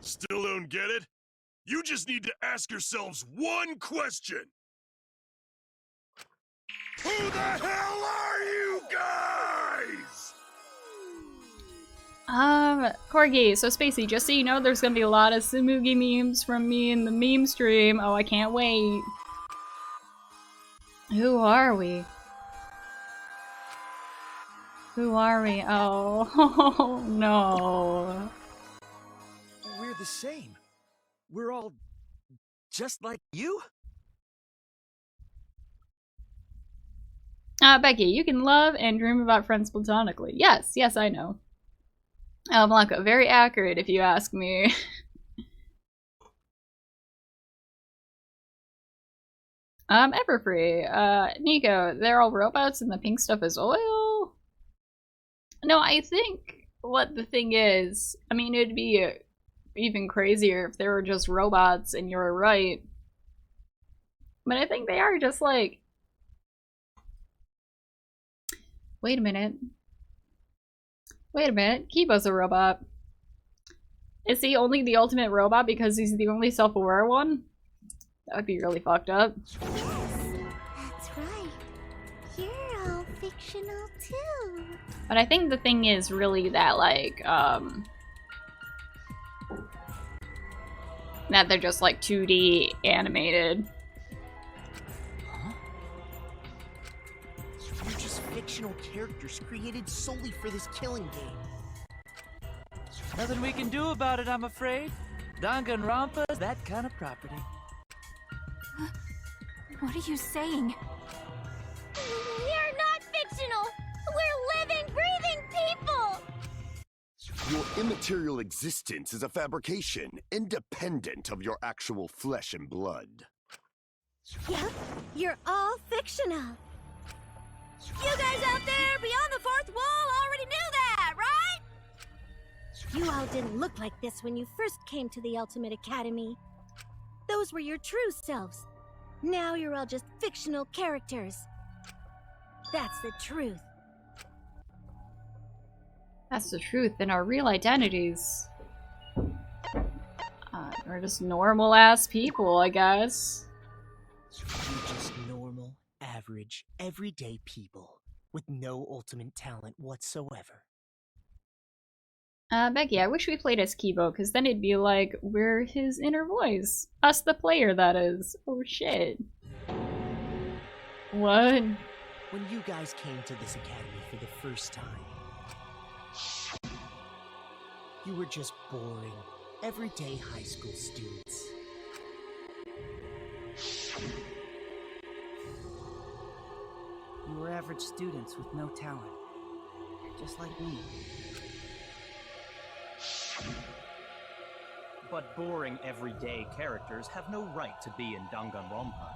Still don't get it? You just need to ask yourselves one question. Who the hell are you guys? Corgi, so Spacey, just so you know, there's gonna be a lot of Tsumugi memes from me in the meme stream. Oh, I can't wait. Who are we? Who are we? Oh, no. We're the same. We're all just like you? Becky, you can love and dream about friends platonically. Yes, yes, I know. Blanca, very accurate if you ask me. Everfree. Nico, they're all robots and the pink stuff is oil? No, I think what the thing is, I mean, it'd be even crazier if they were just robots and you're right. But I think they are just like... Wait a minute. Wait a minute. Kibo's a robot. Is he only the ultimate robot because he's the only self-aware one? That would be really fucked up. That's right. You're all fictional too. But I think the thing is really that, like, that they're just, like, 2D animated. Huh? You're just fictional characters created solely for this killing game. Nothing we can do about it, I'm afraid. Danganronpa's that kind of property. What are you saying? We're not fictional! We're living, breathing people! Your immaterial existence is a fabrication, independent of your actual flesh and blood. Yep, you're all fictional. You guys out there beyond the fourth wall already knew that, right? You all didn't look like this when you first came to the Ultimate Academy. Those were your true selves. Now you're all just fictional characters. That's the truth. That's the truth. And our real identities. We're just normal-ass people, I guess. You're just normal, average, everyday people with no ultimate talent whatsoever. Becky, I wish we played as Kibo, because then it'd be like, we're his inner voice. Us, the player, that is. Oh, shit. What? When you guys came to this academy for the first time, you were just boring, everyday high school students. You were average students with no talent. Just like me. But boring, everyday characters have no right to be in Danganronpa.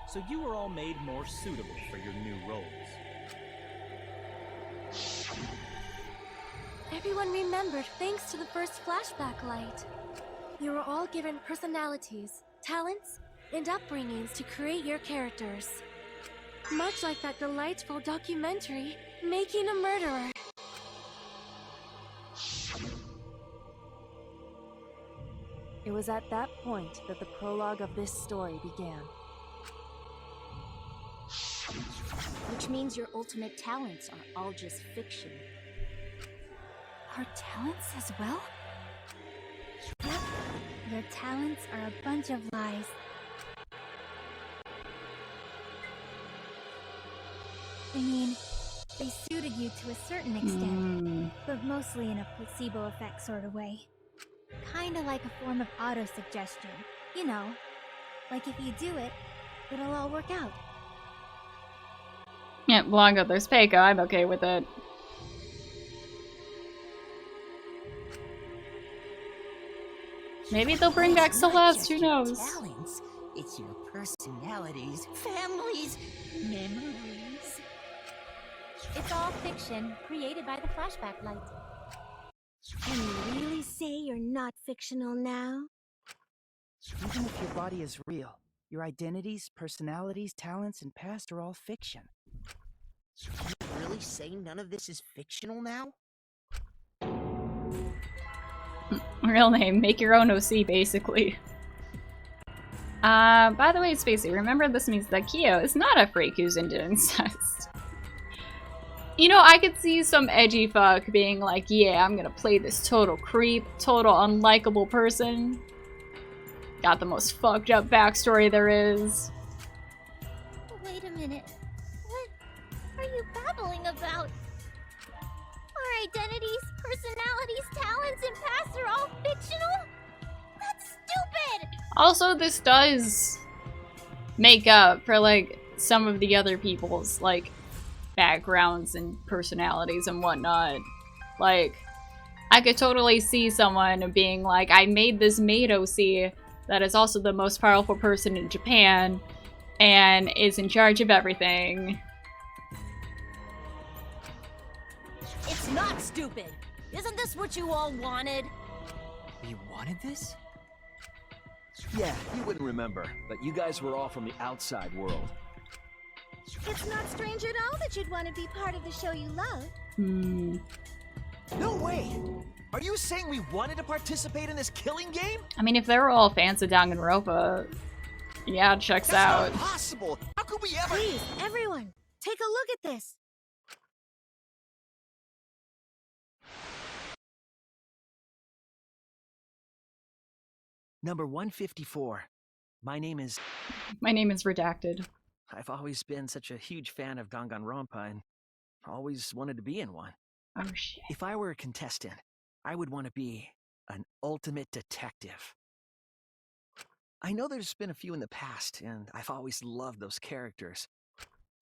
So you were all made more suitable for your new roles. Everyone remembered thanks to the first flashback light. You were all given personalities, talents, and upbringings to create your characters. Much like that delightful documentary, Making a Murderer. It was at that point that the prologue of this story began. Which means your ultimate talents are all just fiction. Our talents as well? Yep. Your talents are a bunch of lies. I mean, they suited you to a certain extent, but mostly in a placebo effect sort of way. Kinda like a form of auto-suggestion. You know, like if you do it, it'll all work out. Yeah, Blanca, there's Peiko. I'm okay with it. Maybe they'll bring back Celeste, who knows? Talents, it's your personalities, families, memories. It's all fiction, created by the flashback light. Can you really say you're not fictional now? Even if your body is real, your identities, personalities, talents, and past are all fiction. Can you really say none of this is fictional now? Real name, make your own OC, basically. By the way, Spacey, remember this means that Kyo is not a freak who's into incest. You know, I could see some edgy fuck being like, yeah, I'm gonna play this total creep, total unlikable person. Got the most fucked up backstory there is. Wait a minute. What are you babbling about? Our identities, personalities, talents, and pasts are all fictional? That's stupid! Also, this does make up for, like, some of the other people's, like, backgrounds and personalities and whatnot. Like, I could totally see someone being like, I made this maid OC that is also the most powerful person in Japan, and is in charge of everything. It's not stupid. Isn't this what you all wanted? You wanted this? Yeah, you wouldn't remember, but you guys were all from the outside world. It's not strange at all that you'd want to be part of the show you love. No way! Are you saying we wanted to participate in this killing game? I mean, if they were all fans of Danganronpa, yeah, it checks That's out. not possible! How could we ever— Please, everyone, take a look at this. Number 154. My name is Redacted. I've always been such a huge fan of Danganronpa and always wanted to be in one. Oh shit. If I were a contestant, I would want to be an ultimate detective. I know there's been a few in the past, and I've always loved those characters.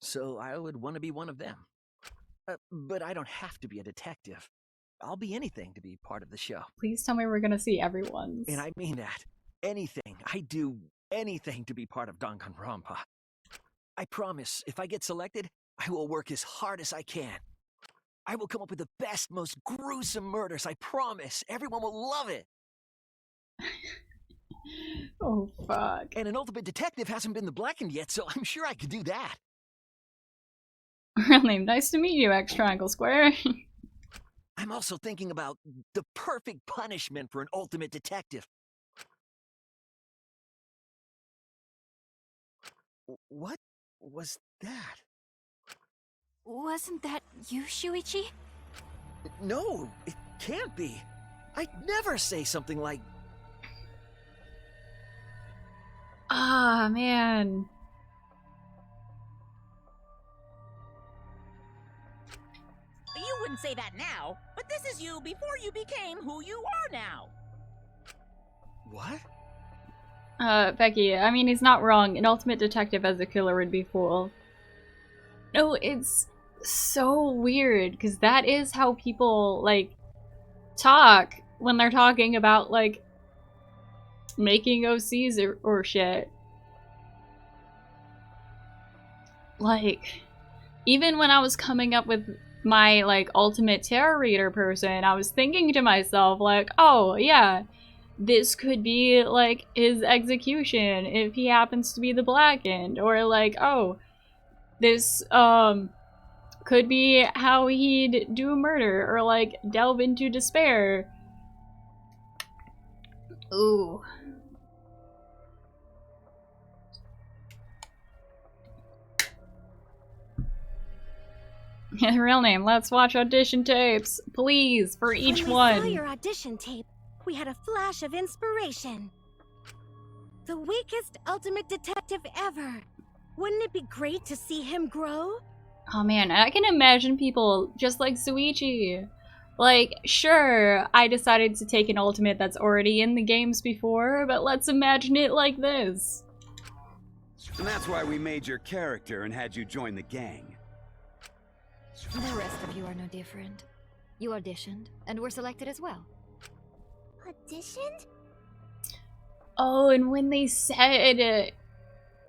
So I would want to be one of them. But I don't have to be a detective. I'll be anything to be part of the show. Please tell me we're gonna see everyone's. And I mean that. Anything. I do anything to be part of Danganronpa. I promise, if I get selected, I will work as hard as I can. I will come up with the best, most gruesome murders, I promise. Everyone will love it. Oh, fuck. And an ultimate detective hasn't been the blackened yet, so I'm sure I could do that. Real name, nice to meet you, X Triangle Square. I'm also thinking about the perfect punishment for an ultimate detective. What was that? Wasn't that you, Shuichi? No, it can't be. I'd never say something like... Ah, man. You wouldn't say that now, but this is you before you became who you are now. What? Becky, I mean, he's not wrong. An ultimate detective as a killer would be cool. No, it's so weird, because that is how people, like, talk when they're talking about, like, making OCs or shit. Like, even when I was coming up with my, like, ultimate tarot reader person, I was thinking to myself, like, oh, yeah, this could be, like, his execution if he happens to be the blackened. Or, like, oh, this, could be how he'd do a murder. Or, like, delve into despair. Ooh. Real name, let's watch audition tapes. Please, for each one. When we saw your audition tape, we had a flash of inspiration. The weakest ultimate detective ever. Wouldn't it be great to see him grow? Oh man, I can imagine people just like Suichi. Like, sure, I decided to take an ultimate that's already in the games before, but let's imagine it like this. And that's why we made your character and had you join the gang. The rest of you are no different. You auditioned, and were selected as well. Auditioned? Oh, and when they said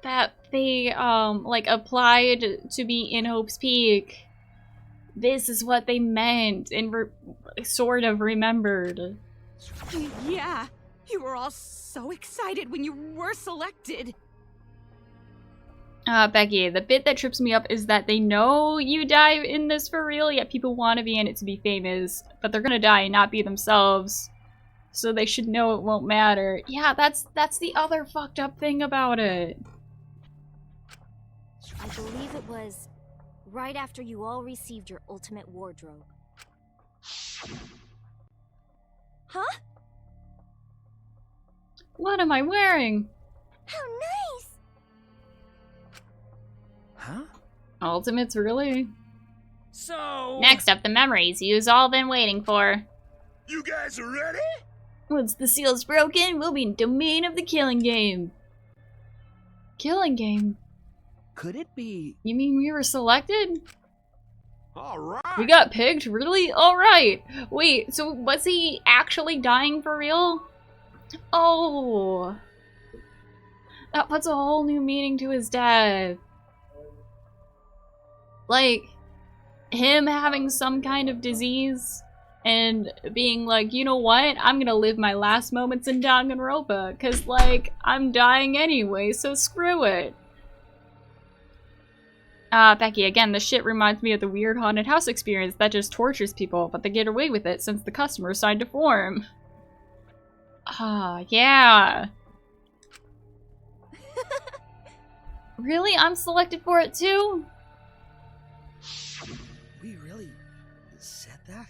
that they, like, applied to be in Hope's Peak, this is what they meant and sort of remembered. Yeah, you were all so excited when you were selected. Becky, the bit that trips me up is that they know you die in this for real, yet people want to be in it to be famous, but they're gonna die and not be themselves. So they should know it won't matter. Yeah, that's the other fucked up thing about it. I believe it was right after you all received your ultimate wardrobe. Huh? What am I wearing? How nice! Huh? Ultimates, really? So... Next up, the memories you've all been waiting for. You guys are ready? Once the seal's broken, we'll be in domain of the killing game. Killing game? Could it be... You mean we were selected? Alright! We got picked? Really? Alright! Wait, so was he actually dying for real? Oh... That puts a whole new meaning to his death. Like, him having some kind of disease and being like, you know what? I'm gonna live my last moments in Danganronpa, cause like, I'm dying anyway, so screw it. Becky, again, this shit reminds me of the weird haunted house experience that just tortures people, but they get away with it since the customers signed to form. Yeah. Really? I'm selected for it too? We really said that?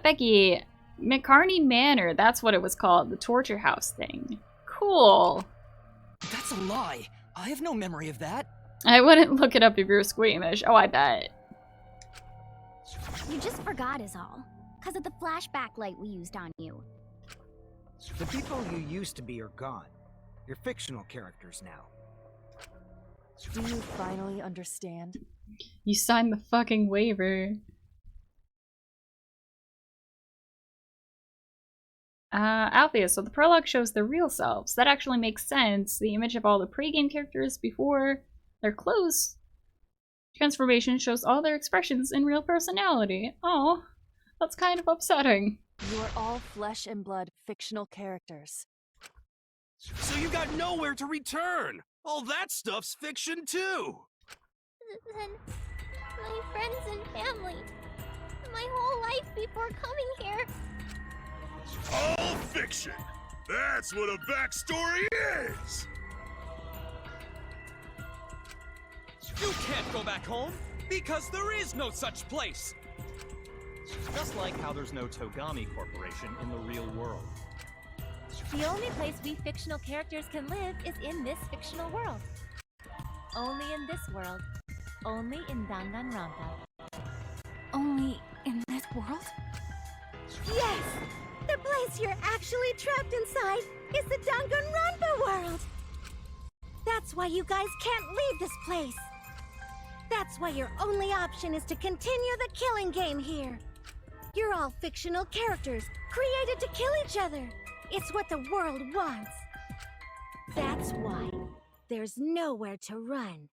Becky, McCarney Manor, that's what it was called, the torture house thing. Cool. That's a lie. I have no memory of that. I wouldn't look it up if you were squeamish. Oh, I bet. You just forgot is all. Because of the flashback light we used on you. The people you used to be are gone. You're fictional characters now. Do you finally understand? You signed the fucking waiver. Althea, so the prologue shows their real selves. That actually makes sense. The image of all the pre-game characters before their clothes transformation shows all their expressions in real personality. Oh, that's kind of upsetting. You are all flesh and blood fictional characters. So you got nowhere to return! All that stuff's fiction too! Then my friends and family. My whole life before coming here. All fiction! That's what a backstory is! You can't go back home, because there is no such place! Just like how there's no Togami Corporation in the real world. The only place we fictional characters can live is in this fictional world. Only in this world. Only in Danganronpa. Only in this world? Yes! The place you're actually trapped inside is the Danganronpa world! That's why you guys can't leave this place! That's why your only option is to continue the killing game here! You're all fictional characters, created to kill each other! It's what the world wants! That's why there's nowhere to run.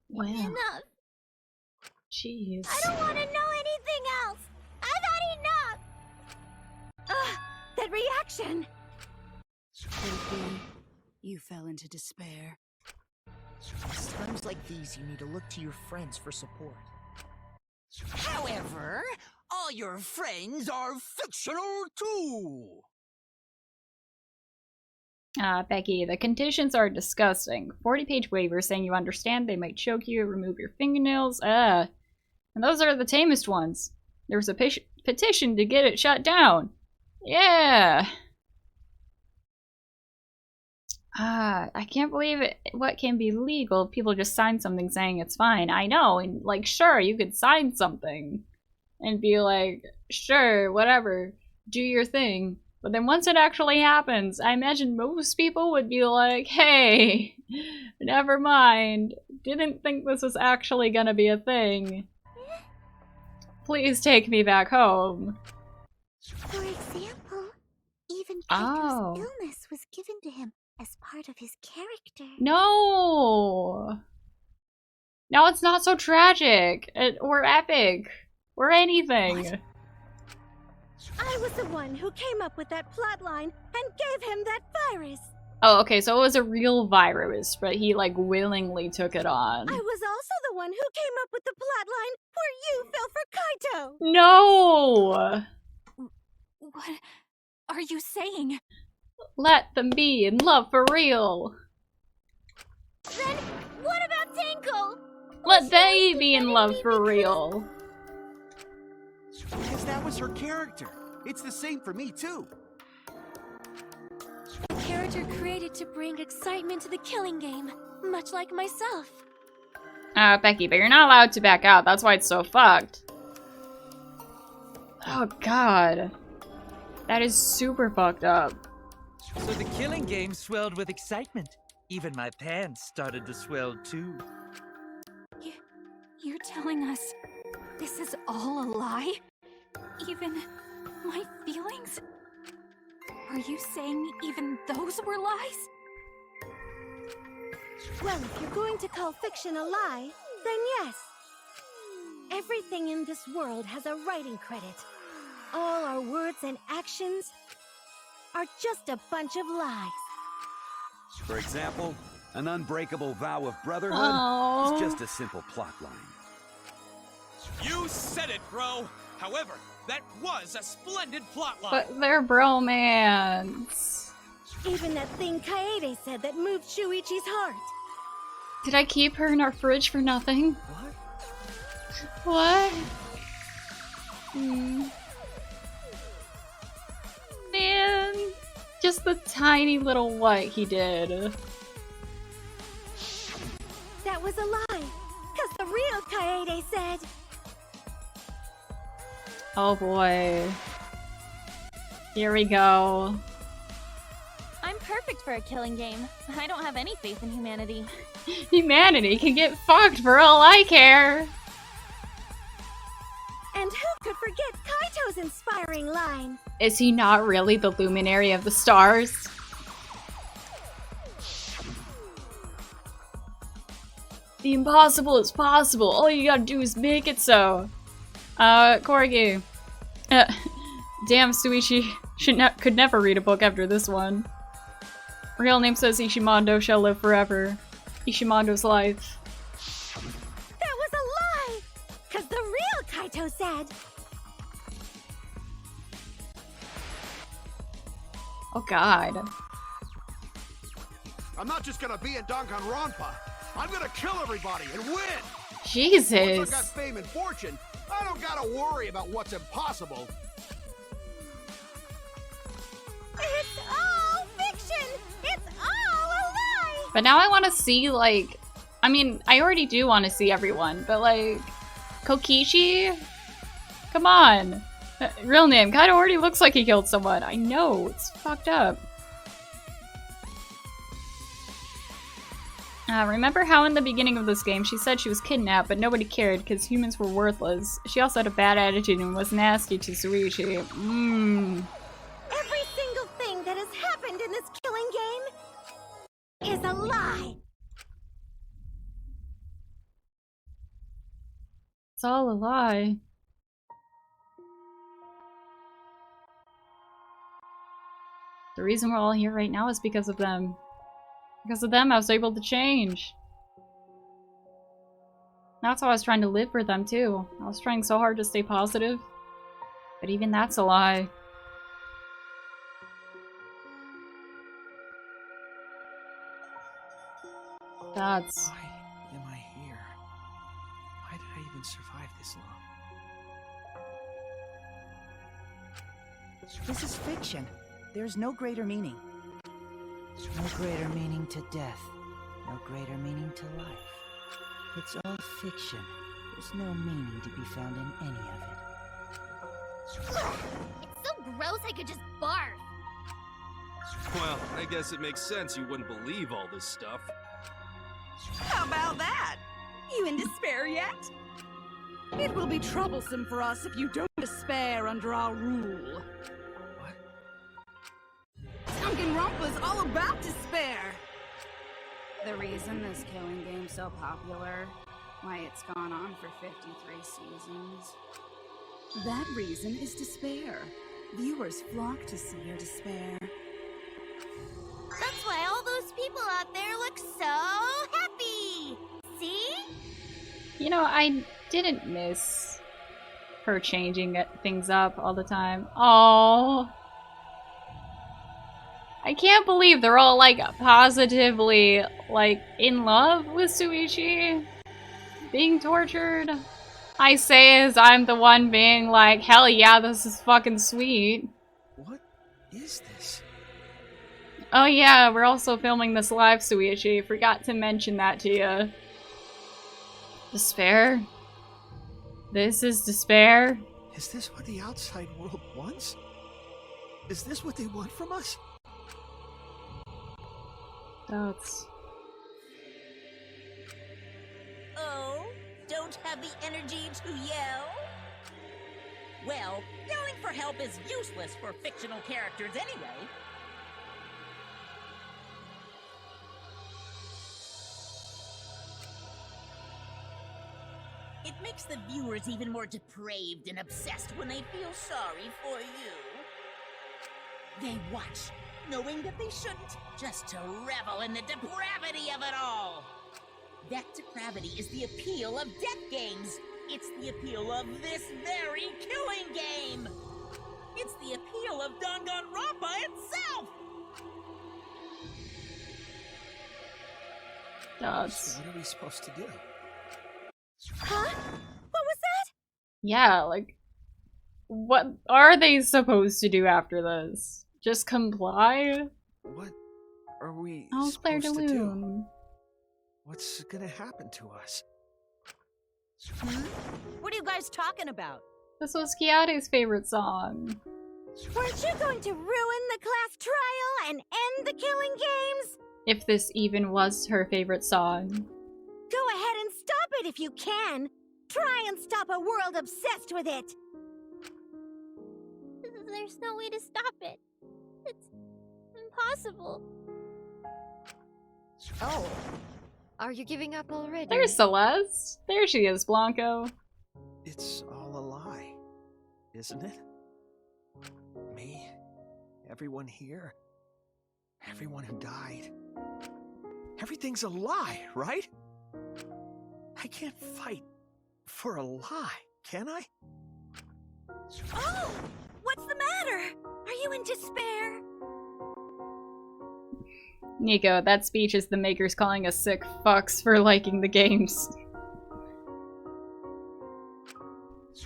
Wow. Enough! Jeez. I don't want to know anything else! I've had enough! Ugh! That reaction! Baby, you fell into despair. It's times like these you need to look to your friends for support. However, all your friends are fictional too! Becky, the conditions are disgusting. 40-page waiver saying you understand they might choke you, remove your fingernails, and those are the tamest ones. There was a petition to get it shut down. Yeah! I can't believe it. What can be legal? People just sign something saying it's fine. I know, and like, sure, you could sign something and be like, sure, whatever, do your thing. But then once it actually happens, I imagine most people would be like, hey, never mind. Didn't think this was actually gonna be a thing. Please take me back home. For example, even Pedro's illness was given to him as part of his character. No! No, it's not so tragic, or epic, or anything. What? I was the one who came up with that plotline and gave him that virus. Oh, okay, so it was a real virus, but he, like, willingly took it on. I was also the one who came up with the plotline where you fell for Kaito. No! What are you saying? Let them be in love for real. Then what about Tenko? Let they be in love for real. Because that was her character. It's the same for me, too. A character created to bring excitement to the killing game, much like myself. Becky, but you're not allowed to back out. That's why it's so fucked. Oh, God. That is super fucked up. So the killing game swelled with excitement. Even my pants started to swell too. You're telling us this is all a lie? Even My feelings? Are you saying even those were lies? Well, if you're going to call fiction a lie, then yes. Everything in this world has a writing credit. All our words and actions are just a bunch of lies. For example, an unbreakable vow of brotherhood Aww. is just a simple plot line. You said it, bro! However, that was a splendid plotline! But they're bromance. Even that thing Kaede said that moved Shuichi's heart. Did I keep her in our fridge for nothing? What? Man, just the tiny little what he did. That was a lie, cause the real Kaede said. Oh boy. Here we go. I'm perfect for a killing game. I don't have any faith in humanity. Humanity can get fucked for all I care. And who could forget Kaito's inspiring line? Is he not really the luminary of the stars? The impossible is possible. All you gotta do is make it so. Corgi. Damn, Shuichi could never read a book after this one. Real name says Ishimondo shall live forever. Ishimondo's life. That was a lie! Cause the real Kaito said. Oh god. I'm not just gonna be in Danganronpa. I'm gonna kill everybody and win! Jesus. Once I got fame and fortune, I don't gotta worry about what's impossible. It's all fiction! It's all a lie! But now I want to see, like... I mean, I already do want to see everyone, but like... Kokichi? Come on! Real name, kinda already looks like he killed someone. I know, it's fucked up. Remember how in the beginning of this game she said she was kidnapped, but nobody cared because humans were worthless. She also had a bad attitude and was nasty to Shuichi. Every single thing that has happened in this killing game is a lie! It's all a lie. The reason we're all here right now is because of them. Because of them, I was able to change. That's how I was trying to live for them, too. I was trying so hard to stay positive. But even that's a lie. That's... Why am I here? Why did I even survive this long? This is fiction. There's no greater meaning. No greater meaning to death. No greater meaning to life. It's all fiction. There's no meaning to be found in any of it. It's so gross I could just barf. Well, I guess it makes sense you wouldn't believe all this stuff. How about that? You in despair yet? It will be troublesome for us if you don't despair under our rule. Danganronpa's all about despair! The reason this killing game's so popular, why it's gone on for 53 seasons. That reason is despair. Viewers flock to see your despair. That's why all those people out there look so happy! See? You know, I didn't miss her changing things up all the time. Oh. I can't believe they're all, like, positively, like, in love with Shuichi being tortured. I say as I'm the one being like, hell yeah, this is fucking sweet. What is this? Oh yeah, we're also filming this live, Shuichi. Forgot to mention that to you. Despair? This is despair? Is this what the outside world wants? Is this what they want from us? That's... Oh, don't have the energy to yell? Well, yelling for help is useless for fictional characters anyway. It makes the viewers even more depraved and obsessed when they feel sorry for you. They watch, knowing that they shouldn't, just to revel in the depravity of it all. That depravity is the appeal of death games. It's the appeal of this very killing game. It's the appeal of Danganronpa itself. So what are we supposed to do? Huh? What was that? Yeah, like, what are they supposed to do after this? Just comply? What are we How's Claire supposed to do? Delune? What's gonna happen to us? What are you guys talking about? This was Kiade's favorite song. Weren't you going to ruin the class trial and end the killing games? If this even was her favorite song. Go ahead and stop it if you can. Try and stop a world obsessed with it. There's no way to stop it. It's impossible. Oh. Are you giving up already? There's Celeste. There she is, Blanco. It's all a lie, isn't it? Me, everyone here, everyone who died. Everything's a lie, right? I can't fight for a lie, can I? Oh! What's the matter? Are you in despair? Nico, that speech is the makers calling us sick fucks for liking the games.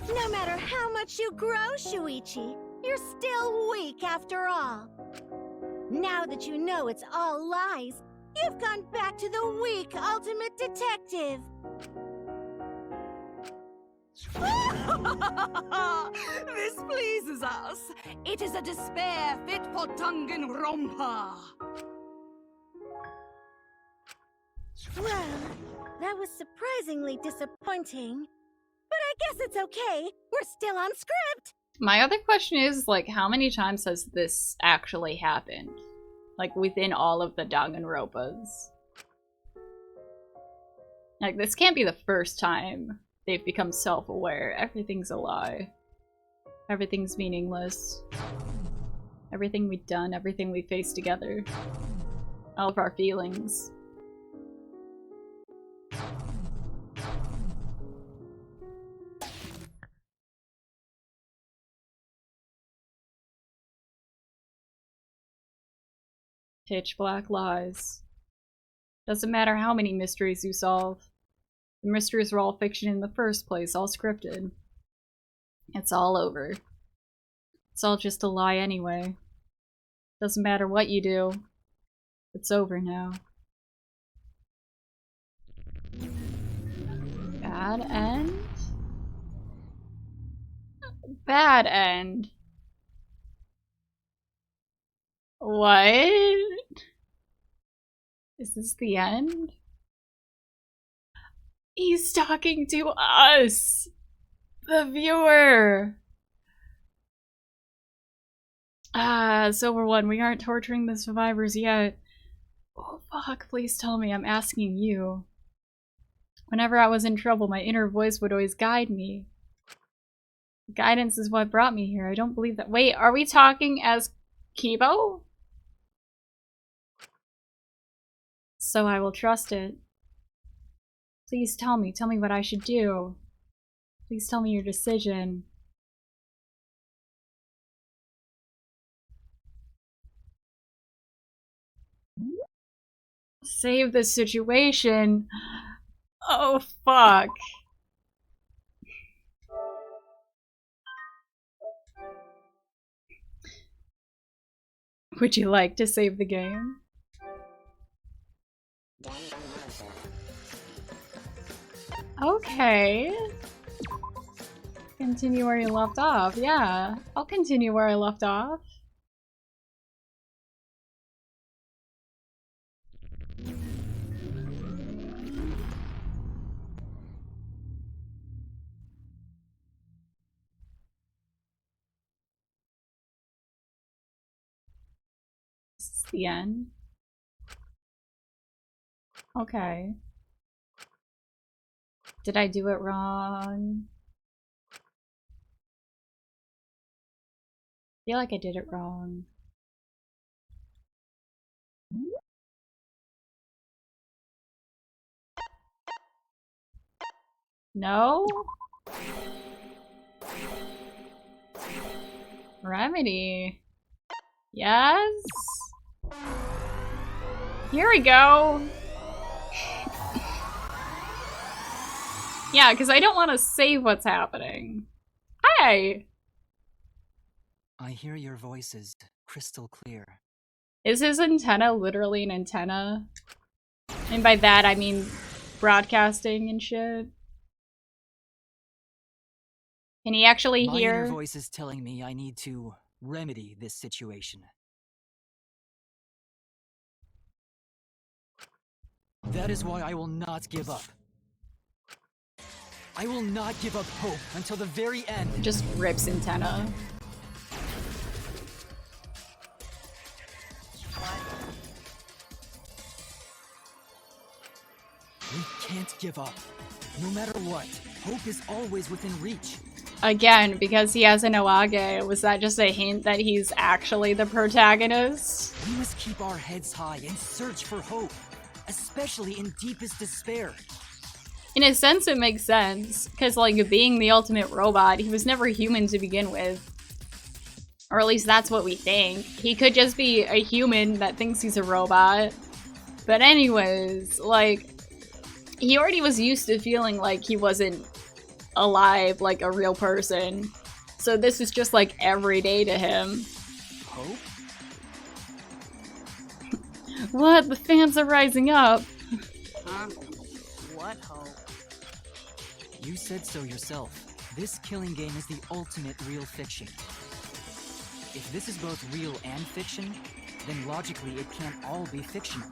No matter how much you grow, Shuichi, you're still weak after all. Now that you know it's all lies, you've gone back to the weak ultimate detective. This pleases us. It is a despair fit for Danganronpa. Well, that was surprisingly disappointing. But I guess it's okay. We're still on script. My other question is, like, how many times has this actually happened? Like, within all of the Danganronpas? Like, this can't be the first time they've become self-aware. Everything's a lie. Everything's meaningless. Everything we've done, everything we faced together. All of our feelings. Pitch black lies. Doesn't matter how many mysteries you solve. The mysteries were all fiction in the first place, all scripted. It's all over. It's all just a lie anyway. Doesn't matter what you do. It's over now. Bad end? Bad end. What? Is this the end? He's talking to us! The viewer! Silver One, we aren't torturing the survivors yet. Oh fuck, please tell me, I'm asking you. Whenever I was in trouble, my inner voice would always guide me. Guidance is what brought me here. I don't believe that. Wait, are we talking as Kibo? So I will trust it. Please tell me what I should do. Please tell me your decision. Save the situation. Oh fuck. Would you like to save the game? Okay. Continue where you left off. Yeah, I'll continue where I left off. is the end. Okay. Did I do it wrong? I feel like I did it wrong. No? Remedy. Yes? Here we go! Yeah, because I don't want to save what's happening. Hi! I hear your voices crystal clear. Is his antenna literally an antenna? And by that I mean broadcasting and shit. Can he actually My hear? inner voice is telling me I need to remedy this situation. That is why I will not give up. I will not give up hope until the very end. Just rips antenna. We can't give up. No matter what, hope is always within reach. Again, because he has an Oage, was that just a hint that he's actually the protagonist? We must keep our heads high and search for hope, especially in deepest despair. In a sense, it makes sense, because, like, being the ultimate robot, he was never human to begin with. Or at least that's what we think. He could just be a human that thinks he's a robot. But anyways, like, he already was used to feeling like he wasn't alive, like a real person. So this is just, like, every day to him. Hope? What? The fans are rising up. Huh? What hope? You said so yourself. This killing game is the ultimate real fiction. If this is both real and fiction, then logically it can't all be fictional.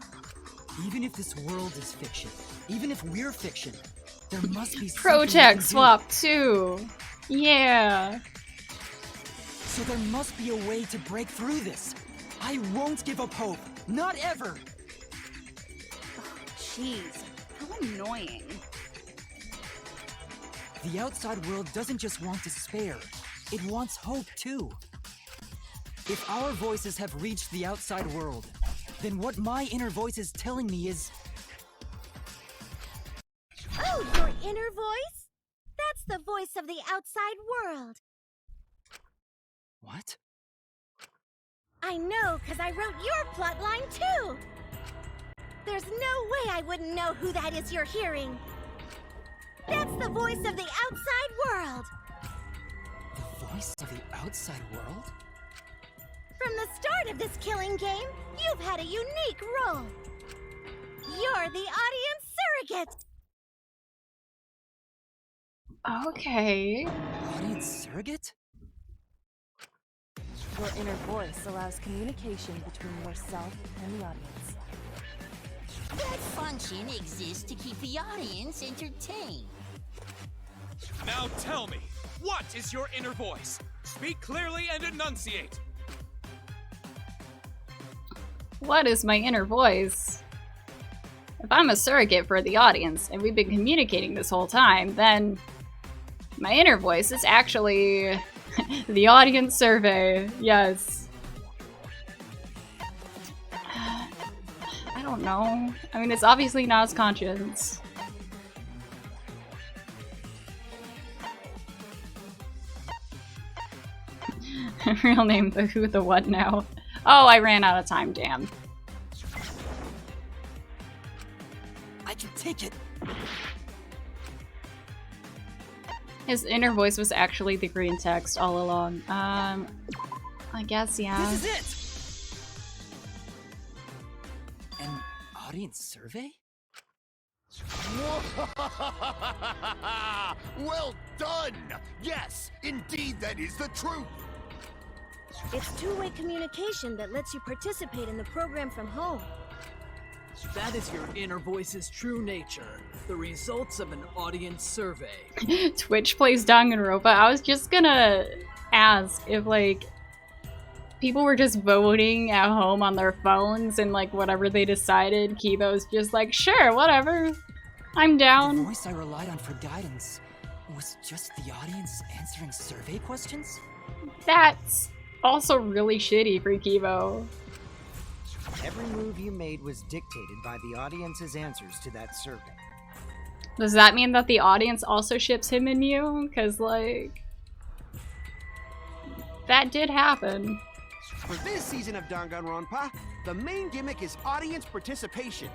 Even if this world is fiction, even if we're fiction, there must be Project Swap 2. Yeah. So there must be a way to break through this. I won't give up hope. Not ever. Jeez, how annoying. The outside world doesn't just want despair. It wants hope too. If our voices have reached the outside world, then what my inner voice is telling me is... Oh, your inner voice? That's the voice of the outside world. What? I know, because I wrote your plotline too. There's no way I wouldn't know who that is you're hearing. That's the voice of the outside world. The voice of the outside world? From the start of this killing game, you've had a unique role. You're the audience surrogate. Okay. Audience surrogate? Your inner voice allows communication between yourself and the audience. That function exists to keep the audience entertained. Now tell me, what is your inner voice? Speak clearly and enunciate. What is my inner voice? If I'm a surrogate for the audience, and we've been communicating this whole time, then my inner voice is actually the audience survey. Yes. I don't know. I mean, it's obviously Na's conscience. Real name, the who, the what now? Oh, I ran out of time, damn. I can take it. His inner voice was actually the green text all along. I guess, yeah. This is it! An audience survey? Well done! Yes, indeed that is the truth! It's two-way communication that lets you participate in the program from home. That is your inner voice's true nature. The results of an audience survey. Twitch plays Danganronpa. I was just gonna ask if, like, people were just voting at home on their phones and like whatever they decided, Kibo's just like, sure, whatever. I'm down. The voice I relied on for guidance was just the audience answering survey questions? That's also really shitty for Kibo. Every move you made was dictated by the audience's answers to that survey. Does that mean that the audience also ships him and you? Because, like, that did happen. For this season of Danganronpa, the main gimmick is audience participation.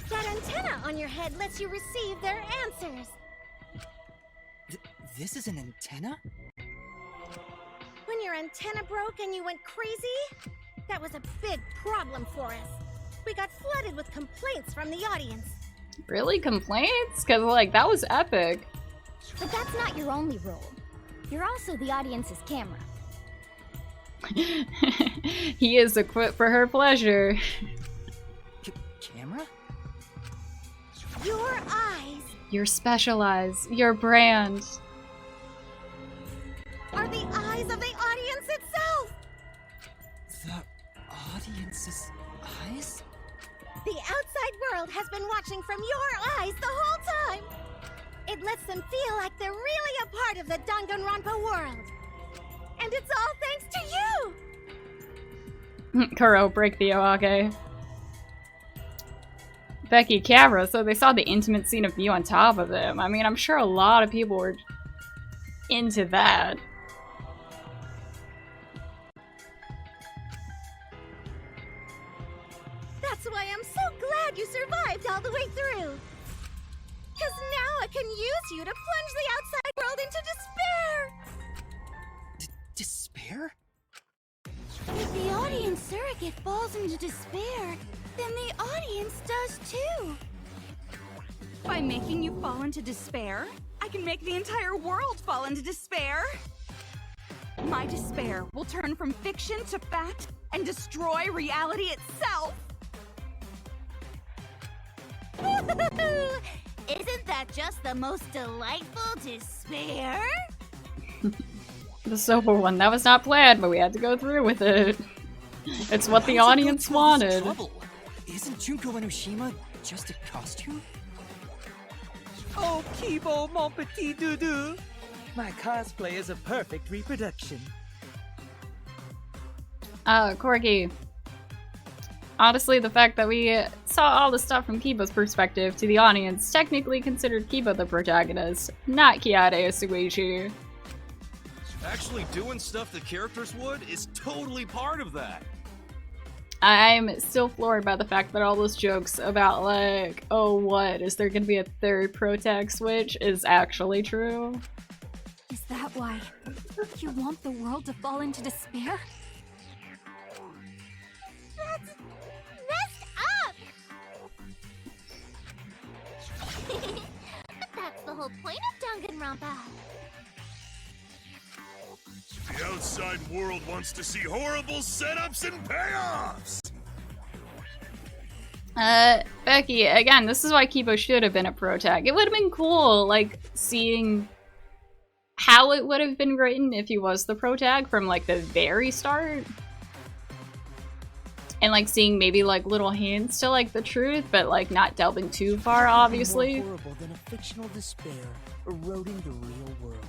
That antenna on your head lets you receive their answers. This is an antenna? When your antenna broke and you went crazy, that was a big problem for us. We got flooded with complaints from the audience. Really? Complaints? Because, like, that was epic. But that's not your only role. You're also the audience's camera. He is equipped for her pleasure. Camera? Your eyes Your specialized, your brand. are the eyes of the audience itself. The audience's eyes? The outside world has been watching from your eyes the whole time. It lets them feel like they're really a part of the Danganronpa world. And it's all thanks to you! Kuro, break the Oage. Becky, camera, so they saw the intimate scene of you on top of them. I mean, I'm sure a lot of people were into that. That's why I'm so glad you survived all the way through. Because now I can use you to plunge the outside world into despair. Despair? If the audience surrogate falls into despair, then the audience does too. By making you fall into despair, I can make the entire world fall into despair. My despair will turn from fiction to fact and destroy reality itself. Isn't that just the most delightful despair? The sober one, that was not planned, but we had to go through with it. It's what the audience wanted. Isn't Junko Enoshima just a costume? Oh, Kibo, mon petit doudou! My cosplay is a perfect reproduction. Corgi. Honestly, the fact that we saw all the stuff from Kibo's perspective to the audience technically considered Kibo the protagonist, not Kiade Suichi. Actually doing stuff the characters would is totally part of that. I'm still floored by the fact that all those jokes about like, oh what, is there gonna be a third protag switch is actually true. Is that why you want the world to fall into despair? That's messed up! But that's the whole point of Danganronpa. The outside world wants to see horrible setups and payoffs! Becky, again, this is why Kibo should have been a protag. It would have been cool, like, seeing how it would have been written if he was the protag from, like, the very start. And, like, seeing maybe, like, little hints to, like, the truth, but, like, not delving too far, obviously. More horrible than a fictional despair eroding the real world.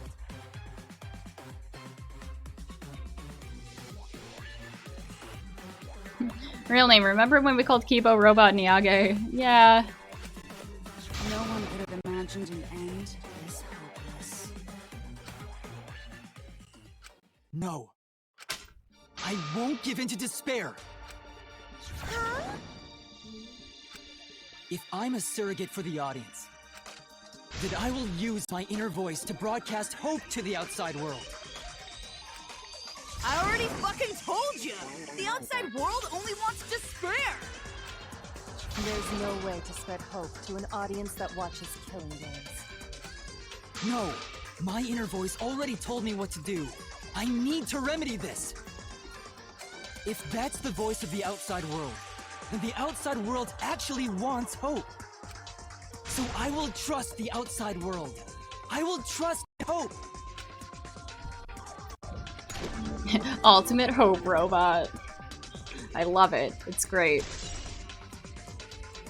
Real name, remember when we called Kibo Robot Niage? Yeah. No one could have imagined an end this hopeless. No. I won't give in to despair. Huh? If I'm a surrogate for the audience, then I will use my inner voice to broadcast hope to the outside world. I already fucking told you! The outside world only wants despair! There's no way to spread hope to an audience that watches killing games. No! My inner voice already told me what to do. I need to remedy this! If that's the voice of the outside world, then the outside world actually wants hope. So I will trust the outside world. I will trust hope! Ultimate Hope Robot. I love it. It's great.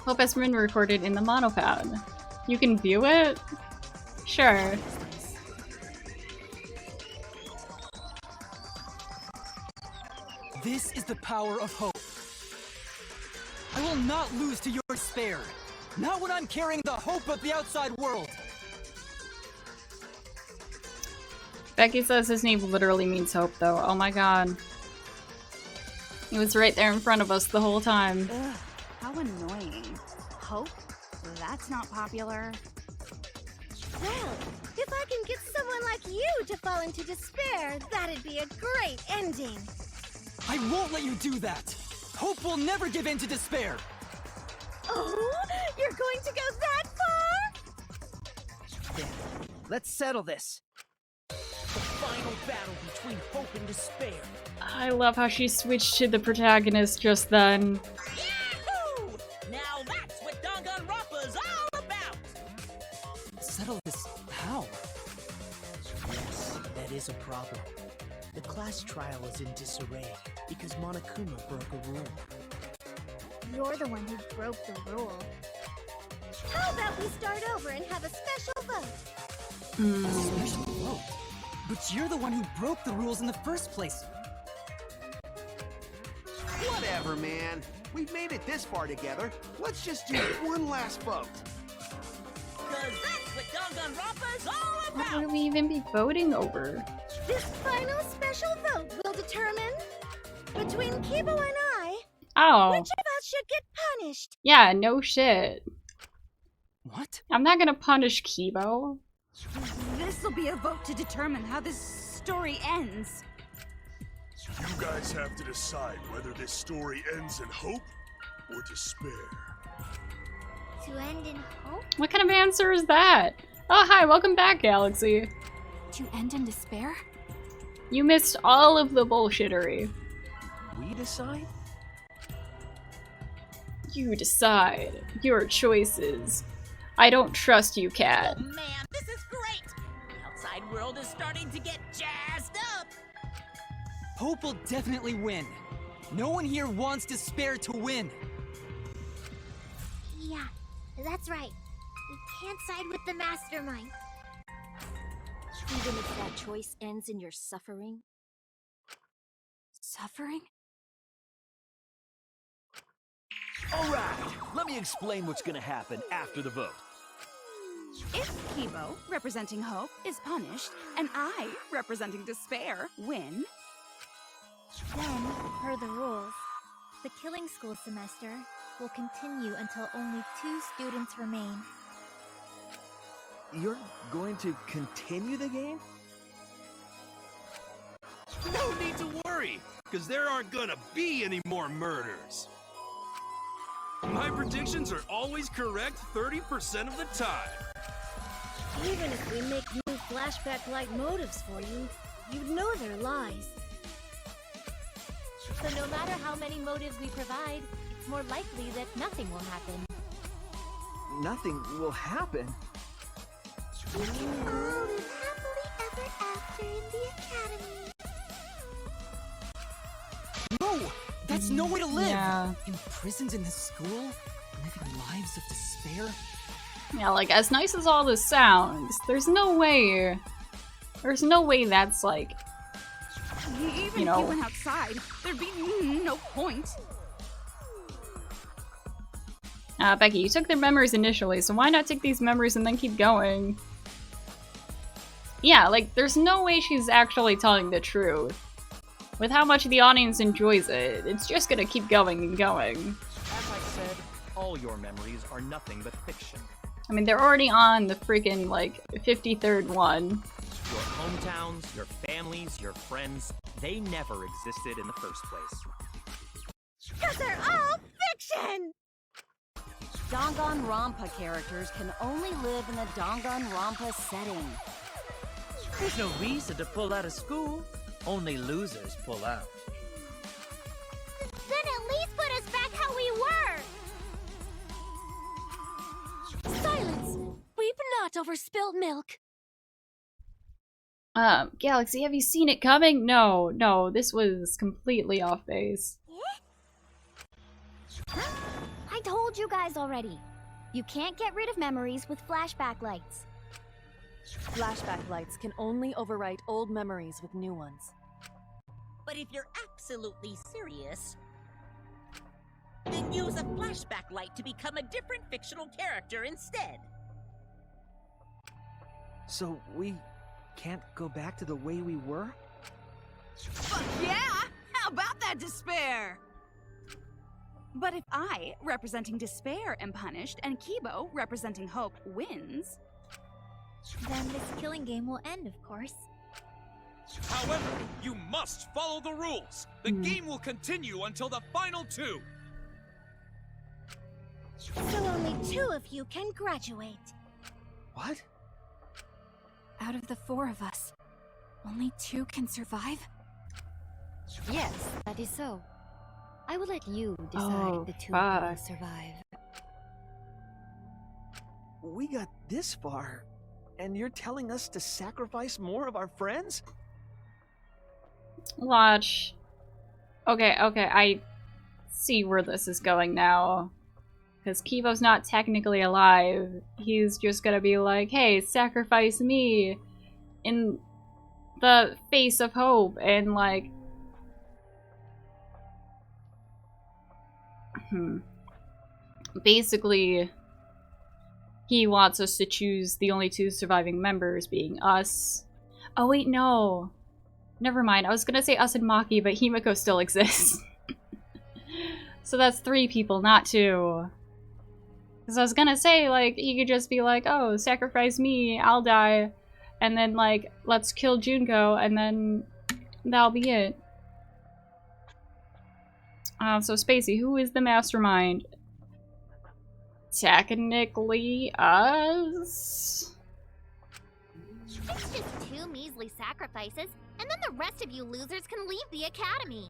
Hope has been recorded in the monopad. You can view it? Sure. This is the power of hope. I will not lose to your despair. Not when I'm carrying the hope of the outside world. Becky says his name literally means hope, though. Oh my god. He was right there in front of us the whole time. Ugh, how annoying. Hope? That's not popular. Well, if I can get someone like you to fall into despair, that'd be a great ending. I won't let you do that. Hope will never give in to despair. Oh, you're going to go that far? There. Let's settle this. The final battle between hope and despair. I love how she switched to the protagonist just then. Yahoo! Now that's what Danganronpa's all about! Settle this how? Yes, that is a problem. The class trial is in disarray because Monokuma broke a rule. You're the one who broke the rule. How about we start over and have a special vote? A special vote? But you're the one who broke the rules in the first place. Whatever, man. We've made it this far together. Let's just do one last vote. Cause that's what Danganronpa's all What about! would we even be voting over? This final special vote will determine between Kibo and I Oh. which of us should get punished. Yeah, no shit. What? I'm not gonna punish Kibo. This'll be a vote to determine how this story ends. You guys have to decide whether this story ends in hope or despair. To end in hope? What kind of answer is that? Oh, hi, welcome back, Galaxy. To end in despair? You missed all of the bullshittery. We decide? You decide. Your choices. I don't trust you, Cat. Oh man, this is great! The outside world is starting to get jazzed up! Hope will definitely win. No one here wants despair to win. Yeah, that's right. We can't side with the mastermind. Even if that choice ends in your suffering? Suffering? Alright, let me explain what's gonna happen after the vote. If Kibo, representing hope, is punished, and I, representing despair, win, Then, per the rules, the killing school semester will continue until only 2 students remain. You're going to continue the game? No need to worry, because there aren't gonna be any more murders. My predictions are always correct 30% of the time. Even if we make new flashback-like motives for you, you'd know they're lies. So no matter how many motives we provide, it's more likely that nothing will happen. Nothing will happen. We can all live happily ever after in the academy. No! That's no way to live! Yeah. Imprisoned in this school? Living lives of despair? Yeah, like, as nice as all this sounds, there's no way that's, like, even you know. if you went outside, there'd be no point. Becky, you took their memories initially, so why not take these memories and then keep going? Yeah, like, there's no way she's actually telling the truth. With how much the audience enjoys it, it's just gonna keep going and going. As I said, all your memories are nothing but fiction. I mean, they're already on the freaking, like, 53rd one. Your hometowns, your families, your friends, they never existed in the first place. Because they're all fiction! Danganronpa characters can only live in a Danganronpa setting. There's no reason to pull out of school. Only losers pull out. Then at least put us back how we were! Silence! Weep not over spilt milk. Galaxy, have you seen it coming? No, no, this was completely off base. I told you guys already. You can't get rid of memories with flashback lights. Flashback lights can only overwrite old memories with new ones. But if you're absolutely serious, then use a flashback light to become a different fictional character instead. So we can't go back to the way we were? Fuck yeah! How about that despair? But if I, representing despair, am punished, and Kibo, representing hope, wins... Then this killing game will end, of course. However, you must follow the rules. The game will continue until the final 2. So only 2 of you can graduate. What? Out of the 4 of us, only 2 can survive? Yes, that is so. I will let you decide the 2 who will survive. We got this far, and you're telling us to sacrifice more of our friends? Watch. Okay, I see where this is going now. Because Kibo's not technically alive. He's just gonna be like, hey, sacrifice me in the face of hope, and like... Basically, he wants us to choose the only 2 surviving members, being us. Oh wait, no. Never mind, I was gonna say us and Maki, but Himiko still exists. So that's 3 people, not 2. Because I was gonna say, like, he could just be like, oh, sacrifice me, I'll die. And then, like, let's kill Junko, and then that'll be it. So Spacey, who is the mastermind? Technically, us? It's just 2 measly sacrifices, and then the rest of you losers can leave the academy.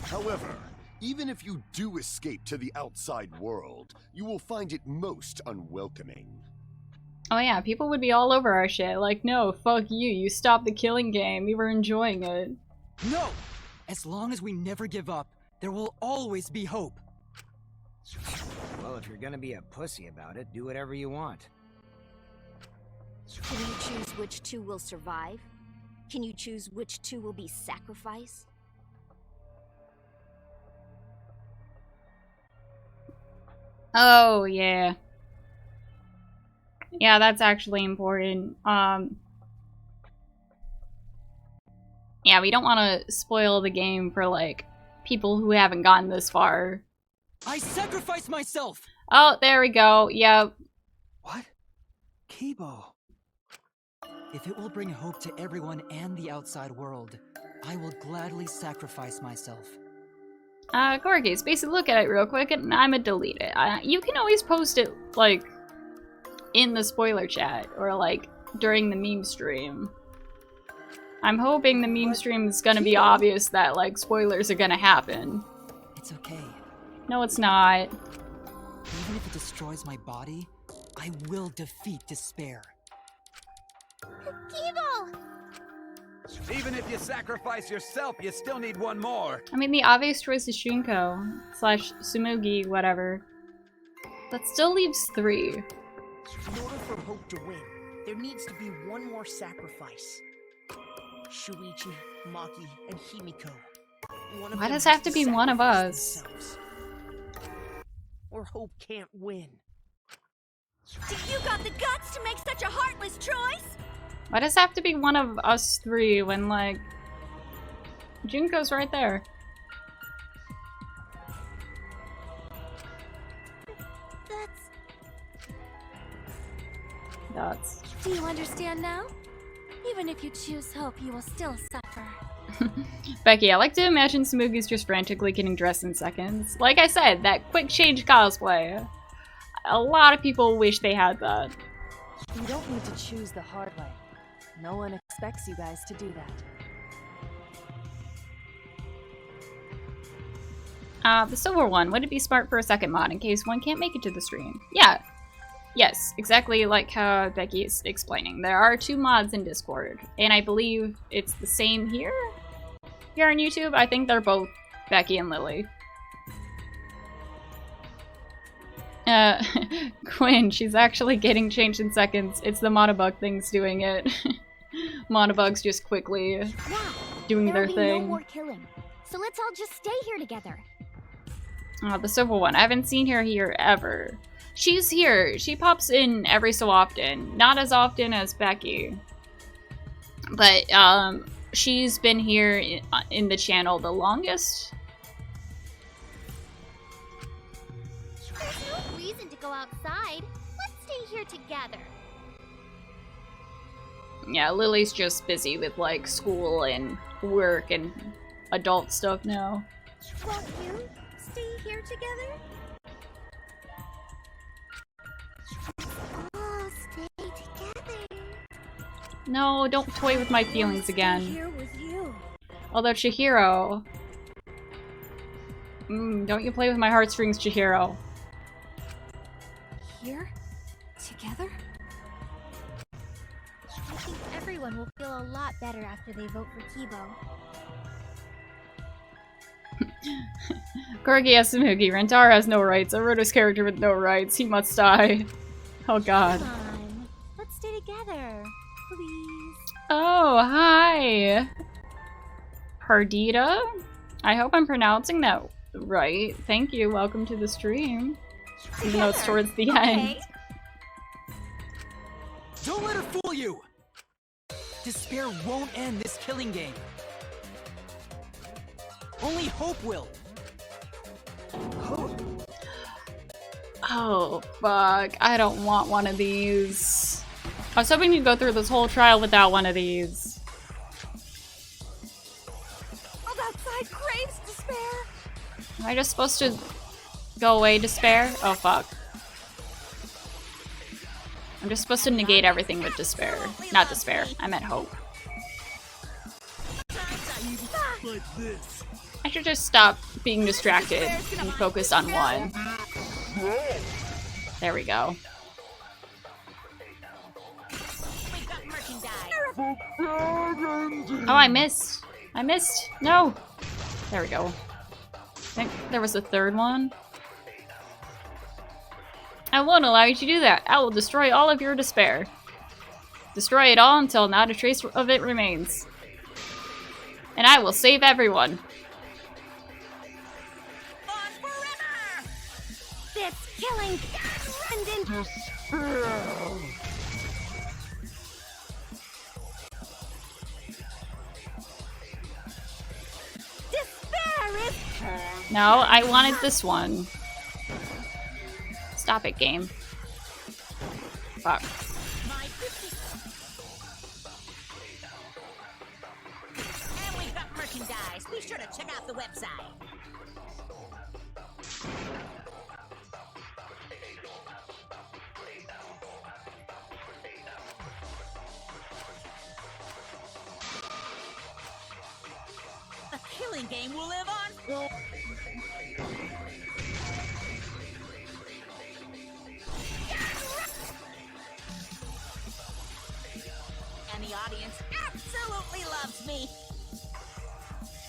However, even if you do escape to the outside world, you will find it most unwelcoming. Oh yeah, people would be all over our shit. Like, no, fuck you. You stopped the killing game. We were enjoying it. No! As long as we never give up, there will always be hope. Well, if you're gonna be a pussy about it, do whatever you want. Can you choose which 2 will survive? Can you choose which 2 will be sacrificed? Oh, yeah. Yeah, that's actually important. Yeah, we don't want to spoil the game for, like, people who haven't gotten this far. I sacrifice myself! Oh, there we go. Yep. What? Kibo. If it will bring hope to everyone and the outside world, I will gladly sacrifice myself. Corgi, Spacey, look at it real quick, and I'ma delete it. You can always post it, like, in the spoiler chat, or, like, during the meme stream. I'm hoping the meme stream is gonna be obvious that, like, spoilers are gonna happen. It's okay. No, it's not. Even if it destroys my body, I will defeat despair. Kibo! Even if you sacrifice yourself, you still need one more. I mean, the obvious choice is Junko / Tsumugi, whatever. That still leaves 3. In order for Hope to win, there needs to be one more sacrifice. Shuichi, Maki, and Himiko. Why does it have to be one of us? Or Hope can't win. You got the guts to make such a heartless choice? Why does it have to be one of us 3 when, like, Junko's right there? That's... Do you understand now? Even if you choose hope, you will still suffer. Becky, I like to imagine Tsumugi's just frantically getting dressed in seconds. Like I said, that quick change cosplay. A lot of people wish they had that. You don't need to choose the hard way. No one expects you guys to do that. The silver one. Would it be smart for a second mod in case one can't make it to the stream? Yeah. Yes, exactly like how Becky is explaining. There are 2 mods in Discord, and I believe it's the same here? Here on YouTube? I think they're both Becky and Lily. Quinn, she's actually getting changed in seconds. It's the Monobug things doing it. Monobugs just quickly doing their thing. No more killing, so let's all just stay here together. Oh, the Civil one. I haven't seen her here ever. She's here. She pops in every so often. Not as often as Becky. But, she's been here in the channel the longest. There's no reason to go outside. Let's stay here together. Yeah, Lily's just busy with, like, school and work and adult stuff now. Won't you stay here together? Oh, stay together. No, don't toy with my feelings again. Here with you. Although Chihiro... don't you play with my heartstrings, Chihiro. Here? Together? I think everyone will feel a lot better after they vote for Kibo. Korgi Yasumugi, Rentaro has no rights. Aruto's character with no rights. He must die. Oh god. Come on. Let's stay together. Please. Oh, hi! Perdita? I hope I'm pronouncing that right. Thank you. Welcome to the stream. Even though it's towards the end. Don't let her fool you! Despair won't end this killing game. Only hope will. Oh, fuck. I don't want one of these. I was hoping you'd go through this whole trial without one of these. Oh, that side craves despair. Am I just supposed to go away, despair? Oh, fuck. I'm just supposed to negate everything with despair. Not despair. I meant hope. I should just stop being distracted and focus on one. There we go. Oh, I missed. I missed. No. There we go. I think there was a third one. I won't allow you to do that. I will destroy all of your despair. Destroy it all until not a trace of it remains. And I will save everyone. This killing and in despair. Despair is. No, I wanted this one. Stop it, game. Fuck. And we've got merchandise. Be sure to check out the website. The killing game will live on. And the audience absolutely loves me.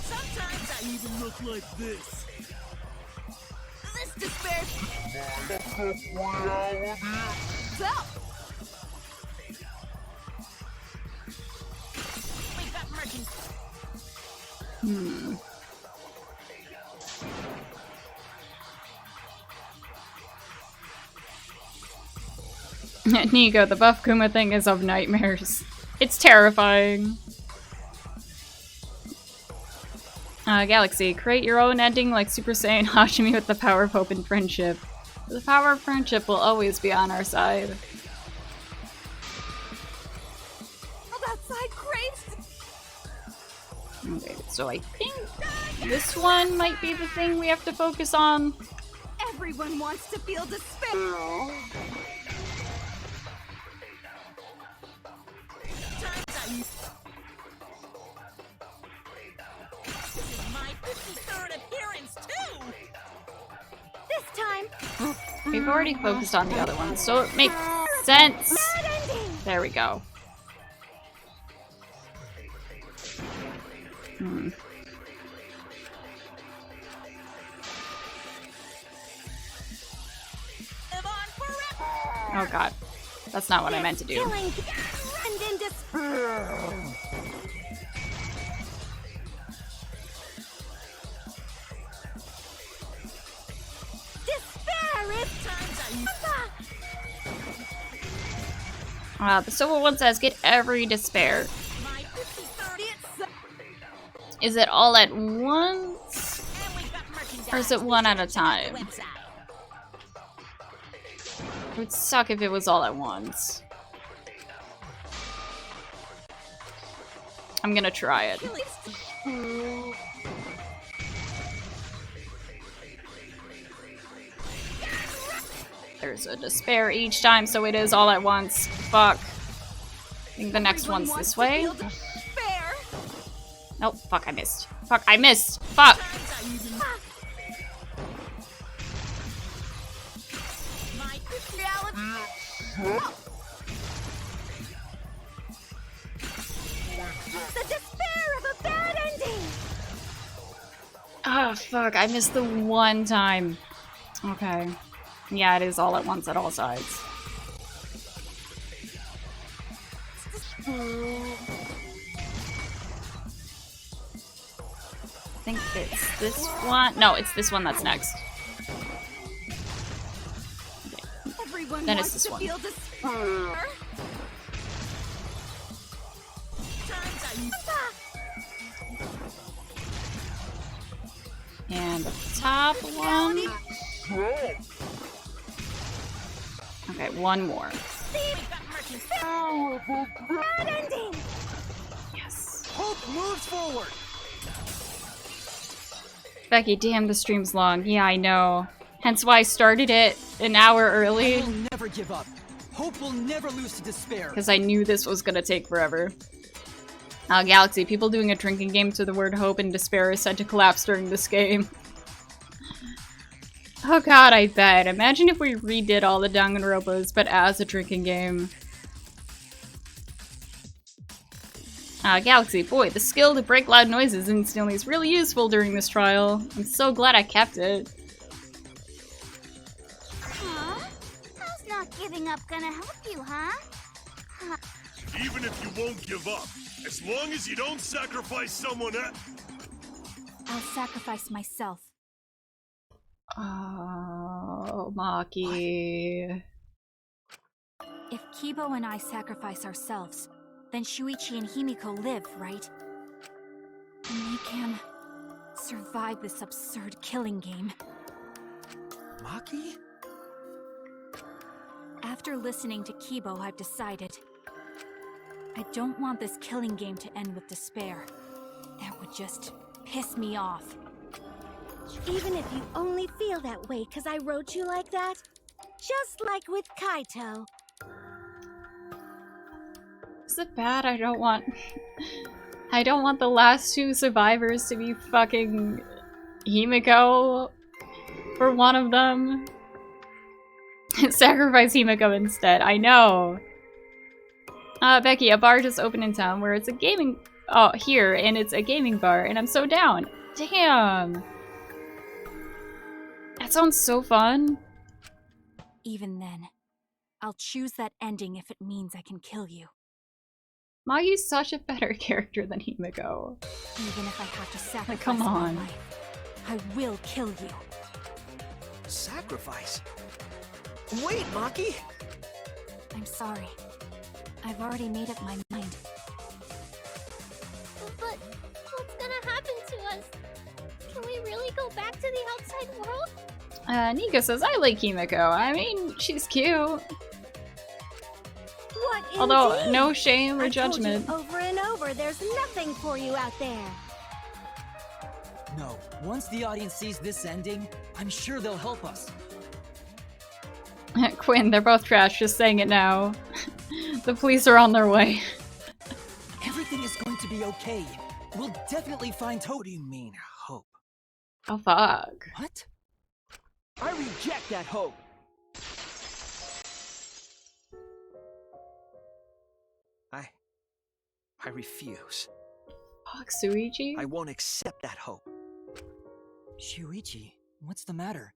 Sometimes I even look like this. This despair. So. We've got merchandise. Nico, the buff Kuma thing is of nightmares. It's terrifying. Galaxy, create your own ending like Super Saiyan Hashimi with the power of hope and friendship. The power of friendship will always be on our side. Oh, that side craves. Okay, so I think this one might be the thing we have to focus on. Everyone wants to feel despair. This is my 53rd appearance, too! This time, We've already focused on the other one, so it makes sense. There we go. Oh god. That's not what I meant to do. The silver one says, get every despair. Is it all at once? Or is it one at a time? It would suck if it was all at once. I'm gonna try it. There's a despair each time, so it is all at once. Fuck. I think the next one's this way. Nope, fuck, I missed. Fuck, I missed! Fuck! The despair of a bad ending! Oh, fuck, I missed the one time. Okay. Yeah, it is all at once at all sides. I think it's this one. No, it's this one that's next. Okay. Then it's this one. And the top one. Okay, one more. Yes. Hope moves forward. Becky, damn, the stream's long. Yeah, I know. Hence why I started it an hour early. I will never give up. Hope will never lose to despair. Because I knew this was gonna take forever. Galaxy, people doing a drinking game to the word hope and despair is said to collapse during this game. Oh god, I bet. Imagine if we redid all the Danganronpas, but as a drinking game. Galaxy, boy, the skill to break loud noises instantly is really useful during this trial. I'm so glad I kept it. Huh? How's not giving up gonna help you, huh? Even if you won't give up, as long as you don't sacrifice someone else. I'll sacrifice myself. Oh, Maki. If Kibo and I sacrifice ourselves, then Shuichi and Himiko live, right? And they can survive this absurd killing game. Maki? After listening to Kibo, I've decided I don't want this killing game to end with despair. That would just piss me off. Even if you only feel that way because I wrote you like that? Just like with Kaito. Is it bad? I don't want the last two survivors to be fucking Himiko for one of them. Sacrifice Himiko instead. I know. Becky, a bar just opened in town where it's a gaming... Oh, here, and it's a gaming bar, and I'm so down. Damn. That sounds so fun. Even then, I'll choose that ending if it means I can kill you. Magi's such a better character than Himiko. Even if I have to sacrifice Like, come on. my life, I will kill you. Sacrifice? Wait, Maki! I'm sorry. I've already made up my mind. But what's gonna happen to us? Can we really go back to the outside world? Nika says, I like Himiko. I mean, she's cute. What Although, indeed? no shame or I've told you judgment. over and over, there's nothing for you out there. No, once the audience sees this ending, I'm sure they'll help us. Quinn, they're both trash, just saying it now. The police are on their way. Everything is going to be okay. We'll definitely find Hope. What do you mean, hope? Oh, fuck. What? I reject that hope. I refuse. Fuck, Shuichi? I won't accept that hope. Shuichi, what's the matter?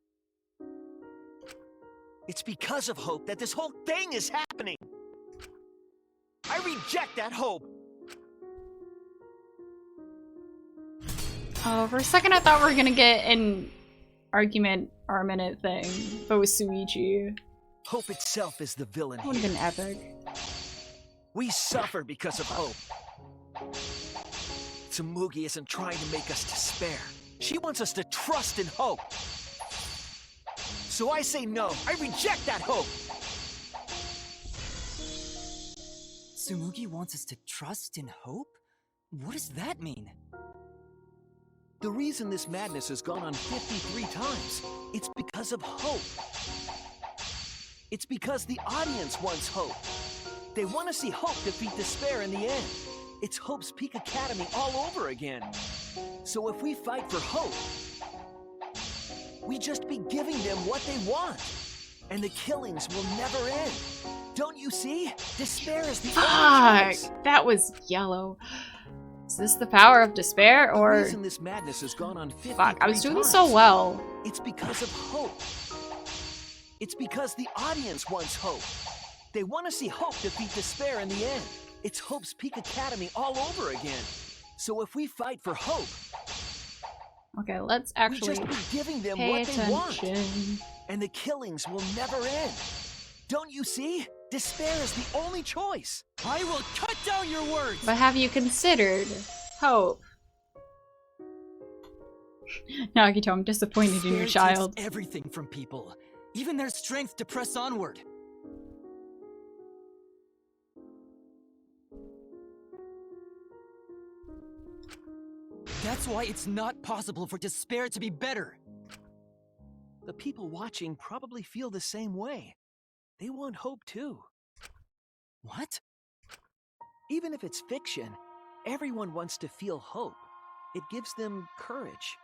It's because of hope that this whole thing is happening. I reject that hope. For a second I thought we were gonna get an argument or a minute thing, but with Shuichi. Hope itself is the villain. That would have been epic. We suffer because of hope. Tsumugi isn't trying to make us despair. She wants us to trust in hope. So I say no. I reject that hope. Tsumugi wants us to trust in hope? What does that mean? The reason this madness has gone on 53 times, it's because of hope. It's because the audience wants hope. They want to see hope defeat despair in the end. It's Hope's Peak Academy all over again. So if we fight for hope, we just be giving them what they want. And the killings will never end. Don't you see? Despair is the only choice. That was yellow. Is this the power of despair, or... The reason this madness has gone on 53 Fuck, I was doing times, so well. It's because of hope. It's because the audience wants hope. They want to see hope defeat despair in the end. It's Hope's Peak Academy all over again. So if we fight for hope, okay, let's actually we just be giving them pay what they want. attention. And the killings will never end. Don't you see? Despair is the only choice. I will cut down your words. But have you considered hope? Nagito, I'm disappointed in your Despair child. takes everything from people, even their strength to press onward. That's why it's not possible for despair to be better. The people watching probably feel the same way. They want hope too. What? Even if it's fiction, everyone wants to feel hope. It gives them courage.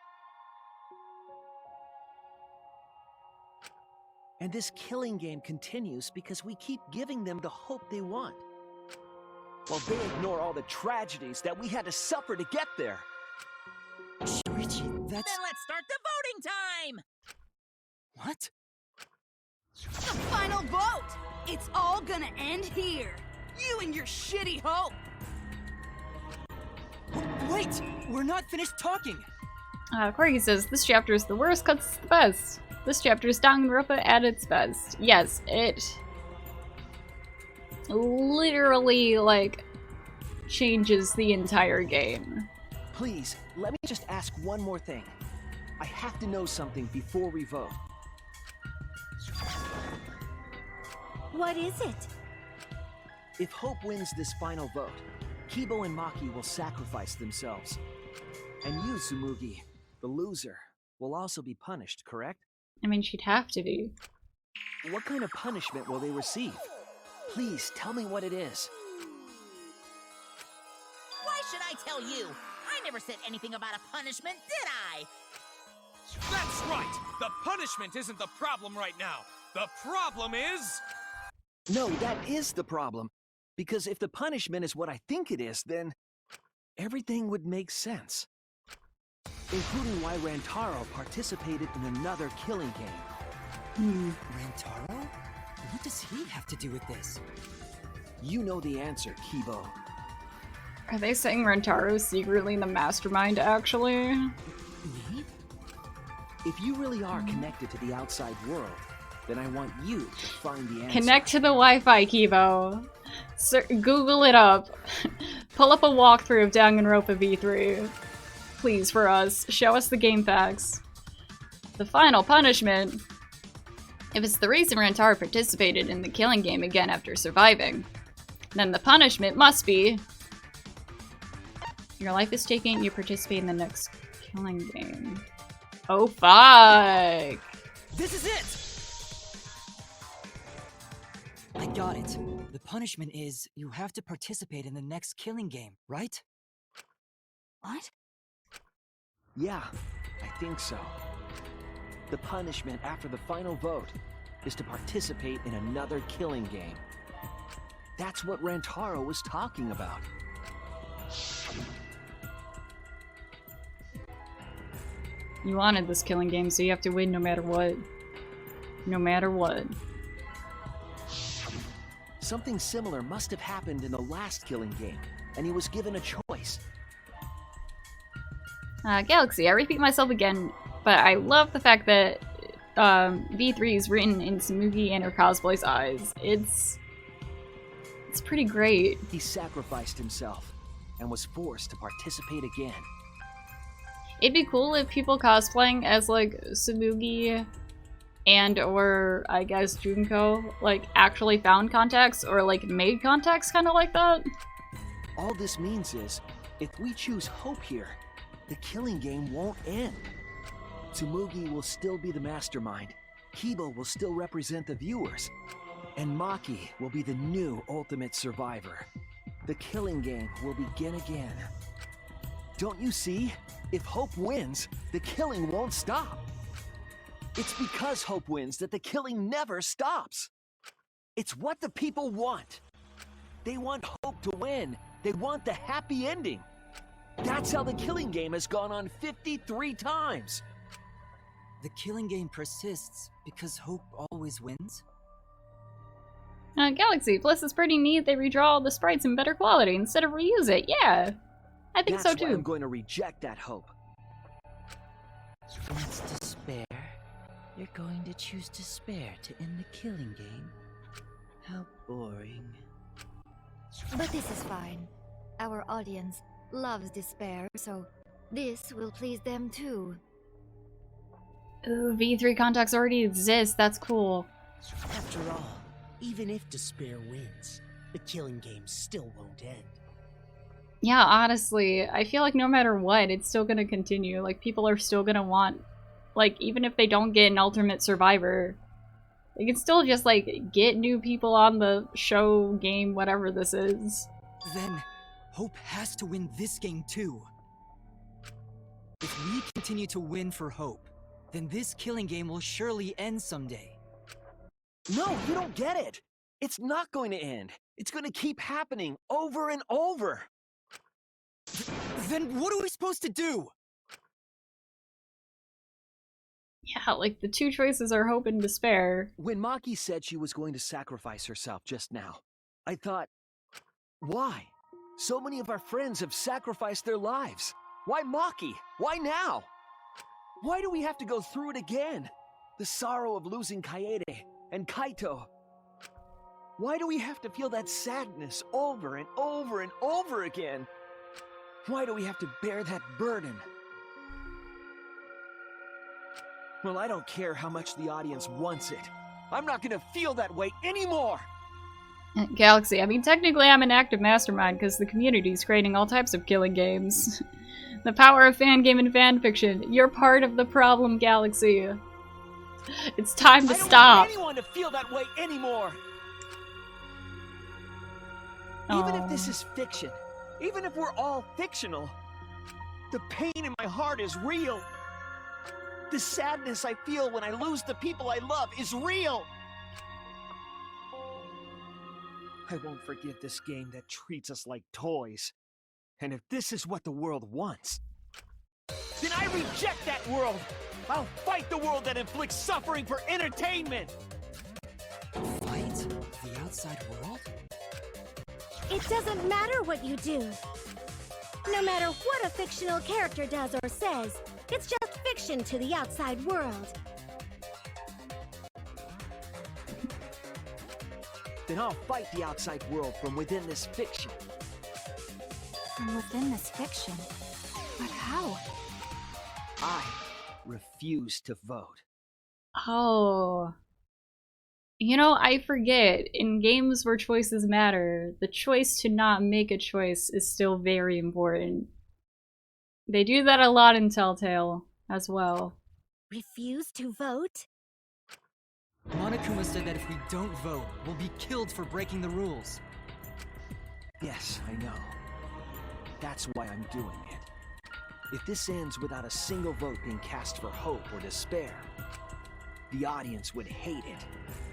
And this killing game continues because we keep giving them the hope they want. While they ignore all the tragedies that we had to suffer to get there. Shuichi, that's... Then let's start the voting time! What? The final vote! It's all gonna end here! You and your shitty hope! Wait! We're not finished talking! Corgi says, this chapter is the worst, cuts it's the best. This chapter is Danganronpa at its best. Yes, it literally, like, changes the entire game. Please, let me just ask one more thing. I have to know something before we vote. What is it? If Hope wins this final vote, Kibo and Maki will sacrifice themselves. And you, Tsumugi, the loser, will also be punished, correct? I mean, she'd have to be. What kind of punishment will they receive? Please, tell me what it is. Why should I tell you? I never said anything about a punishment, did I? That's right! The punishment isn't the problem right now. The problem is... No, that is the problem. Because if the punishment is what I think it is, then everything would make sense. Including why Rantaro participated in another killing game. Rantaro? What does he have to do with this? You know the answer, Kibo. Are they saying Rantaro's secretly the mastermind, actually? Me? If you really are connected to the outside world, then I want you to find the answer. Connect to the Wi-Fi, Kibo. Google it up. Pull up a walkthrough of Danganronpa V3. Please, for us. Show us the game facts. The final punishment. If it's the reason Rantaro participated in the killing game again after surviving, then the punishment must be... Your life is taken, you participate in the next killing game. Oh, fuck! This is it! I got it. The punishment is you have to participate in the next killing game, right? What? Yeah, I think so. The punishment after the final vote is to participate in another killing game. That's what Rantaro was talking about. You wanted this killing game, so you have to win no matter what. No matter what. Something similar must have happened in the last killing game, and he was given a choice. Galaxy, I repeat myself again, but I love the fact that V3 is written in Tsumugi and her cosplay's eyes. It's pretty great. He sacrificed himself and was forced to participate again. It'd be cool if people cosplaying as like Tsumugi and or I guess Junko like actually found contacts or like made contacts kind of like that. All this means is, if we choose Hope here, the killing game won't end. Tsumugi will still be the mastermind, Kiba will still represent the viewers, and Maki will be the new ultimate survivor. The killing game will begin again. Don't you see? If Hope wins, the killing won't stop. It's because Hope wins that the killing never stops. It's what the people want. They want Hope to win. They want the happy ending. That's how the killing game has gone on 53 times. The killing game persists because Hope always wins? Galaxy, plus it's pretty neat they redraw all the sprites in better quality instead of reuse it. Yeah, I think so That's too. why I'm going to reject that Hope. It's despair. You're going to choose despair to end the killing game? How boring. But this is fine. Our audience loves despair, so this will please them too. Ooh, V3 contacts already exist. That's cool. After all, even if despair wins, the killing game still won't end. Yeah, honestly, I feel like no matter what, it's still gonna continue. Like, people are still gonna want, like, even if they don't get an ultimate survivor, they can still just, like, get new people on the show, game, whatever this is. Then, Hope has to win this game too. If we continue to win for Hope, then this killing game will surely end someday. No, you don't get it. It's not going to end. It's going to keep happening over and over. Then what are we supposed to do? Yeah, like, the two choices are hope and despair. When Maki said she was going to sacrifice herself just now, I thought, why? So many of our friends have sacrificed their lives. Why Maki? Why now? Why do we have to go through it again? The sorrow of losing Kaede and Kaito. Why do we have to feel that sadness over and over and over again? Why do we have to bear that burden? Well, I don't care how much the audience wants it. I'm not gonna feel that way anymore! Galaxy, I mean, technically I'm an active mastermind because the community's creating all types of killing games. The power of fan game and fan fiction. You're part of the problem, Galaxy. It's time to stop. I don't want anyone to feel that way anymore! Even if this is fiction, even if we're all fictional, the pain in my heart is real. The sadness I feel when I lose the people I love is real. I won't forgive this game that treats us like toys. And if this is what the world wants, then I reject that world! I'll fight the world that inflicts suffering for entertainment! Fight the outside world? It doesn't matter what you do. No matter what a fictional character does or says, it's just fiction to the outside world. Then I'll fight the outside world from within this fiction. From within this fiction? But how? I refuse to vote. Oh. You know, I forget, in games where choices matter, the choice to not make a choice is still very important. They do that a lot in Telltale, as well. Refuse to vote? Monokuma said that if we don't vote, we'll be killed for breaking the rules. Yes, I know. That's why I'm doing it. If this ends without a single vote being cast for hope or despair, the audience would hate it.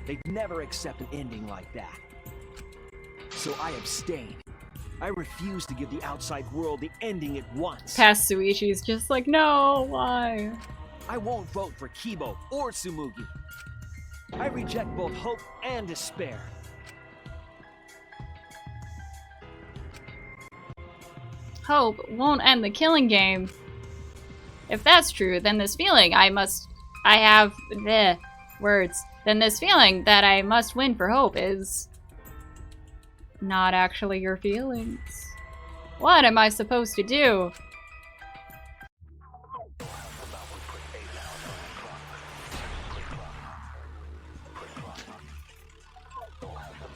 They'd never accept an ending like that. So I abstain. I refuse to give the outside world the ending it wants. Past Suichi's just like, no, why? I won't vote for Kibo or Tsumugi. I reject both hope and despair. Hope won't end the killing game. If that's true, then this feeling then this feeling that I must win for hope is not actually your feelings. What am I supposed to do?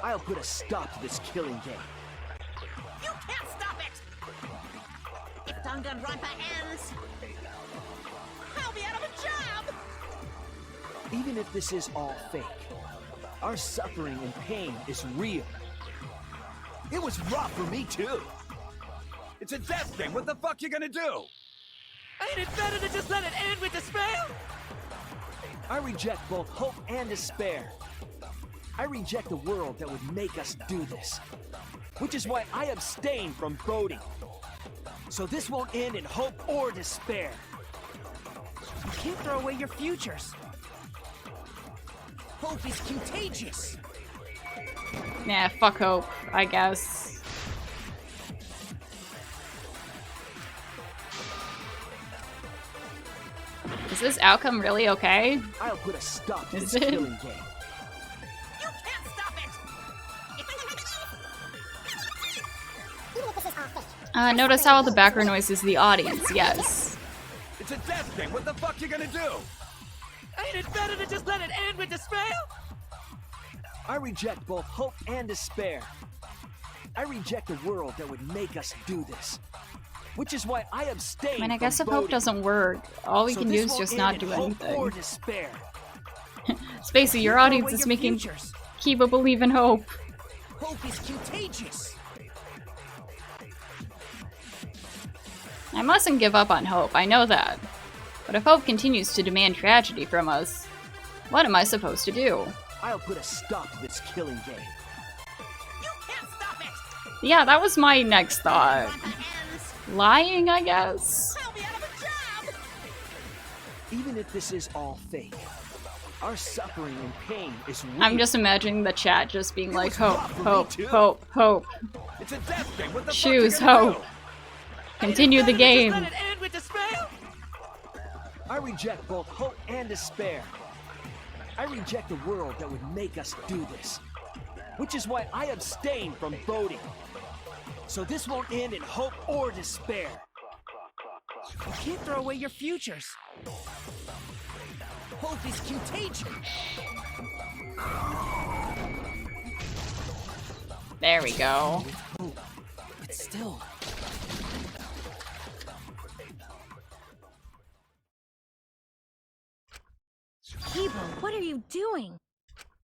I'll put a stop to this killing game. You can't stop it! If Danganronpa ends, I'll be out of a job! Even if this is all fake, our suffering and pain is real. It was rough for me too. It's a death game. What the fuck you gonna do? Ain't it better to just let it end with despair? I reject both hope and despair. I reject a world that would make us do this. Which is why I abstain from voting. So this won't end in hope or despair. You can't throw away your futures. Hope is contagious. Nah, fuck hope, I guess. Is this outcome really okay? I'll put a stop to Is this it? killing game. You can't stop it! Notice how all the background noise is the audience, yes. It's a death game. What the fuck you gonna do? Ain't it better to just let it end with despair? I reject both hope and despair. I reject a world that would make us do this. Which is why I abstain. I mean, I guess if from hope voting. doesn't work, all we So can this do is won't just end not in do hope or anything. despair. Spacey, your Throw audience away is your making futures. Kiba believe in hope. Hope is contagious. I mustn't give up on hope, I know that. But if hope continues to demand tragedy from us, what am I supposed to do? I'll put a stop to this killing game. You can't stop it! Yeah, that was my next thought. Lying, I guess? I'll be out of a job! Even if this is all fake, our suffering and pain is real. I'm just imagining the chat just being like, was hope, rough for me hope, too. hope, hope. It's a death game. What the Choose fuck you gonna hope. Continue the Just game. let it end with despair? I reject both hope and despair. I reject a world that would make us do this. Which is why I abstain from voting. So this won't end in hope or despair. You can't throw away your futures. Hope is contagious. There we go. But still... Kibo, what are you doing?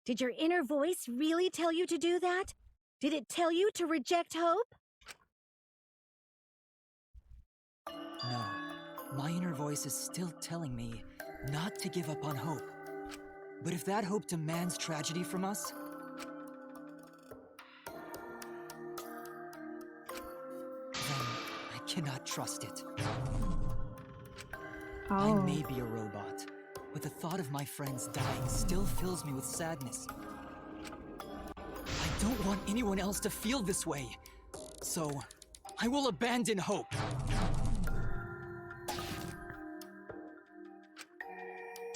Did your inner voice really tell you to do that? Did it tell you to reject hope? No. My inner voice is still telling me not to give up on hope. But if that hope demands tragedy from us, then I cannot trust it. I may be a robot, but the thought of my friends dying still fills me with sadness. I don't want anyone else to feel this way, so I will abandon hope.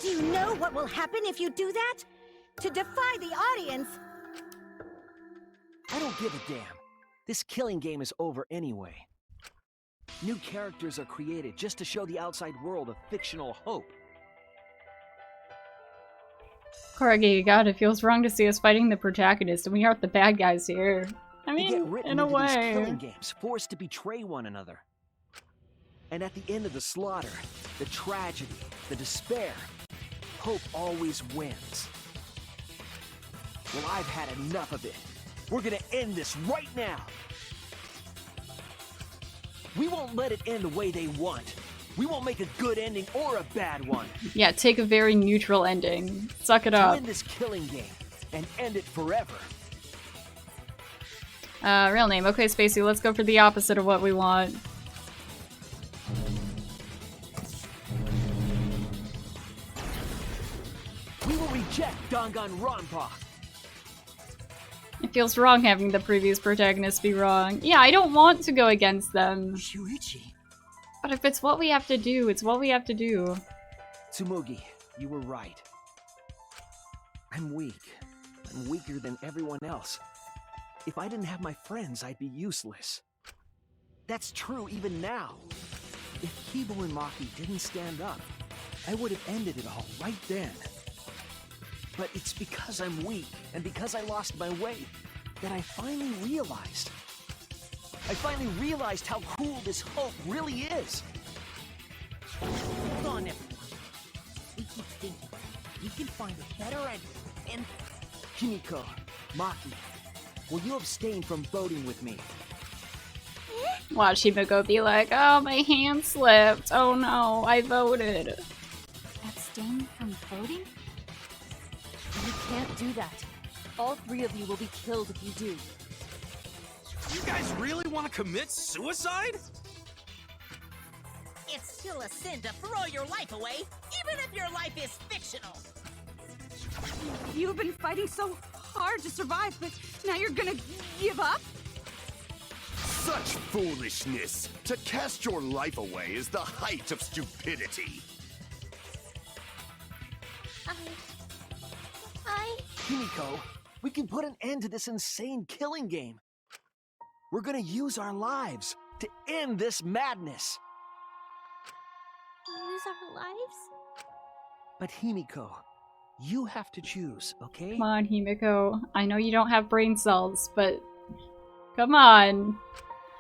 Do you know what will happen if you do that? To defy the audience! I don't give a damn. This killing game is over anyway. New characters are created just to show the outside world a fictional hope. Koragi, God, it feels wrong to see us fighting the protagonist and we aren't the bad guys here. I We get mean, written in a into these way. killing games, forced to betray one another. And at the end of the slaughter, the tragedy, the despair, hope always wins. Well, I've had enough of it. We're gonna end this right now. We won't let it end the way they want. We won't make a good ending or a bad one. Yeah, take a very neutral ending. Suck it To up. win this killing game and end it forever. Real name. Okay, Spacey, let's go for the opposite of what we want. We will reject Danganronpa. It feels wrong having the previous protagonist be wrong. Yeah, I don't want to go against them. Shuichi. But if it's what we have to do, it's what we have to do. Tsumugi, you were right. I'm weak. I'm weaker than everyone else. If I didn't have my friends, I'd be useless. That's true even now. If Kibo and Maki didn't stand up, I would have ended it all right then. But it's because I'm weak, and because I lost my way, that I finally realized. How cool this hope really is. Hold on, everyone. We keep thinking. We can find a better and... Himiko, Maki, will you abstain from voting with me? Watch Himiko be like, oh, my hand slipped. Oh no, I voted. Abstain from voting? You can't do that. All three of you will be killed if you do. You guys really want to commit suicide? It's still a sin to throw your life away, even if your life is fictional. You've been fighting so hard to survive, but now you're gonna give up? Such foolishness! To cast your life away is the height of stupidity. Himiko, we can put an end to this insane killing game. We're gonna use our lives to end this madness. Use our lives? But Himiko, you have to choose, okay? Come on, Himiko. I know you don't have brain cells, but come on.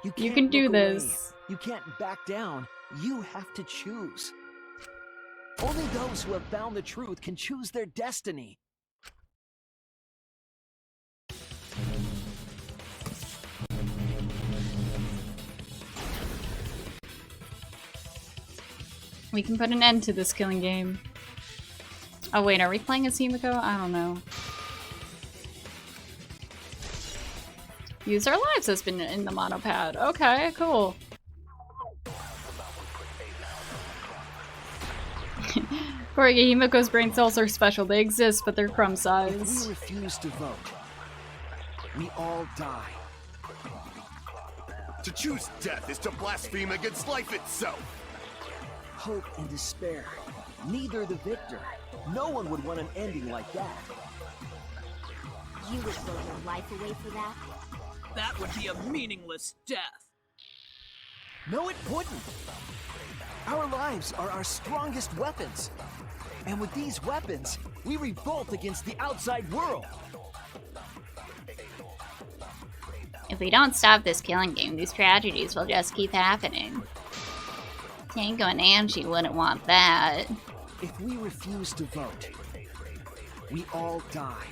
You can do this. You can't back down. You have to choose. Only those who have found the truth can choose their destiny. We can put an end to this killing game. Oh wait, are we playing as Himiko? I don't know. Use our lives has been in the monopad. Okay, cool. Corgi, Himiko's brain cells are special. They exist, but they're crumb size. If we refuse to vote, we all die. To choose death is to blaspheme against life itself. Hope and despair. Neither the victor. No one would want an ending like that. You would throw your life away for that? That would be a meaningless death. No, it wouldn't. Our lives are our strongest weapons. And with these weapons, we revolt against the outside world. If we don't stop this killing game, these tragedies will just keep happening. Tango and Angie wouldn't want that. If we refuse to vote, we all die.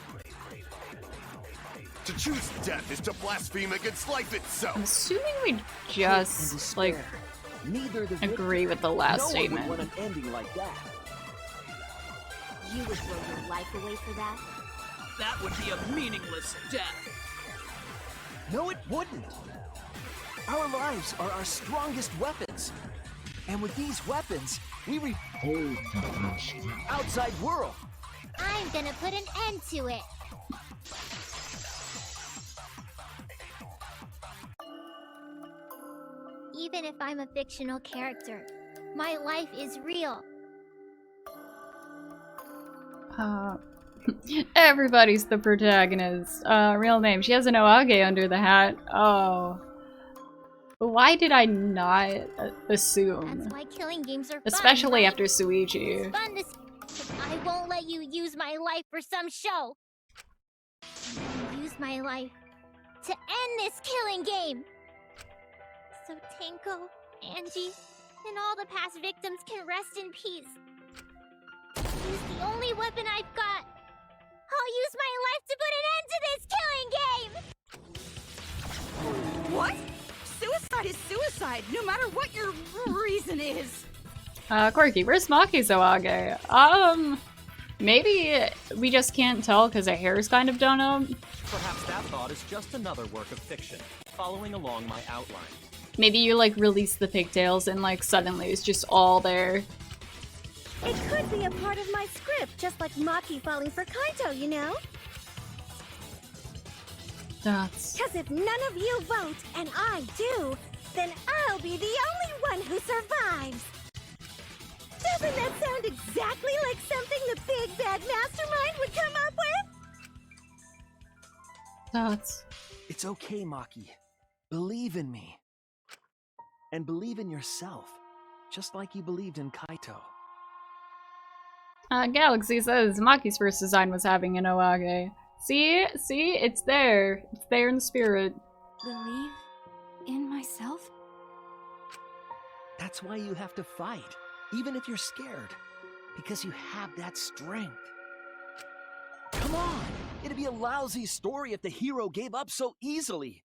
To choose death is to blaspheme against life itself. I'm assuming we just, like, agree with the last statement. No one would want an ending like that. You would throw your life away for that? That would be a meaningless death. No, it wouldn't. Our lives are our strongest weapons. And with these weapons, we revolt against the outside world. I'm gonna put an end to it. Even if I'm a fictional character, my life is real. Everybody's the protagonist. Real name. She has an Oage under the hat. Oh. Why did I not assume? That's why killing games are fun, especially right? after Suichi. It's fun to I won't let you use my life for some show. I'll use my life to end this killing game. So Tenko, Angie, and all the past victims can rest in peace. Use the only weapon I've got. I'll use my life to put an end to this killing game! What? Suicide is suicide, no matter what your reason is. Corky, where's Maki's Oage? Maybe we just can't tell because her hair is kind of done up. Perhaps that thought is just another work of fiction, following along my outline. Maybe you like release the pigtails and like suddenly it's just all there. It could be a part of my script, just like Maki falling for Kaito, you know? That's... Because if none of you vote, and I do, then I'll be the only one who survives! Doesn't that sound exactly like something the big bad mastermind would come up with? That's... It's okay, Maki. Believe in me. And believe in yourself, just like you believed in Kaito. Galaxy says Maki's first design was having an Oage. See? See? It's there. It's there in the spirit. Believe in myself? That's why you have to fight, even if you're scared. Because you have that strength. Come on! It'd be a lousy story if the hero gave up so easily.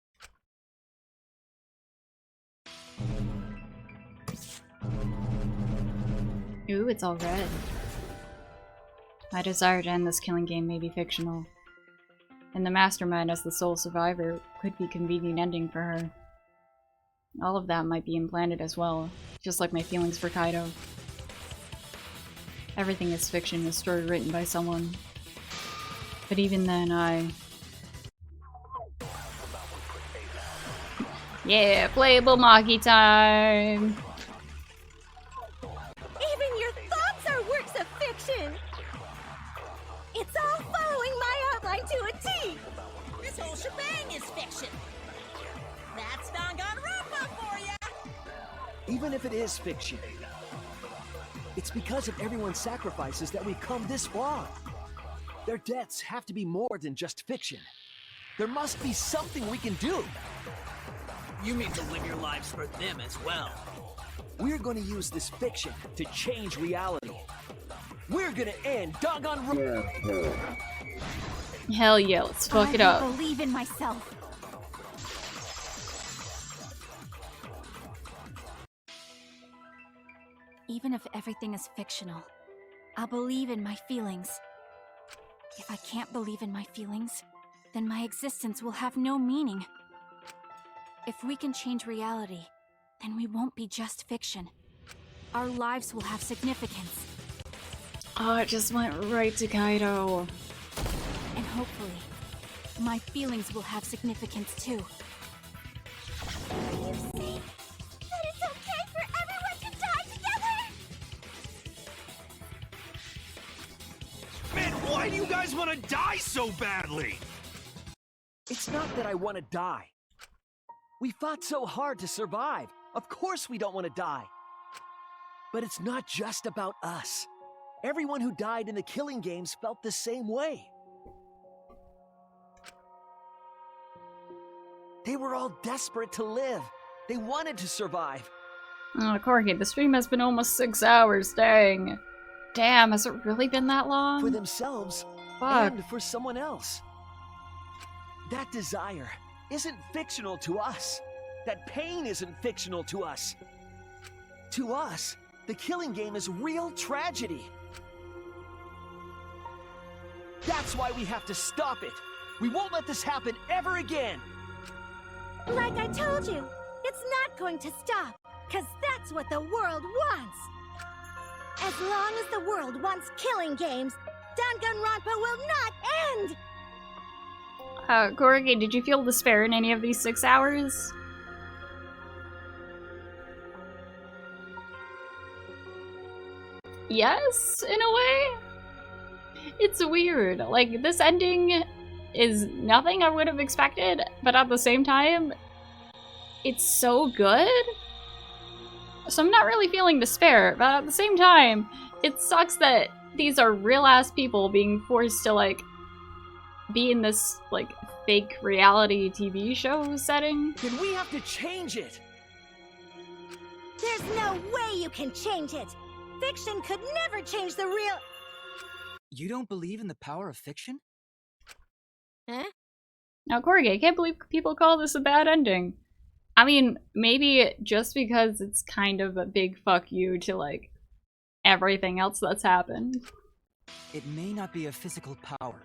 Ooh, it's all red. My desire to end this killing game may be fictional. And the mastermind as the sole survivor could be a convenient ending for her. All of that might be implanted as well, just like my feelings for Kaito. Everything is fiction, a story written by someone. But even then, Yeah, playable Maki time! Even your thoughts are works of fiction! It's all following my outline to a T! This whole shebang is fiction. That's Danganronpa for ya! Even if it is fiction, it's because of everyone's sacrifices that we've come this far. Their deaths have to be more than just fiction. There must be something we can do. You mean to live your lives for them as well? We're going to use this fiction to change reality. We're going to end Danganronpa. Hell yeah, let's fuck it up. I believe in myself. Even if everything is fictional, I'll believe in my feelings. If I can't believe in my feelings, then my existence will have no meaning. If we can change reality, then we won't be just fiction. Our lives will have significance. Oh, it just went right to Kaito. And hopefully, my feelings will have significance too. You say that it's okay for everyone to die together? Man, why do you guys want to die so badly? It's not that I want to die. We fought so hard to survive. Of course we don't want to die. But it's not just about us. Everyone who died in the killing games felt the same way. They were all desperate to live. They wanted to survive. Oh, Corky, the stream has been almost 6 hours, dang. Damn, has it really been that long? For themselves, Fuck. and for someone else. That desire isn't fictional to us. That pain isn't fictional to us. To us, the killing game is real tragedy. That's why we have to stop it. We won't let this happen ever again. Like I told you, it's not going to stop, because that's what the world wants. As long as the world wants killing games, Danganronpa will not end! Corky, did you feel despair in any of these 6 hours? Yes, in a way. It's weird. Like, this ending is nothing I would have expected, but at the same time, it's so good. So I'm not really feeling despair, but at the same time, it sucks that these are real-ass people being forced to, like, be in this, like, fake reality TV show setting. Then we have to change it. There's no way you can change it. Fiction could never change the real... You don't believe in the power of fiction? Huh? Now, Corgi, I can't believe people call this a bad ending. I mean, maybe just because it's kind of a big fuck you to, like, everything else that's happened. It may not be a physical power,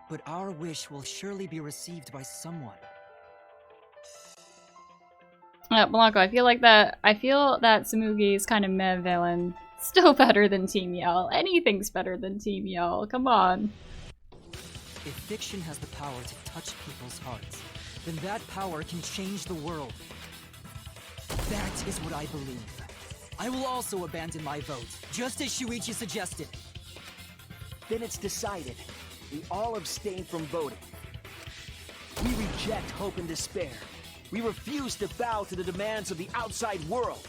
but our wish will surely be received by someone. Blanco, I feel that Tsumugi is kind of meh villain. Still better than Team Yell. Anything's better than Team Yell. Come on. If fiction has the power to touch people's hearts, then that power can change the world. That is what I believe. I will also abandon my vote, just as Shuichi suggested. Then it's decided. We all abstain from voting. We reject hope and despair. We refuse to bow to the demands of the outside world.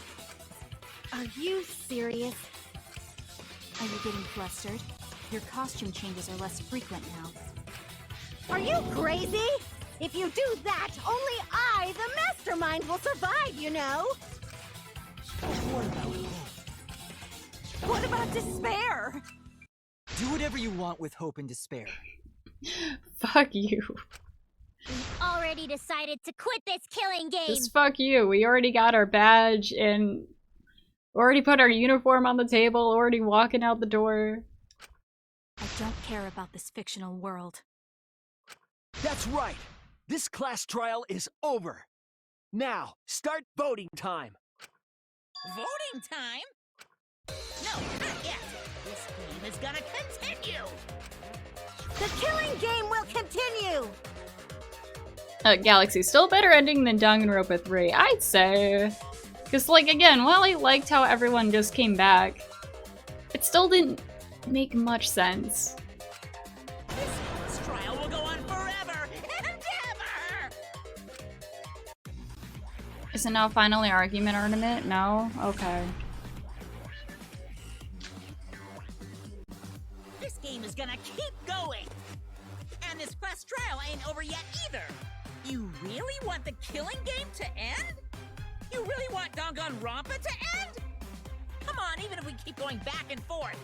Are you serious? Are you getting flustered? Your costume changes are less frequent now. Are you crazy? If you do that, only I, the mastermind, will survive, you know? What about hope? What about despair? Do whatever you want with hope and despair. Fuck you. We've already decided to quit this killing game. Just fuck you. We already got our badge and already put our uniform on the table, already walking out the door. I don't care about this fictional world. That's right. This class trial is over. Now, start voting time. Voting time? No, not yet. This game is gonna continue. The killing game will continue. Galaxy, still a better ending than Danganronpa 3, I'd say. Because, like, again, while I liked how everyone just came back, it still didn't make much sense. This trial will go on forever and ever! Is it now finally argument ornament? No? Okay. This game is gonna keep going! And this class trial ain't over yet either! You really want the killing game to end? You really want Danganronpa to end? Come on, even if we keep going back and forth.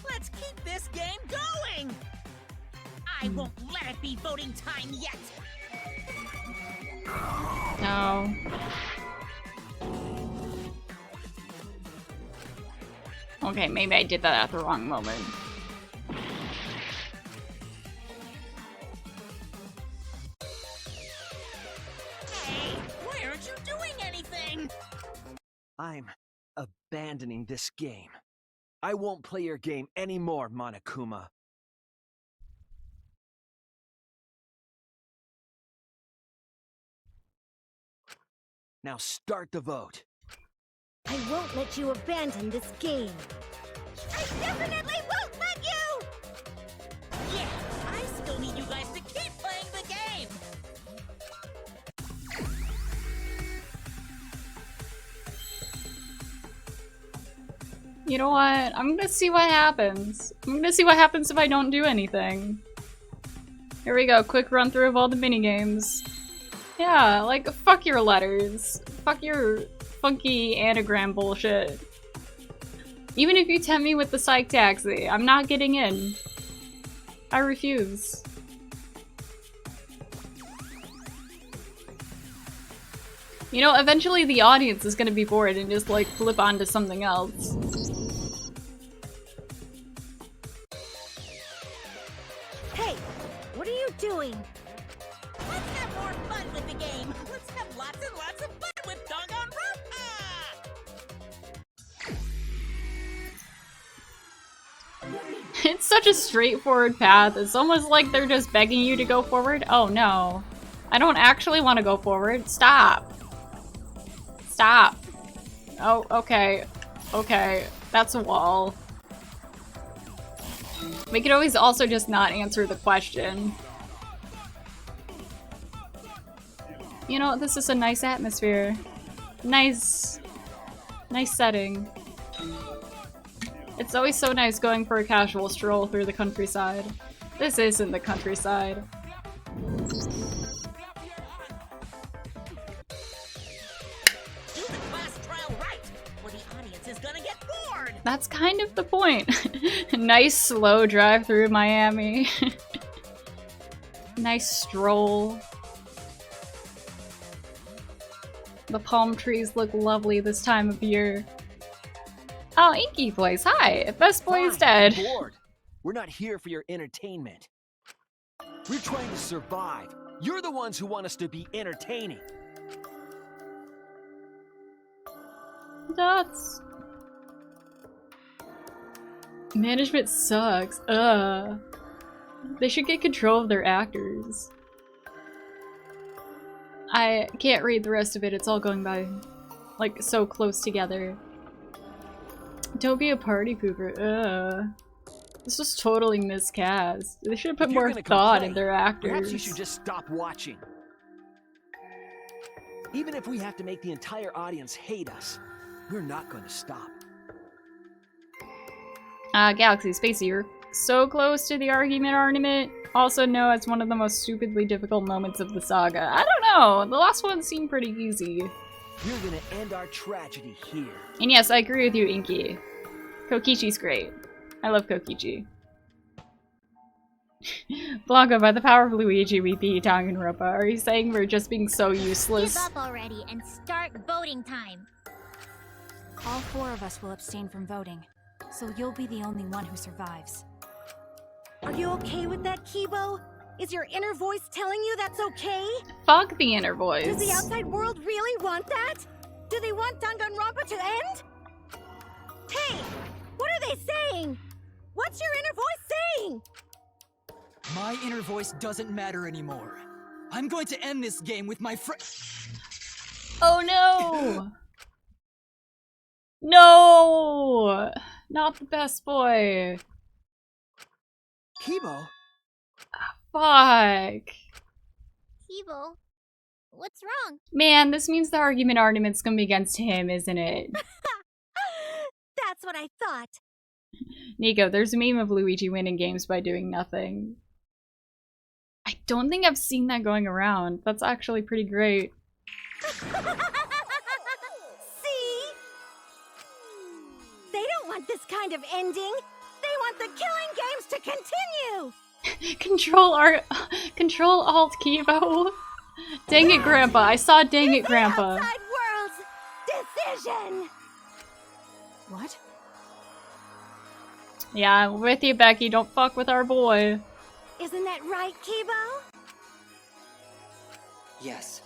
Let's keep this game going! I won't let it be voting time yet! No. Okay, maybe I did that at the wrong moment. Hey, why aren't you doing anything? I'm abandoning this game. I won't play your game anymore, Monokuma. Now start the vote. I won't let you abandon this game. I definitely won't let you! Yeah, I still need you guys to keep playing the game! You know what? I'm gonna see what happens. I'm gonna see what happens if I don't do anything. Here we go, quick run through of all the minigames. Yeah, like, fuck your letters. Fuck your funky anagram bullshit. Even if you tempt me with the psych taxi, I'm not getting in. I refuse. You know, eventually the audience is gonna be bored and just, like, flip onto something else. Hey, what are you doing? Let's have more fun with the game! Let's have lots and lots of fun with Danganronpa! It's such a straightforward path. It's almost like they're just begging you to go forward. Oh no. I don't actually want to go forward. Stop. Stop. Oh, okay. Okay. That's a wall. We could always also just not answer the question. You know, this is a nice atmosphere. Nice setting. It's always so nice going for a casual stroll through the countryside. This isn't the countryside. Do the class trial right, or the audience is gonna get bored! That's kind of the point. Nice slow drive through Miami. Nice stroll. The palm trees look lovely this time of year. Oh, Inky Boys, hi! Best Boy is dead. I'm bored. We're not here for your entertainment. We're trying to survive. You're the ones who want us to be entertaining. That's... Management sucks. Ugh. They should get control of their actors. I can't read the rest of it. It's all going by, like, so close together. Don't be a party pooper. Ugh. This was totally miscast. They should have put more thought in their actors. Perhaps you should just stop watching. Even if we have to make the entire audience hate us, we're not going to stop. Galaxy Spacey, you're so close to the argument ornament. Also known as one of the most stupidly difficult moments of the saga. I don't know. The last one seemed pretty easy. We're gonna end our tragedy here. And yes, I agree with you, Inky. Kokichi's great. I love Kokichi. Blanca, by the power of Luigi, we beat Danganronpa. Are you saying we're just being so useless? Give up already and start voting time. All 4 of us will abstain from voting, so you'll be the only one who survives. Are you okay with that, Kibo? Is your inner voice telling you that's okay? Fuck the inner voice. Does the outside world really want that? Do they want Danganronpa to end? Hey! What are they saying? What's your inner voice saying? My inner voice doesn't matter anymore. I'm going to end this game with my friend. Oh no! No! Not the best boy. Kibo? Fuck. Kibo, what's wrong? Man, this means the argument's gonna be against him, isn't it? That's what I thought. Nico, there's a meme of Luigi winning games by doing nothing. I don't think I've seen that going around. That's actually pretty great. See? They don't want this kind of ending. They want the killing games to continue. Control Alt Kibo. Dang it, Grandpa. I saw dang it, Grandpa. Outside world's decision. What? Yeah, I'm with you, Becky. Don't fuck with our boy. Isn't that right, Kibo? Yes.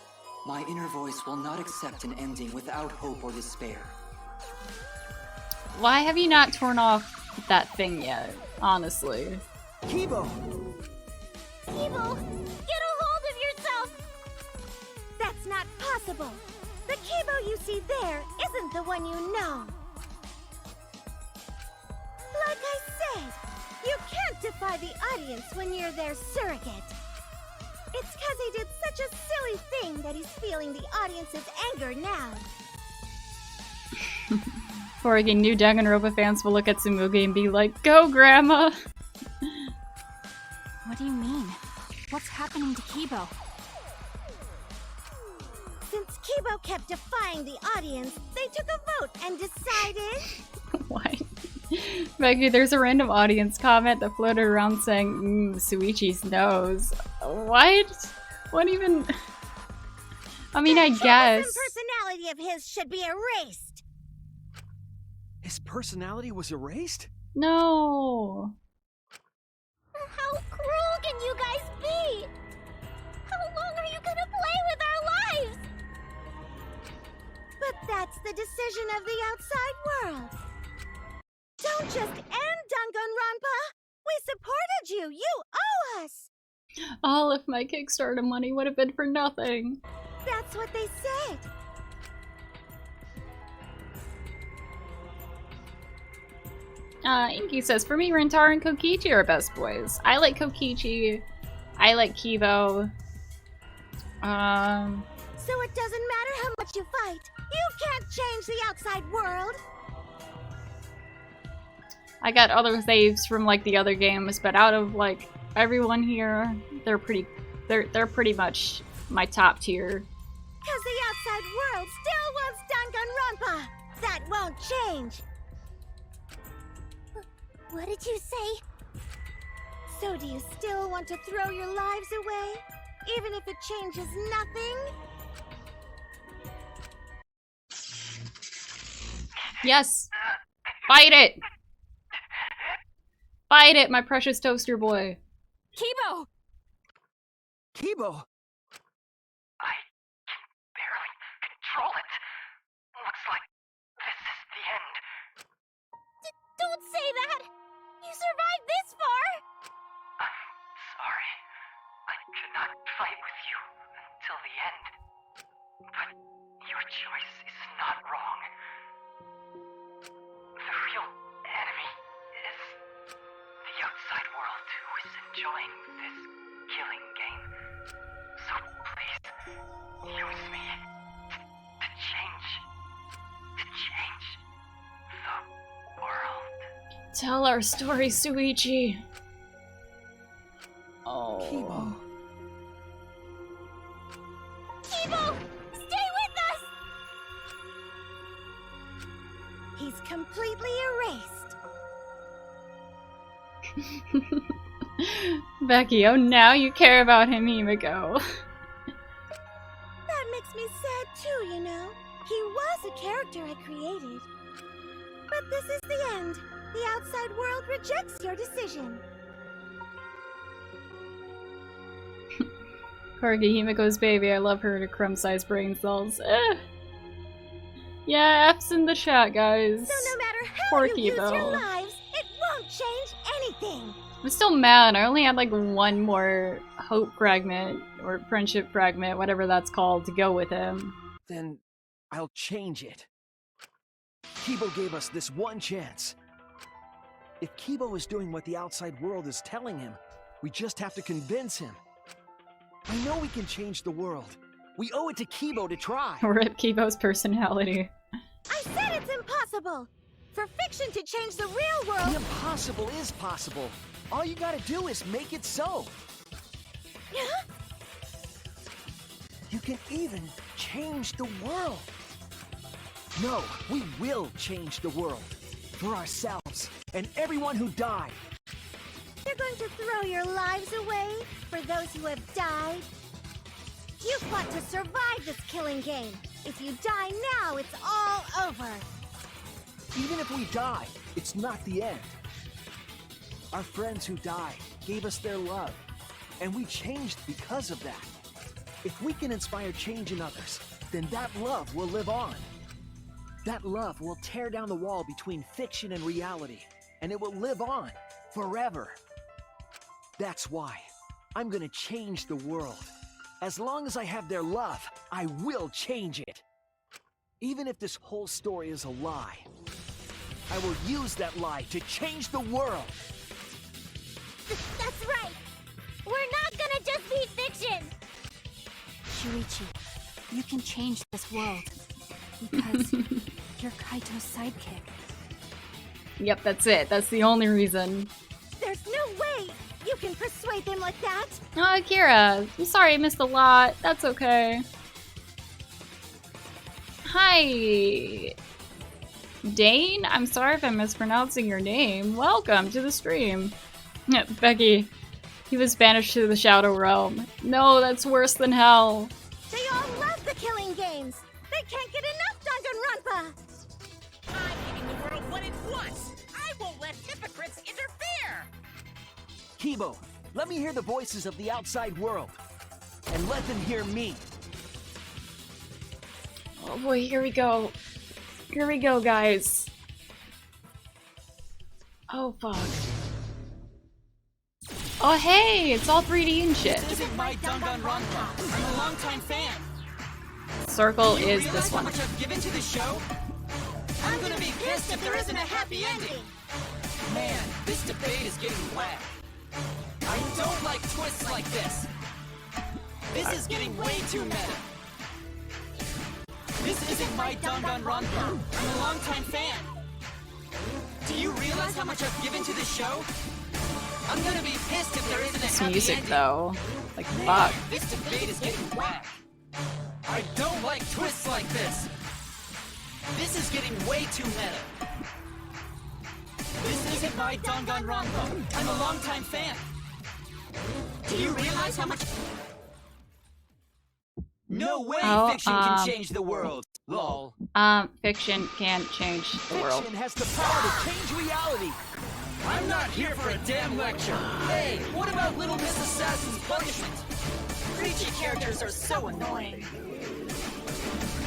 My inner voice will not accept an ending without hope or despair. Why have you not torn off that thing yet? Honestly. Kibo! Kibo, get a hold of yourself! That's not possible. The Kibo you see there isn't the one you know. Like I said, you can't defy the audience when you're their surrogate. It's because he did such a silly thing that he's feeling the audience's anger now. Oregon new Danganronpa fans will look at Tsumugi and be like, "Go, Grandma!" What do you mean? What's happening to Kibo? Since Kibo kept defying the audience, they took a vote and decided... What? Becky, there's a random audience comment that floated around saying, Suichi's nose. What? What even? I mean, I guess. The personality of his should be erased. His personality was erased? No. How cruel can you guys be? How long are you gonna play with our lives? But that's the decision of the outside world. Don't just end Danganronpa! We supported you! You owe us! All of my Kickstarter money would have been for nothing. That's what they said. Inky says, for me, Rentaro and Kokichi are best boys. I like Kokichi. I like Kibo. So it doesn't matter how much you fight. You can't change the outside world. I got other saves from like the other games, but out of like everyone here, they're pretty much my top tier. Cause the outside world still wants Danganronpa. That won't change. What did you say? So do you still want to throw your lives away? Even if it changes nothing? Yes! Fight it! Fight it, my precious toaster boy. Kibo! Kibo! I can barely control it. Looks like this is the end. Don't say that! You survived this far! I'm sorry. I could not fight with you until the end. But your choice is not wrong. The real enemy is the outside world who is enjoying this killing game. So please, use me to change the world. Tell our story, Suichi. Oh. Kibo. Kibo! Stay with us! He's completely erased. Becky, oh now you care about him, Himiko. That makes me sad too, you know. He was a character I created. But this is the end. The outside world rejects your decision. Corgi, Himiko's baby, I love her to crumb-sized brain cells. Yeah, F's in the chat, guys. So no matter how Poor you use your Kibo. lives, it won't change anything. I'm still mad. I only had like one more hope fragment, or friendship fragment, whatever that's called, to go with him. Then I'll change it. Kibo gave us this one chance. If Kibo is doing what the outside world is telling him, we just have to convince him. I know we can change the world. We owe it to Kibo to try. Rip Kibo's personality. I said it's impossible. For fiction to change the real world. The impossible is possible. All you gotta do is make it so. You can even change the world. No, we will change the world. For ourselves and everyone who died. You're going to throw your lives away for those who have died? You fought to survive this killing game. If you die now, it's all over. Even if we die, it's not the end. Our friends who died gave us their love, and we changed because of that. If we can inspire change in others, then that love will live on. That love will tear down the wall between fiction and reality, and it will live on forever. That's why I'm gonna change the world. As long as I have their love, I will change it. Even if this whole story is a lie, I will use that lie to change the world. That's right! We're not gonna just be fiction! Shuichi, you can change this world. Because you're Kaito's sidekick. Yep, that's it. That's the only reason. There's no way you can persuade them like that. Oh, Akira. I'm sorry I missed a lot. That's okay. Hi. Dane? I'm sorry if I'm mispronouncing your name. Welcome to the stream. Becky. He was banished to the Shadow Realm. No, that's worse than hell. They all love the killing games. They can't get enough Danganronpa. I'm giving the world what it wants. I won't let hypocrites interfere. Kibo, let me hear the voices of the outside world. And let them hear me. Oh boy, here we go. Here we go, guys. Oh, fuck. Oh, hey! It's all 3D and shit. This isn't my Danganronpa. I'm a longtime fan. Circle is this one. How much I've given to the show? I'm gonna be pissed if there isn't a happy ending. Man, this debate is getting whack. I don't like twists like this. This is getting way too meta. This isn't my Danganronpa. I'm a longtime fan. Do you realize how much I've given to the show? I'm gonna be pissed if there isn't a This happy music, ending. though. Like, Man, fuck. this debate is getting whack. I don't like twists like this. This is getting way too meta. This isn't my Danganronpa. I'm a longtime fan. Do you realize how much... No way Oh, fiction can change the world. Lol. Fiction can change the world. Fiction has the power to change reality. I'm not here for a damn lecture. Hey, what about Little Miss Assassin's punishment? Preachy characters are so annoying.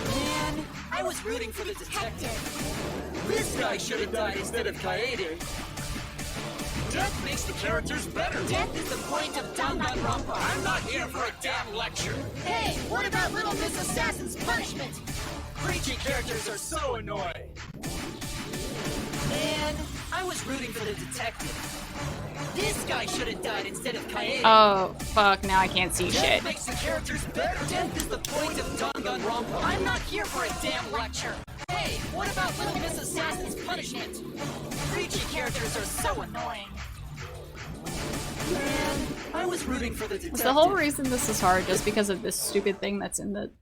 Man, I was rooting for the detective. This guy should have died instead of Kaede. Death makes the characters better. Death is the point of Danganronpa. I'm not here for a damn lecture. Hey, what about Little Miss Assassin's punishment? Preachy characters are so annoying. Man, I was rooting for the detective. This guy should have died instead of Kaede. Oh, fuck, now I can't see Death shit. makes the characters better. Death is the point of Danganronpa. I'm not here for a damn lecture. Hey, what about Little Miss Assassin's punishment? Preachy characters are so annoying. Man, I was rooting for the detective. It's the whole reason this is hard, just because of this stupid thing that's in the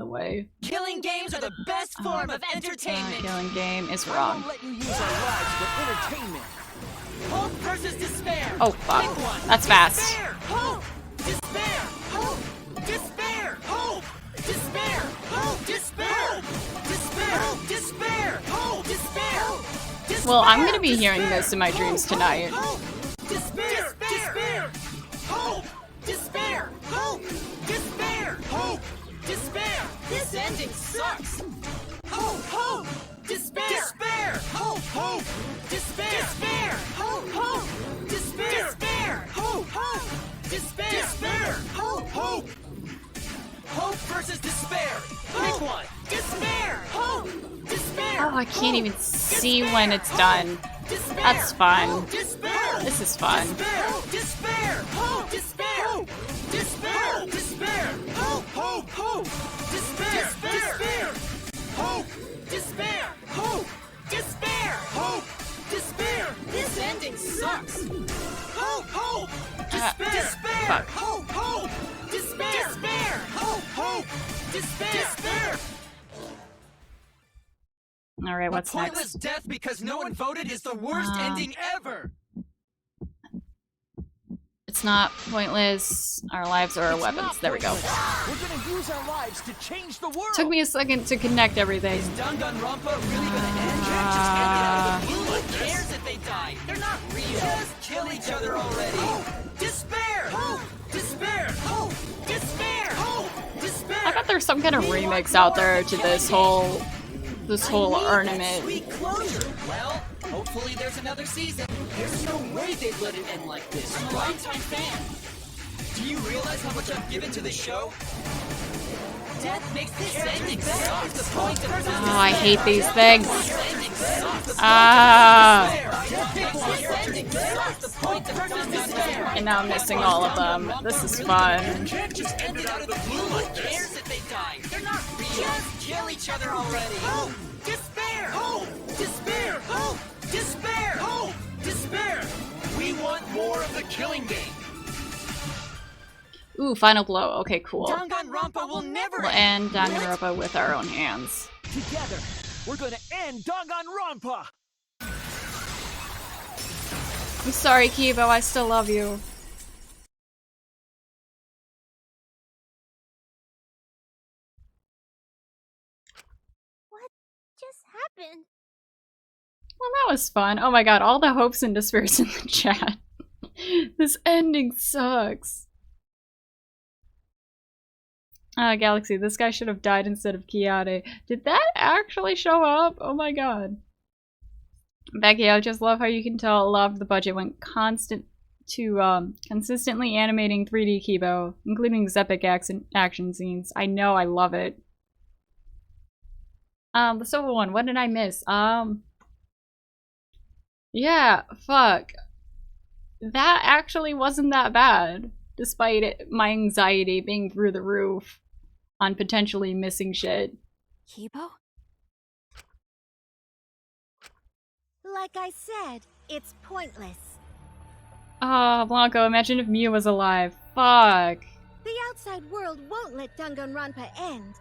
way. Killing games are the best form of entertainment. Killing game is I wrong. won't let you use our lives for entertainment. Hope versus despair. Oh fuck, that's fast. Despair. Hope. Despair. Hope. Despair. Hope. Despair. Hope. Despair. Despair. Despair. Hope. Despair. Well, I'm gonna be hearing this in my dreams tonight. Despair. Despair. Hope. Despair. Hope. Despair. Hope. Despair. This ending sucks. Hope. Hope. Despair. Despair. Hope. Hope. Despair. Despair. Hope. Hope. Despair. Despair. Hope. Hope. Despair. Despair. Hope. Hope. Hope versus despair. Pick one. Despair. Hope. Despair. Oh, I can't even see when it's done. That's fun. This is fun. Despair. Hope. Despair. Despair. Despair. Hope. Hope. Hope. Despair. Despair. Hope. Despair. Hope. Despair. Hope. Despair. This ending sucks. Hope. Hope. Despair. Despair. Fuck. Hope. Hope. Despair. Despair. Hope. Hope. Despair. Despair. Alright, what's Pointless next? death because no one voted is the worst ending ever. It's not pointless. Our lives are our weapons. There we go. We're gonna use our lives to change the world. Took me a second to connect everything. Danganronpa really gonna end? Just can't get out of the blue. Who cares if they die? They're not real. Just kill each other already. Hope. Despair. Hope. Despair. Hope. Despair. Hope. Despair. I bet there's some kind of remix out there to this whole ornament. Sweet closure. Well, hopefully there's another season. There's no way they'd let it end like this. I'm a longtime fan. Do you realize how much I've given to the show? Death makes this ending suck. The point of Oh, I hate these things. Ah. And now I'm missing all of them. This is fun. Just end it out of the blue. Who cares if they die? They're not real. Just kill each other already. Hope. Despair. Hope. Despair. Hope. Despair. Hope. Despair. We want more of the killing game. Ooh, final blow. Okay, cool. Danganronpa will never We'll end Danganronpa with our own hands. Together, we're gonna end Danganronpa. I'm sorry, Kibo. I still love you. What just happened? Well, that was fun. Oh my god, all the hopes and despairs in the chat. This ending sucks. Galaxy, this guy should have died instead of Kiade. Did that actually show up? Oh my god. Becky, I just love how you can tell a lot of the budget went consistently animating 3D Kibo, including his epic action scenes. I know, I love it. The silver one, what did I miss? Yeah, fuck. That actually wasn't that bad, despite my anxiety being through the roof on potentially missing shit. Kibo? Like I said, it's pointless. Oh, Blanco, imagine if Mia was alive. Fuck. The outside world won't let Danganronpa end.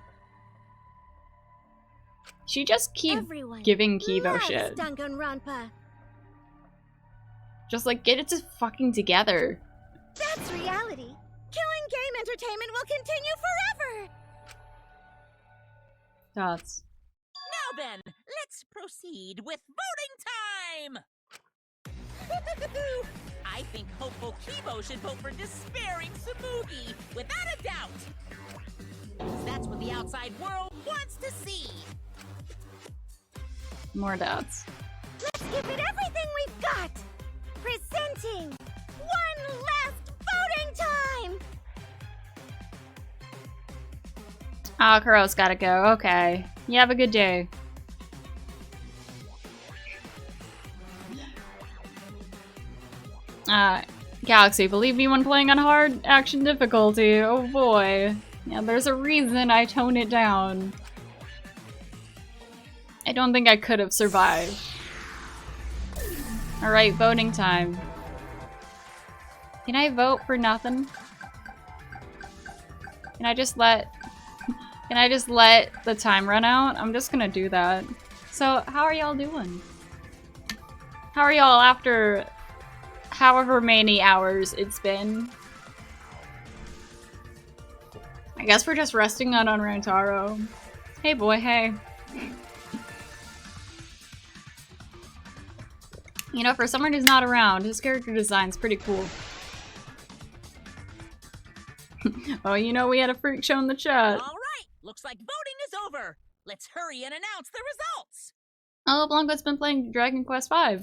She just keep Everyone giving Kibo loves shit. Danganronpa. Just like, get it to fucking together. That's reality. Killing game entertainment will continue forever. Now then, let's proceed with voting time! I think hopeful Kibo should vote for despairing Tsumugi, without a doubt. 'Cause that's what the outside world wants to see. More doubts. Let's give it everything we've got! Presenting one last voting time! Ah, Kuro's gotta go. Okay. You have a good day. Galaxy, believe me when playing on hard action difficulty. Oh boy. Yeah, there's a reason I tone it down. I don't think I could have survived. Alright, voting time. Can I vote for nothing? Can I just let the time run out? I'm just gonna do that. So, how are y'all doing? How are y'all after however many hours it's been? I guess we're just resting on Rantaro. Hey boy, hey. You know, for someone who's not around, his character design's pretty cool. Oh, you know, we had a freak show in the chat. All right, looks like voting is over. Let's hurry and announce the results. Oh, Blanco's been playing Dragon Quest V.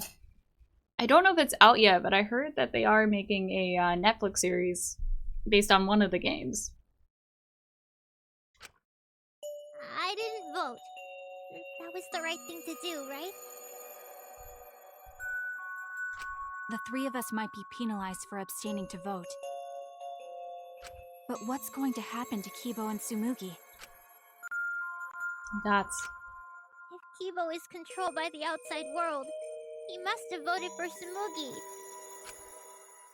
I don't know if it's out yet, but I heard that they are making a Netflix series based on one of the games. I didn't vote. That was the right thing to do, right? The three of us might be penalized for abstaining to vote. But what's going to happen to Kibo and Tsumugi? That's... If Kibo is controlled by the outside world, he must have voted for Tsumugi.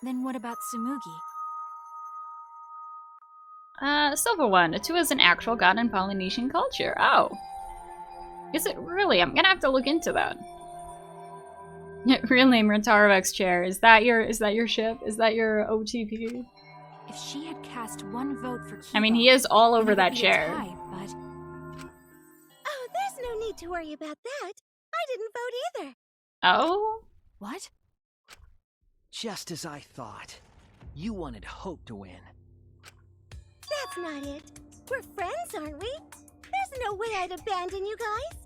Then what about Tsumugi? Silver one. Atua is an actual god in Polynesian culture. Oh. Is it really? I'm gonna have to look into that. Real name Rentaro's chair. Is that your ship? Is that your OTP? If she had cast one vote for Kibo, I mean, he is all over that chair. But... Oh, there's no need to worry about that. I didn't vote either. Oh? What? Just as I thought. You wanted Hope to win. That's not it. We're friends, aren't we? There's no way I'd abandon you guys.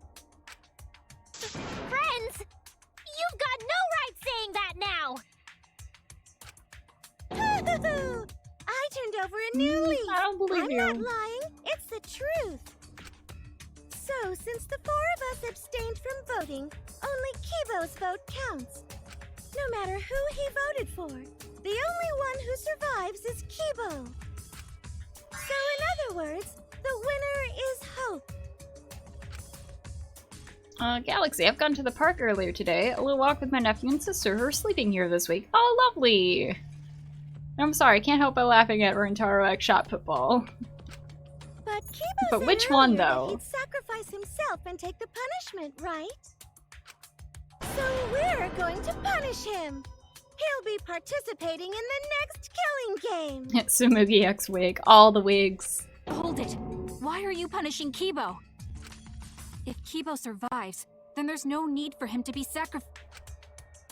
Friends? You've got no right saying that now! I turned over a new leaf. I don't believe you. I'm not lying. It's the truth. So, since the four of us abstained from voting, only Kibo's vote counts. No matter who he voted for, the only one who survives is Kibo. So, in other words, the winner is Hope. Galaxy, I've gone to the park earlier today. A little walk with my nephew and sister who are sleeping here this week. Oh, lovely! I'm sorry, I can't help but laughing at Rentaro X shot football. But Kibo But which one, though? He'd sacrifice himself and take the punishment, right? So we're going to punish him. He'll be participating in the next killing game. Tsumugi X wig. All the wigs. Hold it! Why are you punishing Kibo? If Kibo survives, then there's no need for him to be sacrificed.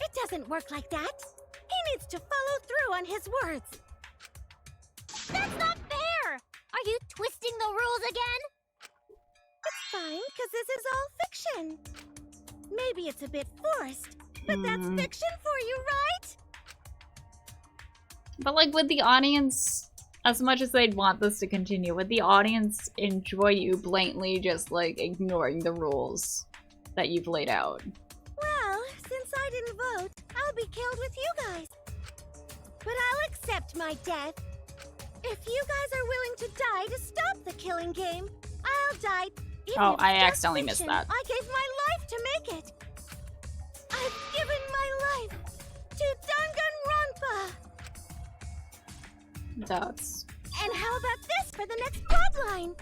It doesn't work like that. He needs to follow through on his words. That's not fair! Are you twisting the rules again? It's fine, because this is all fiction. Maybe it's a bit forced, but that's fiction for you, right? But like, would the audience, as much as they'd want this to continue, would the audience enjoy you blatantly just like ignoring the rules that you've laid out? Well, since I didn't vote, I'll be killed with you guys. But I'll accept my death. If you guys are willing to die to stop the killing game, I'll die. Oh, I accidentally missed that. I gave my life to make it. I've given my life to Danganronpa. That's... And how about this for the next bloodline?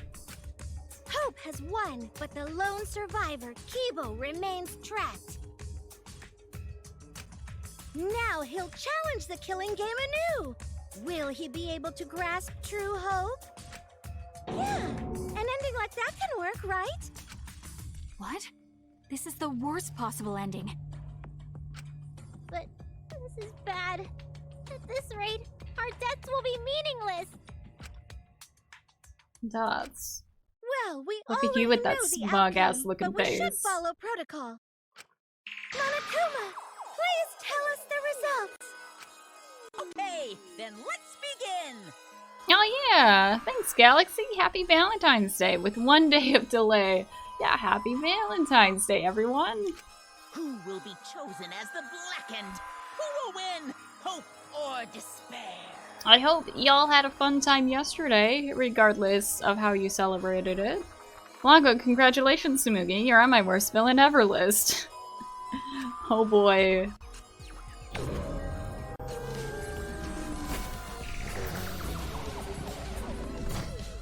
Hope has won, but the lone survivor, Kibo, remains trapped. Now he'll challenge the killing game anew. Will he be able to grasp true hope? Yeah, an ending like that can work, right? What? This is the worst possible ending. But This is bad. At this rate, our deaths will be meaningless. Dots. Well, we Look already at you with that know the smug-ass outcome, looking but we should face. follow protocol. Monokuma, please tell us the results. Okay, then let's begin. Oh yeah! Thanks, Galaxy! Happy Valentine's Day with 1 day of delay. Yeah, happy Valentine's Day, everyone! Who will be chosen as the Blackened? Who will win? Hope or despair? I hope y'all had a fun time yesterday, regardless of how you celebrated it. Blanco, congratulations, Tsumugi. You're on my worst villain ever list. Oh boy.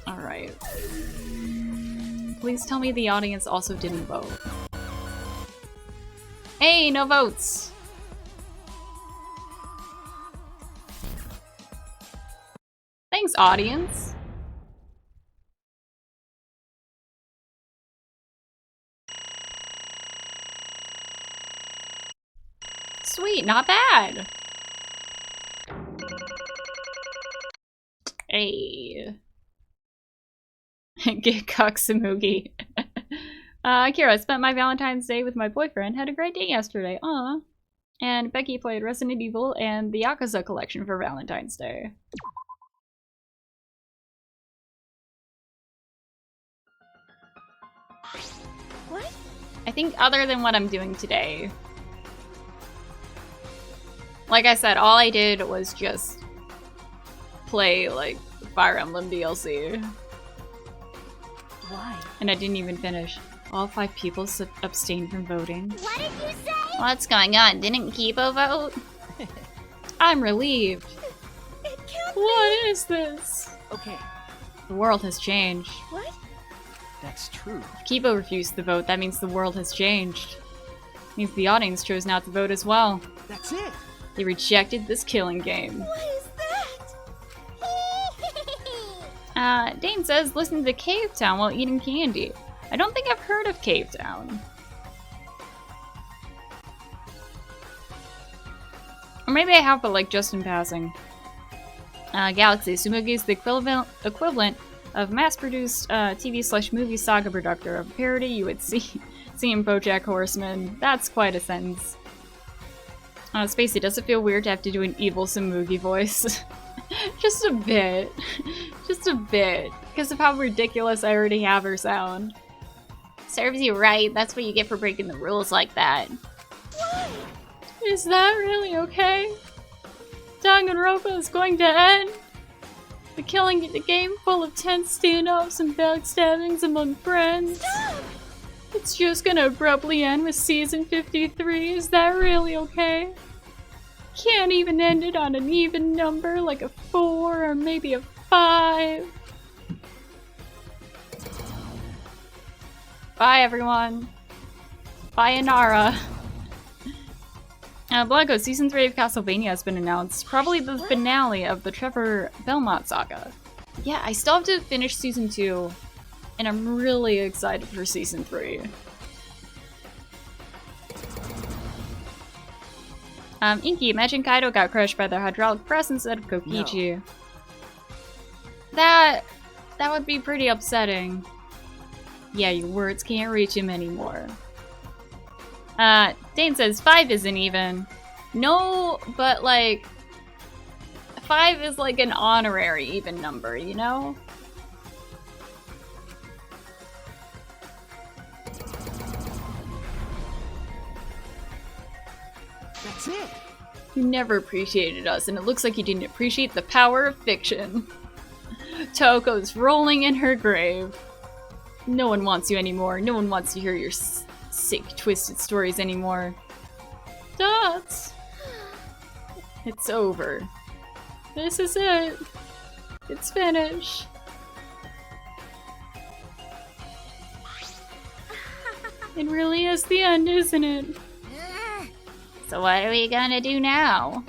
Alright. Please tell me the audience also didn't vote. Hey, no votes! Thanks, audience. Sweet, not bad. Hey. Get Koksamugi. Kira, I spent my Valentine's Day with my boyfriend. Had a great day yesterday. Aw. And Becky played Resident Evil and the Yakuza collection for Valentine's Day. What? I think other than what I'm doing today, like I said, all I did was just play, like, Fire Emblem DLC. Why? And I didn't even finish. All 5 people abstained from voting. What did you say? What's going on? Didn't Kibo vote? I'm relieved. It can't What is this? Okay, The world has changed. What? that's true. If Kibo refused to vote, that means the world has changed. Means the audience chose not to vote as well. That's it. They rejected this killing game. What is that? Dane says listen to Cave Town while eating candy. I don't think I've heard of Cave Town. Or maybe I have, but like just in passing. Galaxy. Tsumugi is the equivalent of mass-produced TV/movie saga producer of a parody you would see in BoJack Horseman. That's quite a sentence. Spacey, does it feel weird to have to do an evil Tsumugi voice? Just a bit. Just a bit. Because of how ridiculous I already have her sound. Serves you right. That's what you get for breaking the rules like that. Why? Is that really okay? Danganronpa is going to end? The killing game full of tense standoffs and backstabbings among friends? Stop! It's just gonna abruptly end with season 53? Is that really okay? Can't even end it on an even number like a 4 or maybe a 5. Bye everyone. Bye Inara. Blanco, season 3 of Castlevania has been announced. Probably the finale of the Trevor Belmont saga. Yeah, I still have to finish season 2, and I'm really excited for season 3. Inky, imagine Kaido got crushed by the hydraulic press instead of Kokichi. No. That would be pretty upsetting. Yeah, your words can't reach him anymore. Dane says 5 isn't even. No, but like 5 is like an honorary even number, you know? That's it. You never appreciated us, and it looks like you didn't appreciate the power of fiction. Toko's rolling in her grave. No one wants you anymore. No one wants to hear your sick, twisted stories anymore. Dots! It's over. This is it. It's finished. It really is the end, isn't it? So what are we gonna do now?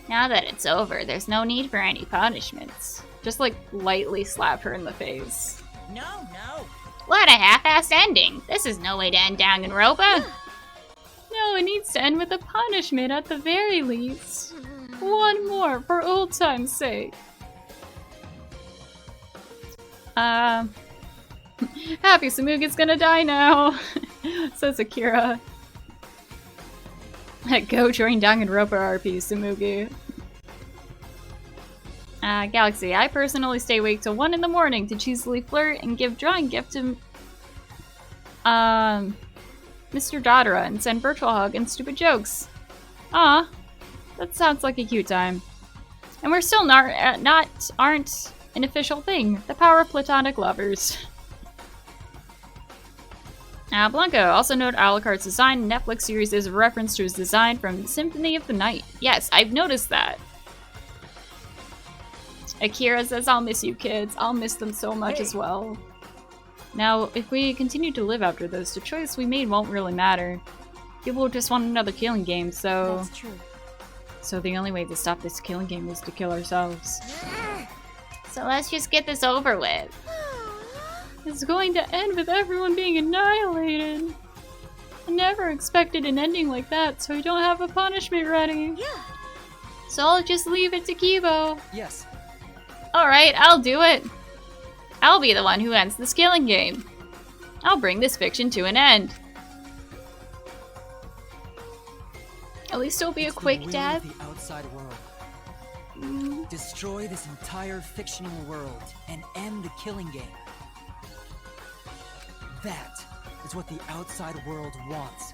Now that it's over, there's no need for any punishments. Just like lightly slap her in the face. No. What a half-assed ending! This is no way to end Danganronpa! No, it needs to end with a punishment at the very least. One more, for old time's sake. Happy Tsumugi's gonna die now, says Akira. Go join Danganronpa RP, Tsumugi. Galaxy, I personally stay awake till 1 in the morning to cheesily flirt and give drawing gift to Mr. Dodera and send virtual hug and stupid jokes. Ah, that sounds like a cute time. And we're still aren't an official thing. The power of platonic lovers. Blanco, also note Alucard's design in Netflix series is a reference to his design from Symphony of the Night. Yes, I've noticed that. Akira says, I'll miss you kids. I'll miss them so much as well. Now, if we continue to live after this, the choice we made won't really matter. People just want another killing game, so... That's true. So the only way to stop this killing game is to kill ourselves. So let's just get this over with. It's going to end with everyone being annihilated. I never expected an ending like that, so I don't have a punishment ready. Yeah. So I'll just leave it to Kibo. Yes. Alright, I'll do it. I'll be the one who ends this killing game. I'll bring this fiction to an end. At least it'll be a quick death. The outside world. Destroy this entire fictional world and end the killing game. That is what the outside world wants.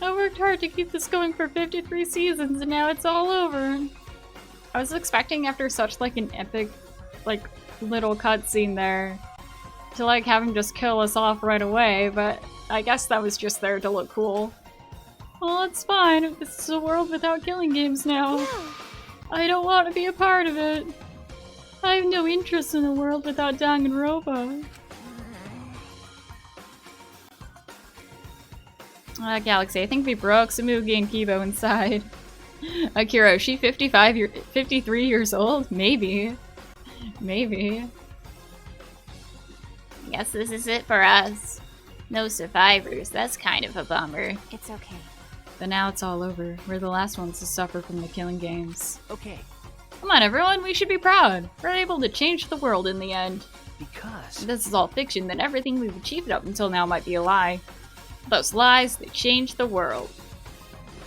I worked hard to keep this going for 53 seasons and now it's all over. I was expecting after such like an epic like little cutscene there to like have him just kill us off right away, but I guess that was just there to look cool. Well, it's fine. This is a world without killing games now. Yeah. I don't want to be a part of it. I have no interest in a world without Danganronpa. Galaxy, I think we broke Tsumugi and Kibo inside. Akira, is she 53 years old? Maybe. Maybe. Guess this is it for us. No survivors, that's kind of a bummer. It's okay. But now it's all over. We're the last ones to suffer from the killing games. Okay. Come on everyone, we should be proud. We're able to change the world in the end. Because... If this is all fiction, then everything we've achieved up until now might be a lie. Those lies, they change the world.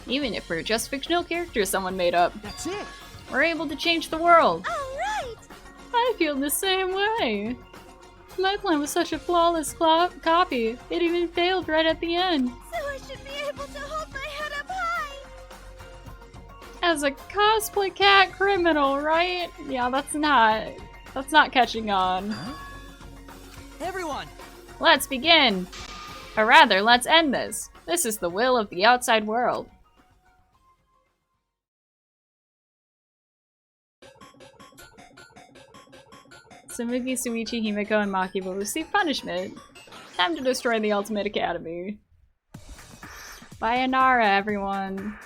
Even if we're just fictional characters someone made up. That's it! We're able to change the world. Alright! I feel the same way. My plan was such a flawless copy. It even failed right at the end. So I should be able to hold my head up high! As a cosplay cat criminal, right? Yeah, that's not catching on. Huh? Everyone! Let's begin! Or rather, let's end this. This is the will of the outside world. Tsumugi, Suichi, Himiko, and Maki will receive punishment. Time to destroy the Ultimate Academy. Sayonara, everyone.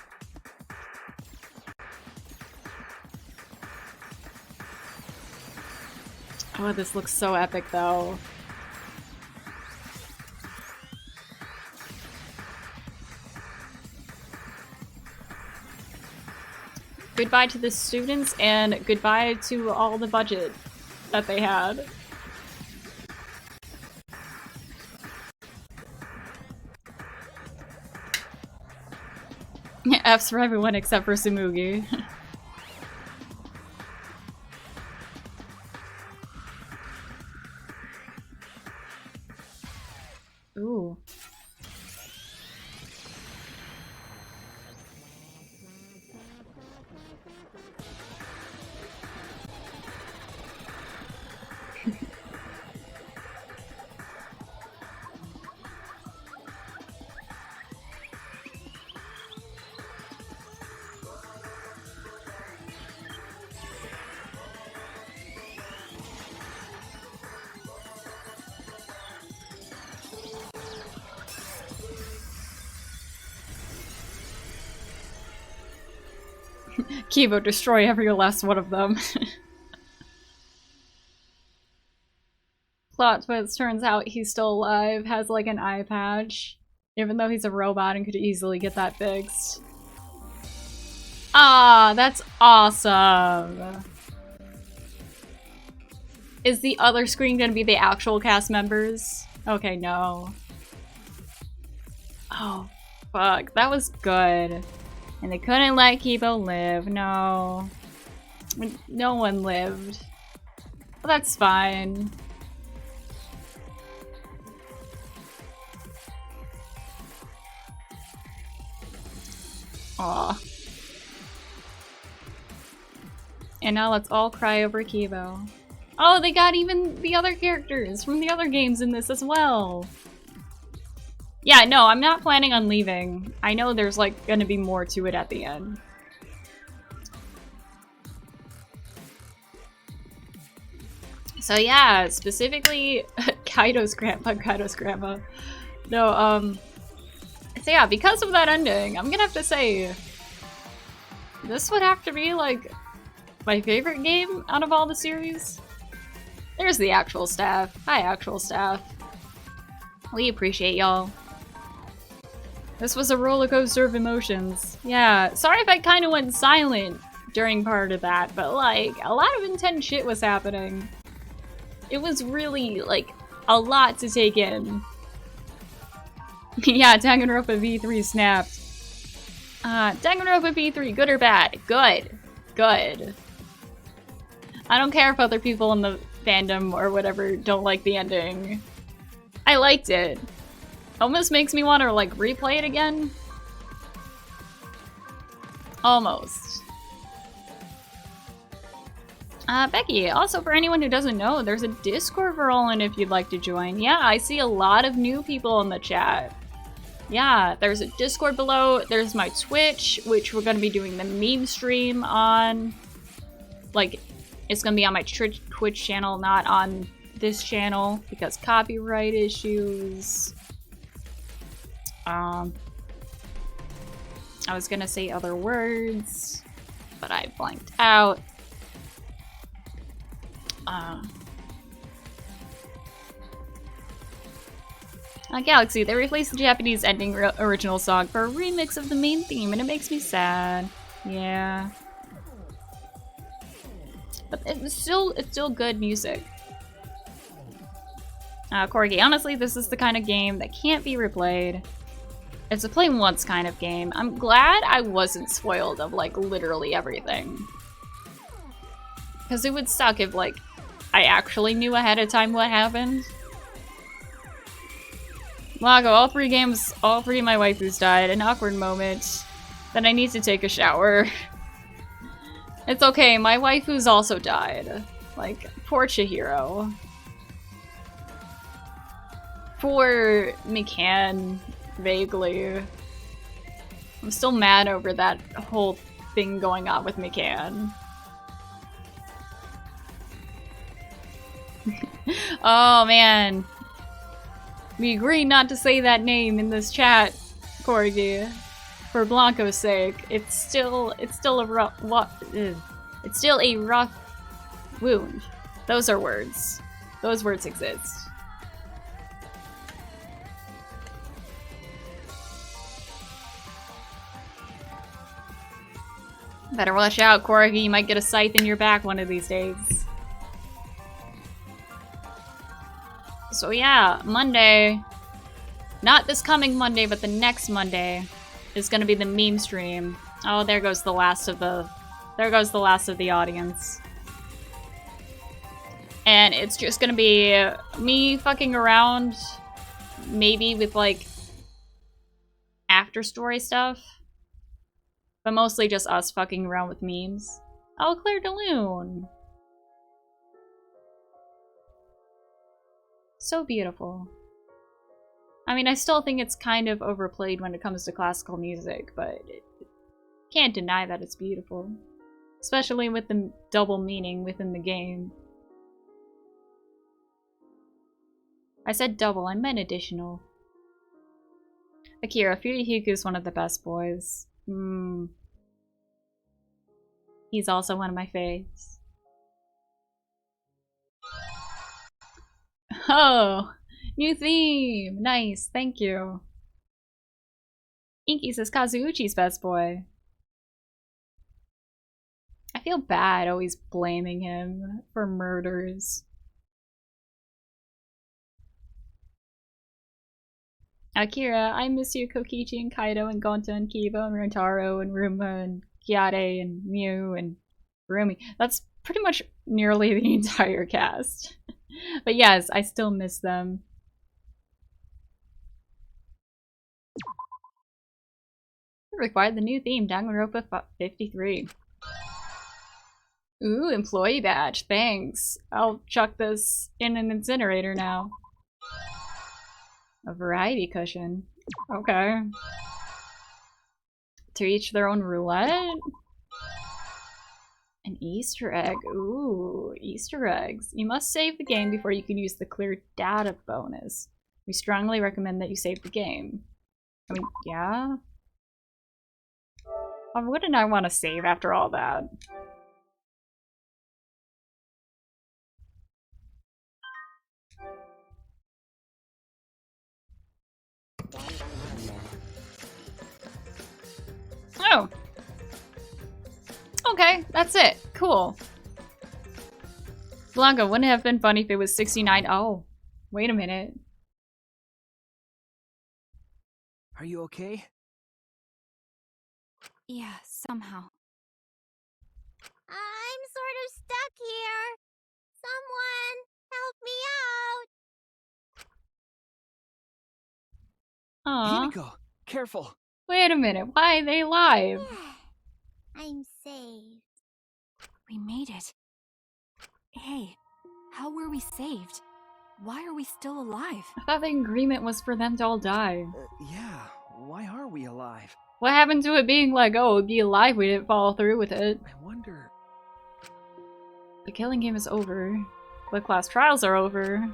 Oh, this looks so epic, though. Goodbye to the students, and goodbye to all the budget that they had. F's for everyone except for Tsumugi. Ooh. Kibo, destroy every last one of them. Plot twist, turns out he's still alive, has like an eye patch, even though he's a robot and could easily get that fixed. Ah, that's awesome. Is the other screen gonna be the actual cast members? Okay, no. Oh, fuck, that was good. And they couldn't let Kibo live, no. No one lived. Well, that's fine. Aw. And now let's all cry over Kibo. Oh, they got even the other characters from the other games in this as well. Yeah, no, I'm not planning on leaving. I know there's like gonna be more to it at the end. So yeah, specifically Kaido's grandpa. No, so yeah, because of that ending, I'm gonna have to say this would have to be like my favorite game out of all the series. There's the actual staff. Hi, actual staff. We appreciate y'all. This was a roller coaster of emotions. Yeah, sorry if I kind of went silent during part of that, but like, a lot of intense shit was happening. It was really, like, a lot to take in. Yeah, Danganronpa V3 snapped. Danganronpa V3, good or bad? Good. Good. I don't care if other people in the fandom or whatever don't like the ending. I liked it. Almost makes me want to, like, replay it again. Almost. Becky, also for anyone who doesn't know, there's a Discord we're all in if you'd like to join. Yeah, I see a lot of new people in the chat. Yeah, there's a Discord below. There's my Twitch, which we're going to be doing the meme stream on. Like, it's going to be on my Twitch channel, not on this channel, because copyright issues. I was going to say other words, but I blanked out. Galaxy, they replaced the Japanese ending original song for a remix of the main theme, and it makes me sad. Yeah. But it's still good music. Corgi, honestly, this is the kind of game that can't be replayed. It's a play once kind of game. I'm glad I wasn't spoiled of, like, literally everything. Because it would suck if, like, I actually knew ahead of time what happened. Lago, all three of my waifus died. An awkward moment. Then I need to take a shower. It's okay, my waifus also died. Like, poor Chihiro. Poor McCann, vaguely. I'm still mad over that whole thing going on with McCann. Oh man. We agreed not to say that name in this chat, Corgi. For Blanco's sake. It's still a rough wound. Those are words. Those words exist. Better watch out, Corgi. You might get a scythe in your back one of these days. So yeah, Monday, not this coming Monday, but the next Monday is gonna be the meme stream. Oh, there goes the last of the audience. And it's just gonna be me fucking around, maybe with like after story stuff, but mostly just us fucking around with memes. Oh, Claire de Lune. So beautiful. I mean, I still think it's kind of overplayed when it comes to classical music, but can't deny that it's beautiful. Especially with the double meaning within the game. I said double, I meant additional. Akira, Furihiku's one of the best boys. He's also one of my faves. Oh, new theme. Nice, thank you. Inky says Kazuuchi's best boy. I feel bad always blaming him for murders. Akira, I miss you, Kokichi and Kaido and Gonta and Kiba and Rentaro and Ruma and Kiade and Mew and Rumi. That's pretty much nearly the entire cast. But yes, I still miss them. Required the new theme, Danganronpa 53. Ooh, employee badge, thanks. I'll chuck this in an incinerator now. A variety cushion. Okay. To each their own roulette? An Easter egg. Ooh, Easter eggs. You must save the game before you can use the clear data bonus. We strongly recommend that you save the game. I mean, yeah? Why wouldn't I want to save after all that? Oh! Okay, that's it. Cool. Blanca, wouldn't it have been funny if it was 69? Oh, wait a minute. Are you okay? Yeah, somehow. I'm sort of stuck here. Someone help me out. Aw. Himiko, careful. Wait a minute, why are they alive? I'm saved. We made it. Hey, how were we saved? Why are we still alive? I thought the agreement was for them to all die. Yeah, why are we alive? What happened to it being like, oh, it'd be alive, we didn't follow through with it? I wonder... The killing game is over. The class trials are over.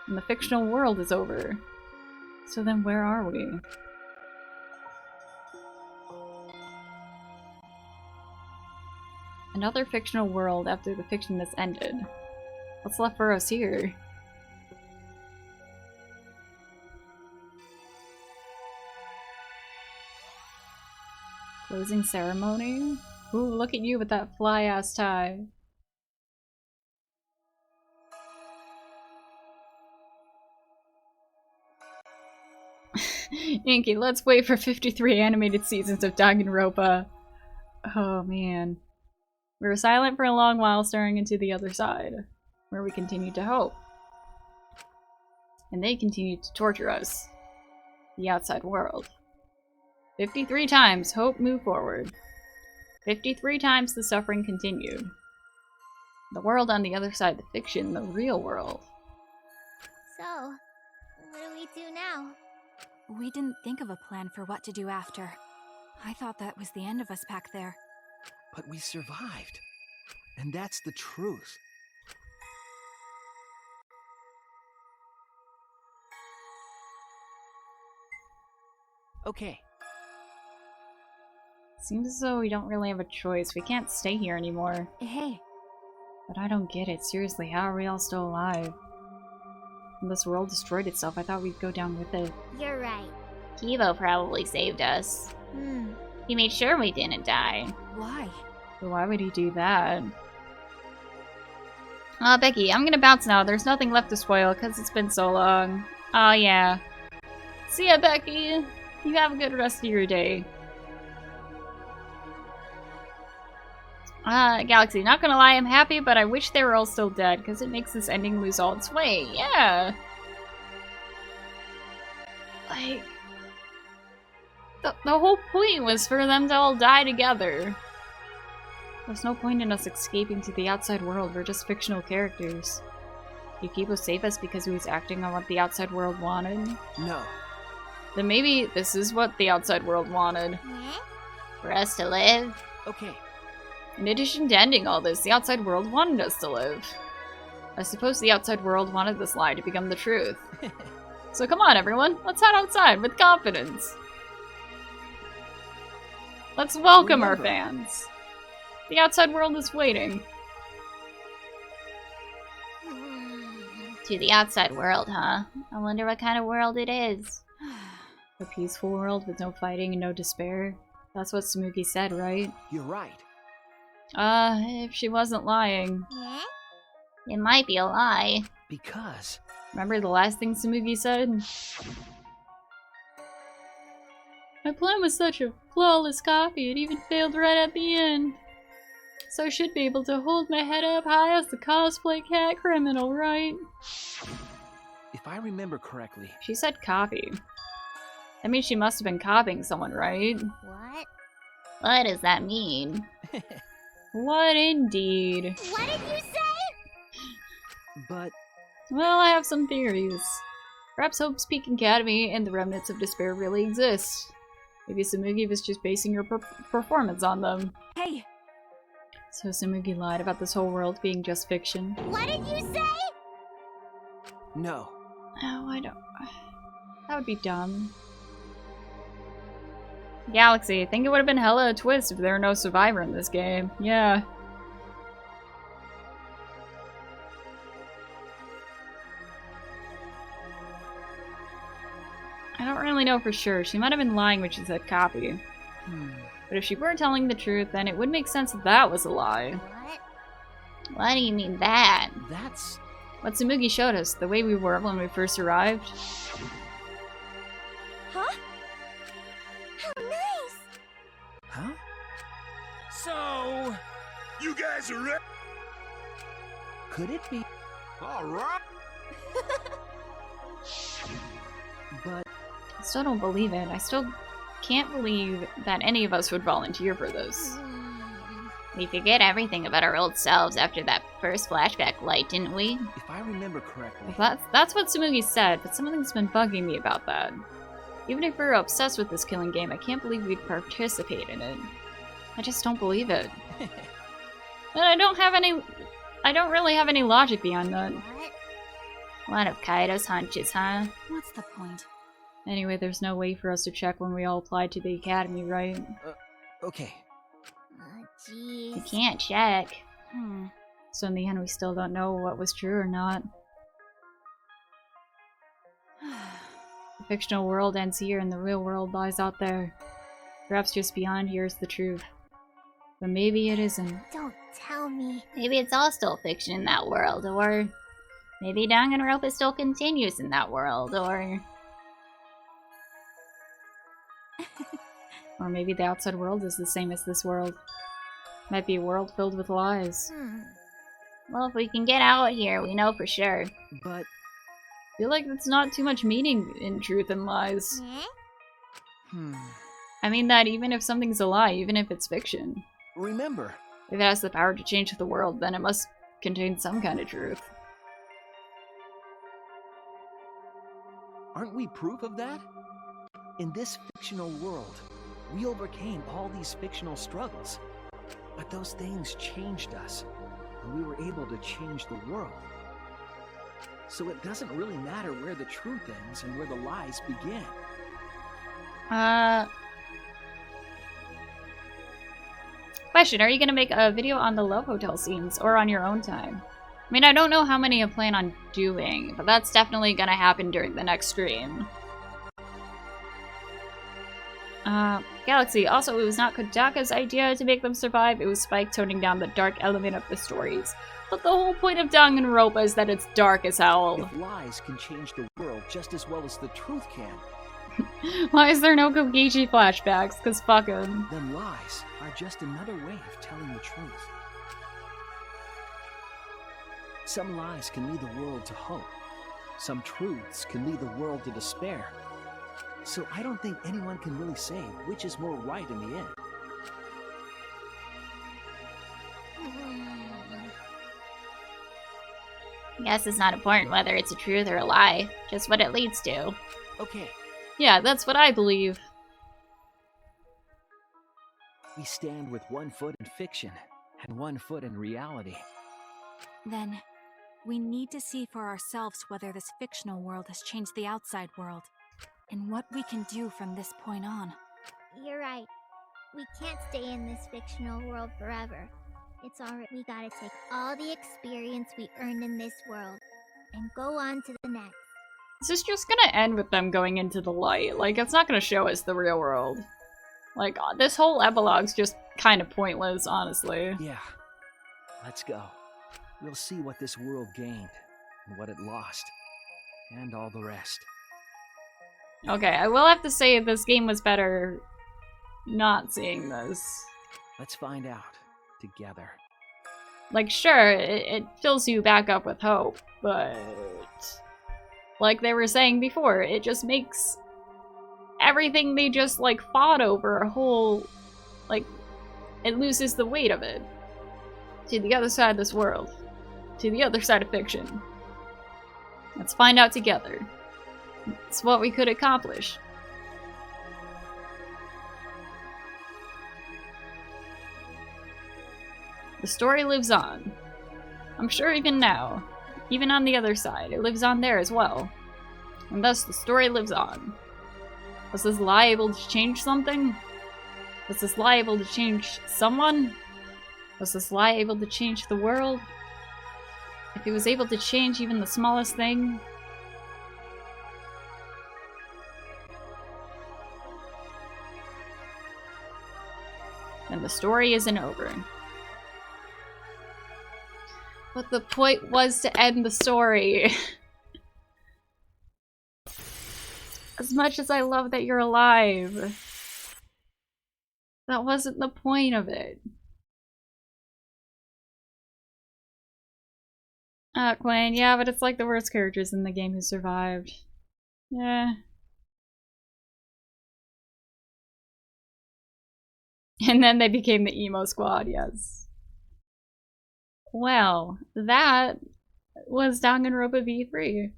And the fictional world is over. So then where are we? Another fictional world after the fiction has ended. What's left for us here? Closing ceremony? Ooh, look at you with that fly-ass tie. Inky, let's wait for 53 animated seasons of Danganronpa. Oh man. We were silent for a long while, staring into the other side, where we continued to hope. And they continued to torture us. The outside world. 53 times hope moved forward. 53 times the suffering continued. The world on the other side of the fiction, the real world. So, what do we do now? We didn't think of a plan for what to do after. I thought that was the end of us back there. But we survived. And that's the truth. Okay. Seems as though we don't really have a choice. We can't stay here anymore. Hey. But I don't get it. Seriously, how are we all still alive? When this world destroyed itself, I thought we'd go down with it. You're right. Kibo probably saved us. He made sure we didn't die. Why? But why would he do that? Becky, I'm gonna bounce now. There's nothing left to spoil because it's been so long. Oh yeah. See ya, Becky. You have a good rest of your day. Galaxy, not gonna lie, I'm happy, but I wish they were all still dead, because it makes this ending lose all its weight. Yeah. Like, the whole point was for them to all die together. There's no point in us escaping to the outside world. We're just fictional characters. Yukibo saved us because he was acting on what the outside world wanted? No. Then maybe this is what the outside world wanted. For us to live? Okay. In addition to ending all this, the outside world wanted us to live. I suppose the outside world wanted this lie to become the truth. So come on, everyone. Let's head outside with confidence. Let's welcome our fans. The outside world is waiting. To the outside world, huh? I wonder what kind of world it is. A peaceful world with no fighting and no despair. That's what Tsumugi said, right? You're right. If she wasn't lying. It might be a lie. Because... Remember the last thing Tsumugi said? My plan was such a flawless copy, it even failed right at the end. So I should be able to hold my head up high as the cosplay cat criminal, right? If I remember correctly... She said copy. That means she must have been copying someone, right? What? What does that mean? What indeed? What did you say? But... Well, I have some theories. Perhaps Hope's Peak Academy and the remnants of despair really exist. Maybe Tsumugi was just basing her performance on them. Hey! So Tsumugi lied about this whole world being just fiction. What did you say? No. Oh, I don't... That would be dumb. Galaxy, I think it would have been hella a twist if there were no survivor in this game. Yeah. I don't really know for sure. She might have been lying when she said copy. But if she were telling the truth, then it would make sense that that was a lie. What? What do you mean that? That's... What Tsumugi showed us, the way we were when we first arrived. Huh? How nice! Huh? So... You guys are ready? Could it be? Alright. But... I still don't believe it. I still can't believe that any of us would volunteer for this. We forget everything about our old selves after that first flashback light, didn't we? If I remember correctly... That's what Tsumugi said, but something's been bugging me about that. Even if we're obsessed with this killing game, I can't believe we'd participate in it. I just don't believe it. And I don't really have any logic behind that. What? One of Kaido's hunches, huh? What's the point? Anyway, there's no way for us to check when we all applied to the academy, right? Okay. Jeez. We can't check. So in the end, we still don't know what was true or not. The fictional world ends here and the real world lies out there. Perhaps just beyond here is the truth. But maybe it isn't. Don't tell me. Maybe it's all still fiction in that world, or maybe Danganronpa still continues in that world, or maybe the outside world is the same as this world. Might be a world filled with lies. Well, if we can get out here, we know for sure. But... I feel like that's not too much meaning in truth and lies. I mean that even if something's a lie, even if it's fiction. Remember... If it has the power to change the world, then it must contain some kind of truth. Aren't we proof of that? In this fictional world, we overcame all these fictional struggles. But those things changed us, and we were able to change the world. So it doesn't really matter where the truth ends and where the lies begin. Question, are you gonna make a video on the Love Hotel scenes, or on your own time? I mean, I don't know how many I plan on doing, but that's definitely gonna happen during the next stream. Galaxy, also, it was not Kodaka's idea to make them survive, it was Spike toning down the dark element of the stories. But the whole point of Danganronpa is that it's dark as hell. If lies can change the world just as well as the truth can... Why is there no Kokichi flashbacks? Cause fuck 'em. Then lies are just another way of telling the truth. Some lies can lead the world to hope. Some truths can lead the world to despair. So I don't think anyone can really say which is more right in the end. I guess it's not important whether it's a truth or a lie, just what it leads to. Okay. Yeah, that's what I believe. We stand with one foot in fiction and one foot in reality. Then, we need to see for ourselves whether this fictional world has changed the outside world, and what we can do from this point on. You're right. We can't stay in this fictional world forever. It's alright. We gotta take all the experience we earned in this world and go on to the next. This is just gonna end with them going into the light. Like, it's not gonna show us the real world. Like, this whole epilogue's just kind of pointless, honestly. Yeah. Let's go. We'll see what this world gained, and what it lost, and all the rest. Okay, I will have to say this game was better not seeing this. Let's find out together. Like, sure, it fills you back up with hope, but like they were saying before, it just makes everything they just, like, fought over a whole, like, it loses the weight of it. To the other side of this world. To the other side of fiction. Let's find out together. It's what we could accomplish. The story lives on. I'm sure even now, even on the other side, it lives on there as well. And thus the story lives on. Was this lie able to change something? Was this lie able to change someone? Was this lie able to change the world? If it was able to change even the smallest thing, then the story isn't over. But the point was to end the story. As much as I love that you're alive, that wasn't the point of it. Quinn, yeah, but it's like the worst characters in the game who survived. Yeah. And then they became the emo squad, yes. Well, that was Danganronpa V3.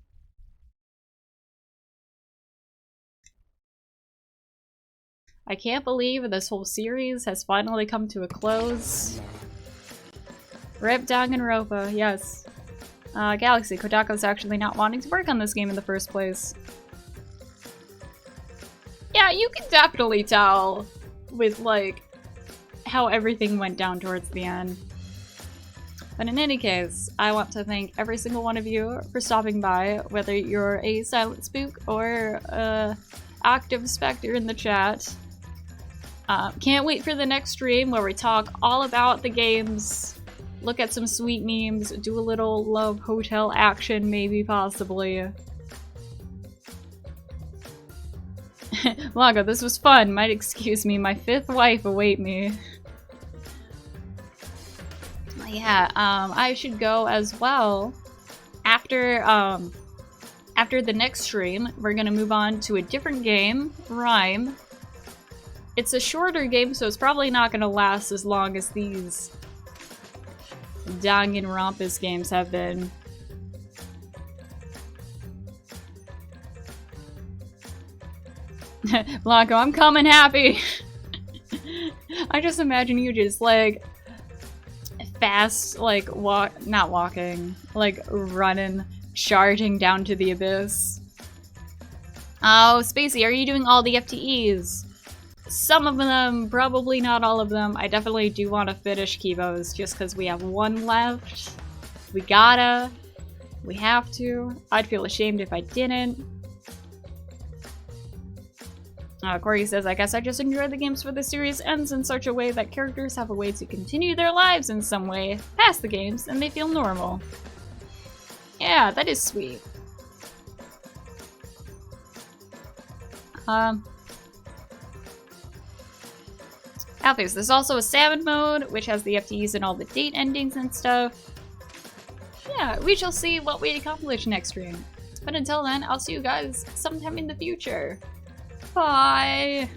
I can't believe this whole series has finally come to a close. Rip Danganronpa, yes. Galaxy, Kotaku's actually not wanting to work on this game in the first place. Yeah, you can definitely tell with, like, how everything went down towards the end. But in any case, I want to thank every single one of you for stopping by, whether you're a silent spook or a active specter in the chat. Can't wait for the next stream where we talk all about the games, look at some sweet memes, do a little love hotel action, maybe, possibly. Lago, this was fun. Might excuse me, my fifth wife await me. Yeah, I should go as well. After the next stream, we're gonna move on to a different game, Rhyme. It's a shorter game, so it's probably not gonna last as long as these Danganronpa games have been. Blanco, I'm coming happy! I just imagine you just, like, fast, like, not walking, like, running, charging down to the abyss. Oh, Spacey, are you doing all the FTEs? Some of them, probably not all of them. I definitely do want to finish Kibo's just because we have one left. We gotta. We have to. I'd feel ashamed if I didn't. Corey says, I guess I just enjoy the games where the series ends in such a way that characters have a way to continue their lives in some way past the games and they feel normal. Yeah, that is sweet. Alphys, there's also a salmon mode, which has the FTEs and all the date endings and stuff. Yeah, we shall see what we accomplish next stream. But until then, I'll see you guys sometime in the future. Bye!